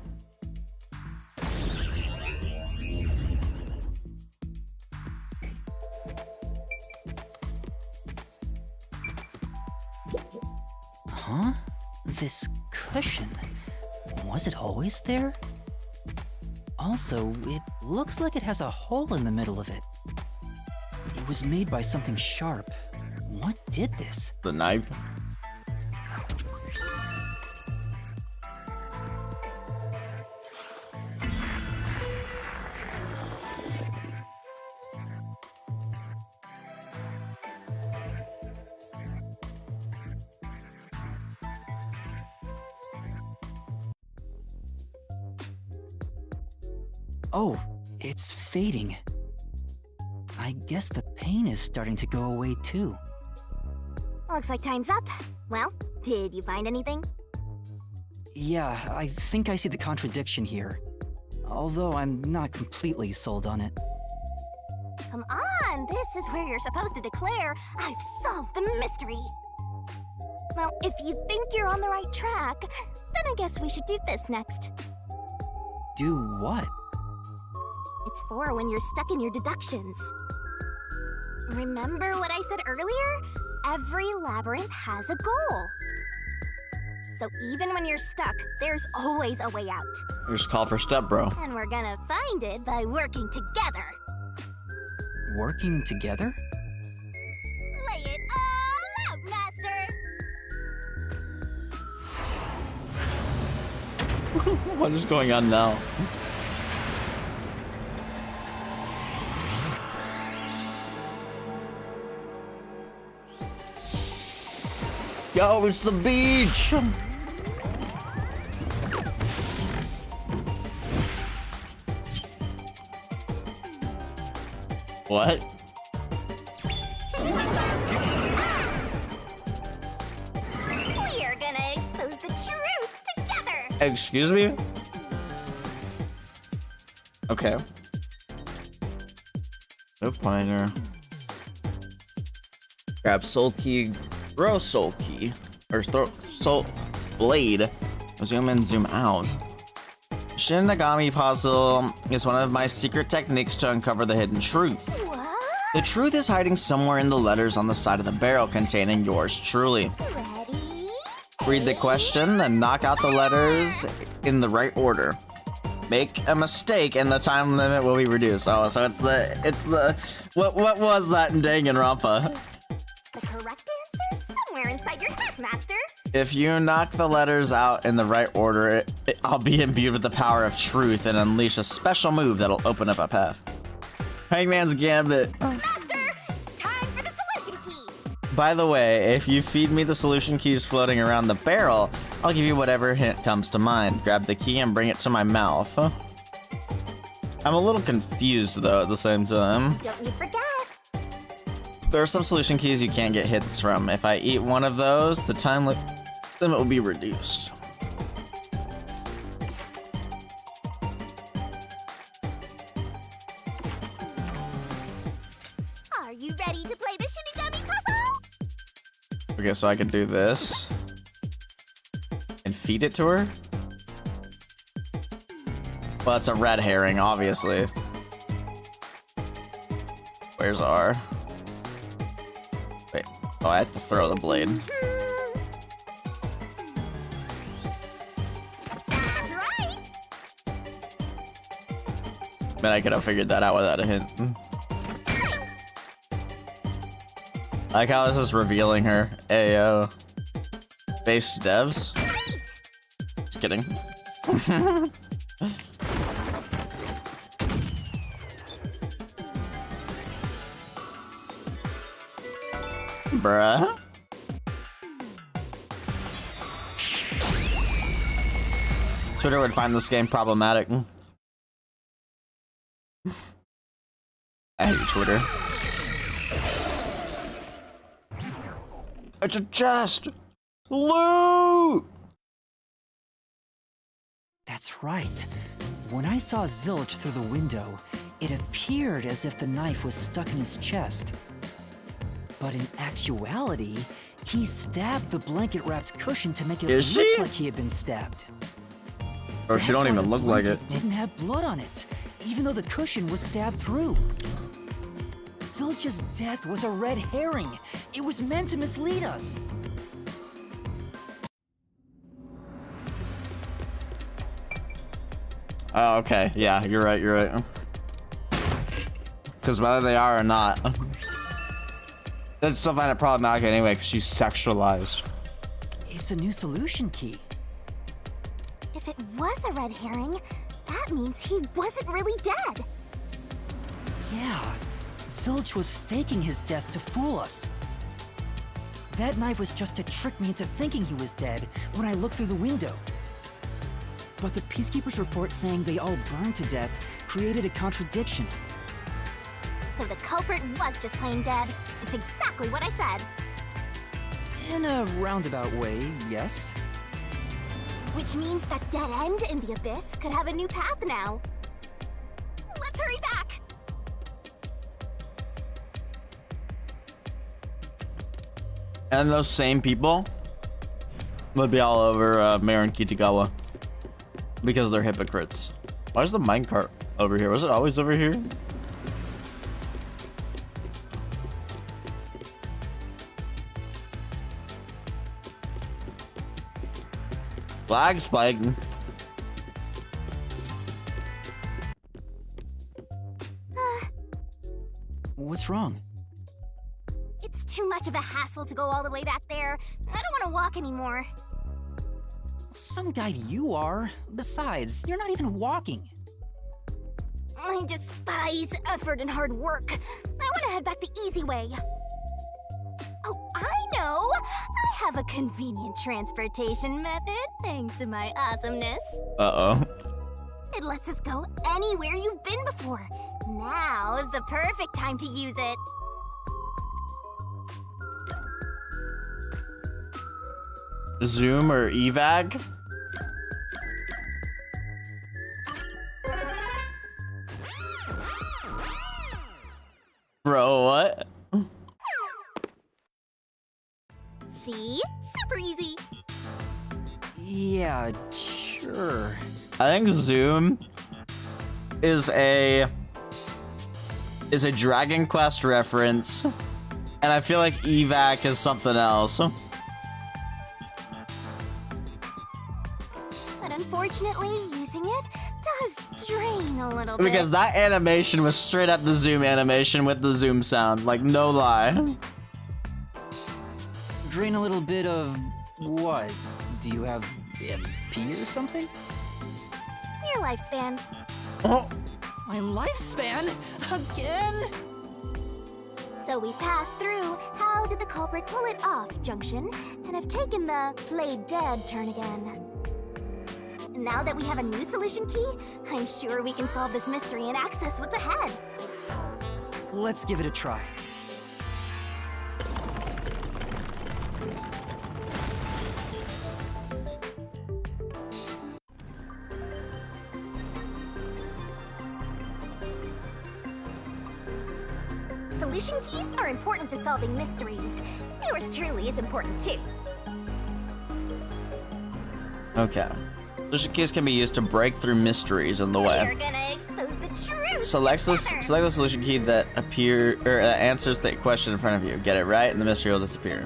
Huh? This cushion, was it always there? Also, it looks like it has a hole in the middle of it. It was made by something sharp. What did this? The knife. Oh, it's fading. I guess the pain is starting to go away too. Looks like time's up. Well, did you find anything? Yeah, I think I see the contradiction here. Although I'm not completely sold on it. Come on, this is where you're supposed to declare, I've solved the mystery. Well, if you think you're on the right track, then I guess we should do this next. Do what? It's for when you're stuck in your deductions. Remember what I said earlier? Every labyrinth has a goal. So even when you're stuck, there's always a way out. Just call for step, bro. And we're gonna find it by working together. Working together? Lay it all out, Master! What is going on now? Yo, it's the beach! What? We're gonna expose the truth together! Excuse me? Okay. No finder. Grab soul key, throw soul key, or throw soul blade. Zoom in, zoom out. Shinigami puzzle is one of my secret techniques to uncover the hidden truth. What? The truth is hiding somewhere in the letters on the side of the barrel containing yours truly. Ready? Read the question, then knock out the letters in the right order. Make a mistake and the time limit will be reduced. Oh, so it's the what was that in Danganronpa? The correct answer somewhere inside your head, Master. If you knock the letters out in the right order, I'll be imbued with the power of truth and unleash a special move that'll open up a path. Hangman's Gambit. Master, it's time for the solution key. By the way, if you feed me the solution keys floating around the barrel, I'll give you whatever hint comes to mind. Grab the key and bring it to my mouth. I'm a little confused though at the same time. Don't you forget. There are some solution keys you can't get hits from. If I eat one of those, the time limit will be reduced. Are you ready to play the Shinigami puzzle? Okay, so I can do this. And feed it to her? Well, it's a red herring, obviously. Where's R? Wait. Oh, I have to throw the blade. That's right. Man, I could have figured that out without a hint. I like how this is revealing her. Ayo. Based devs? Just kidding. Bruh. Twitter would find this game problematic. I hate Twitter. It's a chest! Loot! That's right. When I saw Zilch through the window, it appeared as if the knife was stuck in his chest. But in actuality, he stabbed the blanket-wrapped cushion to make it look like he had been stabbed. Or she don't even look like it. Didn't have blood on it, even though the cushion was stabbed through. Zilch's death was a red herring. It was meant to mislead us. Oh, okay. Yeah, you're right, you're right. Because whether they are or not, I'd still find it problematic anyway, because she's sexualized. It's a new solution key. If it was a red herring, that means he wasn't really dead. Yeah, Zilch was faking his death to fool us. That knife was just to trick me into thinking he was dead when I looked through the window. But the Peacekeeper's report saying they all burned to death created a contradiction. So the culprit was just plain dead. It's exactly what I said. In a roundabout way, yes. Which means that dead end in the abyss could have a new path now. Let's hurry back! And those same people would be all over Marin Kitagawa. Because they're hypocrites. Why is the minecart over here? Was it always over here? Flag spike. What's wrong? It's too much of a hassle to go all the way back there. I don't want to walk anymore. Some guy you are. Besides, you're not even walking. I despise effort and hard work. I want to head back the easy way. Oh, I know! I have a convenient transportation method, thanks to my awesomeness. Uh-oh. It lets us go anywhere you've been before. Now's the perfect time to use it. Zoom or evag? Bro, what? See? Super easy. Yeah, sure. I think Zoom is a Dragon Quest reference, and I feel like evac is something else. Unfortunately, using it does drain a little bit. Because that animation was straight up the zoom animation with the zoom sound. Like, no lie. Drain a little bit of what? Do you have MP or something? Your lifespan. Oh. My lifespan? Again? So we passed through how did the culprit pull it off junction, and have taken the play dead turn again. Now that we have a new solution key, I'm sure we can solve this mystery and access what's ahead. Let's give it a try. Solution keys are important to solving mysteries. Yours truly is important too. Okay. Solution keys can be used to break through mysteries in the way. We're gonna expose the truth. Select the solution key that answers the question in front of you. Get it right, and the mystery will disappear.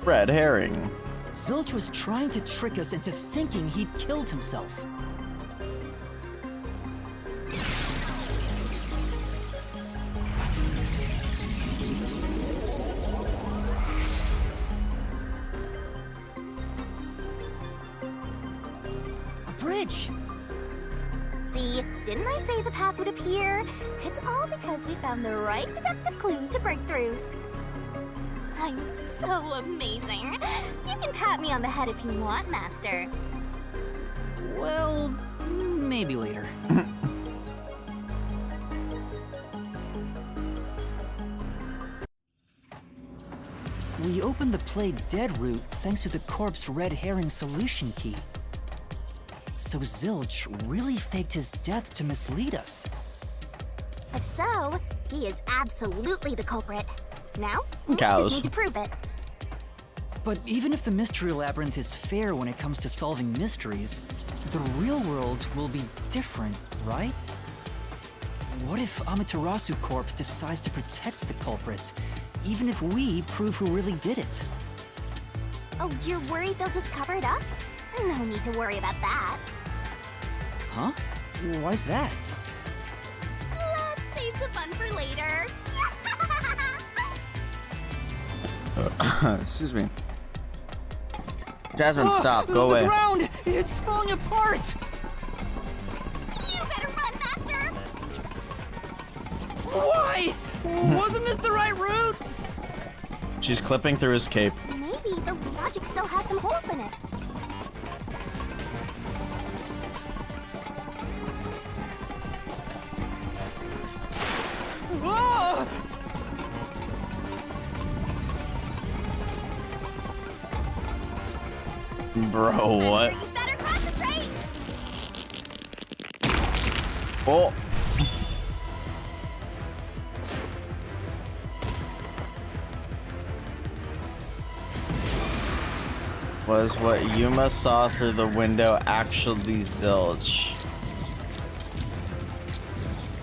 Red herring. Zilch was trying to trick us into thinking he'd killed himself. A bridge! See, didn't I say the path would appear? It's all because we found the right deductive clue to break through. I'm so amazing. You can pat me on the head if you want, Master. Well, maybe later. We opened the play dead route thanks to the corpse red herring solution key. So Zilch really faked his death to mislead us. If so, he is absolutely the culprit. Now, we Cows. just need to prove it. But even if the Mystery Labyrinth is fair when it comes to solving mysteries, the real world will be different, right? What if Amaterasu Corp decides to protect the culprit, even if we prove who really did it? Oh, you're worried they'll just cover it up? No need to worry about that. Huh? Why's that? Let's save the fun for later. Excuse me. Jasmine, stop. Go away. The ground! It's falling apart! You better run, Master! Why? Wasn't this the right route? She's clipping through his cape. Maybe the logic still has some holes in it. Oh! Bro, what? You better concentrate! Oh. Was what Yuma saw through the window actually Zilch?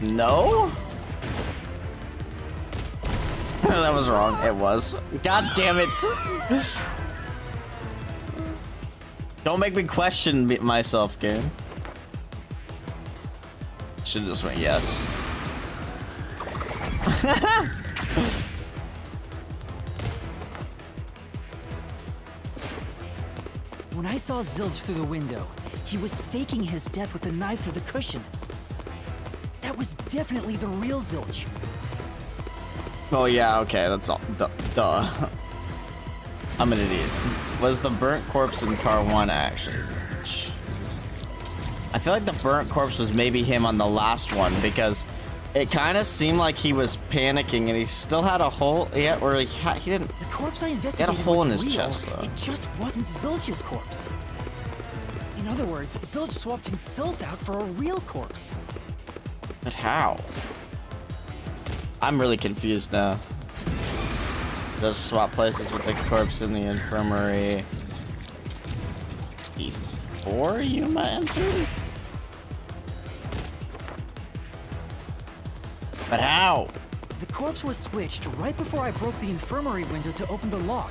No? That was wrong. It was. God damn it. Don't make me question myself, game. Should've just went yes. When I saw Zilch through the window, he was faking his death with a knife through the cushion. That was definitely the real Zilch. Oh yeah, okay, that's all. Duh. I'm an idiot. Was the burnt corpse in car 1 actually Zilch? I feel like the burnt corpse was maybe him on the last one because it kind of seemed like he was panicking and he still had a hole. Yeah, or he didn't. The corpse I He investigated had a hole was in his real. chest though. It just wasn't Zilch's corpse. In other words, Zilch swapped himself out for a real corpse. But how? I'm really confused now. Just swap places with the corpse in the infirmary before Yuma entered? But how? The corpse was switched right before I broke the infirmary window to open the lock.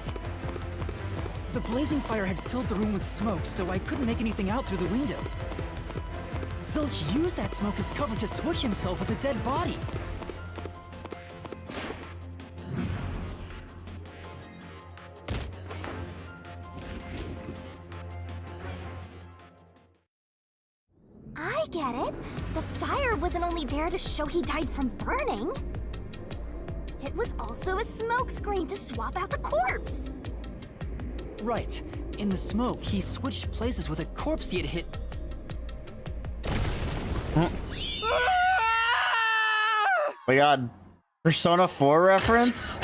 The blazing fire had filled the room with smoke, so I couldn't make anything out through the window. Zilch used that smoke as cover to switch himself with a dead body. I get it. The fire wasn't only there to show he died from burning. It was also a smokescreen to swap out the corpse. Right. In the smoke, he switched places with a corpse he had hit. We got Persona 4 reference?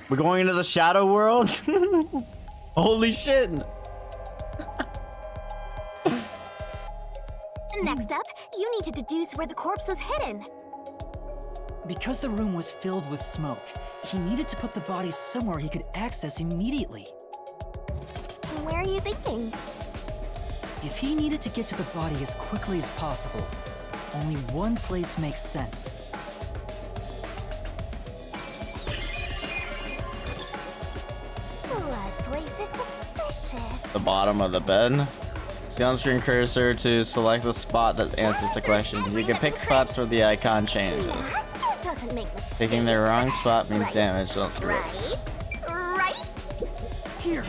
We're going into the shadow world? Holy shit! Next up, you need to deduce where the corpse was hidden. Because the room was filled with smoke, he needed to put the body somewhere he could access immediately. Where are you thinking? If he needed to get to the body as quickly as possible, only one place makes sense. That place is suspicious. The bottom of the bed. Use the on-screen cursor to select the spot that answers the question. You can pick spots where the icon changes. Doesn't make mistakes. Picking the wrong spot means damage, don't screw it. Right? Here.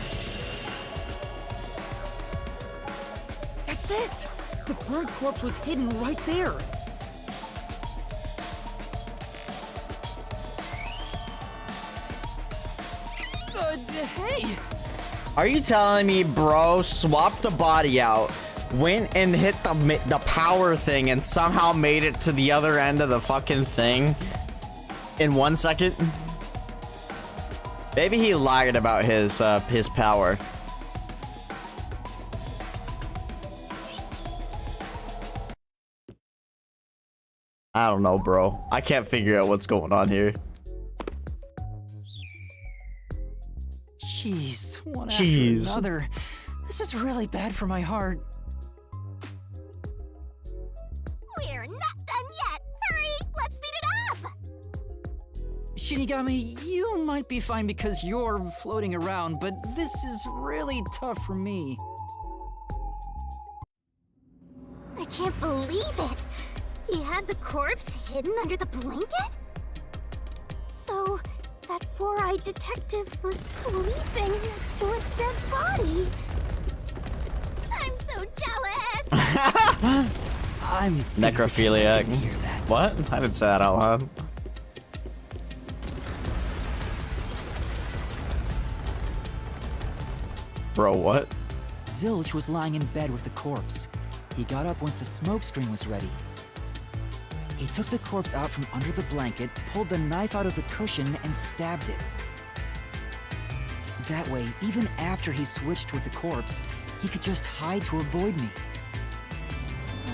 That's it! The burnt corpse was hidden right there. Hey! Are you telling me bro swapped the body out, went and hit the power thing and somehow made it to the other end of the fucking thing in 1 second? Maybe he lied about his power. I don't know, bro. I can't figure out what's going on here. Jeez, one after another. This is really bad for my heart. We're not done yet. Hurry, let's speed it up. Shinigami, you might be fine because you're floating around, but this is really tough for me. I can't believe it. He had the corpse hidden under the blanket? So, that four-eyed detective was sleeping next to a dead body. I'm so jealous! I'm necrophiliac. What? I didn't say that out loud. Bro, what? Zilch was lying in bed with the corpse. He got up once the smoke screen was ready. He took the corpse out from under the blanket, pulled the knife out of the cushion, and stabbed it. That way, even after he switched with the corpse, he could just hide to avoid me.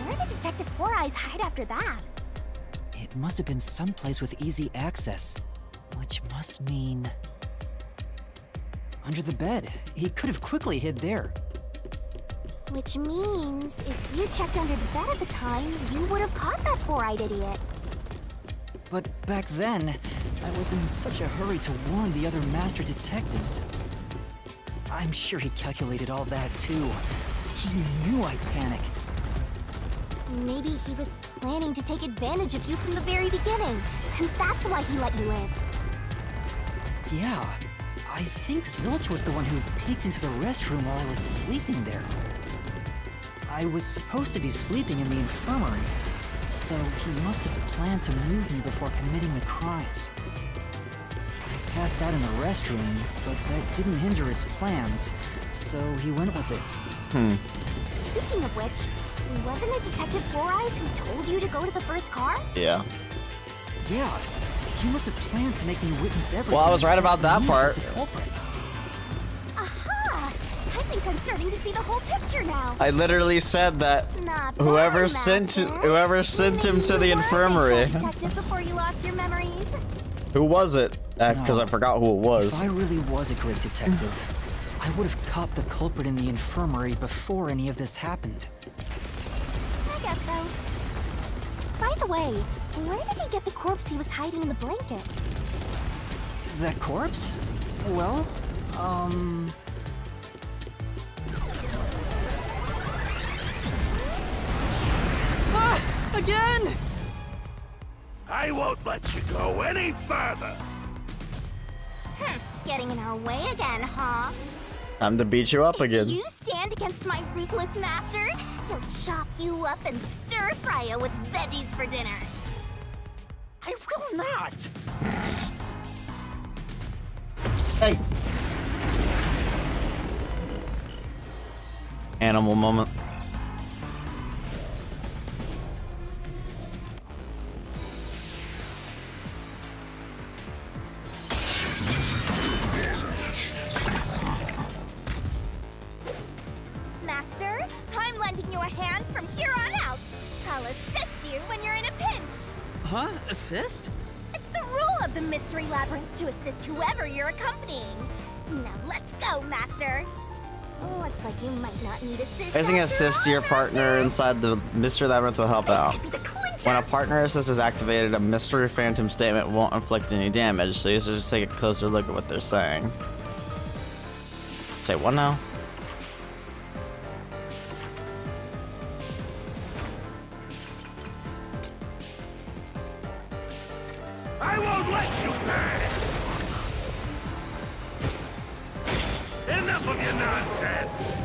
Where did Detective Four Eyes hide after that? It must have been someplace with easy access, which must mean... under the bed. He could have quickly hid there. Which means, if you checked under the bed at the time, you would have caught that four-eyed idiot. But back then, I was in such a hurry to warn the other master detectives. I'm sure he calculated all that too. He knew I'd panic. Maybe he was planning to take advantage of you from the very beginning, and that's why he let you live. Yeah, I think Zilch was the one who peeked into the restroom while I was sleeping there. I was supposed to be sleeping in the infirmary, so he must have planned to move me before committing the crimes. I passed out in the restroom, but that didn't hinder his plans, so he went with it. Speaking of which, wasn't it Detective Four Eyes who told you to go to the first car? Yeah. Yeah, he must have planned to make me witness everything. Well, I was right about that part. Aha! I think I'm starting to see the whole picture now. I literally said that Not whoever bad, sent Master. him to the Maybe you were a infirmary. good detective before you lost your memories. Who was it? Because No. I forgot who it was. If I really was a great detective, I would have caught the culprit in the infirmary before any of this happened. I guess so. By the way, where did he get the corpse he was hiding in the blanket? That corpse? Well, Again! I won't let you go any further. Getting in our way again, huh? Time to beat you up again. If you stand against my ruthless master, he'll chop you up and stir-fry you with veggies for dinner. I will not! Hey. Animal moment. Master, I'm lending you a hand from here on out. I'll assist you when you're in a pinch. Huh? Assist? It's the rule of the Mystery Labyrinth to assist whoever you're accompanying. Now let's go, Master. Looks like you might not need assist. Raising after assist to all, your partner Master. inside the Mystery Labyrinth will help This out. could be the clincher. When a partner assist is activated, a mystery phantom statement won't inflict any damage, so you should just take a closer look at what they're saying. Say what now? I won't let you pass! Enough of your nonsense!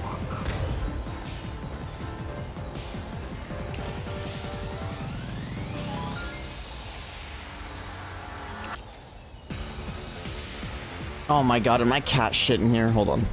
Oh my god, and my cat shit in here. Hold on.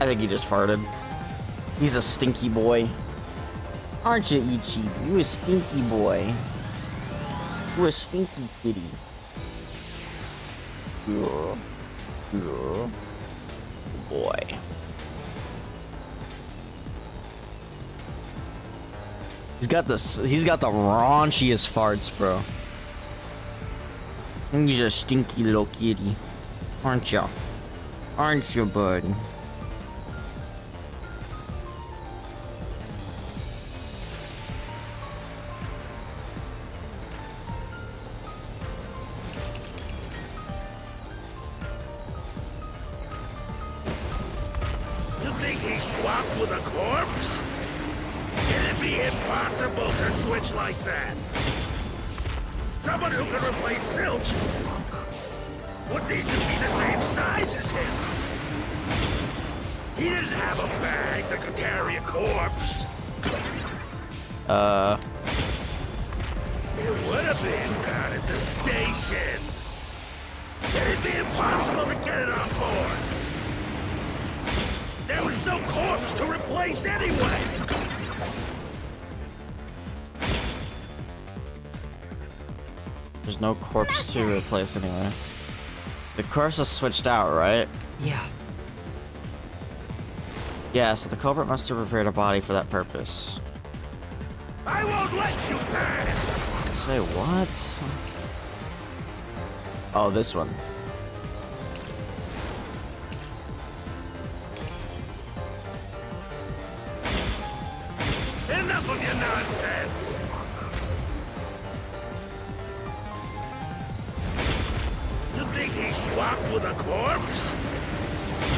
I think he just farted. He's a stinky boy. Aren't you, Ichi? You a stinky boy. You a stinky kitty. Yeah. Yeah. Boy. He's got the raunchiest farts, bro. He's a stinky little kitty. Aren't ya? Aren't you, bud? You think he swapped with a corpse? It'd be impossible to switch like that. Someone who could replace Silch would need to be the same size as him. He didn't have a bag that could carry a corpse. It would have been down at the station. It'd be impossible to get it on board. There was no corpse to replace anyway. There's no corpse to replace anyway. The corpse is switched out, right? Yeah. Yeah, so the culprit must have prepared a body for that purpose. I won't let you pass. Say what? Oh, this one. Enough of your nonsense. You think he swapped with a corpse?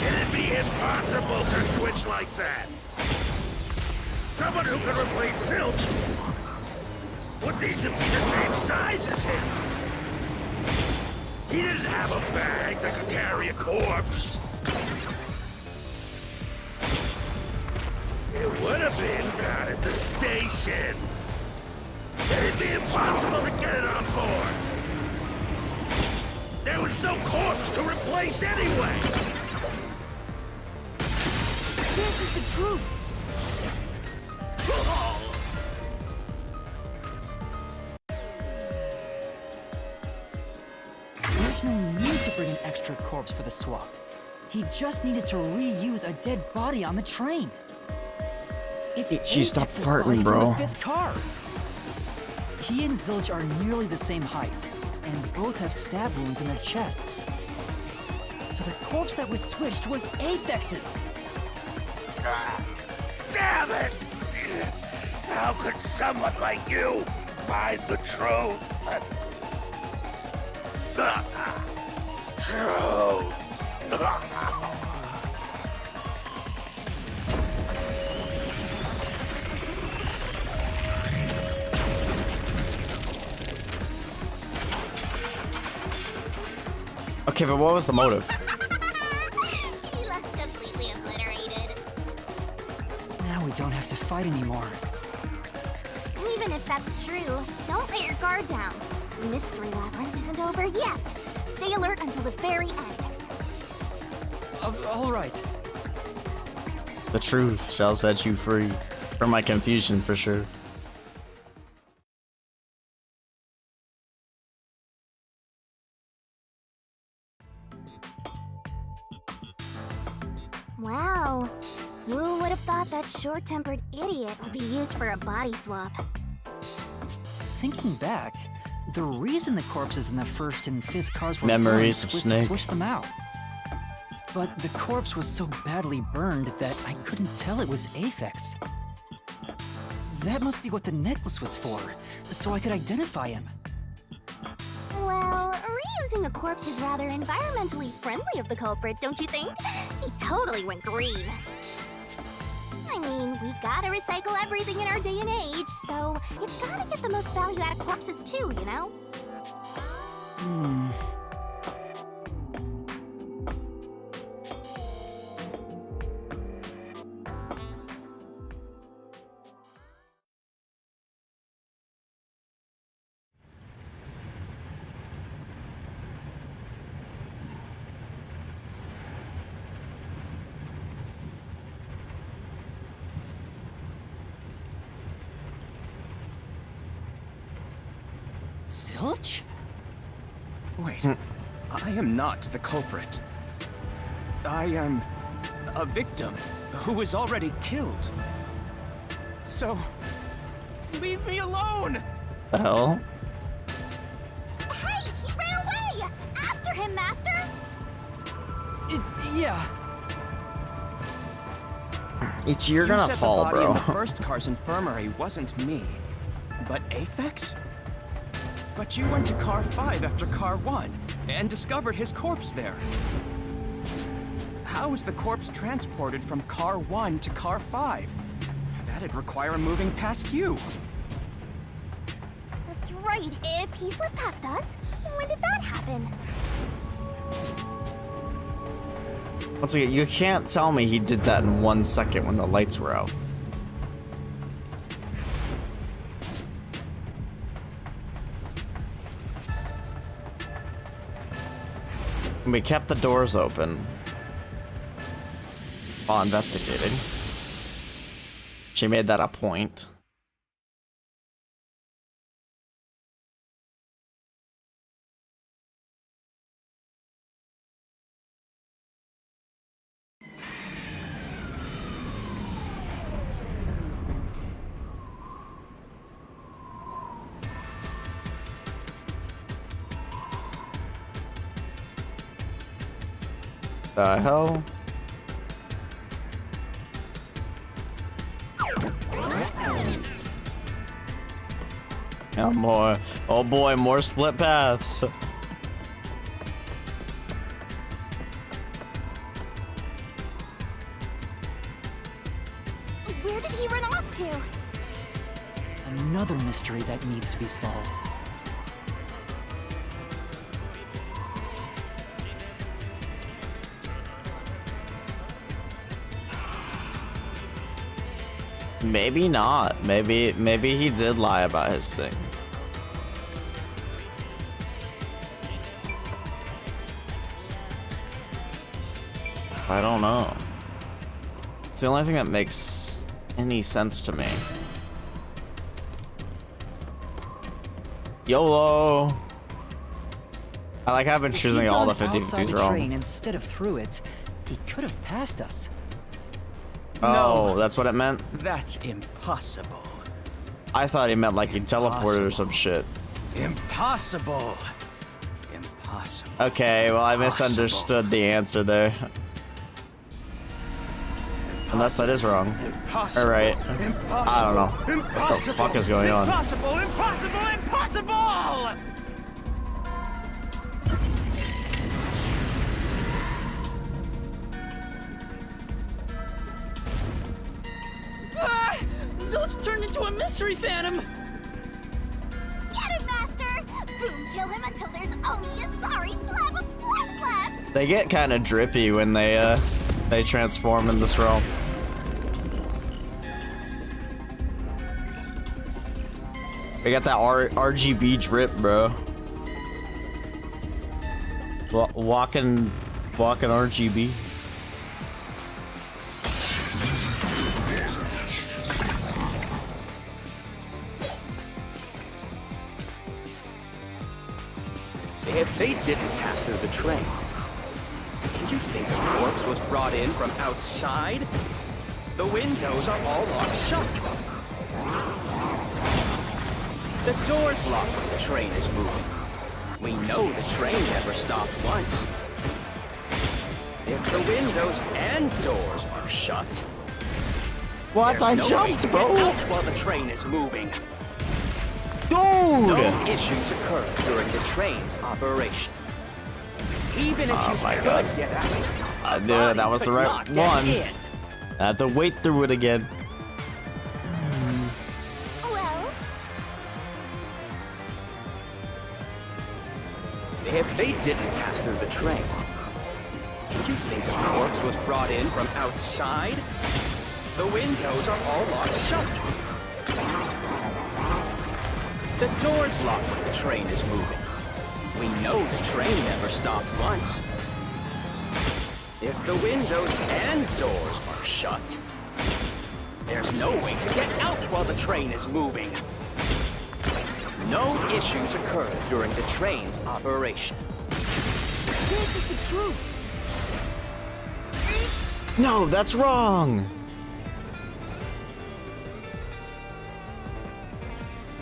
It'd be impossible to switch like that. Someone who could replace Silch would need to be the same size as him. He didn't have a bag that could carry a corpse. It would have been down at the station. It'd be impossible to get it on board. There was no corpse to replace anyway. This is the truth. There's no need to bring an extra corpse for the swap. He just needed to reuse a dead body on the train. It's She stopped Apex's farting, body from bro. the 5th car. He and Zilch are nearly the same height, and both have stab wounds in their chests. So the corpse that was switched was Apex's. Damn it! How could someone like you find the truth? Truth! Okay, but what was the motive? He looks completely obliterated. Now we don't have to fight anymore. Even if that's true, don't let your guard down. The mystery labyrinth isn't over yet. Stay alert until the very end. All right. The truth shall set you free. From my confusion, for sure. Wow. Who would have thought that short-tempered idiot would be used for a body swap? Thinking back, the reason the corpses in the 1st and 5th cars were Memories burned of was Snake. to switch them out. But the corpse was so badly burned that I couldn't tell it was Aphex. That must be what the necklace was for, so I could identify him. Well, reusing a corpse is rather environmentally friendly of the culprit, don't you think? He totally went green. I mean, we gotta recycle everything in our day and age, so you gotta get the most value out of corpses too, you know? Zilch? Wait, I am not the culprit. I am a victim who was already killed. So, leave me alone! The hell? Hey, he ran away! After him, Master! Yeah. You're gonna said fall, the body bro. in the 1st car's infirmary wasn't me, but Aphex? But you went to car 5 after car 1 and discovered his corpse there. How was the corpse transported from car 1 to car 5? That'd require moving past you. That's right, if he slipped past us, when did that happen? Once again, you can't tell me he did that in 1 second when the lights were out. We kept the doors open while investigating. She made that a point. The hell? Oh boy. Oh boy, more split paths. Where did he run off to? Another mystery that needs to be solved. Maybe not. Maybe he did lie about his thing. I don't know. It's the only thing that makes any sense to me. YOLO! I like how I've been choosing all the 50-50s wrong. Train instead of through it, he could have passed us. Oh, that's what it meant? That's impossible. I thought he meant like he teleported or some shit. Impossible. Impossible. Okay, well I misunderstood the answer there. Unless that is wrong. Alright. I don't know. What the fuck is going on? Impossible! Impossible! Impossible! Zilch turned into a mystery phantom! Get him, Master! Boom, kill him until there's only a sorry slab of flesh left! They get kind of drippy when they transform in this realm. They got that RGB drip, bro. Walking RGB. If they didn't pass through the train, do you think a corpse was brought in from outside? The windows are all locked shut. The door's locked when the train is moving. We know the train never stopped once. If the windows and doors are shut, what? I jumped, bro! Get out while the train is moving. Dude! No issues occur during the train's operation. Even if you could get out, dude, that was the right one. I had to wait through it again. Well, if they didn't pass through the train, do you think a corpse was brought in from outside? The windows are all locked shut. The door's locked when the train is moving. We know the train never stopped once. If the windows and doors are shut, there's no way to get out while the train is moving. No issues occur during the train's operation. This is the truth! No, that's wrong!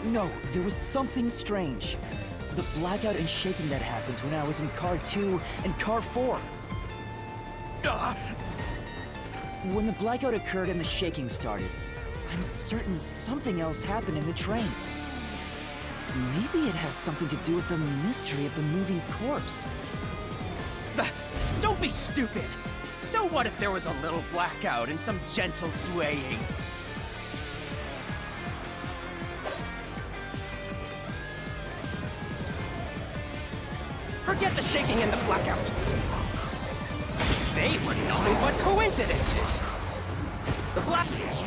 No, there was something strange. The blackout and shaking that happened when I was in Car 2 and Car 4. When the blackout occurred and the shaking started, I'm certain something else happened in the train. Maybe it has something to do with the mystery of the moving corpse. Don't be stupid! So what if there was a little blackout and some gentle swaying? Forget the shaking and the blackout. They were nothing but coincidences. The blackout.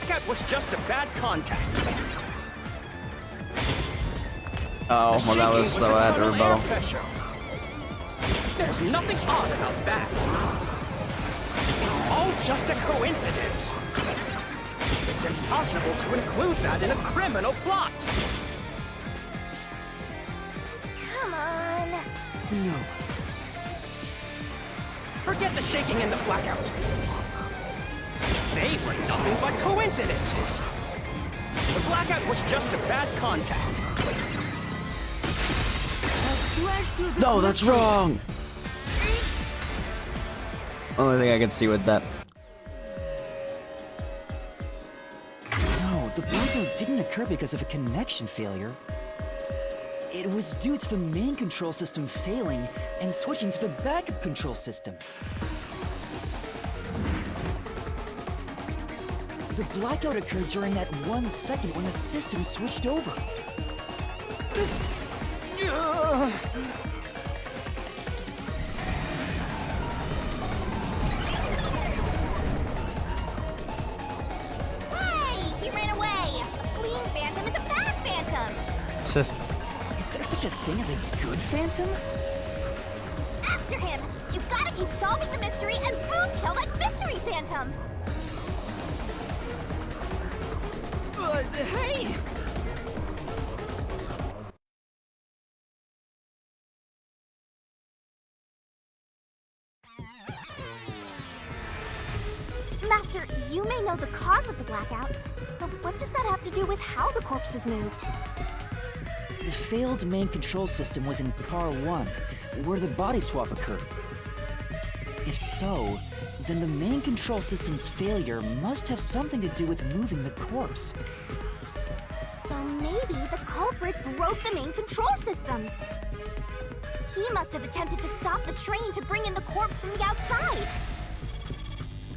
Blackout was just a bad contact. Oh, well that was so I had to rebuttal. There's nothing odd about that. It's all just a coincidence. It's impossible to include that in a criminal plot. come on. No. Forget the shaking and the blackout. They were nothing but coincidences. The blackout was just a bad contact. No, that's wrong! Only thing I can see with that. No, the blackout didn't occur because of a connection failure. It was due to the main control system failing and switching to the backup control system. The blackout occurred during that 1 second when the system switched over. Hey! He ran away! A fleeing phantom is a bad phantom! Is there such a thing as a good phantom? After him! You gotta keep solving the mystery and boom, kill that mystery phantom! Hey! Master, you may know the cause of the blackout, but what does that have to do with how the corpse was moved? The failed main control system was in Car 1, where the body swap occurred. If so, then the main control system's failure must have something to do with moving the corpse. So maybe the culprit broke the main control system. He must have attempted to stop the train to bring in the corpse from the outside.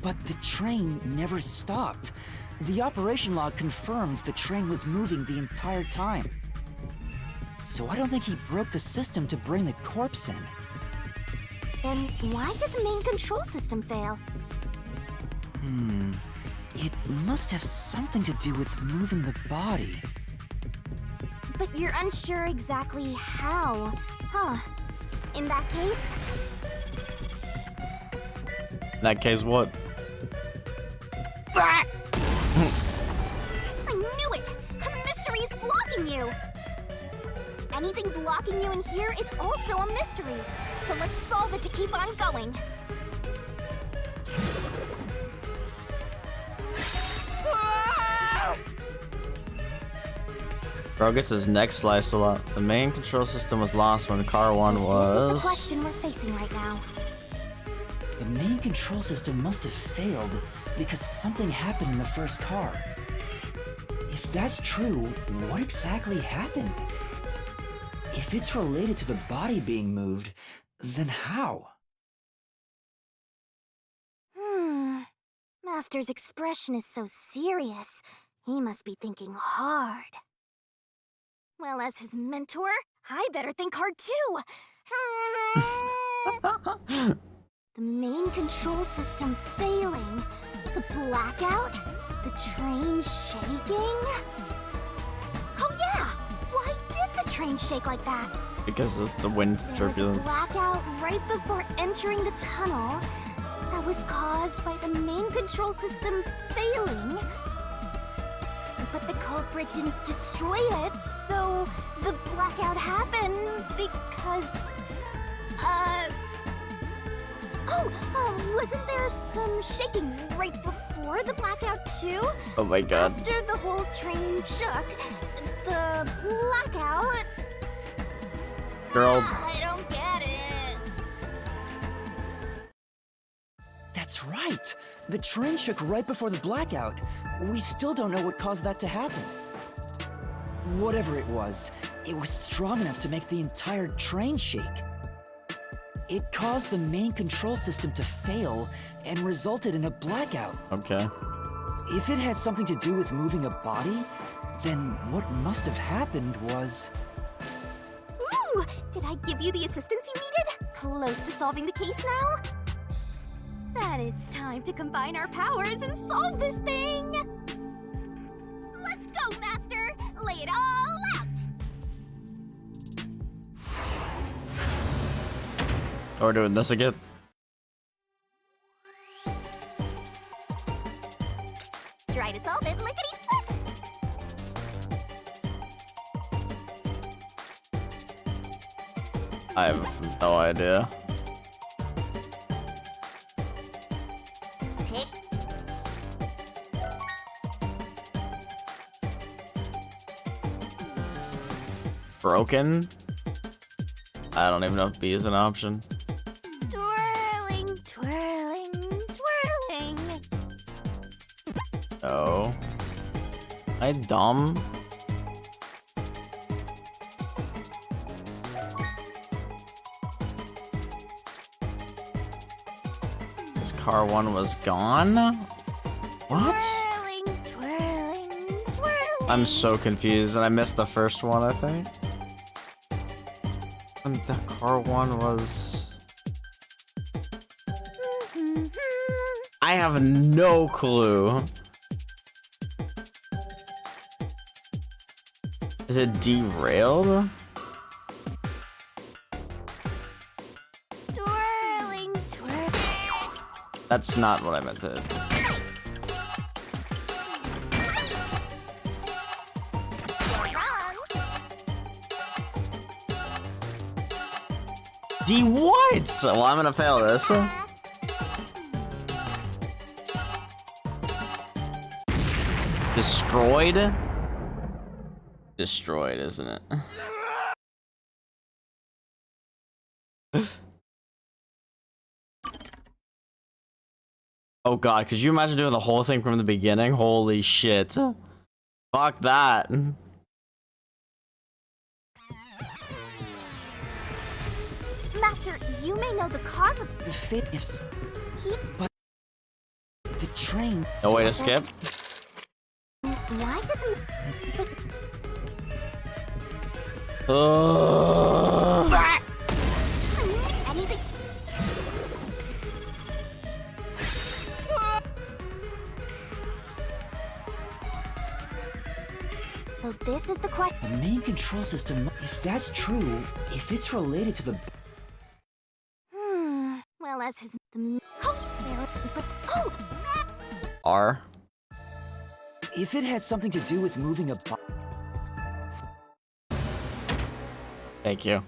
But the train never stopped. The operation log confirms the train was moving the entire time. So I don't think he broke the system to bring the corpse in. Then why did the main control system fail? It must have something to do with moving the body. But you're unsure exactly how, huh? In that case... In that case, what? I knew it! A mystery is blocking you! Anything blocking you in here is also a mystery, so let's solve it to keep on going. Bro gets his neck sliced a lot. The main control system was lost when Car 1 was... This is the question we're facing right now. The main control system must have failed because something happened in the first car. If that's true, what exactly happened? If it's related to the body being moved, then how? Master's expression is so serious. He must be thinking hard. Well, as his mentor, I better think hard too. The main control system failing, the blackout, the train shaking. Oh yeah! Why did the train shake like that? Because of the wind turbulence. There was a blackout right before entering the tunnel that was caused by the main control system failing. But the culprit didn't destroy it, so the blackout happened because... wasn't there some shaking right before the blackout too? Oh my god. After the whole train shook, the blackout... Girl. I don't get it. That's right! The train shook right before the blackout. We still don't know what caused that to happen. Whatever it was strong enough to make the entire train shake. It caused the main control system to fail and resulted in a blackout. Okay. If it had something to do with moving a body, then what must have happened was... Ooh! Did I give you the assistance you needed? Close to solving the case now? Then it's time to combine our powers and solve this thing! Let's go, Master! Lay it all out! Oh, we're doing this again? Try to solve it, lickety-split! I have no idea. Tick. Broken? I don't even know if B is an option. Twirling, twirling, twirling. Oh. Am I dumb? This Car 1 was gone? What? Twirling, I'm so confused, and I missed the first one, I think. And that car one was... I have no clue. Is it derailed? Twirling, twirling. That's not what I meant to. D what? Well, I'm gonna fail this. Destroyed? Destroyed, isn't it? Oh god, could you imagine doing the whole thing from the beginning? Holy shit. Fuck that. Master, you may know the cause of The fit if heat. but the train. No way to skip? Why did the... Anything... So this is the question. The main control system, if that's true, if it's related to the... Well, as his... Oh! R. If it had something to do with moving a... Thank you.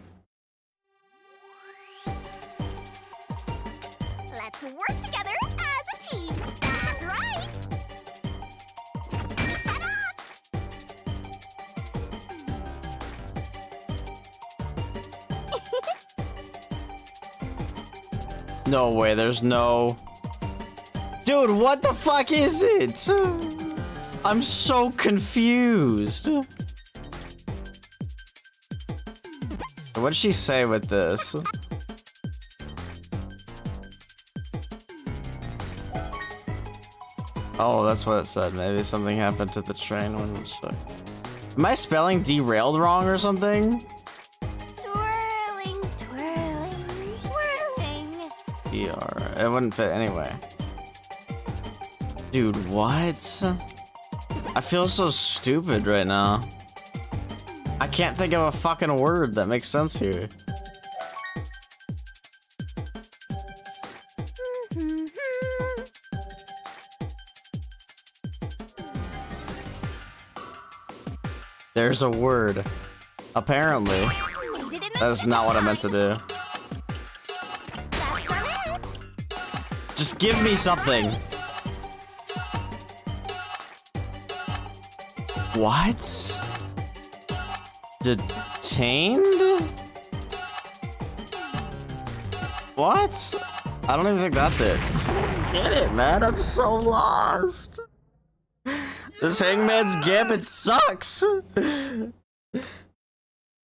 Let's work together as a team. That's right. Head up. No way, there's no... Dude, what the fuck is it? I'm so confused. What'd she say with this? Oh, that's what it said. Maybe something happened to the train when it shook. Am I spelling derailed wrong or something? Twirling, twirling, twirling. ER. It wouldn't fit anyway. Dude, what? I feel so stupid right now. I can't think of a fucking word that makes sense here. There's a word. Apparently. That's not what I meant to do. Just give me something. What? Detained? What? I don't even think that's it. I don't get it, man. I'm so lost. This Hangman's Gambit sucks.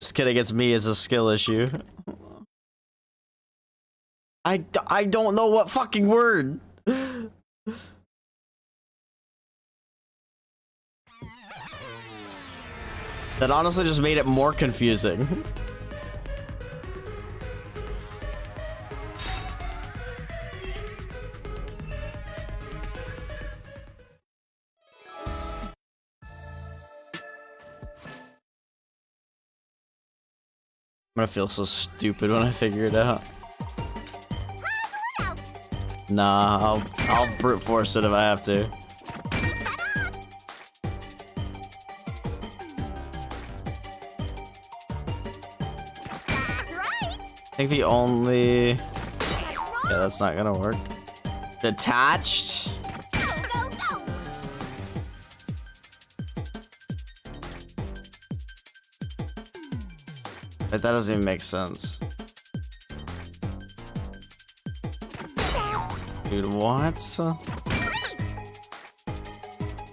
Just kidding, it's me, it's a skill issue. I don't know what fucking word. That honestly just made it more confusing. I'm gonna feel so stupid when I figure it out. Nah, I'll brute force it if I have to. I think the only... Yeah, that's not gonna work. Detached? But that doesn't even make sense. Dude, what?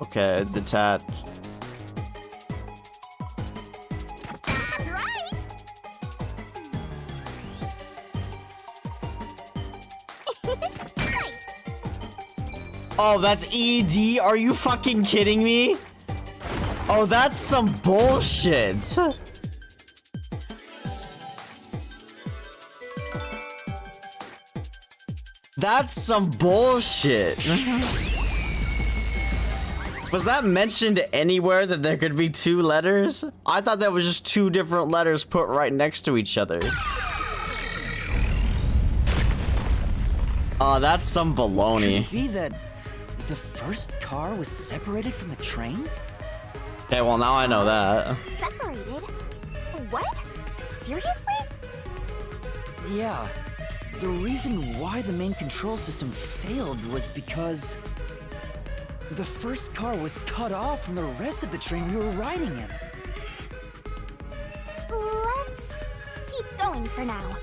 Okay, detached. Oh, that's ED? Are you fucking kidding me? Oh, that's some bullshit. That's some bullshit. Was that mentioned anywhere that there could be two letters? I thought that was just two different letters put right next to each other. Oh, that's some baloney. Could it be that the first car was separated from the train? Okay, well now I know that. Separated? What? Seriously? Yeah. The reason why the main control system failed was because the first car was cut off from the rest of the train we were riding in. Let's keep going for now.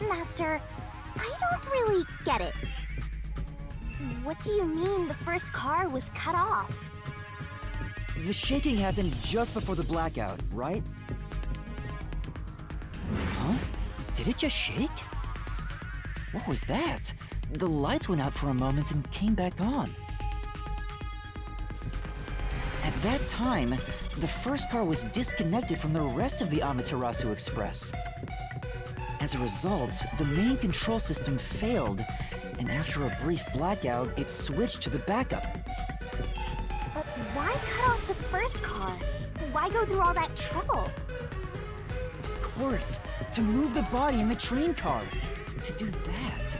Master, I don't really get it. What do you mean the first car was cut off? The shaking happened just before the blackout, right? Huh? Did it just shake? What was that? The lights went out for a moment and came back on. At that time, the first car was disconnected from the rest of the Amaterasu Express. As a result, the main control system failed, and after a brief blackout, it switched to the backup. But why cut off the first car? Why go through all that trouble? Of course, to move the body in the train car. To do that.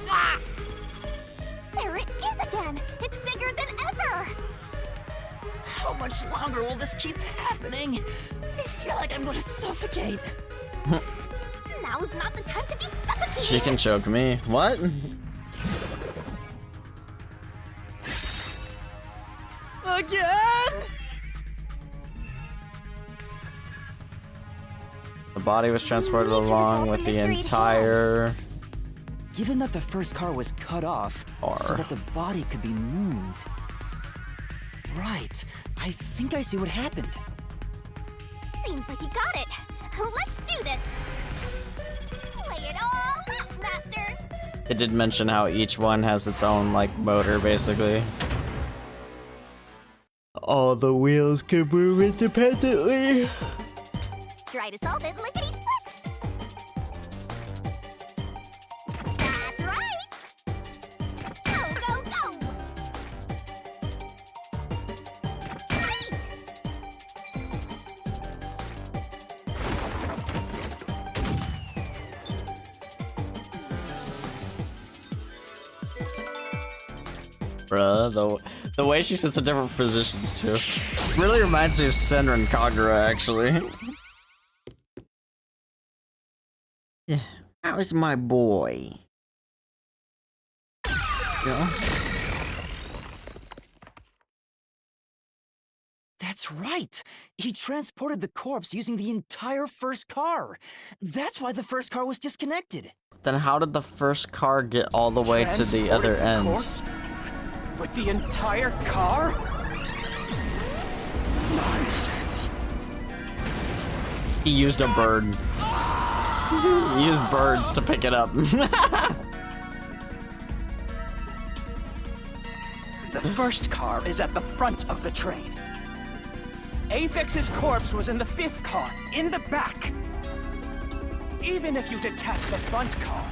Ah! There it is again! It's bigger than ever! How much longer will this keep happening? I feel like I'm gonna suffocate. Now's not the time to be suffocated! She can choke me. What? Again? The body was transported along with the entire... Given that the first car was cut off, so that the body could be moved. Right. I think I see what happened. Seems like you got it. Let's do this! Lay it all out, Master! It did mention how each one has its own, like, motor, basically. All the wheels can move independently. Try to solve it lickety-split! That's right! Go, go, go! Great! Bruh, the way she sits in different positions, too. Really reminds me of Senra and Kagura, actually. Yeah, how's my boy? Yeah. That's right! He transported the corpse using the entire first car. That's why the first car was disconnected. Then how did the first car get all the way to the other end? Corpse? With the entire car? Nonsense. He used a bird. He used birds to pick it up. The first car is at the front of the train. Aphex's corpse was in the fifth car, in the back. Even if you detach the front car,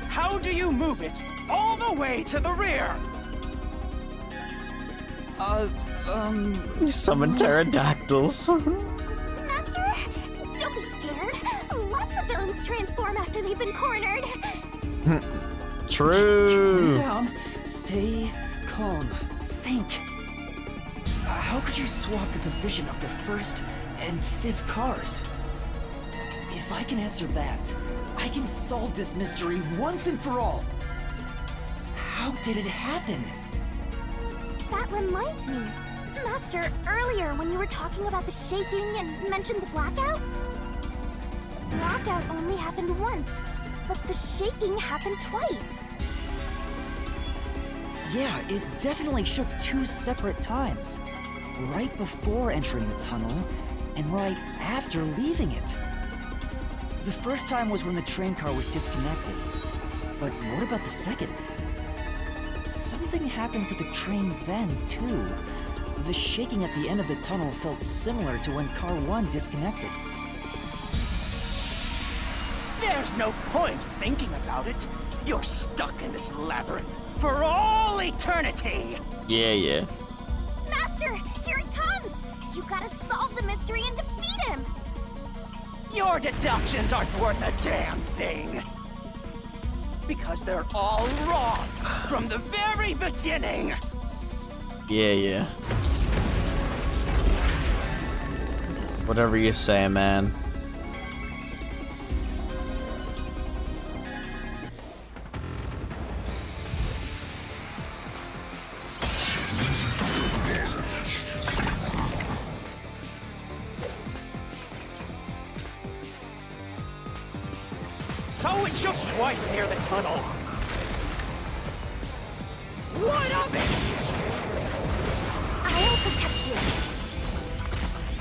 how do you move it all the way to the rear? Summon pterodactyls. Master, don't be scared. Lots of villains transform after they've been cornered. True. Calm down. Stay calm. Think. How could you swap the position of the first and fifth cars? If I can answer that, I can solve this mystery once and for all. How did it happen? That reminds me. Master, earlier when you were talking about the shaking and mentioned the blackout? Blackout only happened once, but the shaking happened twice. Yeah, it definitely shook two separate times. Right before entering the tunnel, and right after leaving it. The first time was when the train car was disconnected. But what about the second? Something happened to the train then, too. The shaking at the end of the tunnel felt similar to when Car 1 disconnected. There's no point thinking about it. You're stuck in this labyrinth for all eternity! Yeah. Master, here it comes! You gotta solve the mystery and defeat him! Your deductions aren't worth a damn thing! Because they're all wrong from the very beginning! Yeah. Whatever you say, man. So it shook twice near the tunnel. What of it? I'll protect you.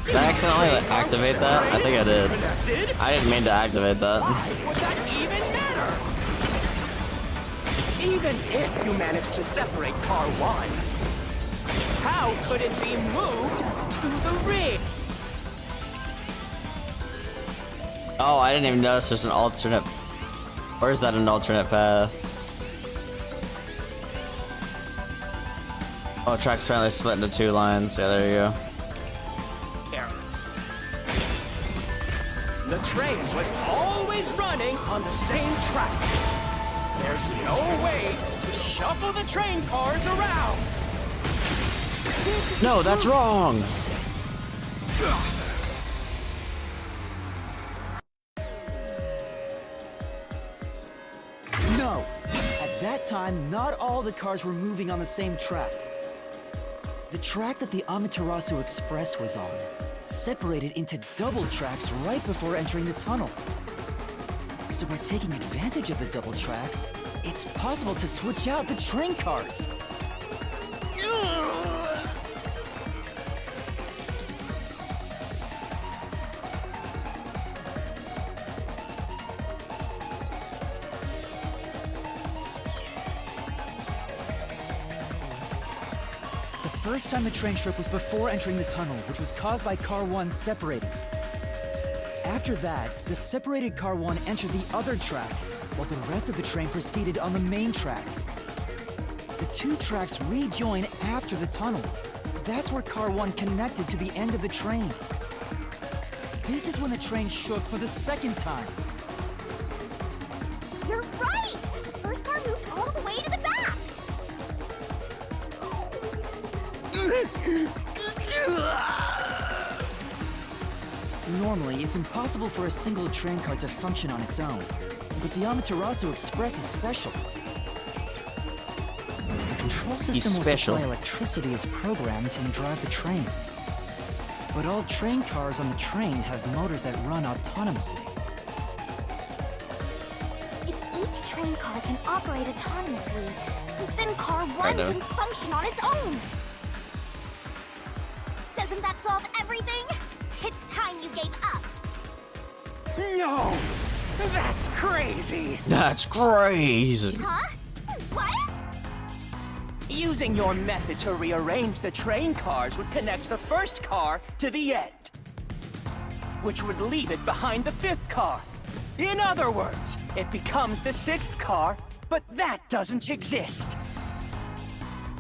Did I accidentally activate that? I think I did. I didn't mean to activate that. Why would that even matter? Even if you managed to separate Car 1, how could it be moved to the rig? Oh, I didn't even notice there's an alternate. Or is that an alternate path? Oh, track's apparently split into 2 lines. Yeah, there you go. The train was always running on the same tracks. There's no way to shuffle the train cars around. No, that's wrong! No! At that time, not all the cars were moving on the same track. The track that the Amaterasu Express was on separated into double tracks right before entering the tunnel. So by taking advantage of the double tracks, it's possible to switch out the train cars. The first time the train struck was before entering the tunnel, which was caused by Car 1 separating. After that, the separated Car 1 entered the other track, while the rest of the train proceeded on the main track. The 2 tracks rejoin after the tunnel. That's where Car 1 connected to the end of the train. This is when the train shook for the second time. You're right! The first car moved all the way to the back! Normally, it's impossible for a single train car to function on its own. But the Amaterasu Express is special. The control system will supply electricity as programmed and drive the train. But all train cars on the train have motors that run autonomously. If each train car can operate autonomously, then Car 1 can function on its own! Doesn't that solve everything? It's time you gave up! No! That's crazy! That's crazy! Huh? What? Using your method to rearrange the train cars would connect the first car to the end, which would leave it behind the 5th car. In other words, it becomes the 6th car, but that doesn't exist.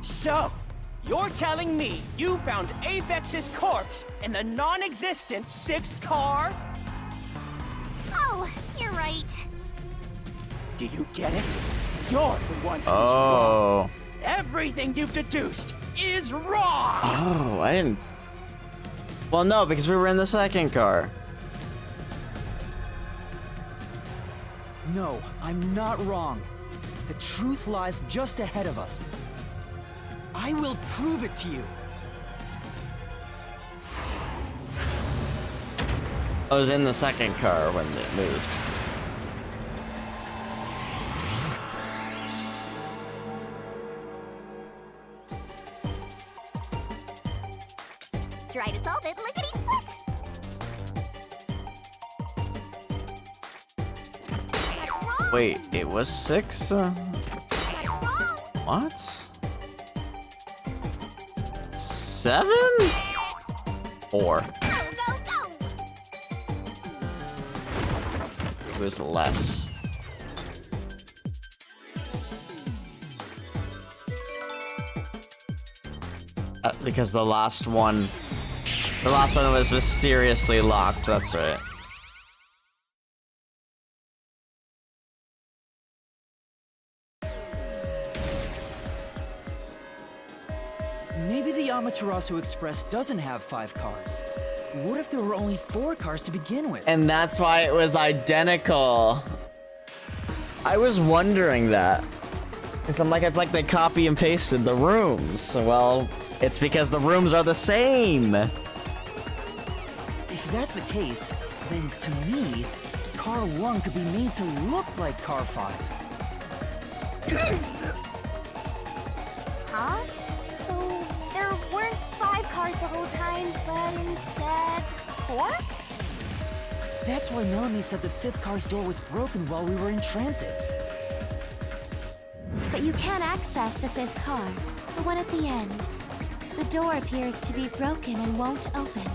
So, you're telling me you found Aphex's corpse in the non-existent 6th car? Oh, you're right. Do you get it? You're the one who's wrong. Everything you've deduced is wrong! Oh, I didn't... Well, no, because we were in the 2nd car. No, I'm not wrong. The truth lies just ahead of us. I will prove it to you. I was in the 2nd car when it moved. Try to solve it lickety-split! Wait, it was 6? What? 7? 4. It was less. Because the last one was mysteriously locked, that's right. Maybe the Amaterasu Express doesn't have 5 cars. What if there were only 4 cars to begin with? And that's why it was identical. I was wondering that. Because I'm like, it's like they copy and pasted the rooms. Well, it's because the rooms are the same. If that's the case, then to me, Car 1 could be made to look like Car 5. Huh? So there weren't 5 cars the whole time, but instead 4? That's why Melanie said the 5th car's door was broken while we were in transit. But you can't access the 5th car, the one at the end. The door appears to be broken and won't open.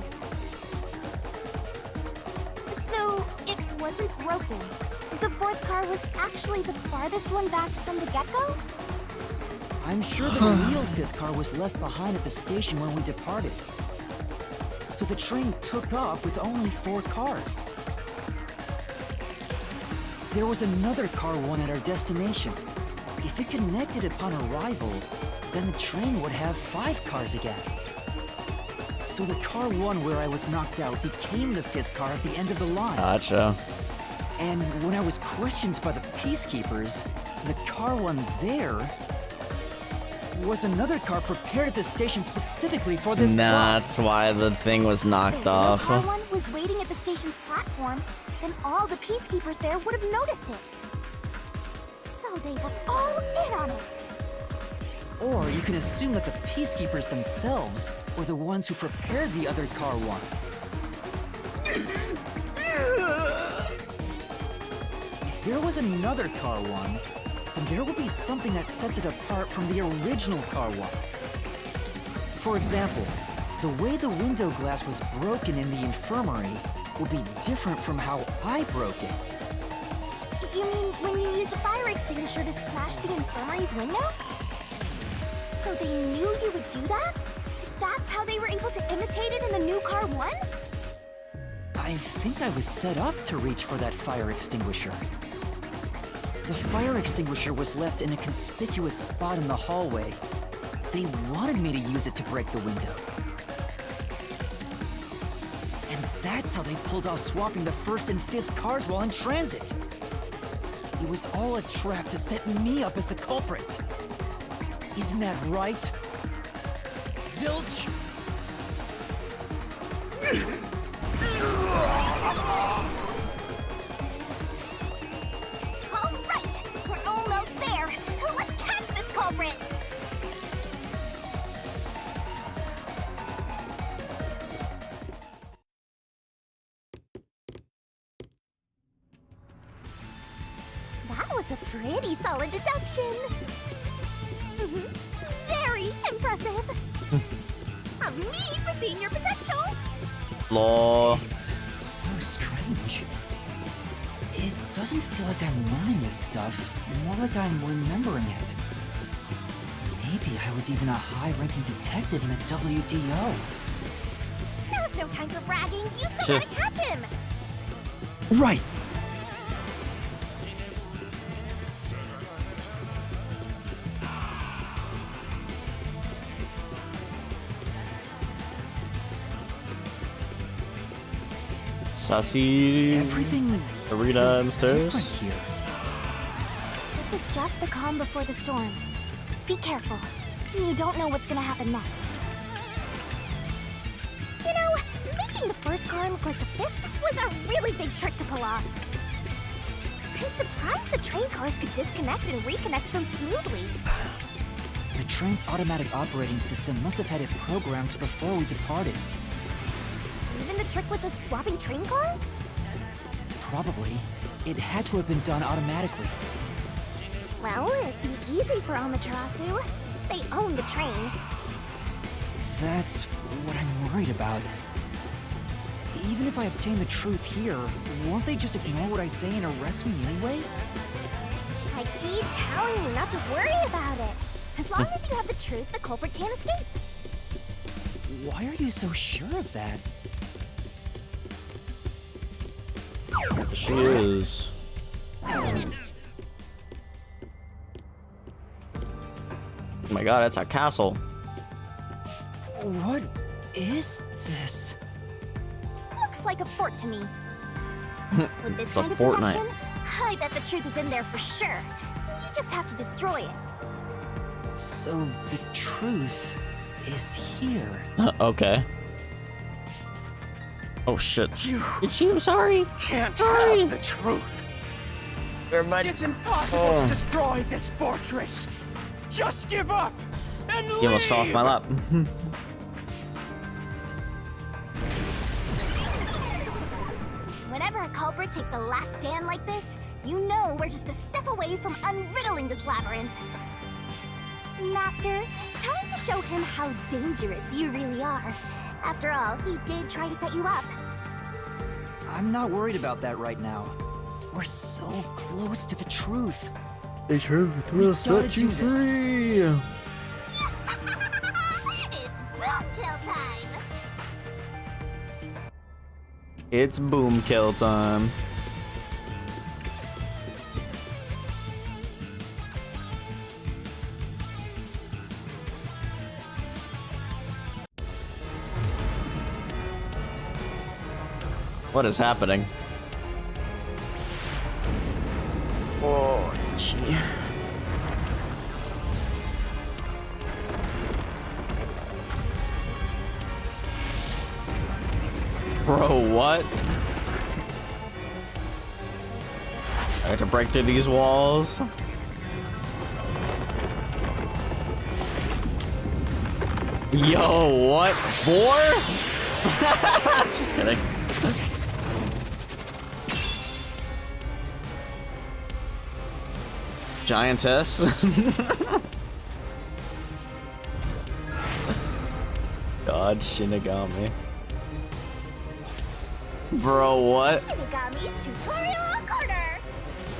So, it wasn't broken. The 4th car was actually the farthest one back from the get-go? I'm sure the real 5th car was left behind at the station when we departed. So the train took off with only 4 cars. There was another Car 1 at our destination. If it connected upon arrival, then the train would have 5 cars again. So the Car 1 where I was knocked out became the 5th car at the end of the line. Gotcha. And when I was questioned by the Peacekeepers, the Car 1 there was another car prepared at the station specifically for this plot. That's why the thing was knocked off. If Car 1 was waiting at the station's platform, then all the Peacekeepers there would have noticed it. So they were all in on it. Or you can assume that the Peacekeepers themselves were the ones who prepared the other Car 1. If there was another Car 1, then there will be something that sets it apart from the original Car 1. For example, the way the window glass was broken in the infirmary would be different from how I broke it. You mean when you used the fire extinguisher to smash the infirmary's window? So they knew you would do that? That's how they were able to imitate it in the new Car 1? I think I was set up to reach for that fire extinguisher. The fire extinguisher was left in a conspicuous spot in the hallway. They wanted me to use it to break the window. And that's how they pulled off swapping the 1st and 5th cars while in transit. It was all a trap to set me up as the culprit. Isn't that right? Zilch? All right, we're almost there. Let's catch this culprit. That was a pretty solid deduction. Very impressive. Of me foreseeing your potential. Lol. It's so strange. It doesn't feel like I'm learning this stuff, more like I'm remembering it. Maybe I was even a high-ranking detective in the WDO. Now's no time for bragging. You still gotta catch him. Right. Sassy. Everything Arena and feels stairs. different here. This is just the calm before the storm. Be careful. You don't know what's gonna happen next. You know, making the 1st car look like the 5th was a really big trick to pull off. I'm surprised the train cars could disconnect and reconnect so smoothly. The train's automatic operating system must have had it programmed before we departed. Even the trick with the swapping train car? Probably. It had to have been done automatically. Well, it'd be easy for Amaterasu. They own the train. That's what I'm worried about. Even if I obtain the truth here, won't they just ignore what I say and arrest me anyway? I keep telling you not to worry about it. As long as you have the truth, the culprit can't escape. Why are you so sure of that? She is. Oh my god, it's a castle. What is this? Looks like a fort to me. With this It's a kind of Fortnite. protection, I bet the truth is in there for sure. You just have to destroy it. So the truth is here. Okay. Oh shit. It's you, sorry. Can't have the truth. It's impossible to destroy this fortress. Just give up and leave. You almost fell off my lap. Whenever a culprit takes a last stand like this, you know we're just a step away from unriddling this labyrinth. Master, time to show him how dangerous you really are. After all, he did try to set you up. I'm not worried about that right now. We're so close to the truth. The truth will set you free. It's boom kill time. It's boom kill time. What is happening? Oh, itchy. Bro, what? I have to break through these walls. Yo, what? 4? Just kidding. Giantess. God, Shinigami. Bro, what? Shinigami's tutorial corner.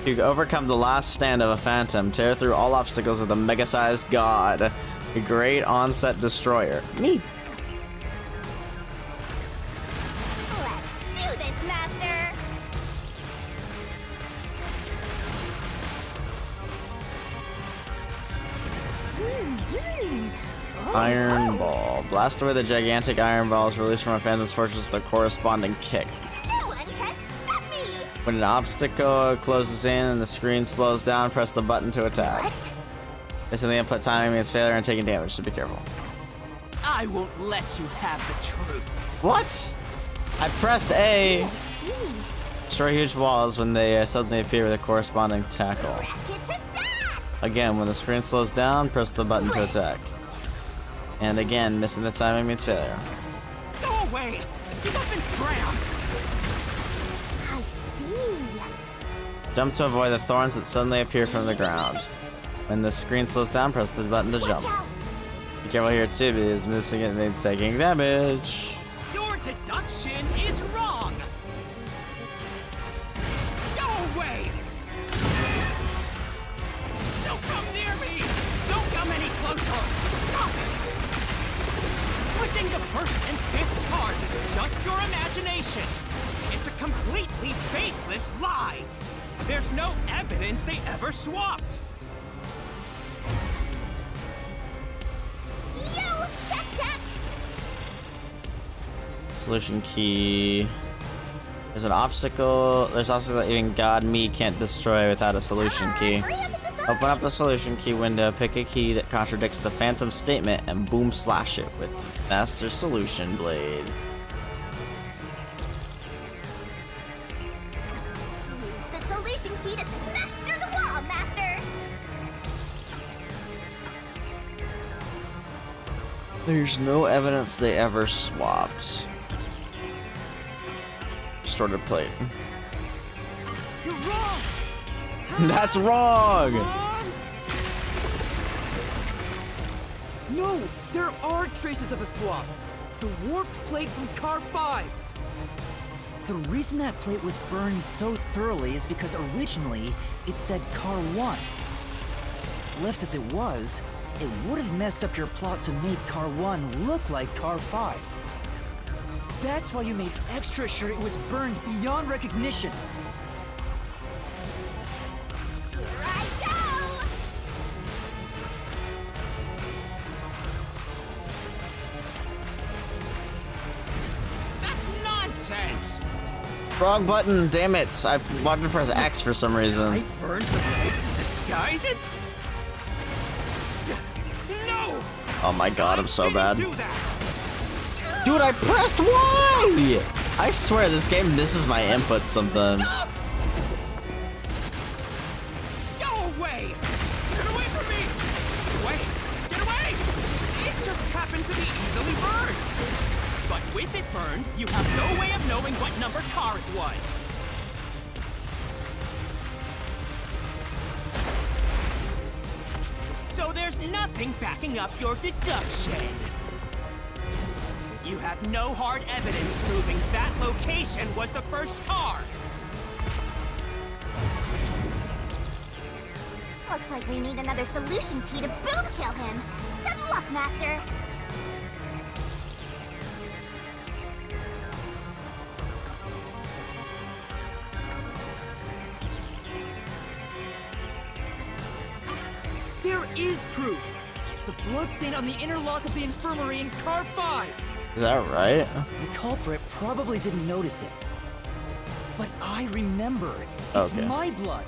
You can overcome the last stand of a phantom, tear through all obstacles with a mega-sized god, a great onset destroyer. Me. Let's do this, Master. Iron Ball. Blast away the gigantic iron balls released from a phantom's fortress with a corresponding kick. No one can stop me. When an obstacle closes in and the screen slows down, press the button to attack. What? Missing the input timing means failure and taking damage, so be careful. I won't let you have the truth. What? I pressed A. Destroy huge walls when they suddenly appear with a corresponding tackle. Again, when the screen slows down, press the button to attack. And again, missing the timing means failure. Go away! Give up and scram! I see. Jump to avoid the thorns that suddenly appear from the ground. When the screen slows down, press the button to jump. Be careful here too, because missing it means taking damage. Your deduction is wrong! Go away! Don't come near me! Don't come any closer! Stop it! Switching to first and fifth cars is just your imagination. It's a completely baseless lie. There's no evidence they ever swapped. Yo, check, check. Solution key. There's an obstacle. There's also that even God me can't destroy without a solution key. Open up the solution key window, pick a key that contradicts the Phantom statement, and boom slash it with Master Solution Blade. Use the solution key to smash through the wall, Master. There's no evidence they ever swapped. Distorted plate. That's wrong! No! There are traces of a swap! The warped plate from Car 5! The reason that plate was burned so thoroughly is because originally it said Car 1. Left as it was, it would have messed up your plot to make Car 1 look like Car 5. That's why you made extra sure it was burned beyond recognition. Here I go! That's nonsense! Wrong button, damn it. I wanted to press X for some reason. I burned the plate to disguise it? No! Oh my god, I'm so bad. Do that! Dude, I pressed Y! I swear this game misses my inputs sometimes. Go away! Get away from me! Get away! Get away! It just happened to be easily burned. But with it burned, you have no way of knowing what number car it was. So there's nothing backing up your deduction. You have no hard evidence proving that location was the first car. Looks like we need another solution key to boom kill him. Good luck, Master. There is proof! The bloodstain on the inner lock of the infirmary in Car 5! Is that right? The culprit probably didn't notice it. But I remember. It's Okay. my blood.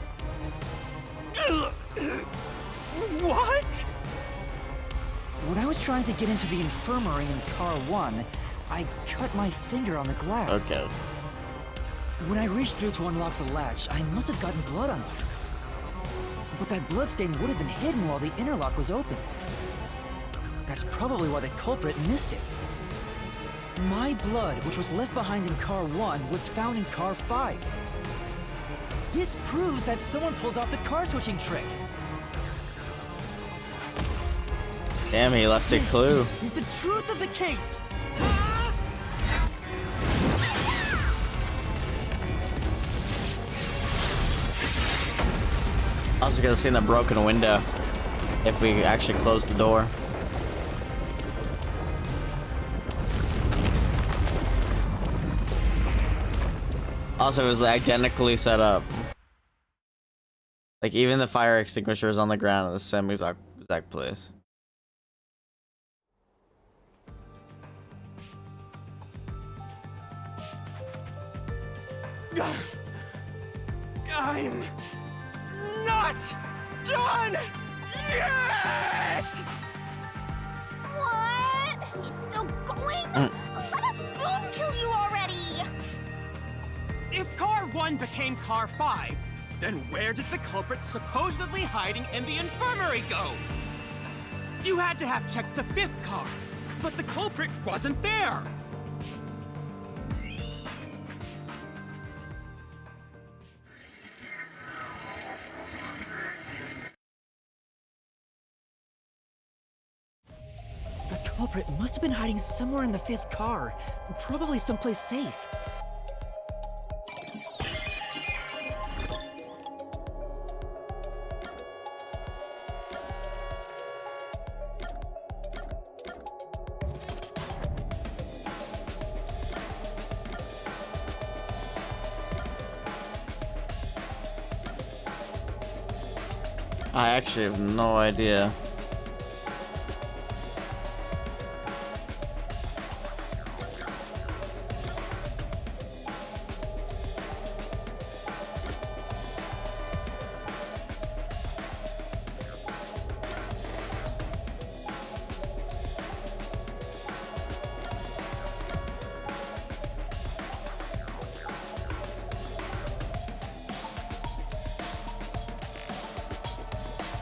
What? When I was trying to get into the infirmary in Car 1, I cut my finger on the glass. Okay. When I reached through to unlock the latch, I must have gotten blood on it. But that bloodstain would have been hidden while the inner lock was open. That's probably why the culprit missed it. My blood, which was left behind in Car 1, was found in Car 5. This proves that someone pulled off the car switching trick. Damn, he left a clue. This is the truth of the case. I was gonna see the broken window if we actually close the door. Also, it was identically set up. Like, even the fire extinguisher is on the ground in the same exact place. I'm not done yet! What? He's still going? Let us boom kill you already! If Car 1 became Car 5, then where did the culprit supposedly hiding in the infirmary go? You had to have checked the 5th car, but the culprit wasn't there! The culprit must have been hiding somewhere in the 5th car, probably someplace safe. I actually have no idea.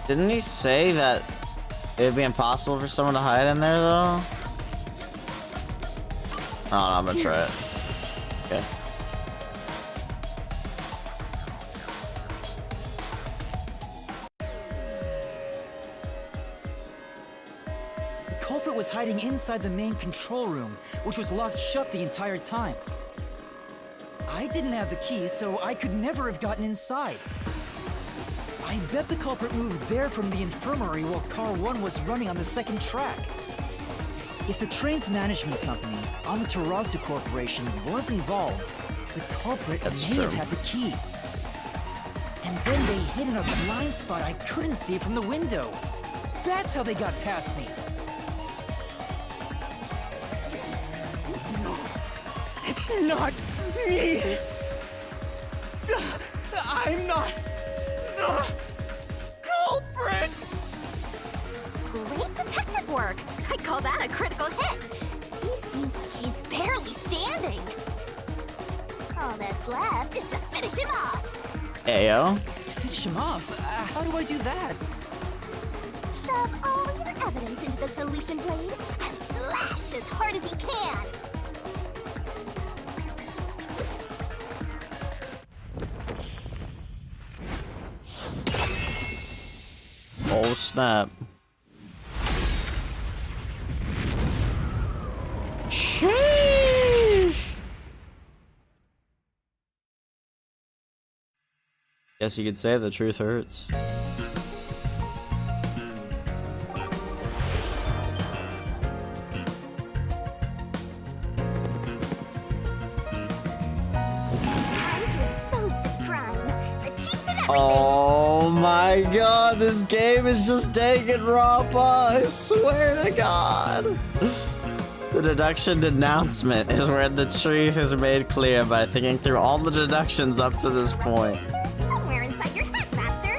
Didn't he say that it would be impossible for someone to hide in there, though? Oh, no, I'm gonna try it. Okay. culprit was hiding inside the main control room, which was locked shut the entire time. I didn't have the key, so I could never have gotten inside. I bet the culprit moved there from the infirmary while Car 1 was running on the second track. If the train's management company, Amaterasu Corporation, was involved, the culprit may have had the key. And then they hid in a blind spot I couldn't see from the window. That's how they got past me. No, it's not me. I'm not the culprit. Great detective work. I'd call that a critical hit. He seems like he's barely standing. All that's left is to finish him off. Ayo. Finish him off? How do I do that? Shove all your evidence into the solution blade and slash as hard as you can. Oh snap. Sheesh. Guess you could say the truth hurts. Time to expose this crime. The cheats and everything. Oh my god, this game is just Danganronpa, I swear to god. The deduction denouncement is where the truth is made clear by thinking through all the deductions up to this point. Answer somewhere inside your head, Master.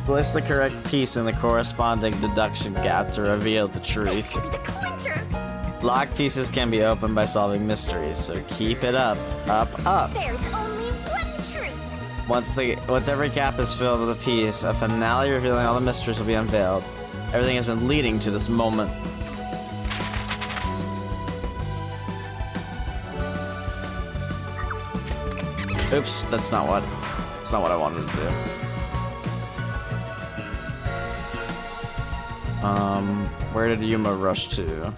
Place the correct piece in the corresponding deduction gap to reveal the This truth. could be the clincher. Locked pieces can be opened by solving mysteries, so keep it up, up, up. There's only one truth. Once every gap is filled with a piece, a finale revealing all the mysteries will be unveiled. Everything has been leading to this moment. Oops, that's not what I wanted to do. Where did Yuma rush to?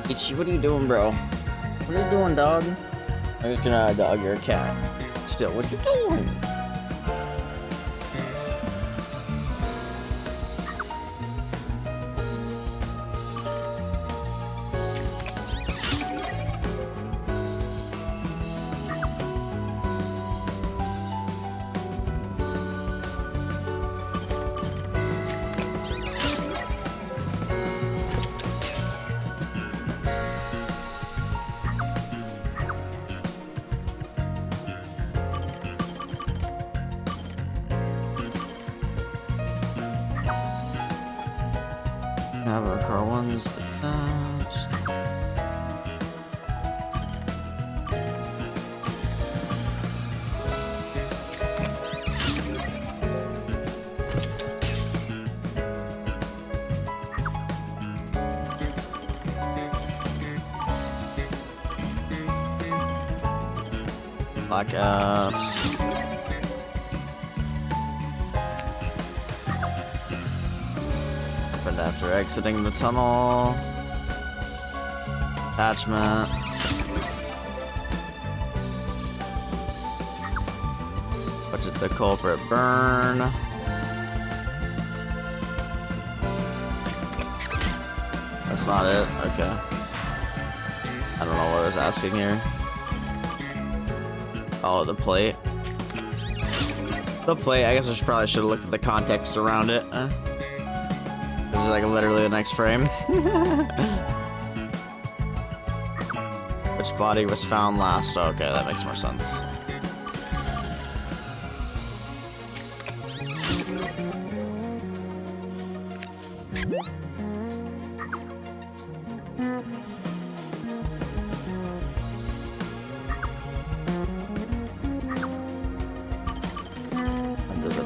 Ichi, what are you doing, bro? What are you doing, dog? I'm just gonna dog your cat. Still, what you doing? Tabor car 1's detached. Blackouts. After exiting the tunnel. Attachment. What did the culprit burn? That's not it. Okay. I don't know what I was asking here. Oh, the plate. The plate. I guess I probably should have looked at the context around it. This is like literally the next frame. Which body was found last? Okay, that makes more sense.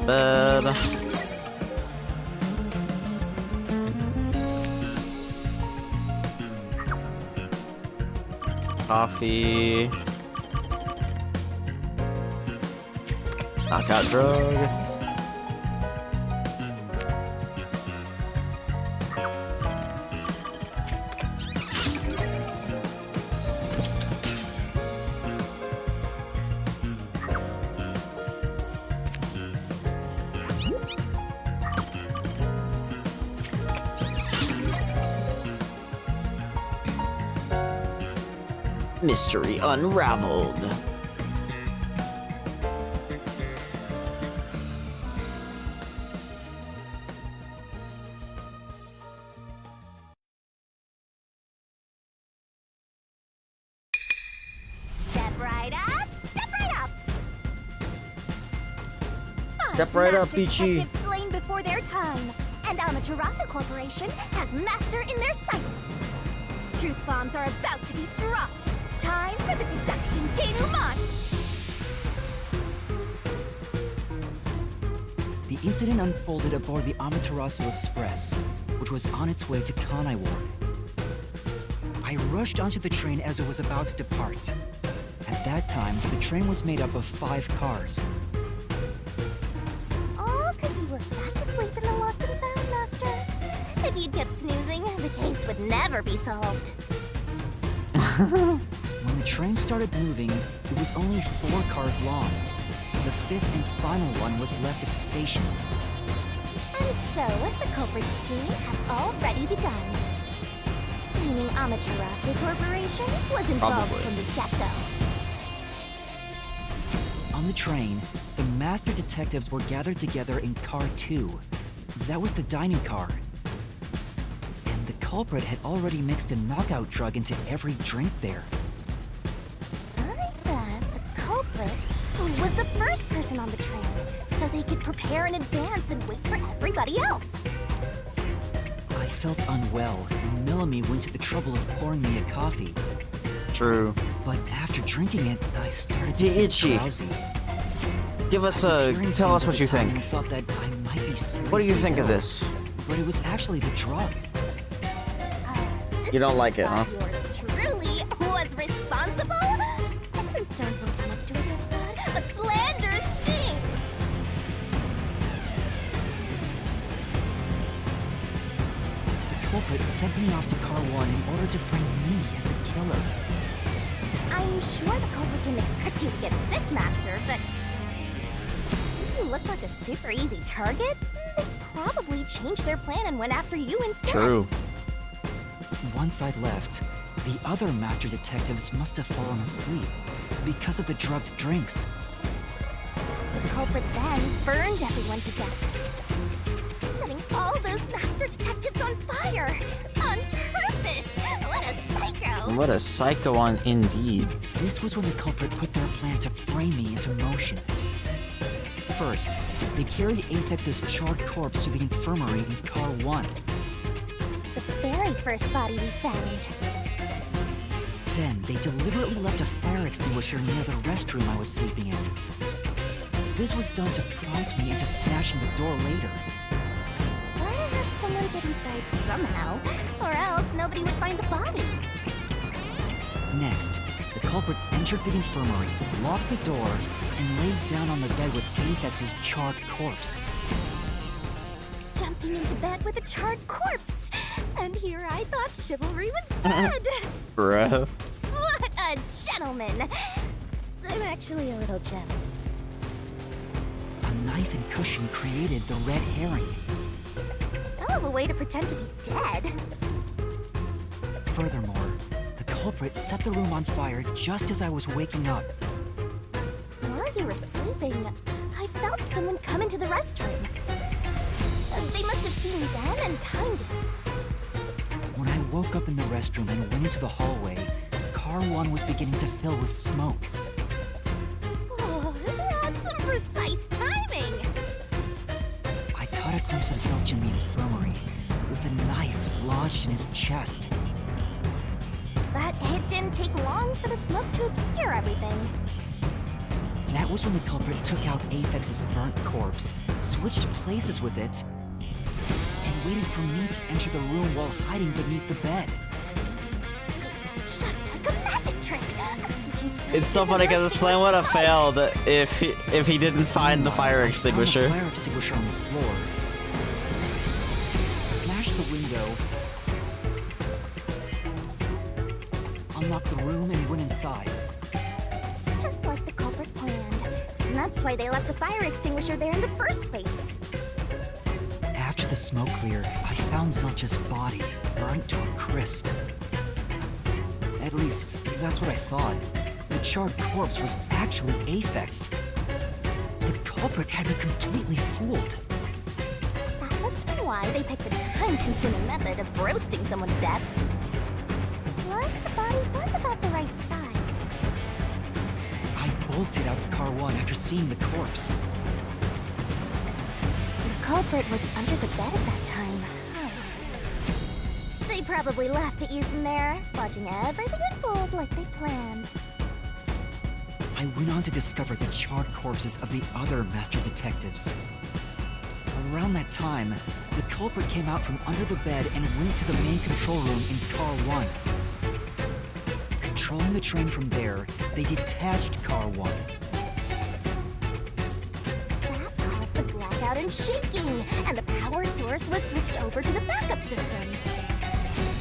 bed. Coffee. Knockout drug. Mystery unraveled. Step right up, step right up. Step right up, Master Peachy. detectives slain before their time, and Amaterasu Corporation has master in their sights. Truth bombs are about to be dropped. Time for the deduction denouement. The incident unfolded aboard the Amaterasu Express, which was on its way to Kanai Ward. I rushed onto the train as it was about to depart. At that time, the train was made up of 5 cars. All because you were fast asleep in the lost and found, Master. If you'd kept snoozing, the case would never be solved. When the train started moving, it was only 4 cars long. The 5th and final one was left at the station. And so, the culprit scheme had already begun. Meaning Amaterasu Corporation was involved Probably. from the get-go. On the train, the master detectives were gathered together in car 2. That was the dining car. And the culprit had already mixed a knockout drug into every drink there. I thought the culprit was the first person on the train, so they could prepare in advance and wait for everybody else. I felt unwell, and Melanie went to the trouble of pouring me a coffee. True. But after drinking it, I started to Hey, feel Itchy. drowsy. Give us I was a. hearing Tell us things what at you the time think. and thought that I might be What do you seriously think of ill. this? But it was actually the drug. This You don't like it, huh? Yours truly was responsible? Sticks and stones won't do much to a dead bird, but slander stings! The culprit sent me off to car 1 in order to find me as the killer. I'm sure the culprit didn't expect you to get sick, Master, but since you look like a super easy target, they probably changed their plan and went after you instead. True. Once I'd left, the other master detectives must have fallen asleep because of the drugged drinks. The culprit then burned everyone to death, setting all those master detectives on fire on purpose. What a psycho! What a psycho on indeed. This was when the culprit put their plan to frame me into motion. First, they carried Aphex's charred corpse to the infirmary in car 1. The very first body we found. Then, they deliberately left a fire extinguisher near the restroom I was sleeping in. This was done to prompt me into smashing the door later. Gotta have someone get inside somehow, or else nobody would find the body. Next, the culprit entered the infirmary, locked the door, and laid down on the bed with Aphex's charred corpse. Jumping into bed with a charred corpse! And here I thought chivalry was dead! Bruh. What a gentleman! I'm actually a little jealous. A knife and cushion created the red herring. Hell of a way to pretend to be dead. Furthermore, the culprit set the room on fire just as I was waking up. While you were sleeping, I felt someone come into the restroom. They must have seen me then and timed it. When I woke up in the restroom and went into the hallway, car 1 was beginning to fill with smoke. Oh, that's some precise timing! I caught a glimpse of Zelch in the infirmary, with a knife lodged in his chest. But it didn't take long for the smoke to obscure everything. That was when the culprit took out Aphex's burnt corpse, switched places with it, and waited for me to enter the room while hiding beneath the bed. It's just like a magic trick. It's so funny because this plan would have failed if he didn't find the fire extinguisher. I found the fire extinguisher on the floor. Smashed the window. Unlocked the room and went inside. Just like the culprit planned. And that's why they left the fire extinguisher there in the first place. After the smoke cleared, I found Zelcha's body, burnt to a crisp. At least, that's what I thought. The charred corpse was actually Aphex. The culprit had me completely fooled. That must have been why they picked the time-consuming method of roasting someone to death. Plus, the body was about the right size. I bolted out of Car 1 after seeing the corpse. The culprit was under the bed at that time. They probably laughed at you from there, watching everything unfold like they planned. I went on to discover the charred corpses of the other master detectives. Around that time, the culprit came out from under the bed and went to the main control room in Car 1. Controlling the train from there, they detached Car 1. That caused the blackout and shaking, and the power source was switched over to the backup system.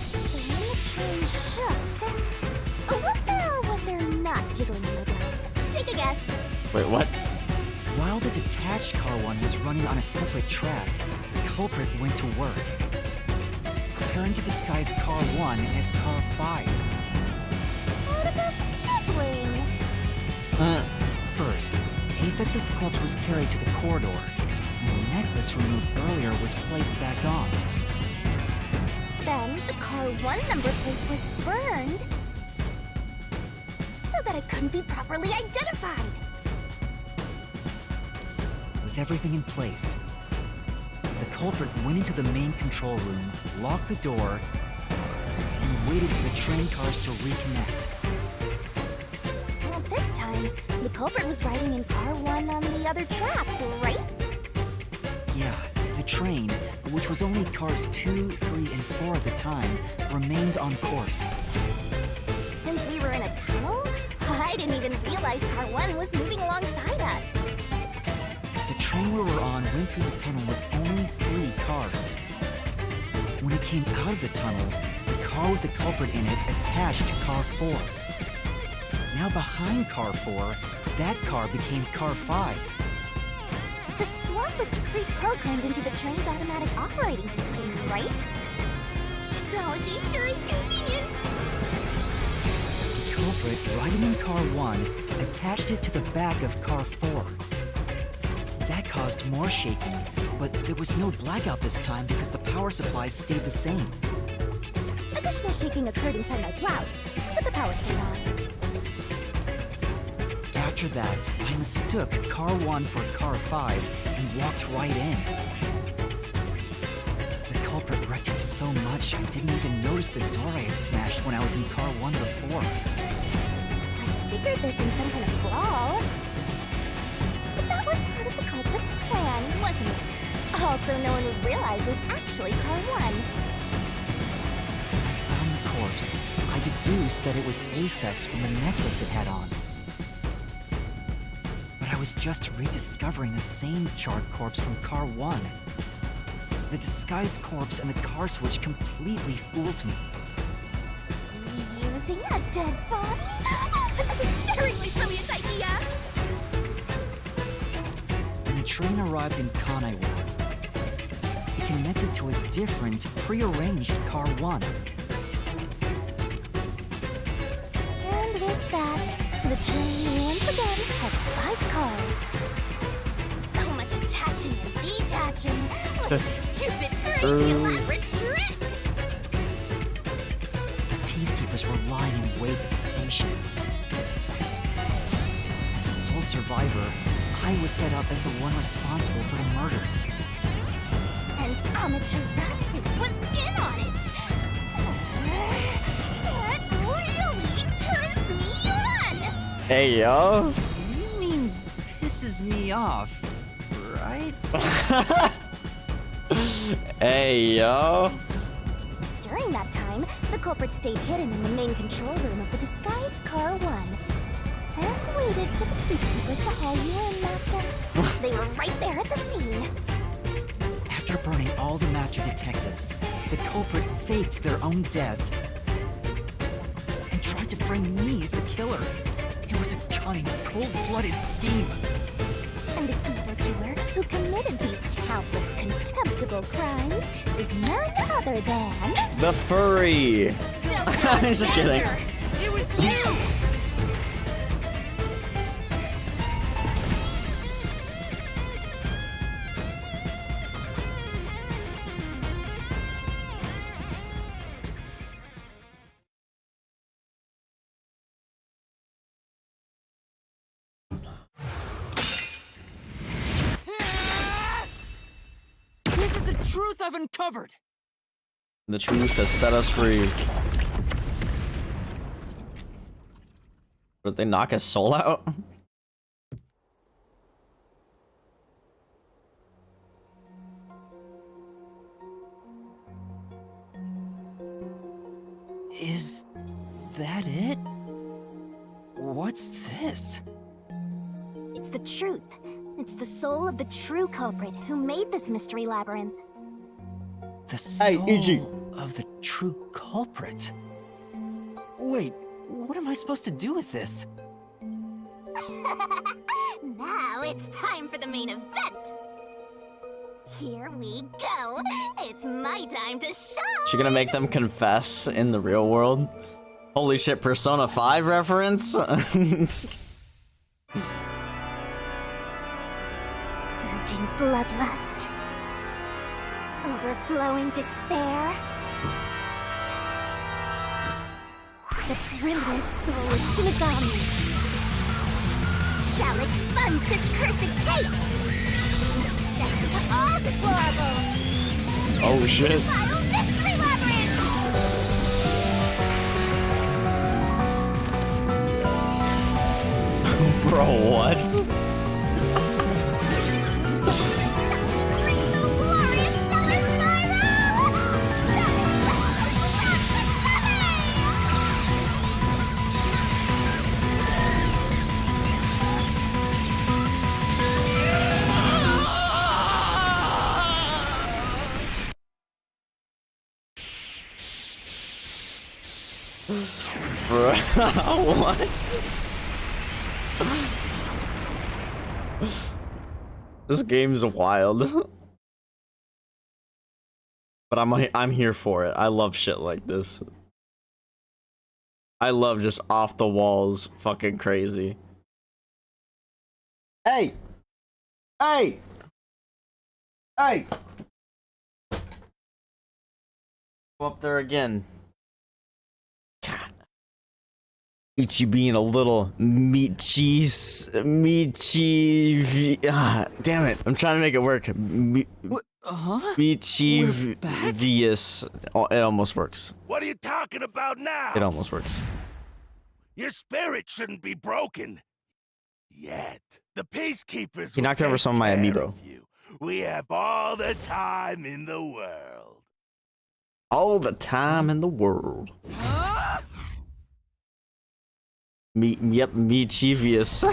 So when the train shook, was there or was there not jiggling wheelbarrows? Take a guess. Wait, what? While the detached Car 1 was running on a separate track, the culprit went to work, preparing to disguise Car 1 as Car 5. What about jiggling? First, Aphex's corpse was carried to the corridor, and the necklace removed earlier was placed back on. Then the Car 1 number plate was burned so that it couldn't be properly identified. With everything in place, the culprit went into the main control room, locked the door, and waited for the train cars to reconnect. Well, this time, the culprit was riding in Car 1 on the other track, right? Yeah, the train, which was only cars 2, 3, and 4 at the time, remained on course. Since we were in a tunnel, I didn't even realize Car 1 was moving alongside us. The train we were on went through the tunnel with only 3 cars. When it came out of the tunnel, the car with the culprit in it attached Car 4. Now behind Car 4, that car became Car 5. The swap was pre-programmed into the train's automatic operating system, right? Technology sure is convenient. The culprit, riding in Car 1, attached it to the back of Car 4. That caused more shaking, but there was no blackout this time because the power supply stayed the same. Additional shaking occurred inside my blouse, but the power stayed on. After that, I mistook Car 1 for Car 5 and walked right in. The culprit wrecked it so much I didn't even notice the door I had smashed when I was in Car 1 before. I figured there'd been some kind of brawl. But that was part of the culprit's plan, wasn't it? Also, no one would realize was actually Car 1. When I found the corpse, I deduced that it was Aphex from the necklace it had on. But I was just rediscovering the same charred corpse from Car 1. The disguised corpse and the car switch completely fooled me. Using a dead body? This is a very brilliant idea! When the train arrived in Kanai Ward, it connected to a different, prearranged Car 1. And with that, the train once again had 5 cars. So much attaching and detaching. What a stupid, crazy, elaborate trick! The peacekeepers were lying in wait at the station. As the sole survivor, I was set up as the one responsible for the murders. And Amaterasu was in on it! That really turns me on! Hey, yo. You mean me off, right? Hey, yo. During that time, the culprit stayed hidden in the main control room of the disguised Car 1. And waited for the peacekeepers to haul you in, Master. They were right there at the scene. After burning all the master detectives, the culprit faked their own death and tried to frame me as the killer. It was a cunning, cold-blooded scheme. And the evildoer who committed these countless contemptible crimes is none other than... The furry. I'm just kidding. It was you! This is the truth I've uncovered! The truth has set us free. Did they knock his soul out? Is that it? What's this? It's the truth. It's the soul of the true culprit who made this mystery labyrinth. The soul of the true culprit? Wait, what am I supposed to do with this? Now it's time for the main event! Here we go! It's my time to shine! She gonna make them confess in the real world? Holy shit, Persona 5 reference? Surging bloodlust. Overflowing despair. The brilliant soul of Shinigami shall expunge this cursed case! Death to all deplorables! Oh shit. Final mystery labyrinth! Bro, what? Bro, what? This game's wild. But I'm here for it. I love shit like this. I love just off the walls fucking crazy. Hey! Hey! Hey! Go up there again. God. Ichi being a little meat cheese. Damn it. I'm trying to make it work. Mischievous. Oh, it almost works. What are you talking about now? It almost works. Your spirit shouldn't be broken. Yet. The peacekeepers He will knocked over take some of my care amiibo. of you. We have all the time in the world. All the time in the world. Mischievous.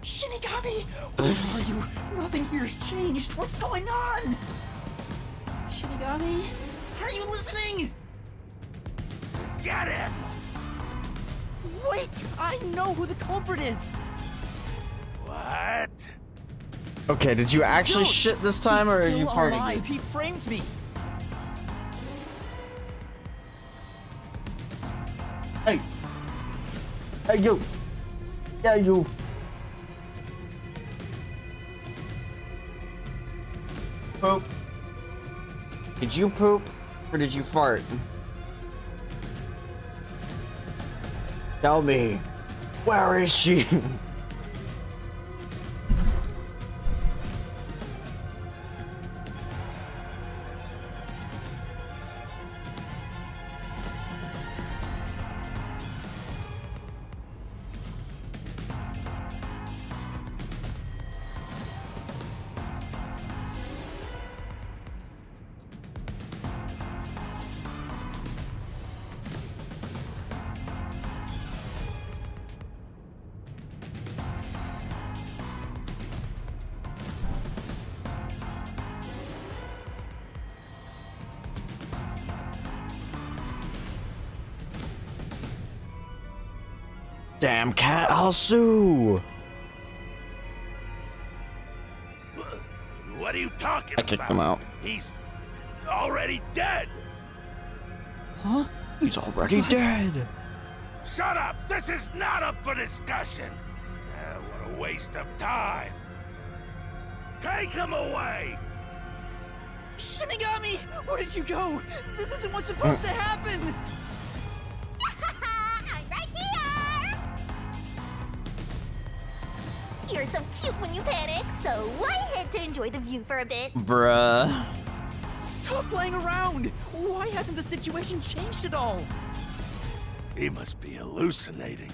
Shinigami! Where are you? Nothing here's changed. What's going on? Shinigami? Are you listening? Get him! Wait! I know who the culprit is! What? Okay, did you actually Zilch! shit this time, He's or are still you partying? alive. He framed me! Hey! Hey, you! Yeah, you! Poop. Did you poop, or did you fart? Tell me, where is she? Damn cat, I'll sue. What are you talking about? I kicked him out. He's already dead. Huh? He's already dead. Shut up! This is not up for discussion. What a waste of time. Take him away. Shinigami! Where did you go? This isn't what's supposed to happen! I'm right here! You're so cute when you panic, so why head to enjoy the view for a bit? Bruh. Stop playing around! Why hasn't the situation changed at all? He must be hallucinating.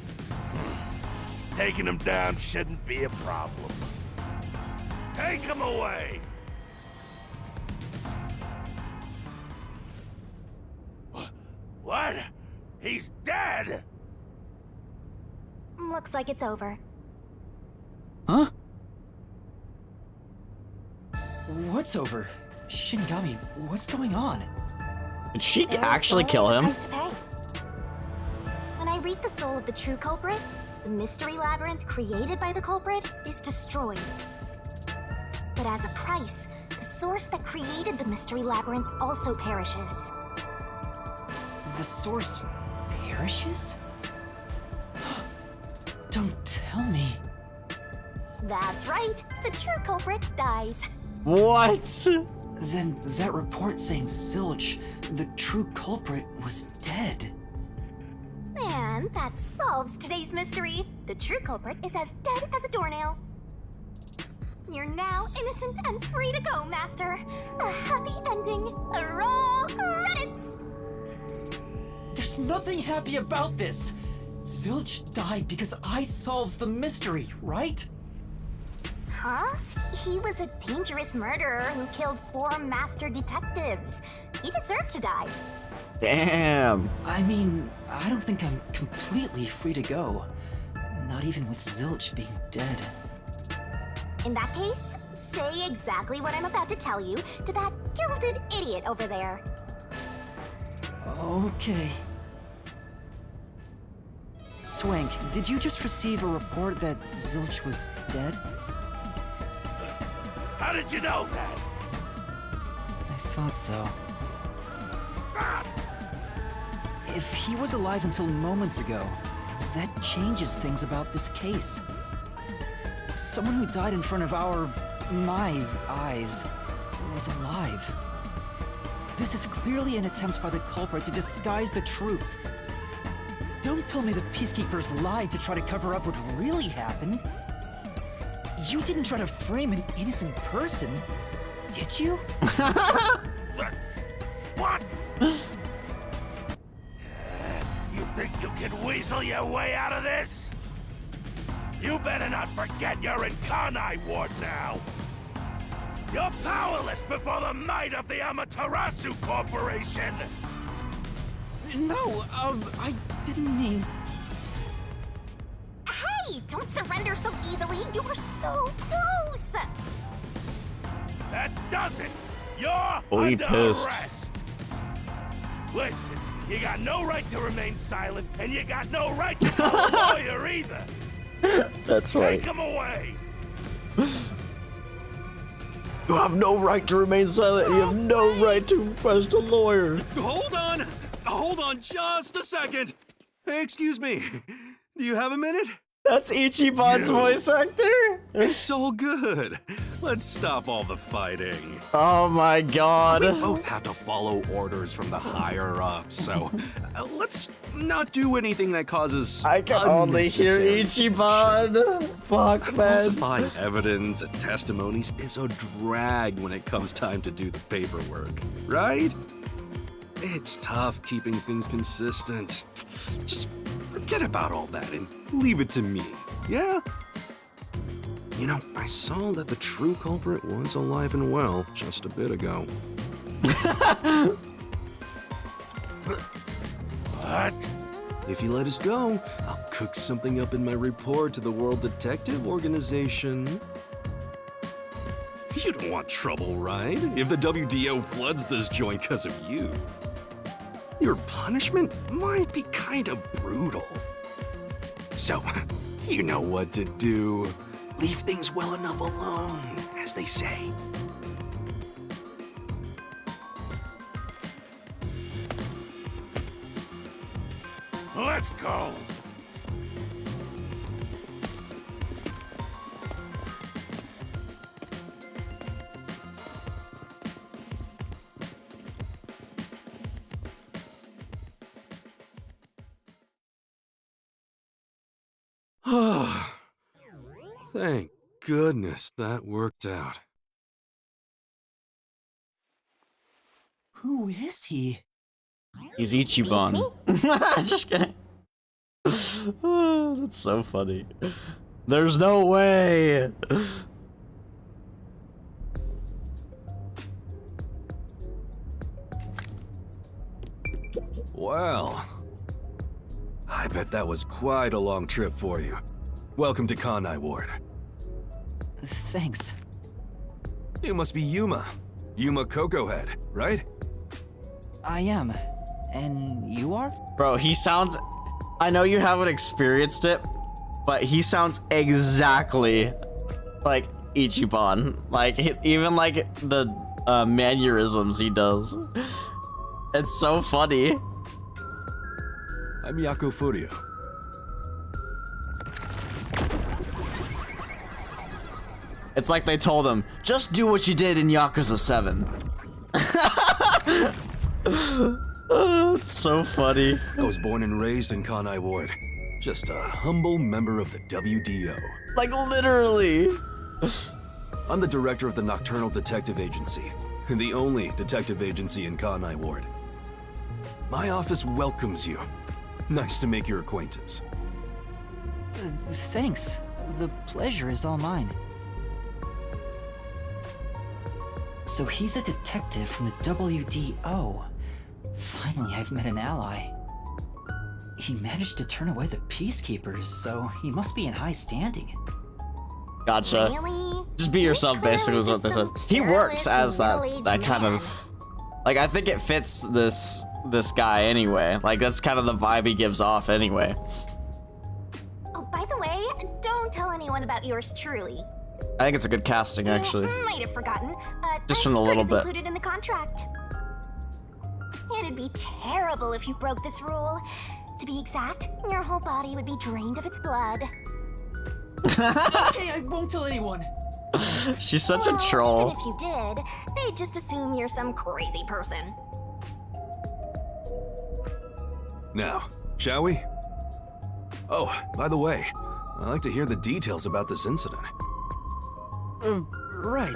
Taking him down shouldn't be a problem. Take him away! What? He's dead? Looks like it's over. Huh? What's over? Shinigami, what's going on? Did she There's actually always kill a him? price to pay. When I read the soul of the true culprit, the mystery labyrinth created by the culprit is destroyed. But as a price, the source that created the mystery labyrinth also perishes. The source perishes? Don't tell me. That's right, the true culprit dies. What? Then that report saying Zilch, the true culprit, was dead. And that solves today's mystery. The true culprit is as dead as a doornail. You're now innocent and free to go, Master. A happy ending. Roll credits! There's nothing happy about this. Zilch died because I solved the mystery, right? Huh? He was a dangerous murderer who killed 4 master detectives. He deserved to die. Damn. I mean, I don't think I'm completely free to go. Not even with Zilch being dead. In that case, say exactly what I'm about to tell you to that gilded idiot over there. Okay. Swank, did you just receive a report that Zilch was dead? How did you know that? I thought so. If he was alive until moments ago, that changes things about this case. Someone who died in front of my eyes, was alive. This is clearly an attempt by the culprit to disguise the truth. Don't tell me the Peacekeepers lied to try to cover up what really happened. You didn't try to frame an innocent person, did you? What? You think you can weasel your way out of this? You better not forget you're in Kanai Ward now. You're powerless before the might of the Amaterasu Corporation. No, I didn't mean... Hey, don't surrender so easily. You were so close. That does it. You're Oh, he under pissed. arrest. Listen, you got no right to remain silent, and you got no right to call a lawyer either. That's right. Take him away. You have no right to remain silent. You have no right to request a lawyer. Hold on just a second. Hey, excuse me. Do you have a minute? That's Ichiban's voice actor. It's all good. Let's stop all the fighting. Oh my god. We both have to follow orders from the higher ups, so let's not do anything that causes I can only hear unnecessary Ichiban. Fuck, man. Falsifying evidence and testimonies is a drag when it comes time to do the paperwork, right? It's tough keeping things consistent. Just forget about all that and leave it to me, yeah? You know, I saw that the true culprit was alive and well just a bit ago. What? If you let us go, I'll cook something up in my report to the World Detective Organization. You don't want trouble, right? If the WDO floods this joint because of you. Your punishment might be kind of brutal. So, you know what to do. Leave things well enough alone, as they say. Let's go! Thank goodness that worked out. Who is he? He's Ichiban. Just kidding. Oh, that's so funny. There's no way. Well, I bet that was quite a long trip for you. Welcome to Kanai Ward. Thanks. You must be Yuma. Yuma Cocohead, right? I am. And you are? Bro, he sounds... I know you haven't experienced it, but he sounds exactly like Ichiban. Like, even like the mannerisms he does. It's so funny. I'm Yako Furio. It's like they told him, just do what you did in Yakuza 7. It's so funny. I was born and raised in Kanai Ward. Just a humble member of the WDO. Like, literally. I'm the director of the Nocturnal Detective Agency, the only detective agency in Kanai Ward. My office welcomes you. Nice to make your acquaintance. Thanks. The pleasure is all mine. So he's a detective from the WDO. Finally, I've met an ally. He managed to turn away the peacekeepers, so he must be in high standing. Gotcha. Really? Just be yourself, basically, is what they said. He works as that kind of... Like, I think it fits this guy anyway. Like, that's kind of the vibe he gives off anyway. Oh, by the way, don't tell anyone about yours truly. I think it's a good casting, actually. You might have forgotten, but Just from a little bit. included in the contract. It'd be terrible if you broke this rule. To be exact, your whole body would be drained of its blood. Okay, I won't tell anyone. She's such a troll. Even if you did, they'd just assume you're some crazy person. Now, shall we? Oh, by the way, I'd like to hear the details about this incident. Right.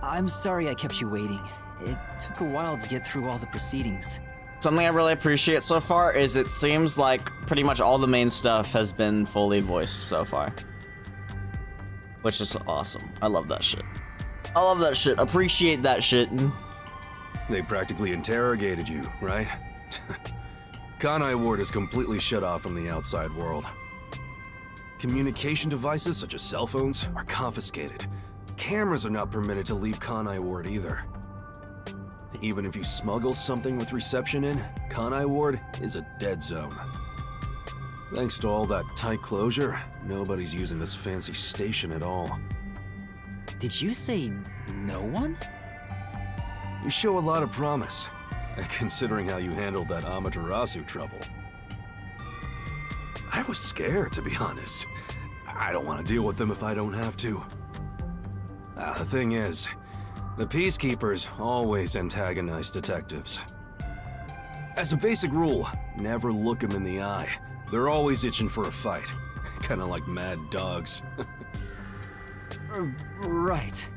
I'm sorry I kept you waiting. It took a while to get through all the proceedings. Something I really appreciate so far is it seems like pretty much all the main stuff has been fully voiced so far. Which is awesome. I love that shit. I love that shit. Appreciate that shit. They practically interrogated you, right? Kanai Ward is completely shut off from the outside world. Communication devices such as cell phones are confiscated. Cameras are not permitted to leave Kanai Ward either. Even if you smuggle something with reception in, Kanai Ward is a dead zone. Thanks to all that tight closure, nobody's using this fancy station at all. Did you say no one? You show a lot of promise, considering how you handled that Amaterasu trouble. I was scared, to be honest. I don't want to deal with them if I don't have to. The thing is, the Peacekeepers always antagonize detectives. As a basic rule, never look them in the eye. They're always itching for a fight. Kinda like mad dogs. Right.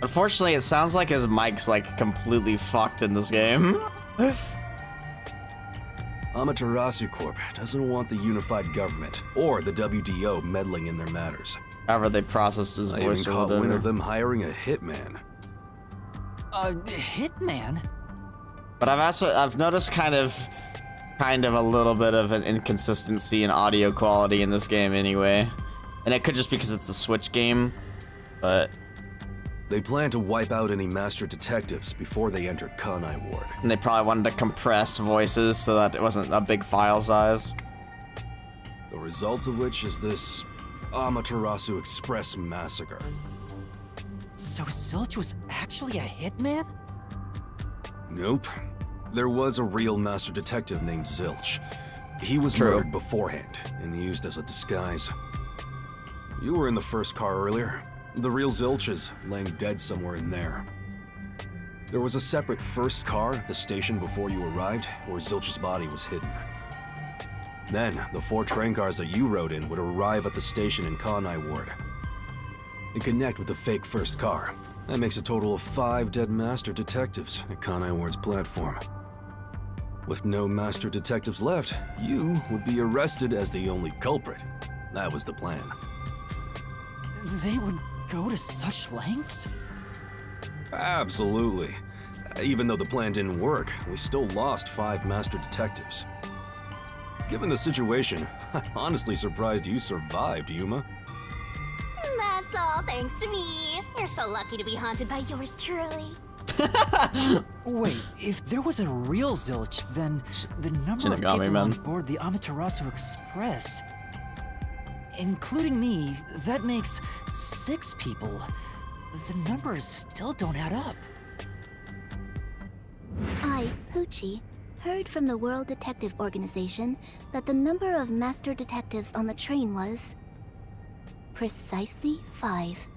Unfortunately, it sounds like his mic's like completely fucked in this game. Amaterasu Corp doesn't want the unified government or the WDO meddling in their matters. However, they processed his I voice even or caught wind whatever. of them hiring a hitman. A hitman? But I've noticed kind of kind of a little bit of an inconsistency in audio quality in this game anyway. And it could just because it's a Switch game, but... They plan to wipe out any master detectives before they entered Kanai Ward. And they probably wanted to compress voices so that it wasn't a big file size. The result of which is this Amaterasu Express massacre. So Zilch was actually a hitman? Nope. There was a real master detective named Zilch. He was True. murdered beforehand and used as a disguise. You were in the first car earlier. The real Zilch is laying dead somewhere in there. There was a separate first car at the station before you arrived, where Zilch's body was hidden. Then, the 4 train cars that you rode in would arrive at the station in Kanai Ward and connect with the fake first car. That makes a total of 5 dead master detectives at Kanai Ward's platform. With no master detectives left, you would be arrested as the only culprit. That was the plan. They would go to such lengths? Absolutely. Even though the plan didn't work, we still lost 5 master detectives. Given the situation, I'm honestly surprised you survived, Yuma. That's all thanks to me. You're so lucky to be haunted by yours truly. Wait, if there was a real Zilch, then the number of Shinigami, people man. on board the Amaterasu Express, including me, that makes 6 people. The numbers still don't add up. I, Poochie, heard from the World Detective Organization that the number of master detectives on the train was precisely 5.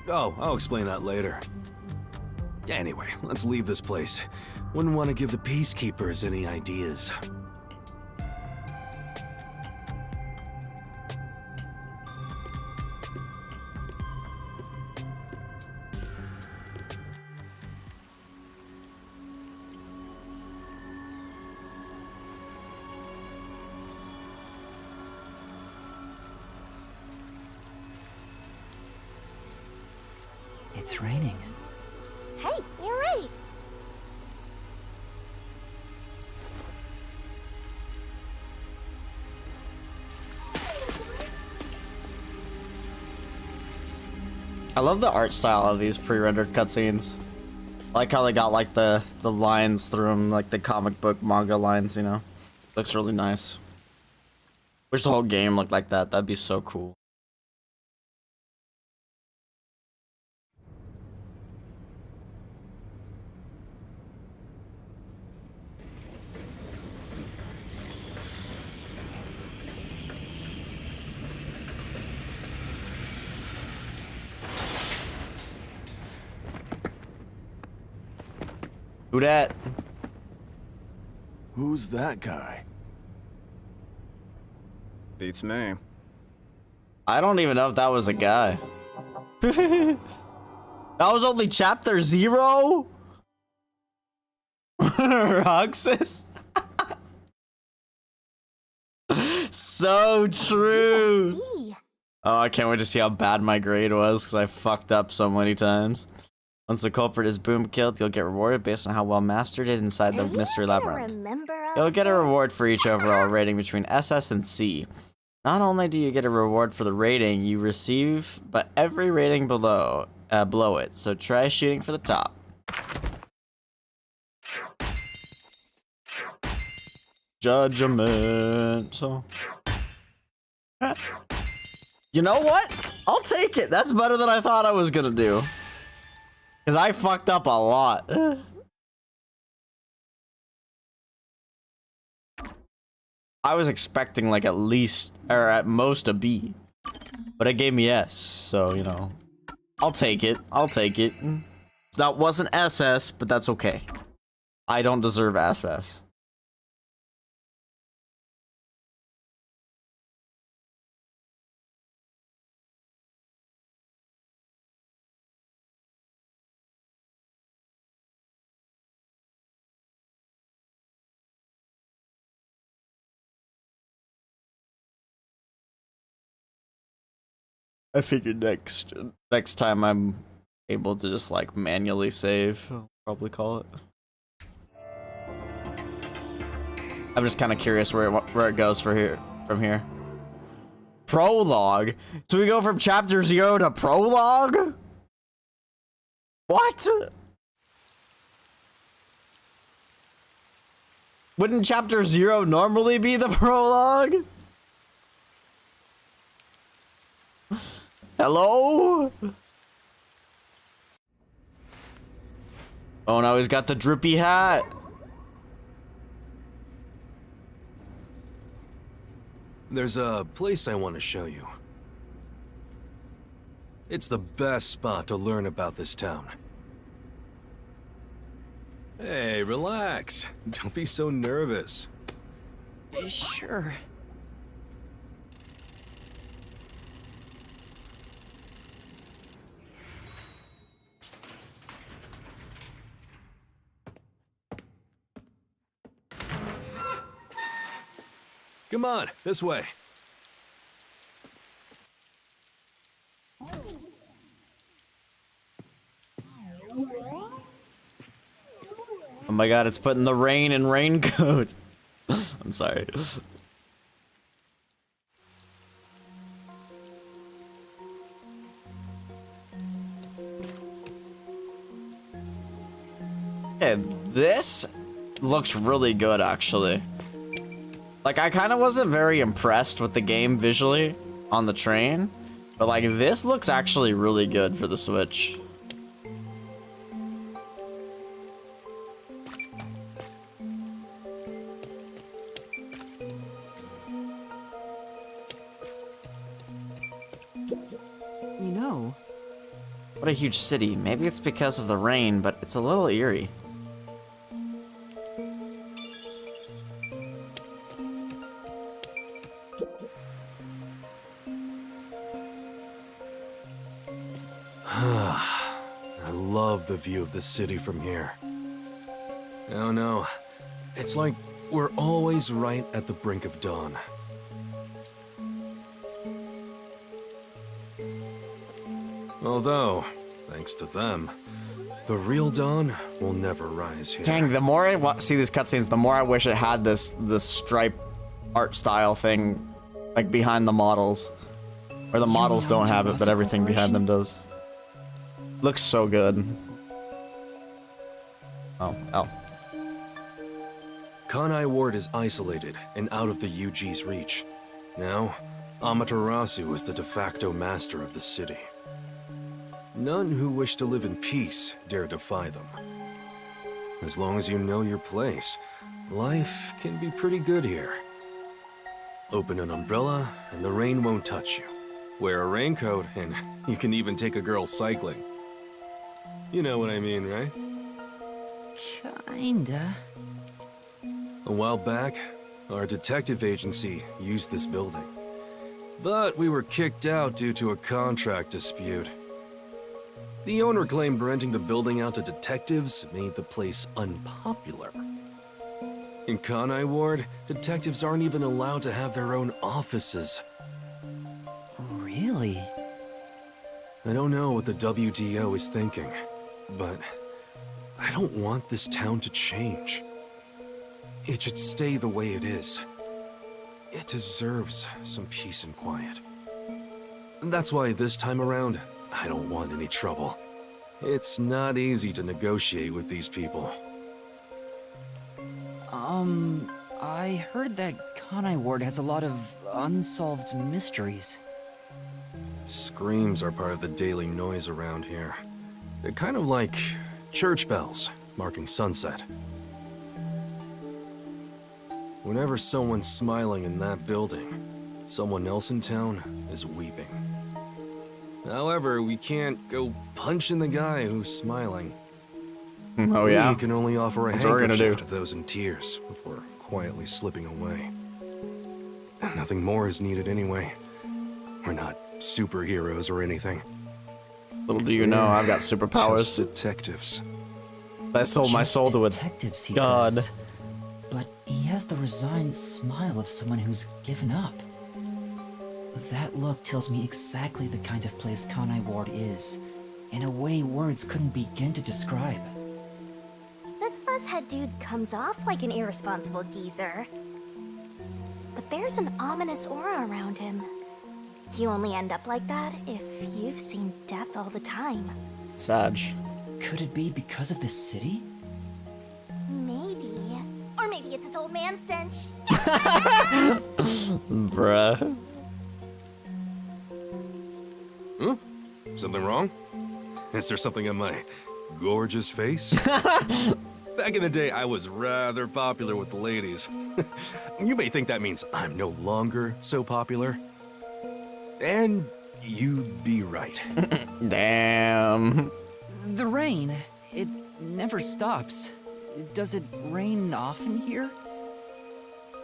Oh, I'll explain that later. Anyway, let's leave this place. Wouldn't want to give the Peacekeepers any ideas. It's raining. Hey, you're right. I love the art style of these pre-rendered cutscenes. I like how they got like the lines through them, like the comic book manga lines, you know? Looks really nice. Wish the whole game looked like that. That'd be so cool. Who dat? Who's that guy? Beats me. I don't even know if that was a guy. That was only chapter 0? Roxas? So true. See. Oh, I can't wait to see how bad my grade was because I fucked up so many times. Once the culprit is boom killed, you'll get rewarded based on how well mastered it inside the Are you mystery gonna labyrinth. remember all You'll get a this? reward for each overall rating between SS and C. Not only do you get a reward for the rating you receive, but every rating below it. So try shooting for the top. Judgment. You know what? I'll take it. That's better than I thought I was gonna do. Because I fucked up a lot. I was expecting like at least, or at most a B. But it gave me S, so, you know. I'll take it. I'll take it. That wasn't SS, but that's okay. I don't deserve SS. I figured next time I'm able to just like manually save, I'll probably call it. I'm just kind of curious where it goes from here. Prologue? So we go from chapter 0 to prologue? What? Wouldn't chapter 0 normally be the prologue? Hello? Oh, now he's got the drippy hat. There's a place I want to show you. It's the best spot to learn about this town. Hey, relax. Don't be so nervous. Sure. Come on, this way. Oh my god, it's putting the rain in raincoat. I'm sorry. Okay, this looks really good, actually. Like, I kind of wasn't very impressed with the game visually on the train, but like, this looks actually really good for the Switch. You know, What a huge city. Maybe it's because of the rain, but it's a little eerie. I love the view of the city from here. Oh no, it's like we're always right at the brink of dawn. Although, thanks to them, the real dawn will never rise here. Dang, the more I see these cutscenes, the more I wish it had this stripe art style thing, like behind the models. Or the models don't have it, but everything behind them does. Looks so good. Oh. Kanai Ward is isolated and out of the UG's reach. Now, Amaterasu is the de facto master of the city. None who wish to live in peace dare defy them. As long as you know your place, life can be pretty good here. Open an umbrella and the rain won't touch you. Wear a raincoat and you can even take a girl cycling. You know what I mean, right? Kinda. A while back, our detective agency used this building. But we were kicked out due to a contract dispute. The owner claimed renting the building out to detectives made the place unpopular. In Kanai Ward, detectives aren't even allowed to have their own offices. Really? I don't know what the WDO is thinking, but I don't want this town to change. It should stay the way it is. It deserves some peace and quiet. That's why this time around, I don't want any trouble. It's not easy to negotiate with these people. I heard that Kanai Ward has a lot of unsolved mysteries. Screams are part of the daily noise around here. They're kind of like church bells marking sunset. Whenever someone's smiling in that building, someone else in town is weeping. However, we can't go punching the guy who's smiling. Oh yeah? We can only offer a That's what we're gonna handkerchief do. to those in tears before quietly slipping away. And nothing more is needed anyway. We're not superheroes or anything. Little do you know, I've got superpowers. Just detectives. I sold my soul to a detectives, he god. says. But he has the resigned smile of someone who's given up. That look tells me exactly the kind of place Kanai Ward is, in a way words couldn't begin to describe. This boss head dude comes off like an irresponsible geezer. But there's an ominous aura around him. You only end up like that if you've seen death all the time. Sag. Could it be because of this city? Maybe. Or maybe it's its old man stench. Bruh. Huh? Something wrong? Is there something on my gorgeous face? Back in the day, I was rather popular with the ladies. You may think that means I'm no longer so popular. And you'd be right. Damn. The rain, it never stops. Does it rain often here?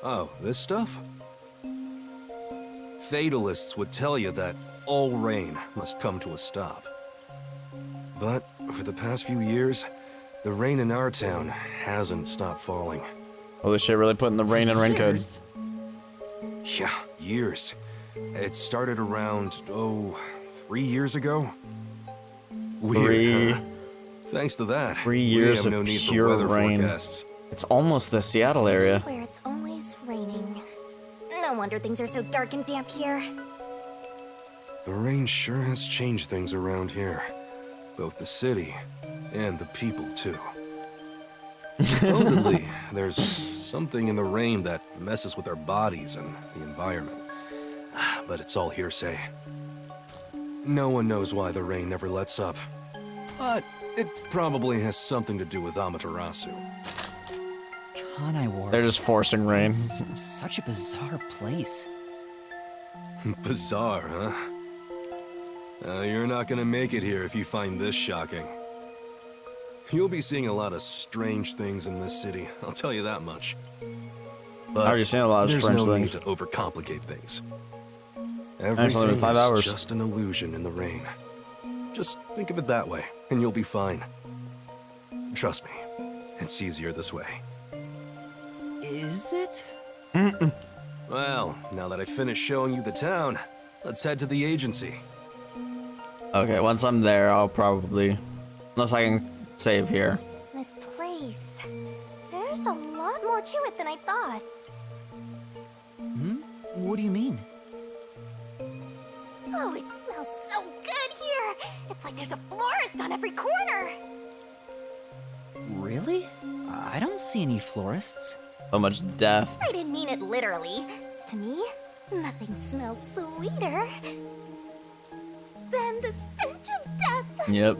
Oh, this stuff? Fatalists would tell you that all rain must come to a stop. But for the past few years, the rain in our town hasn't stopped falling. Holy shit, really putting the rain in rain code. Yeah, years. It started around, 3 years ago? Weird, huh? Thanks to that, 3 years we have of no need pure for weather rain. forecasts. It's almost the Seattle area. Where it's always raining. No wonder things are so dark and damp here. The rain sure has changed things around here. Both the city and the people, too. Supposedly, there's something in the rain that messes with our bodies and the environment. But it's all hearsay. No one knows why the rain never lets up. But it probably has something to do with Amaterasu. Kanai Ward. They're just forcing rain. It's such a bizarre place. Bizarre, huh? You're not gonna make it here if you find this shocking. You'll be seeing a lot of strange things in this city, I'll tell you that much. But I already seen a lot of strange there's no things. need to overcomplicate things. Actually, Everything 5 is hours. just an illusion in the rain. Just think of it that way, and you'll be fine. Trust me, it's easier this way. Is it? Well, now that I finished showing you the town, let's head to the agency. Okay, once I'm there, I'll probably... Unless I can save here. This place. There's a lot more to it than I thought. Hmm? What do you mean? Oh, it smells so good here! It's like there's a florist on every corner! Really? I don't see any florists. So much death. I didn't mean it literally. To me, nothing smells sweeter than the stench of death! Yep.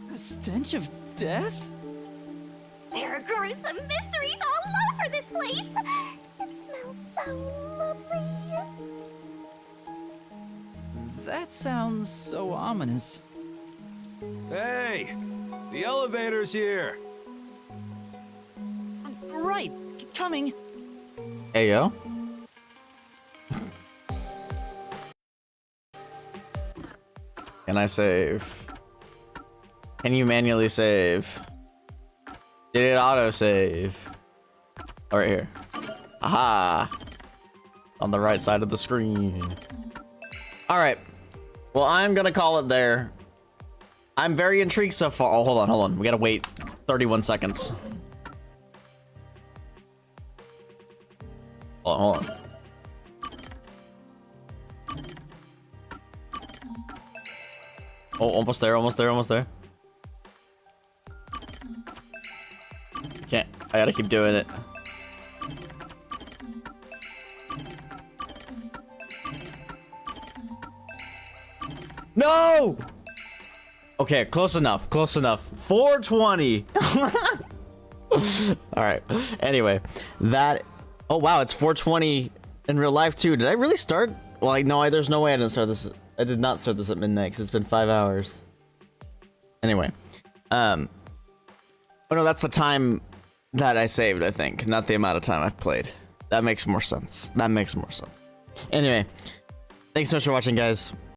The stench of death? There are gruesome mysteries all over this place! It smells so lovely! That sounds so ominous. Hey! The elevator's here! Right, coming. Hey, yo. Can I save? Can you manually save? Did it auto save? Oh, right here. Aha! On the right side of the screen. All right. Well, I'm gonna call it there. I'm very intrigued so far. Oh, hold on. We gotta wait 31 seconds. Hold on. Oh, almost there. Can't. I gotta keep doing it. No! Okay, close enough. 420. All right. Anyway, that. Oh wow, it's 420 in real life too. Did I really start? Well, no, there's no way I didn't start this. I did not start this at midnight because it's been 5 hours. Anyway, oh no, that's the time that I saved, I think, not the amount of time I've played. That makes more sense. Anyway, thanks so much for watching, guys.